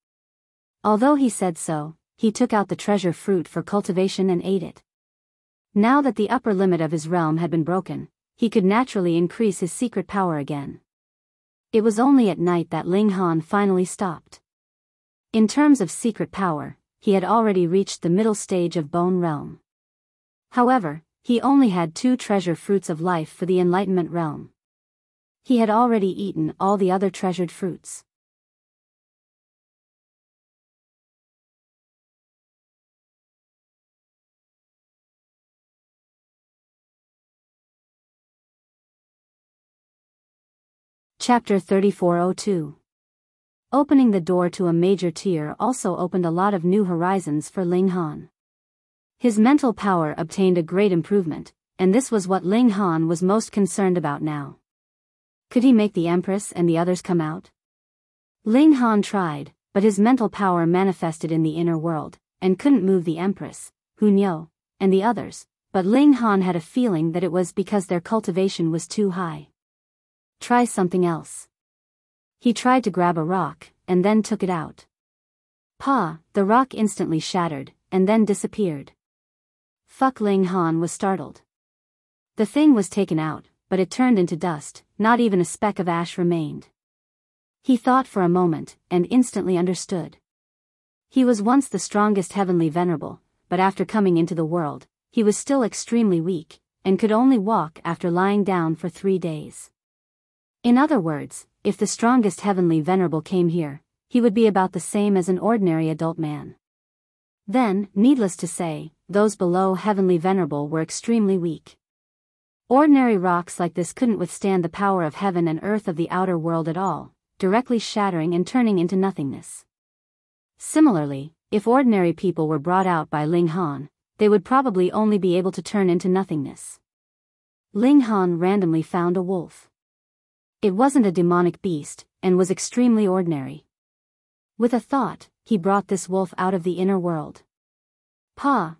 Although he said so, he took out the treasure fruit for cultivation and ate it. Now that the upper limit of his realm had been broken, he could naturally increase his secret power again. It was only at night that Ling Han finally stopped. In terms of secret power, he had already reached the middle stage of Bone Realm. However, he only had 2 treasure fruits of life for the Enlightenment Realm. He had already eaten all the other treasured fruits. Chapter 3402. Opening the door to a major tier also opened a lot of new horizons for Ling Han. His mental power obtained a great improvement, and this was what Ling Han was most concerned about now. Could he make the Empress and the others come out? Ling Han tried, but his mental power manifested in the inner world, and couldn't move the Empress, Hunyo, and the others, but Ling Han had a feeling that it was because their cultivation was too high. Try something else. He tried to grab a rock, and then took it out. The rock instantly shattered, and then disappeared. Ling Han was startled. The thing was taken out, but it turned into dust, not even a speck of ash remained. He thought for a moment, and instantly understood. He was once the strongest heavenly venerable, but after coming into the world, he was still extremely weak, and could only walk after lying down for 3 days. In other words, if the strongest heavenly venerable came here, he would be about the same as an ordinary adult man. Then, needless to say, those below heavenly venerable were extremely weak. Ordinary rocks like this couldn't withstand the power of heaven and earth of the outer world at all, directly shattering and turning into nothingness. Similarly, if ordinary people were brought out by Ling Han, they would probably only be able to turn into nothingness. Ling Han randomly found a wolf. It wasn't a demonic beast, and was extremely ordinary. With a thought, he brought this wolf out of the inner world.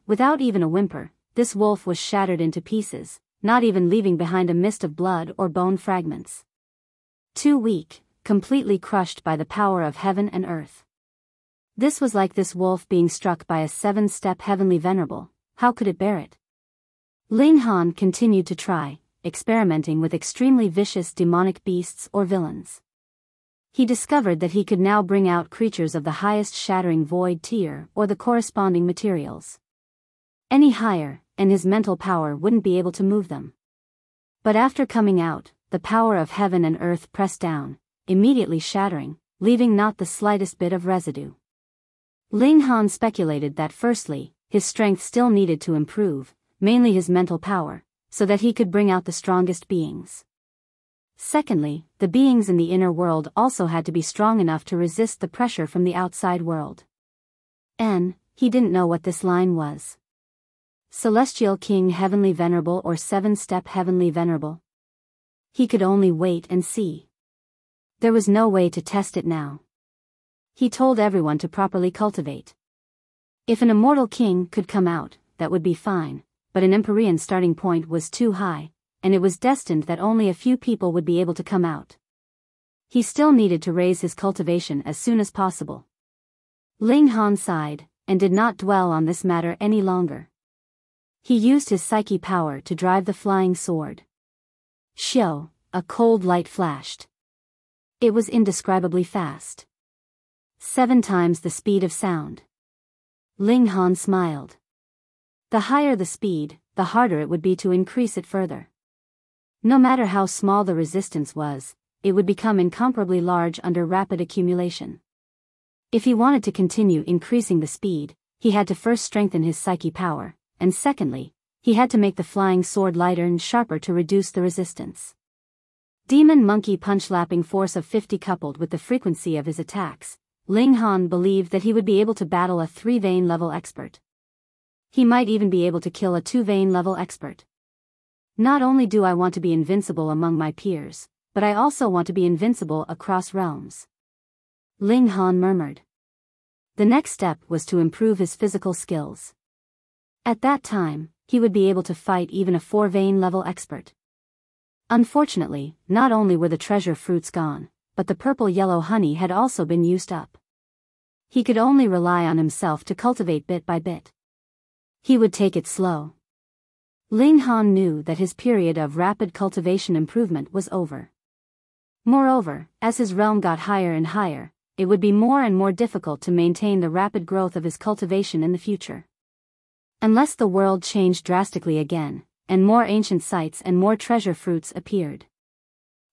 Without even a whimper, this wolf was shattered into pieces, not even leaving behind a mist of blood or bone fragments. Too weak, completely crushed by the power of heaven and earth. This was like this wolf being struck by a 7-step heavenly venerable. How could it bear it? Ling Han continued to try, experimenting with extremely vicious demonic beasts or villains. He discovered that he could now bring out creatures of the highest shattering void tier or the corresponding materials. Any higher, and his mental power wouldn't be able to move them. But after coming out, the power of heaven and earth pressed down, immediately shattering, leaving not the slightest bit of residue. Ling Han speculated that firstly, his strength still needed to improve, mainly his mental power, so that he could bring out the strongest beings. Secondly, the beings in the inner world also had to be strong enough to resist the pressure from the outside world. He didn't know what this line was. Celestial King Heavenly Venerable or 7-step Heavenly Venerable? He could only wait and see. There was no way to test it now. He told everyone to properly cultivate. If an immortal king could come out, that would be fine, but an Empyrean starting point was too high, and it was destined that only a few people would be able to come out. He still needed to raise his cultivation as soon as possible. Ling Han sighed, and did not dwell on this matter any longer. He used his psyche power to drive the flying sword. Shio, a cold light flashed. It was indescribably fast. 7 times the speed of sound. Ling Han smiled. The higher the speed, the harder it would be to increase it further. No matter how small the resistance was, it would become incomparably large under rapid accumulation. If he wanted to continue increasing the speed, he had to first strengthen his psyche power, and secondly, he had to make the flying sword lighter and sharper to reduce the resistance. Demon monkey punch lapping force of 50 coupled with the frequency of his attacks, Ling Han believed that he would be able to battle a 3-vein level expert. He might even be able to kill a 2-vein level expert. Not only do I want to be invincible among my peers, but I also want to be invincible across realms. Ling Han murmured. The next step was to improve his physical skills. At that time, he would be able to fight even a 4-vein level expert. Unfortunately, not only were the treasure fruits gone, but the purple-yellow honey had also been used up. He could only rely on himself to cultivate bit by bit. He would take it slow. Ling Han knew that his period of rapid cultivation improvement was over. Moreover, as his realm got higher and higher, it would be more and more difficult to maintain the rapid growth of his cultivation in the future. Unless the world changed drastically again, and more ancient sites and more treasure fruits appeared.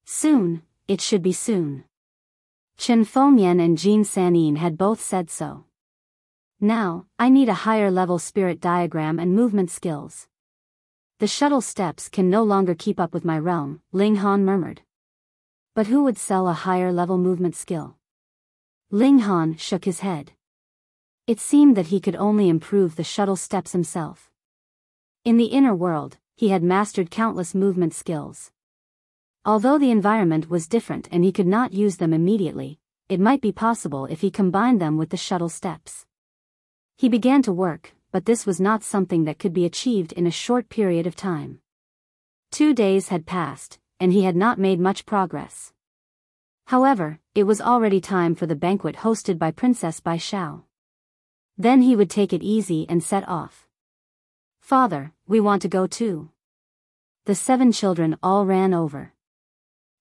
Soon, it should be soon. Chen Fengyan and Jin Sanin had both said so. Now, I need a higher level spirit diagram and movement skills. The shuttle steps can no longer keep up with my realm, Ling Han murmured. But who would sell a higher level movement skill? Ling Han shook his head. It seemed that he could only improve the shuttle steps himself. In the inner world, he had mastered countless movement skills. Although the environment was different and he could not use them immediately, it might be possible if he combined them with the shuttle steps. He began to work, but this was not something that could be achieved in a short period of time. 2 days had passed, and he had not made much progress. However, it was already time for the banquet hosted by Princess Biyao. Then he would take it easy and set off. Father, we want to go too. The 7 children all ran over.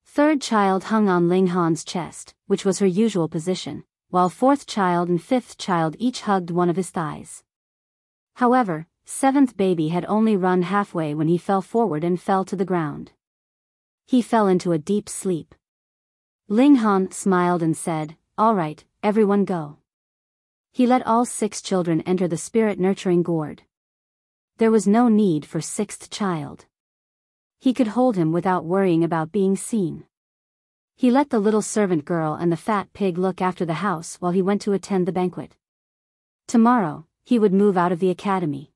3rd child hung on Ling Han's chest, which was her usual position, while 4th child and 5th child each hugged one of his thighs. However, 7th baby had only run halfway when he fell forward and fell to the ground. He fell into a deep sleep. Ling Han smiled and said, "All right, everyone go." He let all 6 children enter the spirit-nurturing gourd. There was no need for 6th child. He could hold him without worrying about being seen. He let the little servant girl and the fat pig look after the house while he went to attend the banquet. Tomorrow, he would move out of the academy.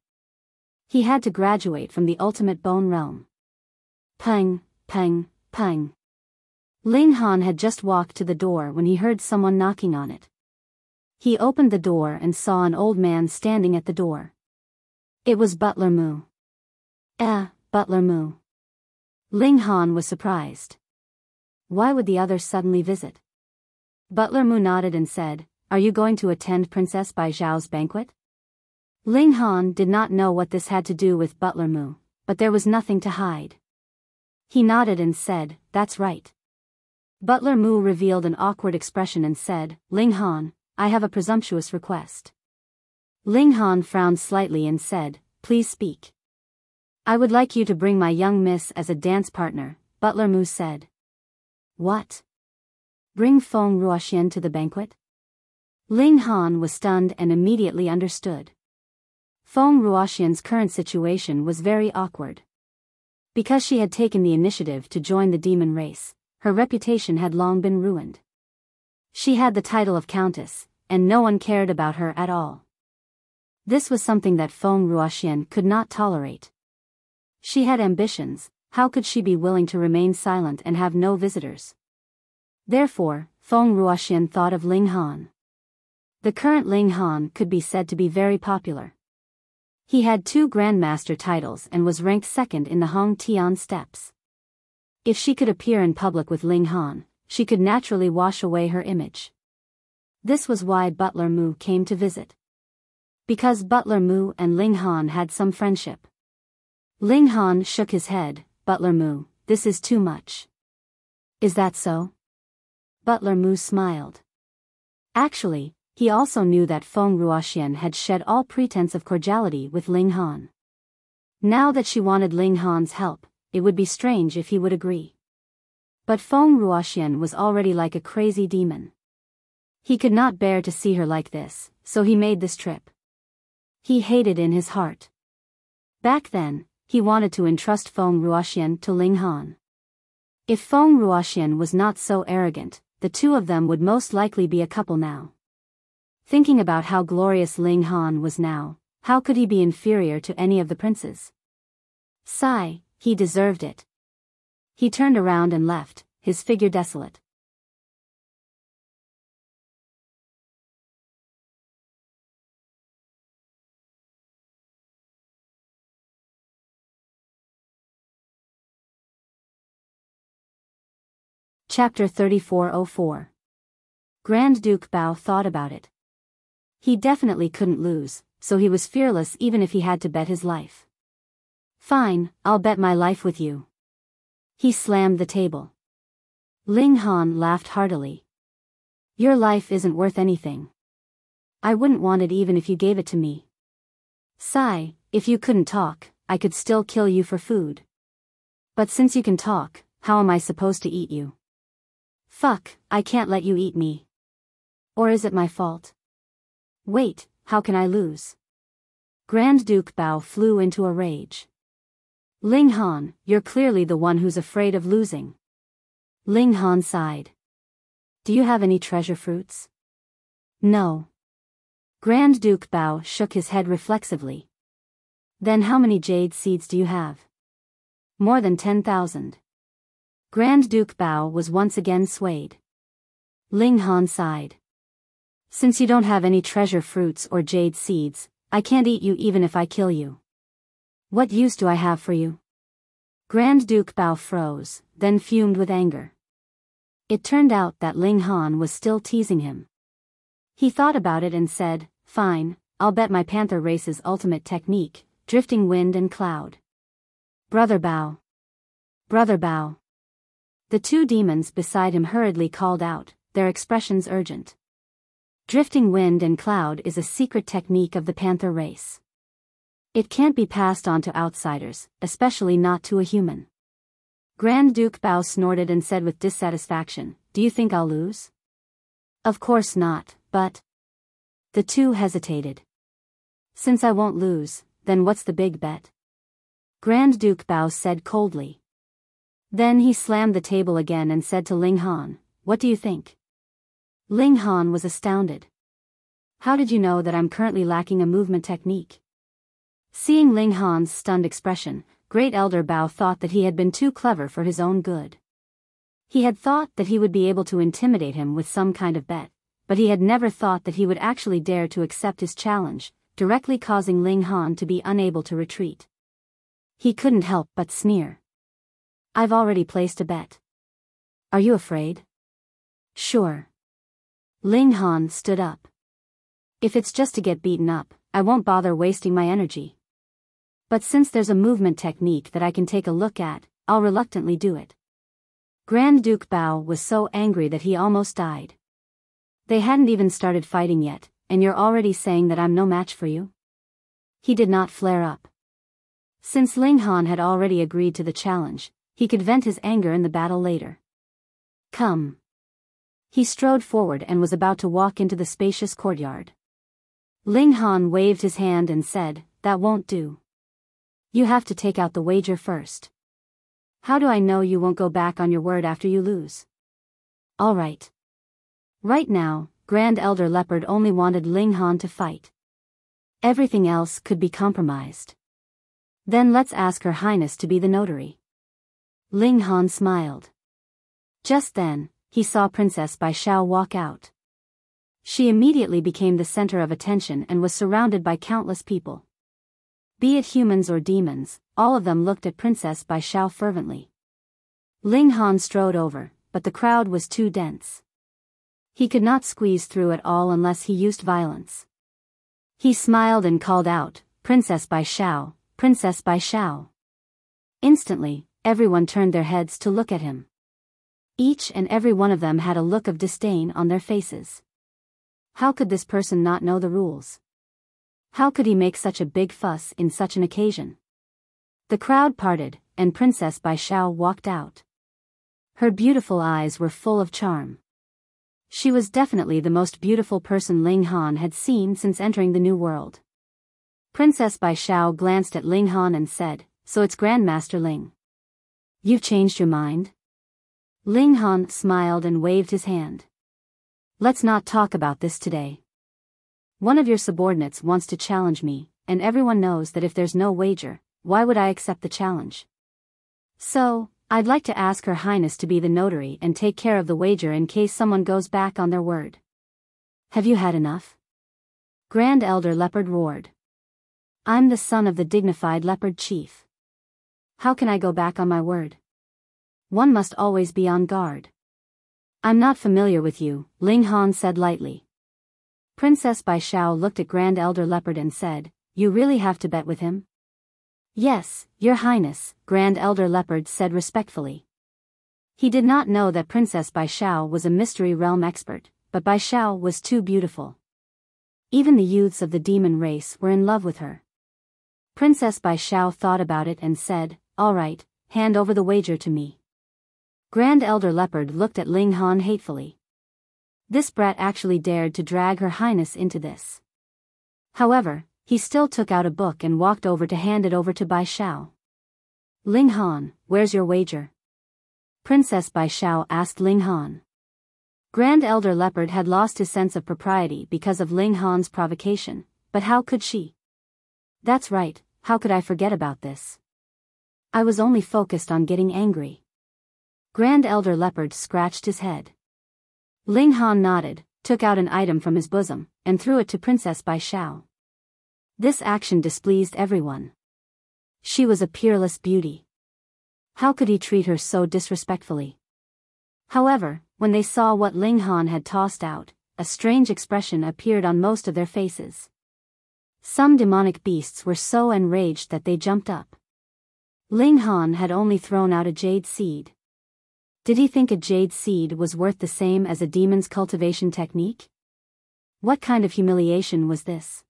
He had to graduate from the ultimate bone realm. Peng, peng, peng. Ling Han had just walked to the door when he heard someone knocking on it. He opened the door and saw an old man standing at the door. It was Butler Mu. Butler Mu. Ling Han was surprised. Why would the others suddenly visit? Butler Mu nodded and said, "Are you going to attend Princess Bijao's banquet?" Ling Han did not know what this had to do with Butler Mu, but there was nothing to hide. He nodded and said, "That's right." Butler Mu revealed an awkward expression and said, "Ling Han, I have a presumptuous request." Ling Han frowned slightly and said, "Please speak." "I would like you to bring my young miss as a dance partner," Butler Mu said. "What? Bring Feng Ruoxian to the banquet?" Ling Han was stunned and immediately understood. Feng Ruoxian's current situation was very awkward. Because she had taken the initiative to join the demon race, her reputation had long been ruined. She had the title of countess, and no one cared about her at all. This was something that Feng Ruoxian could not tolerate. She had ambitions, how could she be willing to remain silent and have no visitors? Therefore, Feng Ruoxian thought of Ling Han. The current Ling Han could be said to be very popular. He had 2 grandmaster titles and was ranked 2nd in the Hong Tian steps. If she could appear in public with Ling Han, she could naturally wash away her image. This was why Butler Mu came to visit. Because Butler Mu and Ling Han had some friendship. Ling Han shook his head. "Butler Mu, this is too much." "Is that so?" butler Mu smiled. Actually, he also knew that Feng Ruoxian had shed all pretense of cordiality with Ling Han. Now that she wanted Ling Han's help, it would be strange if he would agree. But Feng Ruoxian was already like a crazy demon. He could not bear to see her like this, so he made this trip. He hated in his heart. Back then, he wanted to entrust Feng Ruoxian to Ling Han. If Feng Ruoxian was not so arrogant, the two of them would most likely be a couple now. Thinking about how glorious Ling Han was now, how could he be inferior to any of the princes? Sigh, he deserved it. He turned around and left, his figure desolate. Chapter 3404. Grand Duke Bao thought about it. He definitely couldn't lose, so he was fearless even if he had to bet his life. Fine, I'll bet my life with you. He slammed the table. Ling Han laughed heartily. Your life isn't worth anything. I wouldn't want it even if you gave it to me. Sigh, if you couldn't talk, I could still kill you for food. But since you can talk, how am I supposed to eat you? Fuck, I can't let you eat me. Or is it my fault? Wait, how can I lose? Grand Duke Bao flew into a rage. Ling Han, you're clearly the one who's afraid of losing. Ling Han sighed. Do you have any treasure fruits? No. Grand Duke Bao shook his head reflexively. Then how many jade seeds do you have? More than 10,000. Grand Duke Bao was once again swayed. Ling Han sighed. Since you don't have any treasure fruits or jade seeds, I can't eat you even if I kill you. What use do I have for you? Grand Duke Bao froze, then fumed with anger. It turned out that Ling Han was still teasing him. He thought about it and said, fine, I'll bet my panther race's ultimate technique, drifting wind and cloud. Brother Bao. Brother Bao. The two demons beside him hurriedly called out, their expressions urgent. Drifting wind and cloud is a secret technique of the panther race. It can't be passed on to outsiders, especially not to a human. Grand Duke Bao snorted and said with dissatisfaction, do you think I'll lose? Of course not, but... The two hesitated. Since I won't lose, then what's the big bet? Grand Duke Bao said coldly. Then he slammed the table again and said to Ling Han, what do you think? Ling Han was astounded. How did you know that I'm currently lacking a movement technique? Seeing Ling Han's stunned expression, Great Elder Bao thought that he had been too clever for his own good. He had thought that he would be able to intimidate him with some kind of bet, but he had never thought that he would actually dare to accept his challenge, directly causing Ling Han to be unable to retreat. He couldn't help but sneer. I've already placed a bet. Are you afraid? Sure. Ling Han stood up. If it's just to get beaten up, I won't bother wasting my energy. But since there's a movement technique that I can take a look at, I'll reluctantly do it. Grand Duke Bao was so angry that he almost died. They hadn't even started fighting yet, and you're already saying that I'm no match for you? He did not flare up. Since Ling Han had already agreed to the challenge, he could vent his anger in the battle later. Come. He strode forward and was about to walk into the spacious courtyard. Ling Han waved his hand and said, that won't do. You have to take out the wager first. How do I know you won't go back on your word after you lose? All right. Right now, Grand Elder Leopard only wanted Ling Han to fight. Everything else could be compromised. Then let's ask Her Highness to be the notary. Ling Han smiled. Just then, he saw Princess Biyao walk out. She immediately became the center of attention and was surrounded by countless people. Be it humans or demons, all of them looked at Princess Biyao fervently. Ling Han strode over, but the crowd was too dense. He could not squeeze through it all unless he used violence. He smiled and called out, Princess Biyao, Princess Biyao. Instantly, everyone turned their heads to look at him. Each and every one of them had a look of disdain on their faces. How could this person not know the rules? How could he make such a big fuss in such an occasion? The crowd parted, and Princess Biyao walked out. Her beautiful eyes were full of charm. She was definitely the most beautiful person Ling Han had seen since entering the new world. Princess Biyao glanced at Ling Han and said, "So it's Grandmaster Ling. You've changed your mind?" Ling Han smiled and waved his hand. "Let's not talk about this today. One of your subordinates wants to challenge me, and everyone knows that if there's no wager, why would I accept the challenge? So, I'd like to ask Her Highness to be the notary and take care of the wager in case someone goes back on their word." "Have you had enough?" Grand Elder Leopard roared. "I'm the son of the dignified Leopard Chief. How can I go back on my word? One must always be on guard." "I'm not familiar with you," Ling Han said lightly. Princess Biyao looked at Grand Elder Leopard and said, "You really have to bet with him?" "Yes, Your Highness," Grand Elder Leopard said respectfully. He did not know that Princess Biyao was a mystery realm expert, but Biyao was too beautiful. Even the youths of the demon race were in love with her. Princess Biyao thought about it and said, "All right, hand over the wager to me." Grand Elder Leopard looked at Ling Han hatefully. This brat actually dared to drag Her Highness into this. However, he still took out a book and walked over to hand it over to Biyao. "Ling Han, where's your wager?" Princess Biyao asked Ling Han. Grand Elder Leopard had lost his sense of propriety because of Ling Han's provocation, but how could she? "That's right, how could I forget about this? I was only focused on getting angry." Grand Elder Leopard scratched his head. Ling Han nodded, took out an item from his bosom, and threw it to Princess Biyao. This action displeased everyone. She was a peerless beauty. How could he treat her so disrespectfully? However, when they saw what Ling Han had tossed out, a strange expression appeared on most of their faces. Some demonic beasts were so enraged that they jumped up. Ling Han had only thrown out a jade seed. Did he think a jade seed was worth the same as a demon's cultivation technique? What kind of humiliation was this?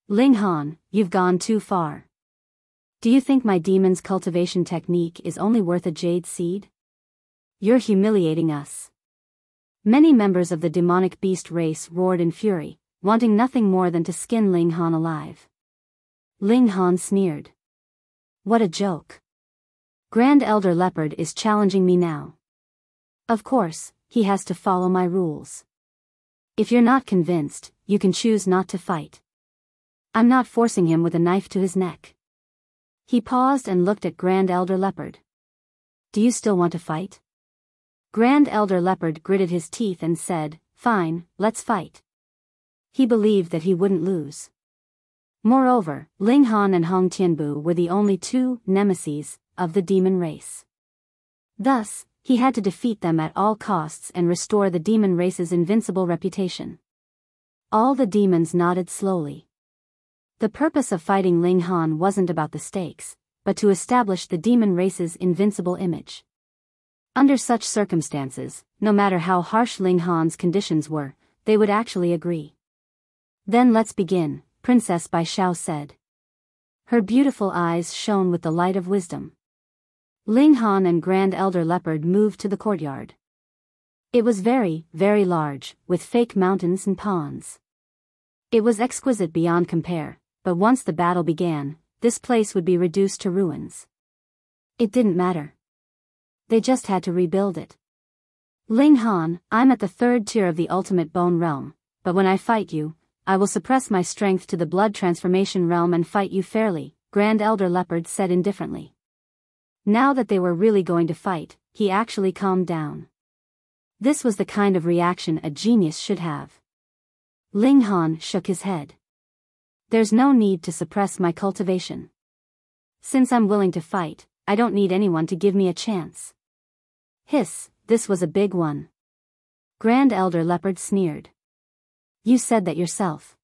"Ling Han, you've gone too far. Do you think my demon's cultivation technique is only worth a jade seed? You're humiliating us." Many members of the demonic beast race roared in fury, wanting nothing more than to skin Ling Han alive. Ling Han sneered. "What a joke. Grand Elder Leopard is challenging me now. Of course, he has to follow my rules. If you're not convinced, you can choose not to fight. I'm not forcing him with a knife to his neck." He paused and looked at Grand Elder Leopard. "Do you still want to fight?" Grand Elder Leopard gritted his teeth and said, "Fine, let's fight." He believed that he wouldn't lose. Moreover, Ling Han and Hong Tianbu were the only two nemeses of the demon race. Thus, he had to defeat them at all costs and restore the demon race's invincible reputation. All the demons nodded slowly. The purpose of fighting Ling Han wasn't about the stakes, but to establish the demon race's invincible image. Under such circumstances, no matter how harsh Ling Han's conditions were, they would actually agree. "Then let's begin," Princess Biyao said. Her beautiful eyes shone with the light of wisdom. Ling Han and Grand Elder Leopard moved to the courtyard. It was very, very large, with fake mountains and ponds. It was exquisite beyond compare. But once the battle began, this place would be reduced to ruins. It didn't matter. They just had to rebuild it. "Ling Han, I'm at the 3rd tier of the ultimate bone realm, but when I fight you, I will suppress my strength to the blood transformation realm and fight you fairly," Grand Elder Leopard said indifferently. Now that they were really going to fight, he actually calmed down. This was the kind of reaction a genius should have. Ling Han shook his head. "There's no need to suppress my cultivation. Since I'm willing to fight, I don't need anyone to give me a chance." Hiss, this was a big one. Grand Elder Leopard sneered. "You said that yourself."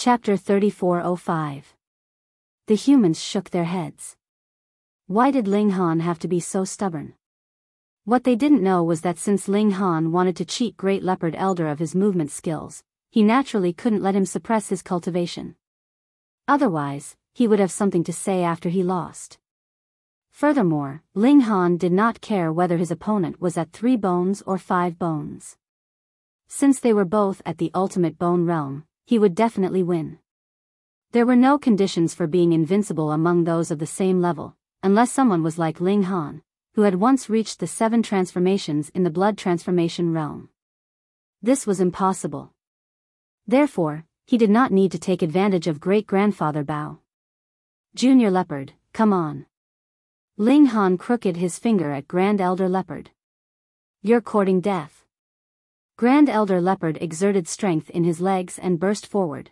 Chapter 3405. The humans shook their heads. Why did Ling Han have to be so stubborn? What they didn't know was that since Ling Han wanted to cheat Great Leopard Elder of his movement skills, he naturally couldn't let him suppress his cultivation. Otherwise, he would have something to say after he lost. Furthermore, Ling Han did not care whether his opponent was at 3 bones or 5 bones. Since they were both at the ultimate bone realm, he would definitely win. There were no conditions for being invincible among those of the same level, unless someone was like Ling Han, who had once reached the 7 transformations in the blood transformation realm. This was impossible. Therefore, he did not need to take advantage of great-grandfather Biyao. Junior Leopard, come on. Ling Han crooked his finger at Grand Elder Leopard. You're courting death. Grand Elder Leopard exerted strength in his legs and burst forward.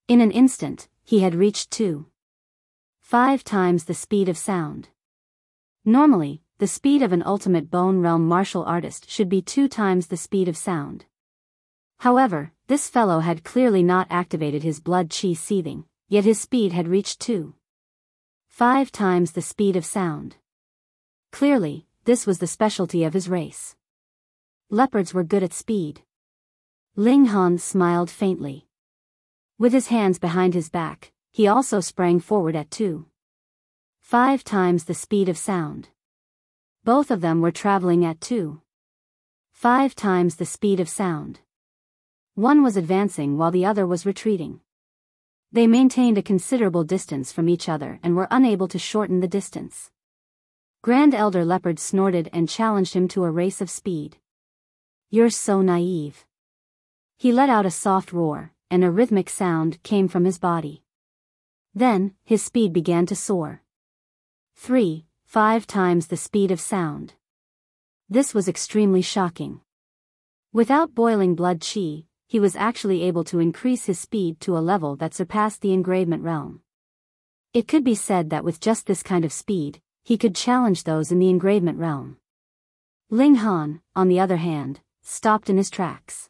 In an instant, he had reached 5 times the speed of sound. Normally, the speed of an ultimate bone realm martial artist should be 2 times the speed of sound. However, this fellow had clearly not activated his blood chi seething, yet his speed had reached 5 times the speed of sound. Clearly, this was the specialty of his race. Leopards were good at speed. Ling Han smiled faintly. With his hands behind his back, he also sprang forward at 5 times the speed of sound. Both of them were traveling at 5 times the speed of sound. One was advancing while the other was retreating. They maintained a considerable distance from each other and were unable to shorten the distance. Grand Elder Leopard snorted and challenged him to a race of speed. You're so naive. He let out a soft roar, and a rhythmic sound came from his body. Then, his speed began to soar. 5 times the speed of sound. This was extremely shocking. Without boiling blood chi, he was actually able to increase his speed to a level that surpassed the engravement realm. It could be said that with just this kind of speed, he could challenge those in the engravement realm. Ling Han, on the other hand, stopped in his tracks.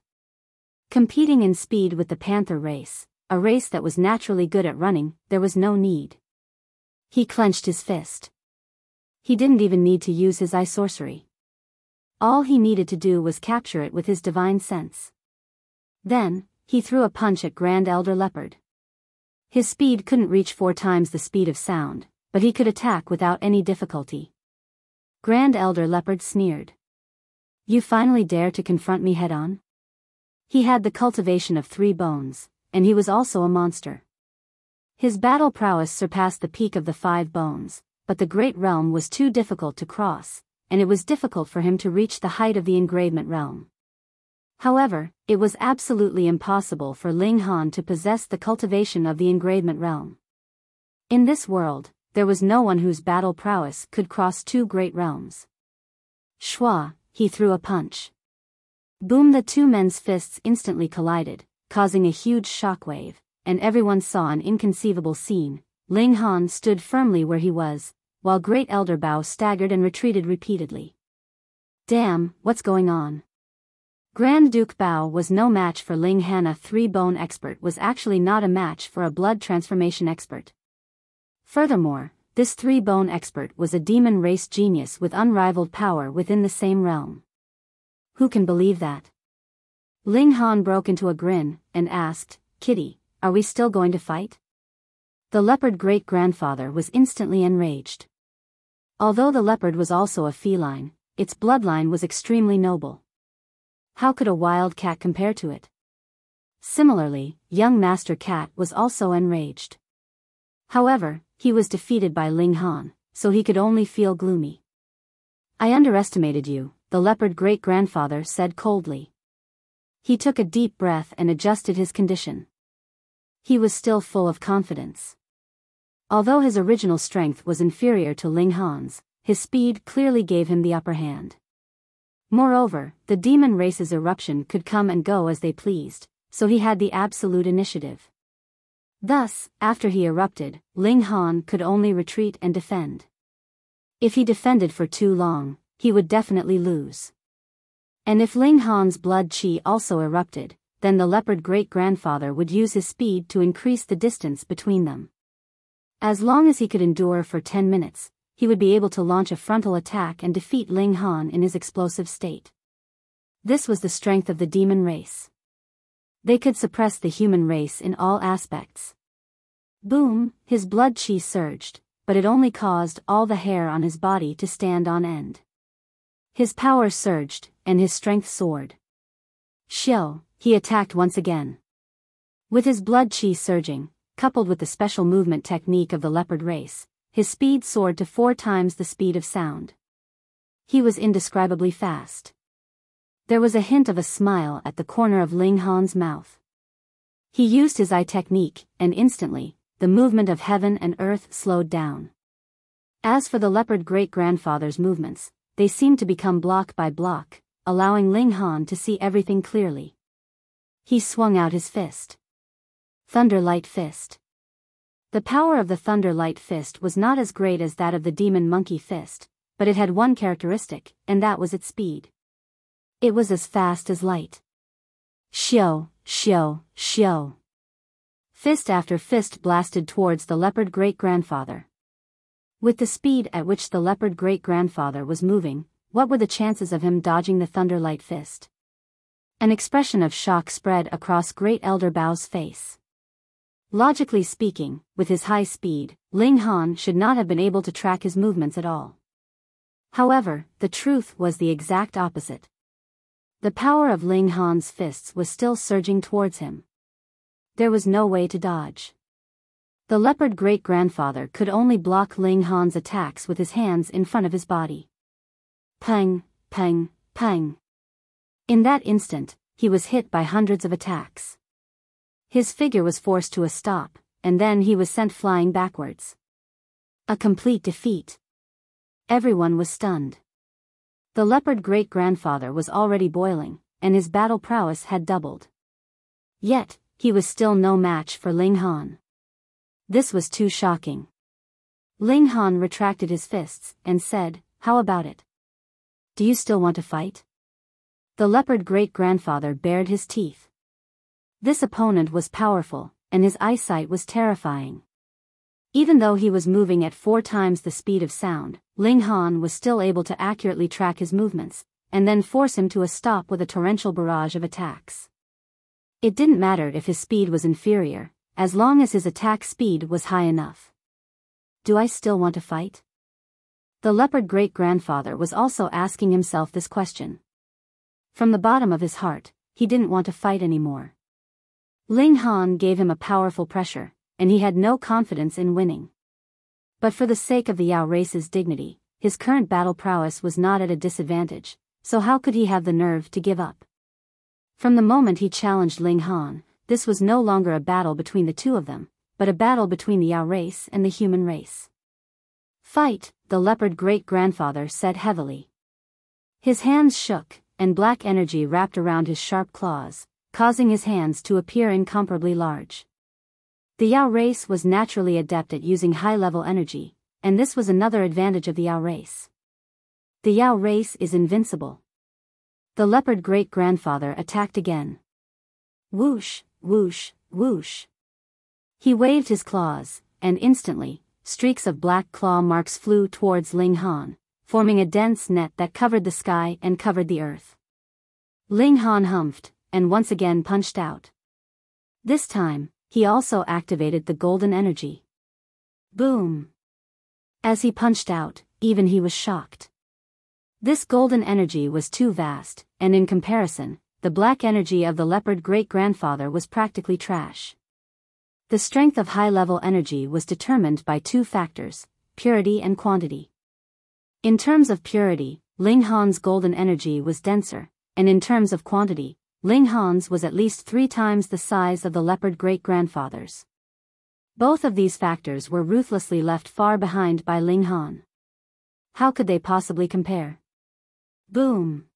Competing in speed with the Panther race, a race that was naturally good at running, there was no need. He clenched his fist. He didn't even need to use his eye sorcery. All he needed to do was capture it with his divine sense. Then, he threw a punch at Grand Elder Leopard. His speed couldn't reach 4 times the speed of sound, but he could attack without any difficulty. Grand Elder Leopard sneered. You finally dare to confront me head-on? He had the cultivation of 3 bones, and he was also a monster. His battle prowess surpassed the peak of the 5 bones, but the Great Realm was too difficult to cross, and it was difficult for him to reach the height of the engravement realm. However, it was absolutely impossible for Ling Han to possess the cultivation of the engravement realm. In this world, there was no one whose battle prowess could cross 2 great realms. Shwa, he threw a punch. Boom! The 2 men's fists instantly collided, causing a huge shockwave, and everyone saw an inconceivable scene. Ling Han stood firmly where he was, while Great Elder Biyao staggered and retreated repeatedly. Damn, what's going on? Grand Duke Biyao was no match for Ling Han. A 3-bone expert was actually not a match for a blood transformation expert. Furthermore, this 3-bone expert was a demon race genius with unrivaled power within the same realm. Who can believe that? Ling Han broke into a grin, and asked, Kitty, are we still going to fight? The leopard great-grandfather was instantly enraged. Although the leopard was also a feline, its bloodline was extremely noble. How could a wild cat compare to it? Similarly, young Master Cat was also enraged. However, he was defeated by Ling Han, so he could only feel gloomy. I underestimated you, the leopard great-grandfather said coldly. He took a deep breath and adjusted his condition. He was still full of confidence. Although his original strength was inferior to Ling Han's, his speed clearly gave him the upper hand. Moreover, the demon race's eruption could come and go as they pleased, so he had the absolute initiative. Thus, after he erupted, Ling Han could only retreat and defend. If he defended for too long, he would definitely lose. And if Ling Han's blood chi also erupted, then the leopard great-grandfather would use his speed to increase the distance between them. As long as he could endure for 10 minutes, he would be able to launch a frontal attack and defeat Ling Han in his explosive state. This was the strength of the demon race. They could suppress the human race in all aspects. Boom, his blood chi surged, but it only caused all the hair on his body to stand on end. His power surged, and his strength soared. Xiao, he attacked once again. With his blood chi surging, coupled with the special movement technique of the leopard race, his speed soared to 4 times the speed of sound. He was indescribably fast. There was a hint of a smile at the corner of Ling Han's mouth. He used his eye technique, and instantly, the movement of heaven and earth slowed down. As for the leopard great-grandfather's movements, they seemed to become block by block, allowing Ling Han to see everything clearly. He swung out his fist. Thunder Light Fist. The power of the Thunder Light Fist was not as great as that of the Demon Monkey Fist, but it had one characteristic, and that was its speed. It was as fast as light. Xiao, xiao, xiao. Fist after fist blasted towards the leopard great-grandfather. With the speed at which the leopard great-grandfather was moving, what were the chances of him dodging the Thunder Light Fist? An expression of shock spread across Great Elder Bao's face. Logically speaking, with his high speed, Ling Han should not have been able to track his movements at all. However, the truth was the exact opposite. The power of Ling Han's fists was still surging towards him. There was no way to dodge. The leopard great-grandfather could only block Ling Han's attacks with his hands in front of his body. Pang, pang, pang. In that instant, he was hit by hundreds of attacks. His figure was forced to a stop, and then he was sent flying backwards. A complete defeat. Everyone was stunned. The leopard great-grandfather was already boiling, and his battle prowess had doubled. Yet, he was still no match for Ling Han. This was too shocking. Ling Han retracted his fists, and said, "How about it? Do you still want to fight?" The leopard great-grandfather bared his teeth. This opponent was powerful, and his eyesight was terrifying. Even though he was moving at 4 times the speed of sound, Ling Han was still able to accurately track his movements, and then force him to a stop with a torrential barrage of attacks. It didn't matter if his speed was inferior, as long as his attack speed was high enough. Do I still want to fight? The leopard great-grandfather was also asking himself this question. From the bottom of his heart, he didn't want to fight anymore. Ling Han gave him a powerful pressure, and he had no confidence in winning. But for the sake of the Yao race's dignity, his current battle prowess was not at a disadvantage, so how could he have the nerve to give up? From the moment he challenged Ling Han, this was no longer a battle between the two of them, but a battle between the Yao race and the human race. "Fight," the leopard great-grandfather said heavily. His hands shook, and black energy wrapped around his sharp claws, causing his hands to appear incomparably large. The Yao race was naturally adept at using high-level energy, and this was another advantage of the Yao race. The Yao race is invincible. The leopard great-grandfather attacked again. Whoosh, whoosh, whoosh. He waved his claws, and instantly, streaks of black claw marks flew towards Ling Han, forming a dense net that covered the sky and covered the earth. Ling Han humphed, and once again punched out. This time, he also activated the golden energy. Boom! As he punched out, even he was shocked. This golden energy was too vast, and in comparison, the black energy of the leopard great-grandfather was practically trash. The strength of high-level energy was determined by 2 factors, purity and quantity. In terms of purity, Ling Han's golden energy was denser, and in terms of quantity, Ling Han's was at least 3 times the size of the leopard great-grandfather's. Both of these factors were ruthlessly left far behind by Ling Han. How could they possibly compare? Boom!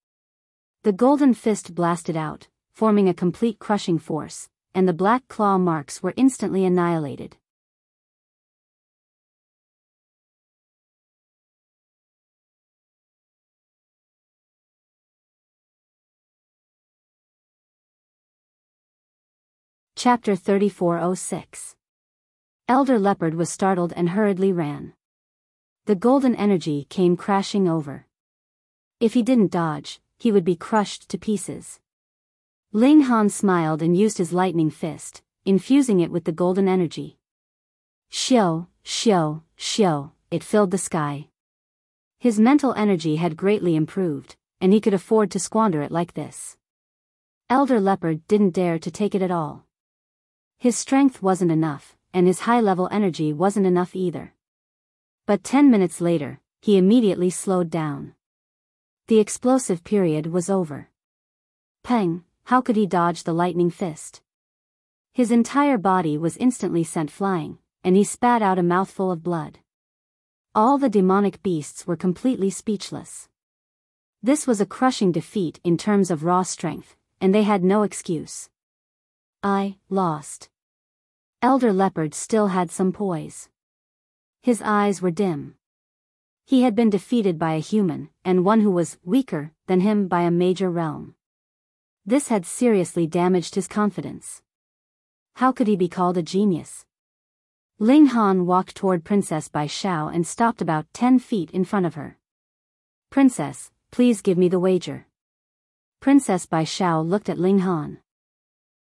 The golden fist blasted out, forming a complete crushing force, and the black claw marks were instantly annihilated. Chapter 3406. Elder Leopard was startled and hurriedly ran. The golden energy came crashing over. If he didn't dodge, he would be crushed to pieces. Ling Han smiled and used his lightning fist, infusing it with the golden energy. Xiao, xiao, xiao, it filled the sky. His mental energy had greatly improved, and he could afford to squander it like this. Elder Leopard didn't dare to take it at all. His strength wasn't enough, and his high-level energy wasn't enough either. But 10 minutes later, he immediately slowed down. The explosive period was over. Peng, how could he dodge the lightning fist? His entire body was instantly sent flying, and he spat out a mouthful of blood. All the demonic beasts were completely speechless. This was a crushing defeat in terms of raw strength, and they had no excuse. I lost. Elder Leopard still had some poise. His eyes were dim. He had been defeated by a human, and one who was weaker than him by a major realm. This had seriously damaged his confidence. How could he be called a genius? Ling Han walked toward Princess Biyao and stopped about 10 feet in front of her. Princess, please give me the wager. Princess Biyao looked at Ling Han.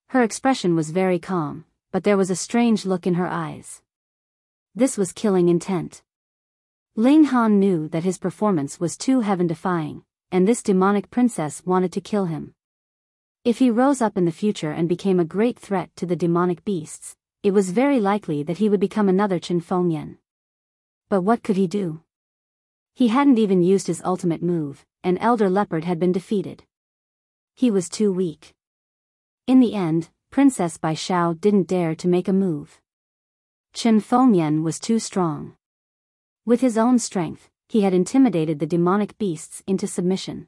Her expression was very calm, but there was a strange look in her eyes. This was killing intent. Ling Han knew that his performance was too heaven-defying, and this demonic princess wanted to kill him. If he rose up in the future and became a great threat to the demonic beasts, it was very likely that he would become another Chen Fengyan. But what could he do? He hadn't even used his ultimate move, and Elder Leopard had been defeated. He was too weak. In the end, Princess Biyao didn't dare to make a move. Chen Fengyan was too strong. With his own strength, he had intimidated the demonic beasts into submission.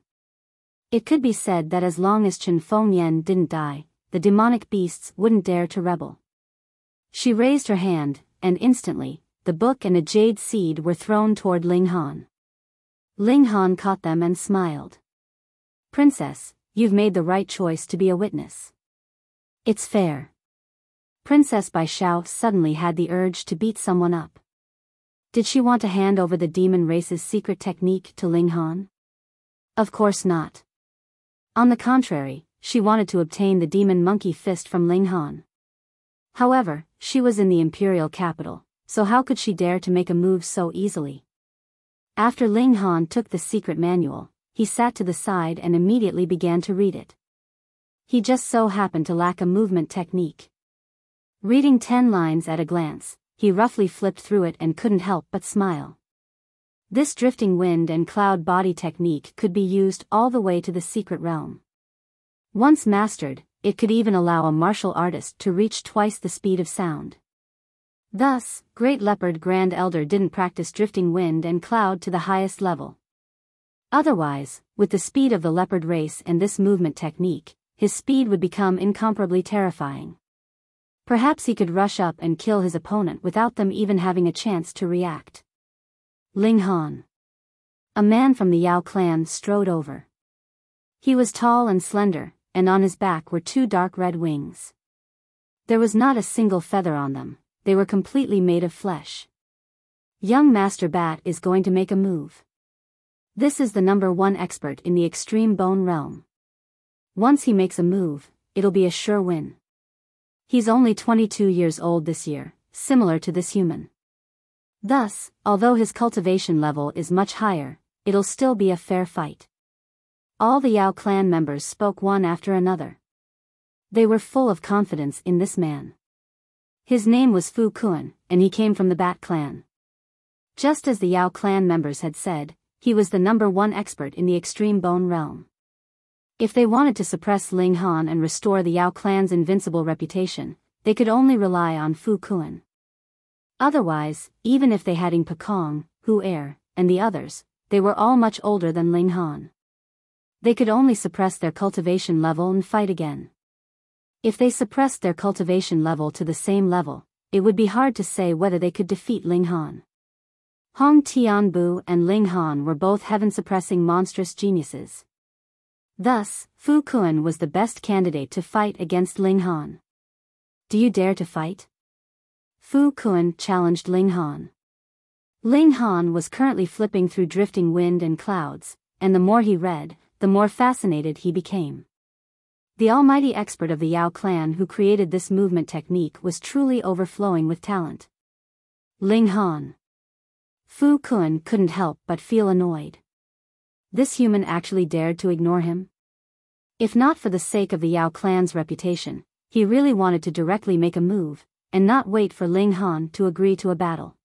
It could be said that as long as Chen Fengyan didn't die, the demonic beasts wouldn't dare to rebel. She raised her hand, and instantly, the book and a jade seed were thrown toward Ling Han. Ling Han caught them and smiled. Princess, you've made the right choice to be a witness. It's fair. Princess Biyao suddenly had the urge to beat someone up. Did she want to hand over the demon race's secret technique to Ling Han? Of course not. On the contrary, she wanted to obtain the demon monkey fist from Ling Han. However, she was in the imperial capital, so how could she dare to make a move so easily? After Ling Han took the secret manual, he sat to the side and immediately began to read it. He just so happened to lack a movement technique. Reading 10 lines at a glance, he roughly flipped through it and couldn't help but smile. This drifting wind and cloud body technique could be used all the way to the secret realm. Once mastered, it could even allow a martial artist to reach twice the speed of sound. Thus, Great Leopard Grand Elder didn't practice drifting wind and cloud to the highest level. Otherwise, with the speed of the leopard race and this movement technique, his speed would become incomparably terrifying. Perhaps he could rush up and kill his opponent without them even having a chance to react. Ling Han. A man from the Yao clan strode over. He was tall and slender, and on his back were 2 dark red wings. There was not a single feather on them, they were completely made of flesh. Young Master Bat is going to make a move. This is the #1 expert in the extreme bone realm. Once he makes a move, it'll be a sure win. He's only 22 years old this year, similar to this human. Thus, although his cultivation level is much higher, it'll still be a fair fight. All the Yao clan members spoke one after another. They were full of confidence in this man. His name was Fu Kun, and he came from the Bat clan. Just as the Yao clan members had said, he was the #1 expert in the extreme bone realm. If they wanted to suppress Ling Han and restore the Yao clan's invincible reputation, they could only rely on Fu Kun. Otherwise, even if they had Ing Pakong, Hu Er, and the others, they were all much older than Ling Han. They could only suppress their cultivation level and fight again. If they suppressed their cultivation level to the same level, it would be hard to say whether they could defeat Ling Han. Hong Tianbu and Ling Han were both heaven-suppressing monstrous geniuses. Thus, Fu Kun was the best candidate to fight against Ling Han. Do you dare to fight? Fu Kun challenged Ling Han. Ling Han was currently flipping through drifting wind and clouds, and the more he read, the more fascinated he became. The almighty expert of the Yao clan who created this movement technique was truly overflowing with talent. Ling Han. Fu Kun couldn't help but feel annoyed. This human actually dared to ignore him? If not for the sake of the Yao clan's reputation, he really wanted to directly make a move, and not wait for Ling Han to agree to a battle.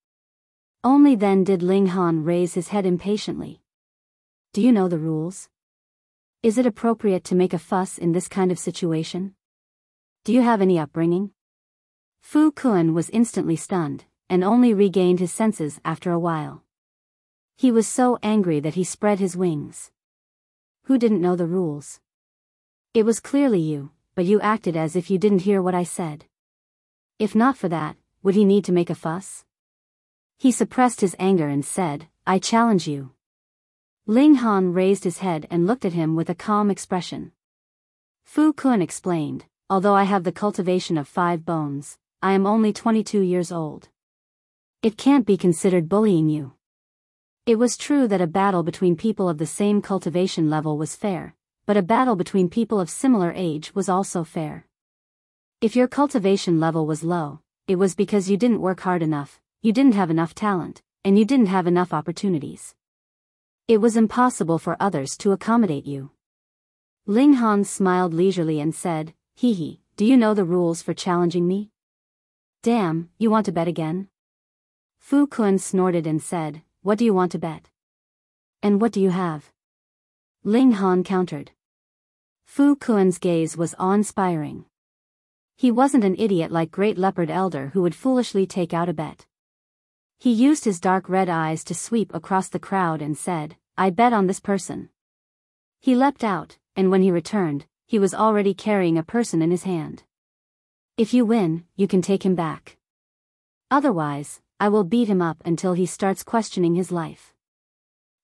Only then did Ling Han raise his head impatiently. Do you know the rules? Is it appropriate to make a fuss in this kind of situation? Do you have any upbringing? Fu Kun was instantly stunned, and only regained his senses after a while. He was so angry that he spread his wings. Who didn't know the rules? It was clearly you, but you acted as if you didn't hear what I said. If not for that, would he need to make a fuss? He suppressed his anger and said, I challenge you. Ling Han raised his head and looked at him with a calm expression. Fu Kun explained, although I have the cultivation of 5 bones, I am only 22 years old. It can't be considered bullying you. It was true that a battle between people of the same cultivation level was fair, but a battle between people of similar age was also fair. If your cultivation level was low, it was because you didn't work hard enough, you didn't have enough talent, and you didn't have enough opportunities. It was impossible for others to accommodate you. Ling Han smiled leisurely and said, Hee hee, do you know the rules for challenging me? Damn, you want to bet again? Fu Kun snorted and said, what do you want to bet? And what do you have? Ling Han countered. Fu Kun's gaze was awe-inspiring. He wasn't an idiot like Great Leopard Elder who would foolishly take out a bet. He used his dark red eyes to sweep across the crowd and said, I bet on this person. He leapt out, and when he returned, he was already carrying a person in his hand. If you win, you can take him back. Otherwise, I will beat him up until he starts questioning his life.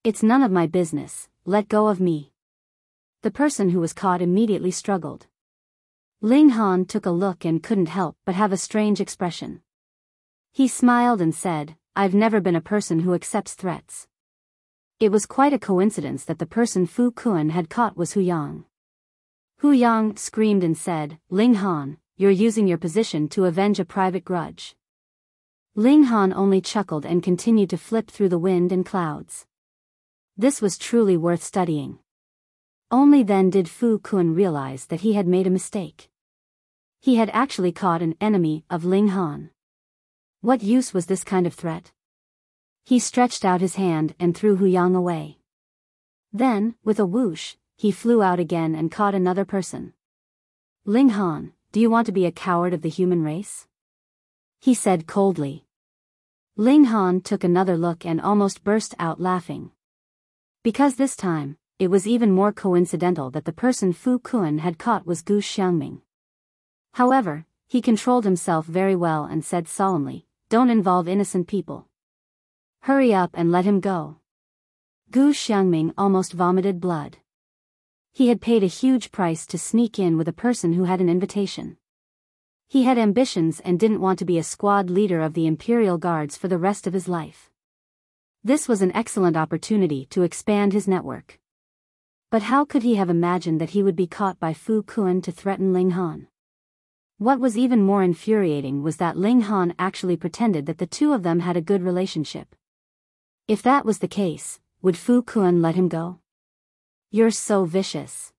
It's none of my business, let go of me. The person who was caught immediately struggled. Ling Han took a look and couldn't help but have a strange expression. He smiled and said, I've never been a person who accepts threats. It was quite a coincidence that the person Fu Kun had caught was Hu Yang. Hu Yang screamed and said, Ling Han, you're using your position to avenge a private grudge. Ling Han only chuckled and continued to flip through the wind and clouds. This was truly worth studying. Only then did Fu Kun realize that he had made a mistake. He had actually caught an enemy of Ling Han. What use was this kind of threat? He stretched out his hand and threw Hu Yang away. Then, with a whoosh, he flew out again and caught another person. Ling Han, do you want to be a coward of the human race? He said coldly. Ling Han took another look and almost burst out laughing. Because this time, it was even more coincidental that the person Fu Kun had caught was Gu Xiangming. However, he controlled himself very well and said solemnly, Don't involve innocent people. Hurry up and let him go. Gu Xiangming almost vomited blood. He had paid a huge price to sneak in with a person who had an invitation. He had ambitions and didn't want to be a squad leader of the Imperial Guards for the rest of his life. This was an excellent opportunity to expand his network. But how could he have imagined that he would be caught by Fu Kun to threaten Ling Han? What was even more infuriating was that Ling Han actually pretended that the two of them had a good relationship. If that was the case, would Fu Kun let him go? You're so vicious.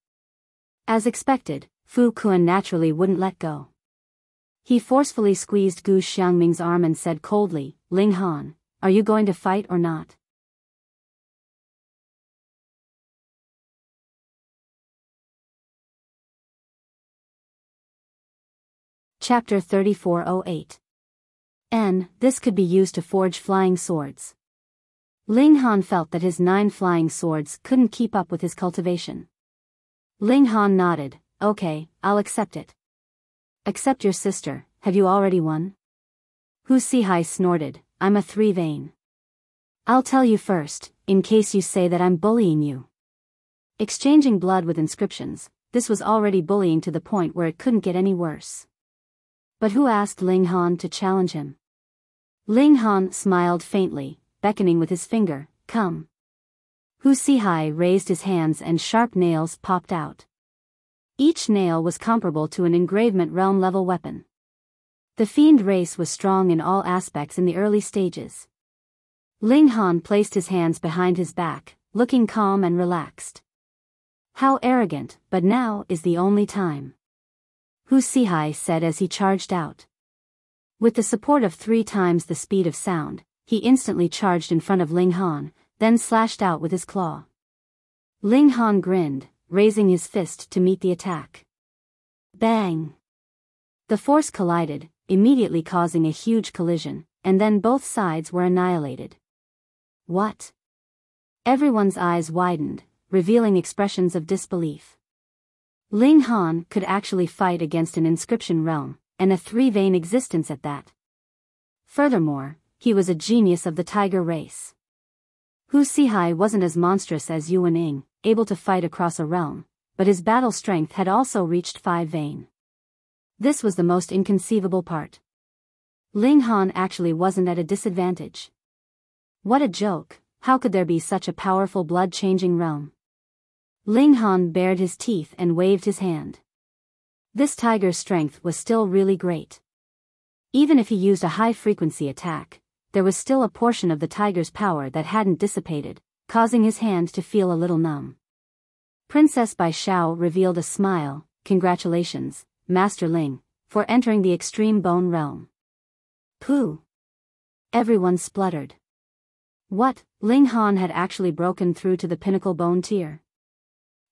As expected, Fu Kun naturally wouldn't let go. He forcefully squeezed Gu Xiangming's arm and said coldly, Ling Han, are you going to fight or not? Chapter 3408. This could be used to forge flying swords. Ling Han felt that his 9 flying swords couldn't keep up with his cultivation. Ling Han nodded, okay, I'll accept it. Accept your sister, have you already won? Hu Sihai snorted, I'm a 3-vein. I'll tell you first, in case you say that I'm bullying you. Exchanging blood with inscriptions, this was already bullying to the point where it couldn't get any worse. But who asked Ling Han to challenge him? Ling Han smiled faintly, beckoning with his finger, come. Hu Sihai raised his hands and sharp nails popped out. Each nail was comparable to an engravement realm-level weapon. The fiend race was strong in all aspects in the early stages. Ling Han placed his hands behind his back, looking calm and relaxed. How arrogant, but now is the only time. Hu Sihai said as he charged out. With the support of 3 times the speed of sound, he instantly charged in front of Ling Han, then slashed out with his claw. Ling Han grinned, raising his fist to meet the attack. Bang! The force collided, immediately causing a huge collision, and then both sides were annihilated. What? Everyone's eyes widened, revealing expressions of disbelief. Ling Han could actually fight against an inscription realm, and a 3-vein existence at that. Furthermore, he was a genius of the tiger race. Hu Sihai wasn't as monstrous as Yuan Ying, able to fight across a realm, but his battle strength had also reached 5-vein. This was the most inconceivable part. Ling Han actually wasn't at a disadvantage. What a joke, how could there be such a powerful blood-changing realm? Ling Han bared his teeth and waved his hand. This tiger's strength was still really great. Even if he used a high-frequency attack, there was still a portion of the tiger's power that hadn't dissipated, causing his hand to feel a little numb. Princess Biyao revealed a smile. Congratulations, Master Ling, for entering the extreme bone realm. Pooh! Everyone spluttered. What, Ling Han had actually broken through to the pinnacle bone tier?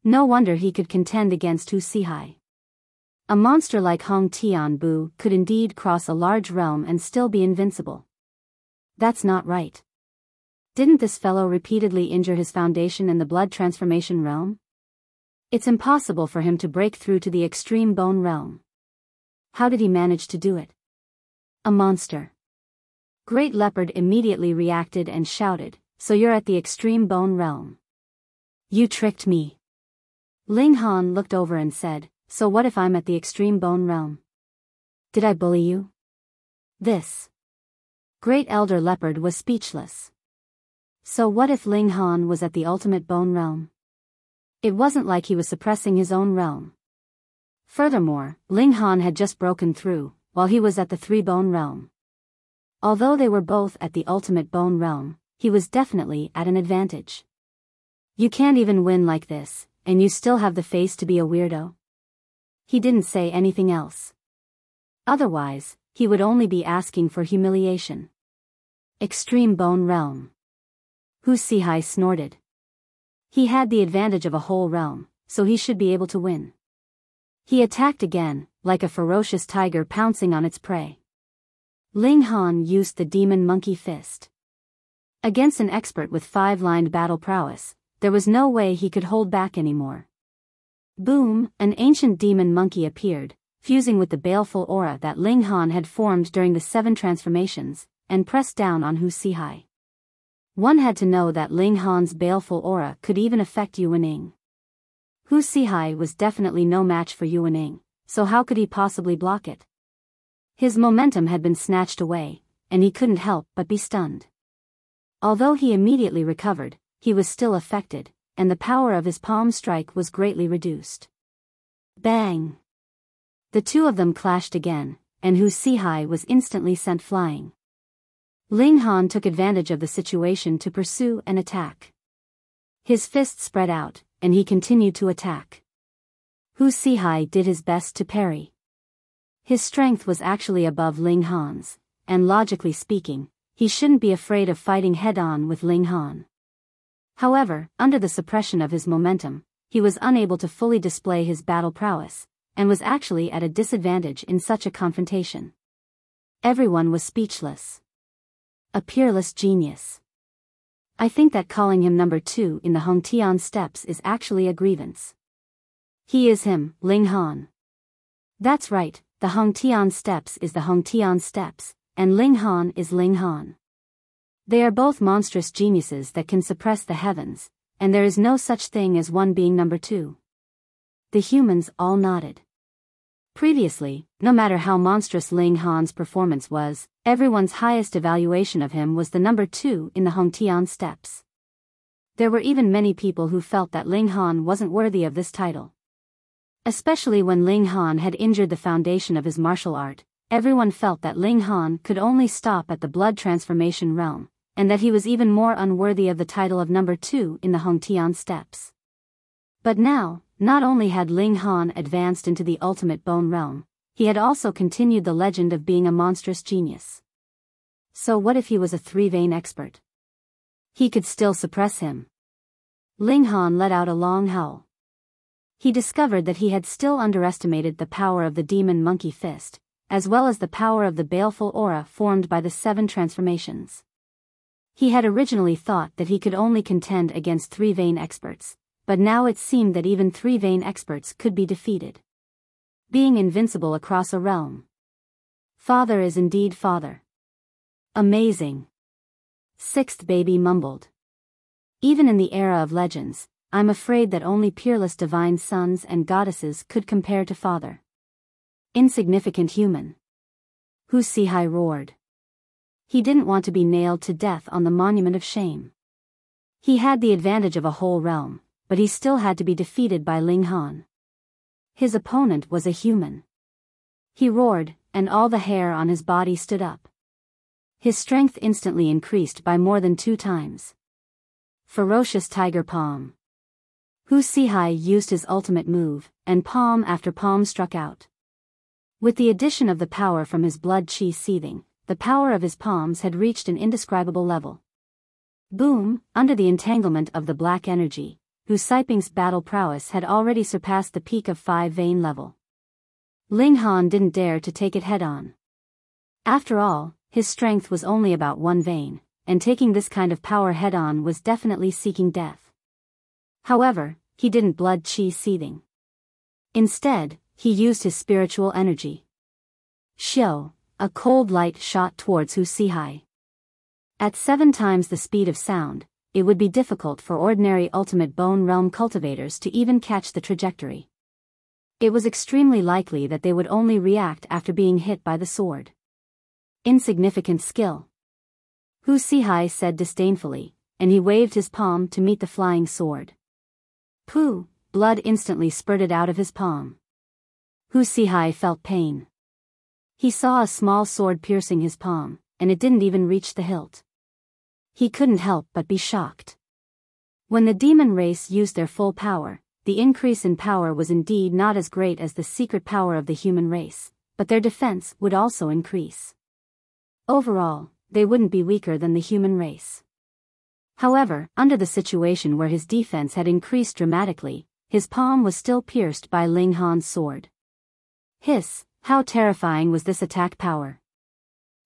No wonder he could contend against Hu Sihai. A monster like Hong Tian Bu could indeed cross a large realm and still be invincible. That's not right. Didn't this fellow repeatedly injure his foundation in the blood transformation realm? It's impossible for him to break through to the extreme bone realm. How did he manage to do it? A monster. Great Leopard immediately reacted and shouted, so you're at the extreme bone realm. You tricked me. Ling Han looked over and said, so what if I'm at the extreme bone realm? Did I bully you? This Great Elder Leopard was speechless. So what if Ling Han was at the ultimate bone realm? It wasn't like he was suppressing his own realm. Furthermore, Ling Han had just broken through, while he was at the 3-bone realm. Although they were both at the ultimate bone realm, he was definitely at an advantage. You can't even win like this, and you still have the face to be a weirdo? He didn't say anything else. Otherwise, he would only be asking for humiliation. Extreme bone realm. Hu Sihai snorted. He had the advantage of a whole realm, so he should be able to win. He attacked again, like a ferocious tiger pouncing on its prey. Ling Han used the demon monkey fist. Against an expert with 5-lined battle prowess, there was no way he could hold back anymore. Boom! An ancient demon monkey appeared, fusing with the baleful aura that Ling Han had formed during the 7 transformations, and pressed down on Hu Sihai. One had to know that Ling Han's baleful aura could even affect Yuan Ying. Hu Sihai was definitely no match for Yuan Ying, so how could he possibly block it? His momentum had been snatched away, and he couldn't help but be stunned. Although he immediately recovered, he was still affected, and the power of his palm strike was greatly reduced. Bang! The two of them clashed again, and Hu Sihai was instantly sent flying. Ling Han took advantage of the situation to pursue and attack. His fists spread out, and he continued to attack. Hu Sihai did his best to parry. His strength was actually above Ling Han's, and logically speaking, he shouldn't be afraid of fighting head-on with Ling Han. However, under the suppression of his momentum, he was unable to fully display his battle prowess, and was actually at a disadvantage in such a confrontation. Everyone was speechless. A peerless genius. I think that calling him number 2 in the Hongtian steps is actually a grievance. He is him, Ling Han. That's right, the Hongtian steps is the Hongtian steps, and Ling Han is Ling Han. They are both monstrous geniuses that can suppress the heavens, and there is no such thing as one being number 2. The humans all nodded. Previously, no matter how monstrous Ling Han's performance was, everyone's highest evaluation of him was the number 2 in the Hongtian steps. There were even many people who felt that Ling Han wasn't worthy of this title. Especially when Ling Han had injured the foundation of his martial art, everyone felt that Ling Han could only stop at the blood transformation realm, and that he was even more unworthy of the title of number 2 in the Hongtian steps. But now, not only had Ling Han advanced into the ultimate bone realm, he had also continued the legend of being a monstrous genius. So what if he was a 3-vein expert? He could still suppress him. Ling Han let out a long howl. He discovered that he had still underestimated the power of the demon monkey fist, as well as the power of the baleful aura formed by the 7 transformations. He had originally thought that he could only contend against 3-vein experts, but now it seemed that even 3-vein experts could be defeated. Being invincible across a realm. Father is indeed father. Amazing. 6th baby mumbled. Even in the era of legends, I'm afraid that only peerless divine sons and goddesses could compare to father. Insignificant human. Wuxia roared. He didn't want to be nailed to death on the monument of shame. He had the advantage of a whole realm, but he still had to be defeated by Ling Han. His opponent was a human. He roared, and all the hair on his body stood up. His strength instantly increased by more than 2 times. Ferocious tiger palm. Wuxia used his ultimate move, and palm after palm struck out. With the addition of the power from his blood chi seething, the power of his palms had reached an indescribable level. Boom, under the entanglement of the black energy, Wuxia's battle prowess had already surpassed the peak of 5-vein level. Ling Han didn't dare to take it head-on. After all, his strength was only about 1 vein, and taking this kind of power head-on was definitely seeking death. However, he didn't blood chi seething. Instead, he used his spiritual energy. Xiao, a cold light shot towards Wuxia. At 7 times the speed of sound, it would be difficult for ordinary ultimate bone realm cultivators to even catch the trajectory. It was extremely likely that they would only react after being hit by the sword. Insignificant skill. Wuxia said disdainfully, and he waved his palm to meet the flying sword. Pooh, blood instantly spurted out of his palm. Wuxia felt pain. He saw a small sword piercing his palm, and it didn't even reach the hilt. He couldn't help but be shocked. When the demon race used their full power, the increase in power was indeed not as great as the secret power of the human race, but their defense would also increase. Overall, they wouldn't be weaker than the human race. However, under the situation where his defense had increased dramatically, his palm was still pierced by Ling Han's sword. Hiss, how terrifying was this attack power!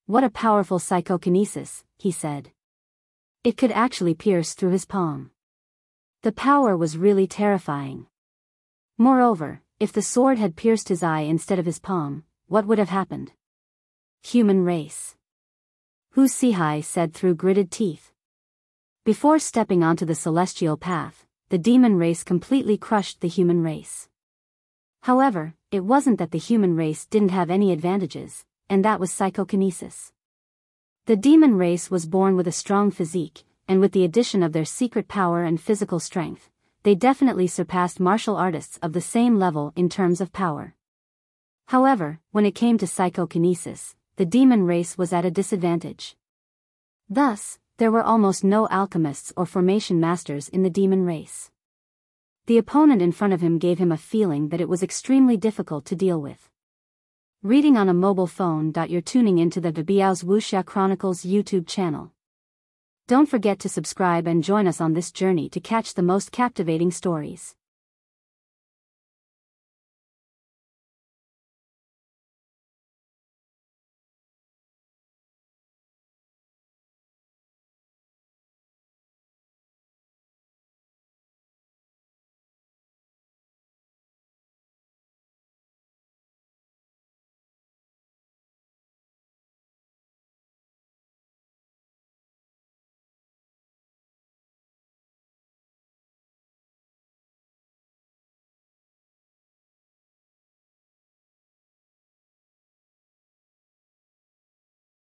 What a powerful psychokinesis, he said. It could actually pierce through his palm. The power was really terrifying. Moreover, if the sword had pierced his eye instead of his palm, what would have happened? Human race. Wuxia said through gritted teeth. Before stepping onto the celestial path, the demon race completely crushed the human race. However, it wasn't that the human race didn't have any advantages, and that was psychokinesis. The demon race was born with a strong physique, and with the addition of their secret power and physical strength, they definitely surpassed martial artists of the same level in terms of power. However, when it came to psychokinesis, the demon race was at a disadvantage. Thus, there were almost no alchemists or formation masters in the demon race. The opponent in front of him gave him a feeling that it was extremely difficult to deal with. Reading on a mobile phone. You're tuning into the Biyao's Wuxia Chronicles YouTube channel. Don't forget to subscribe and join us on this journey to catch the most captivating stories.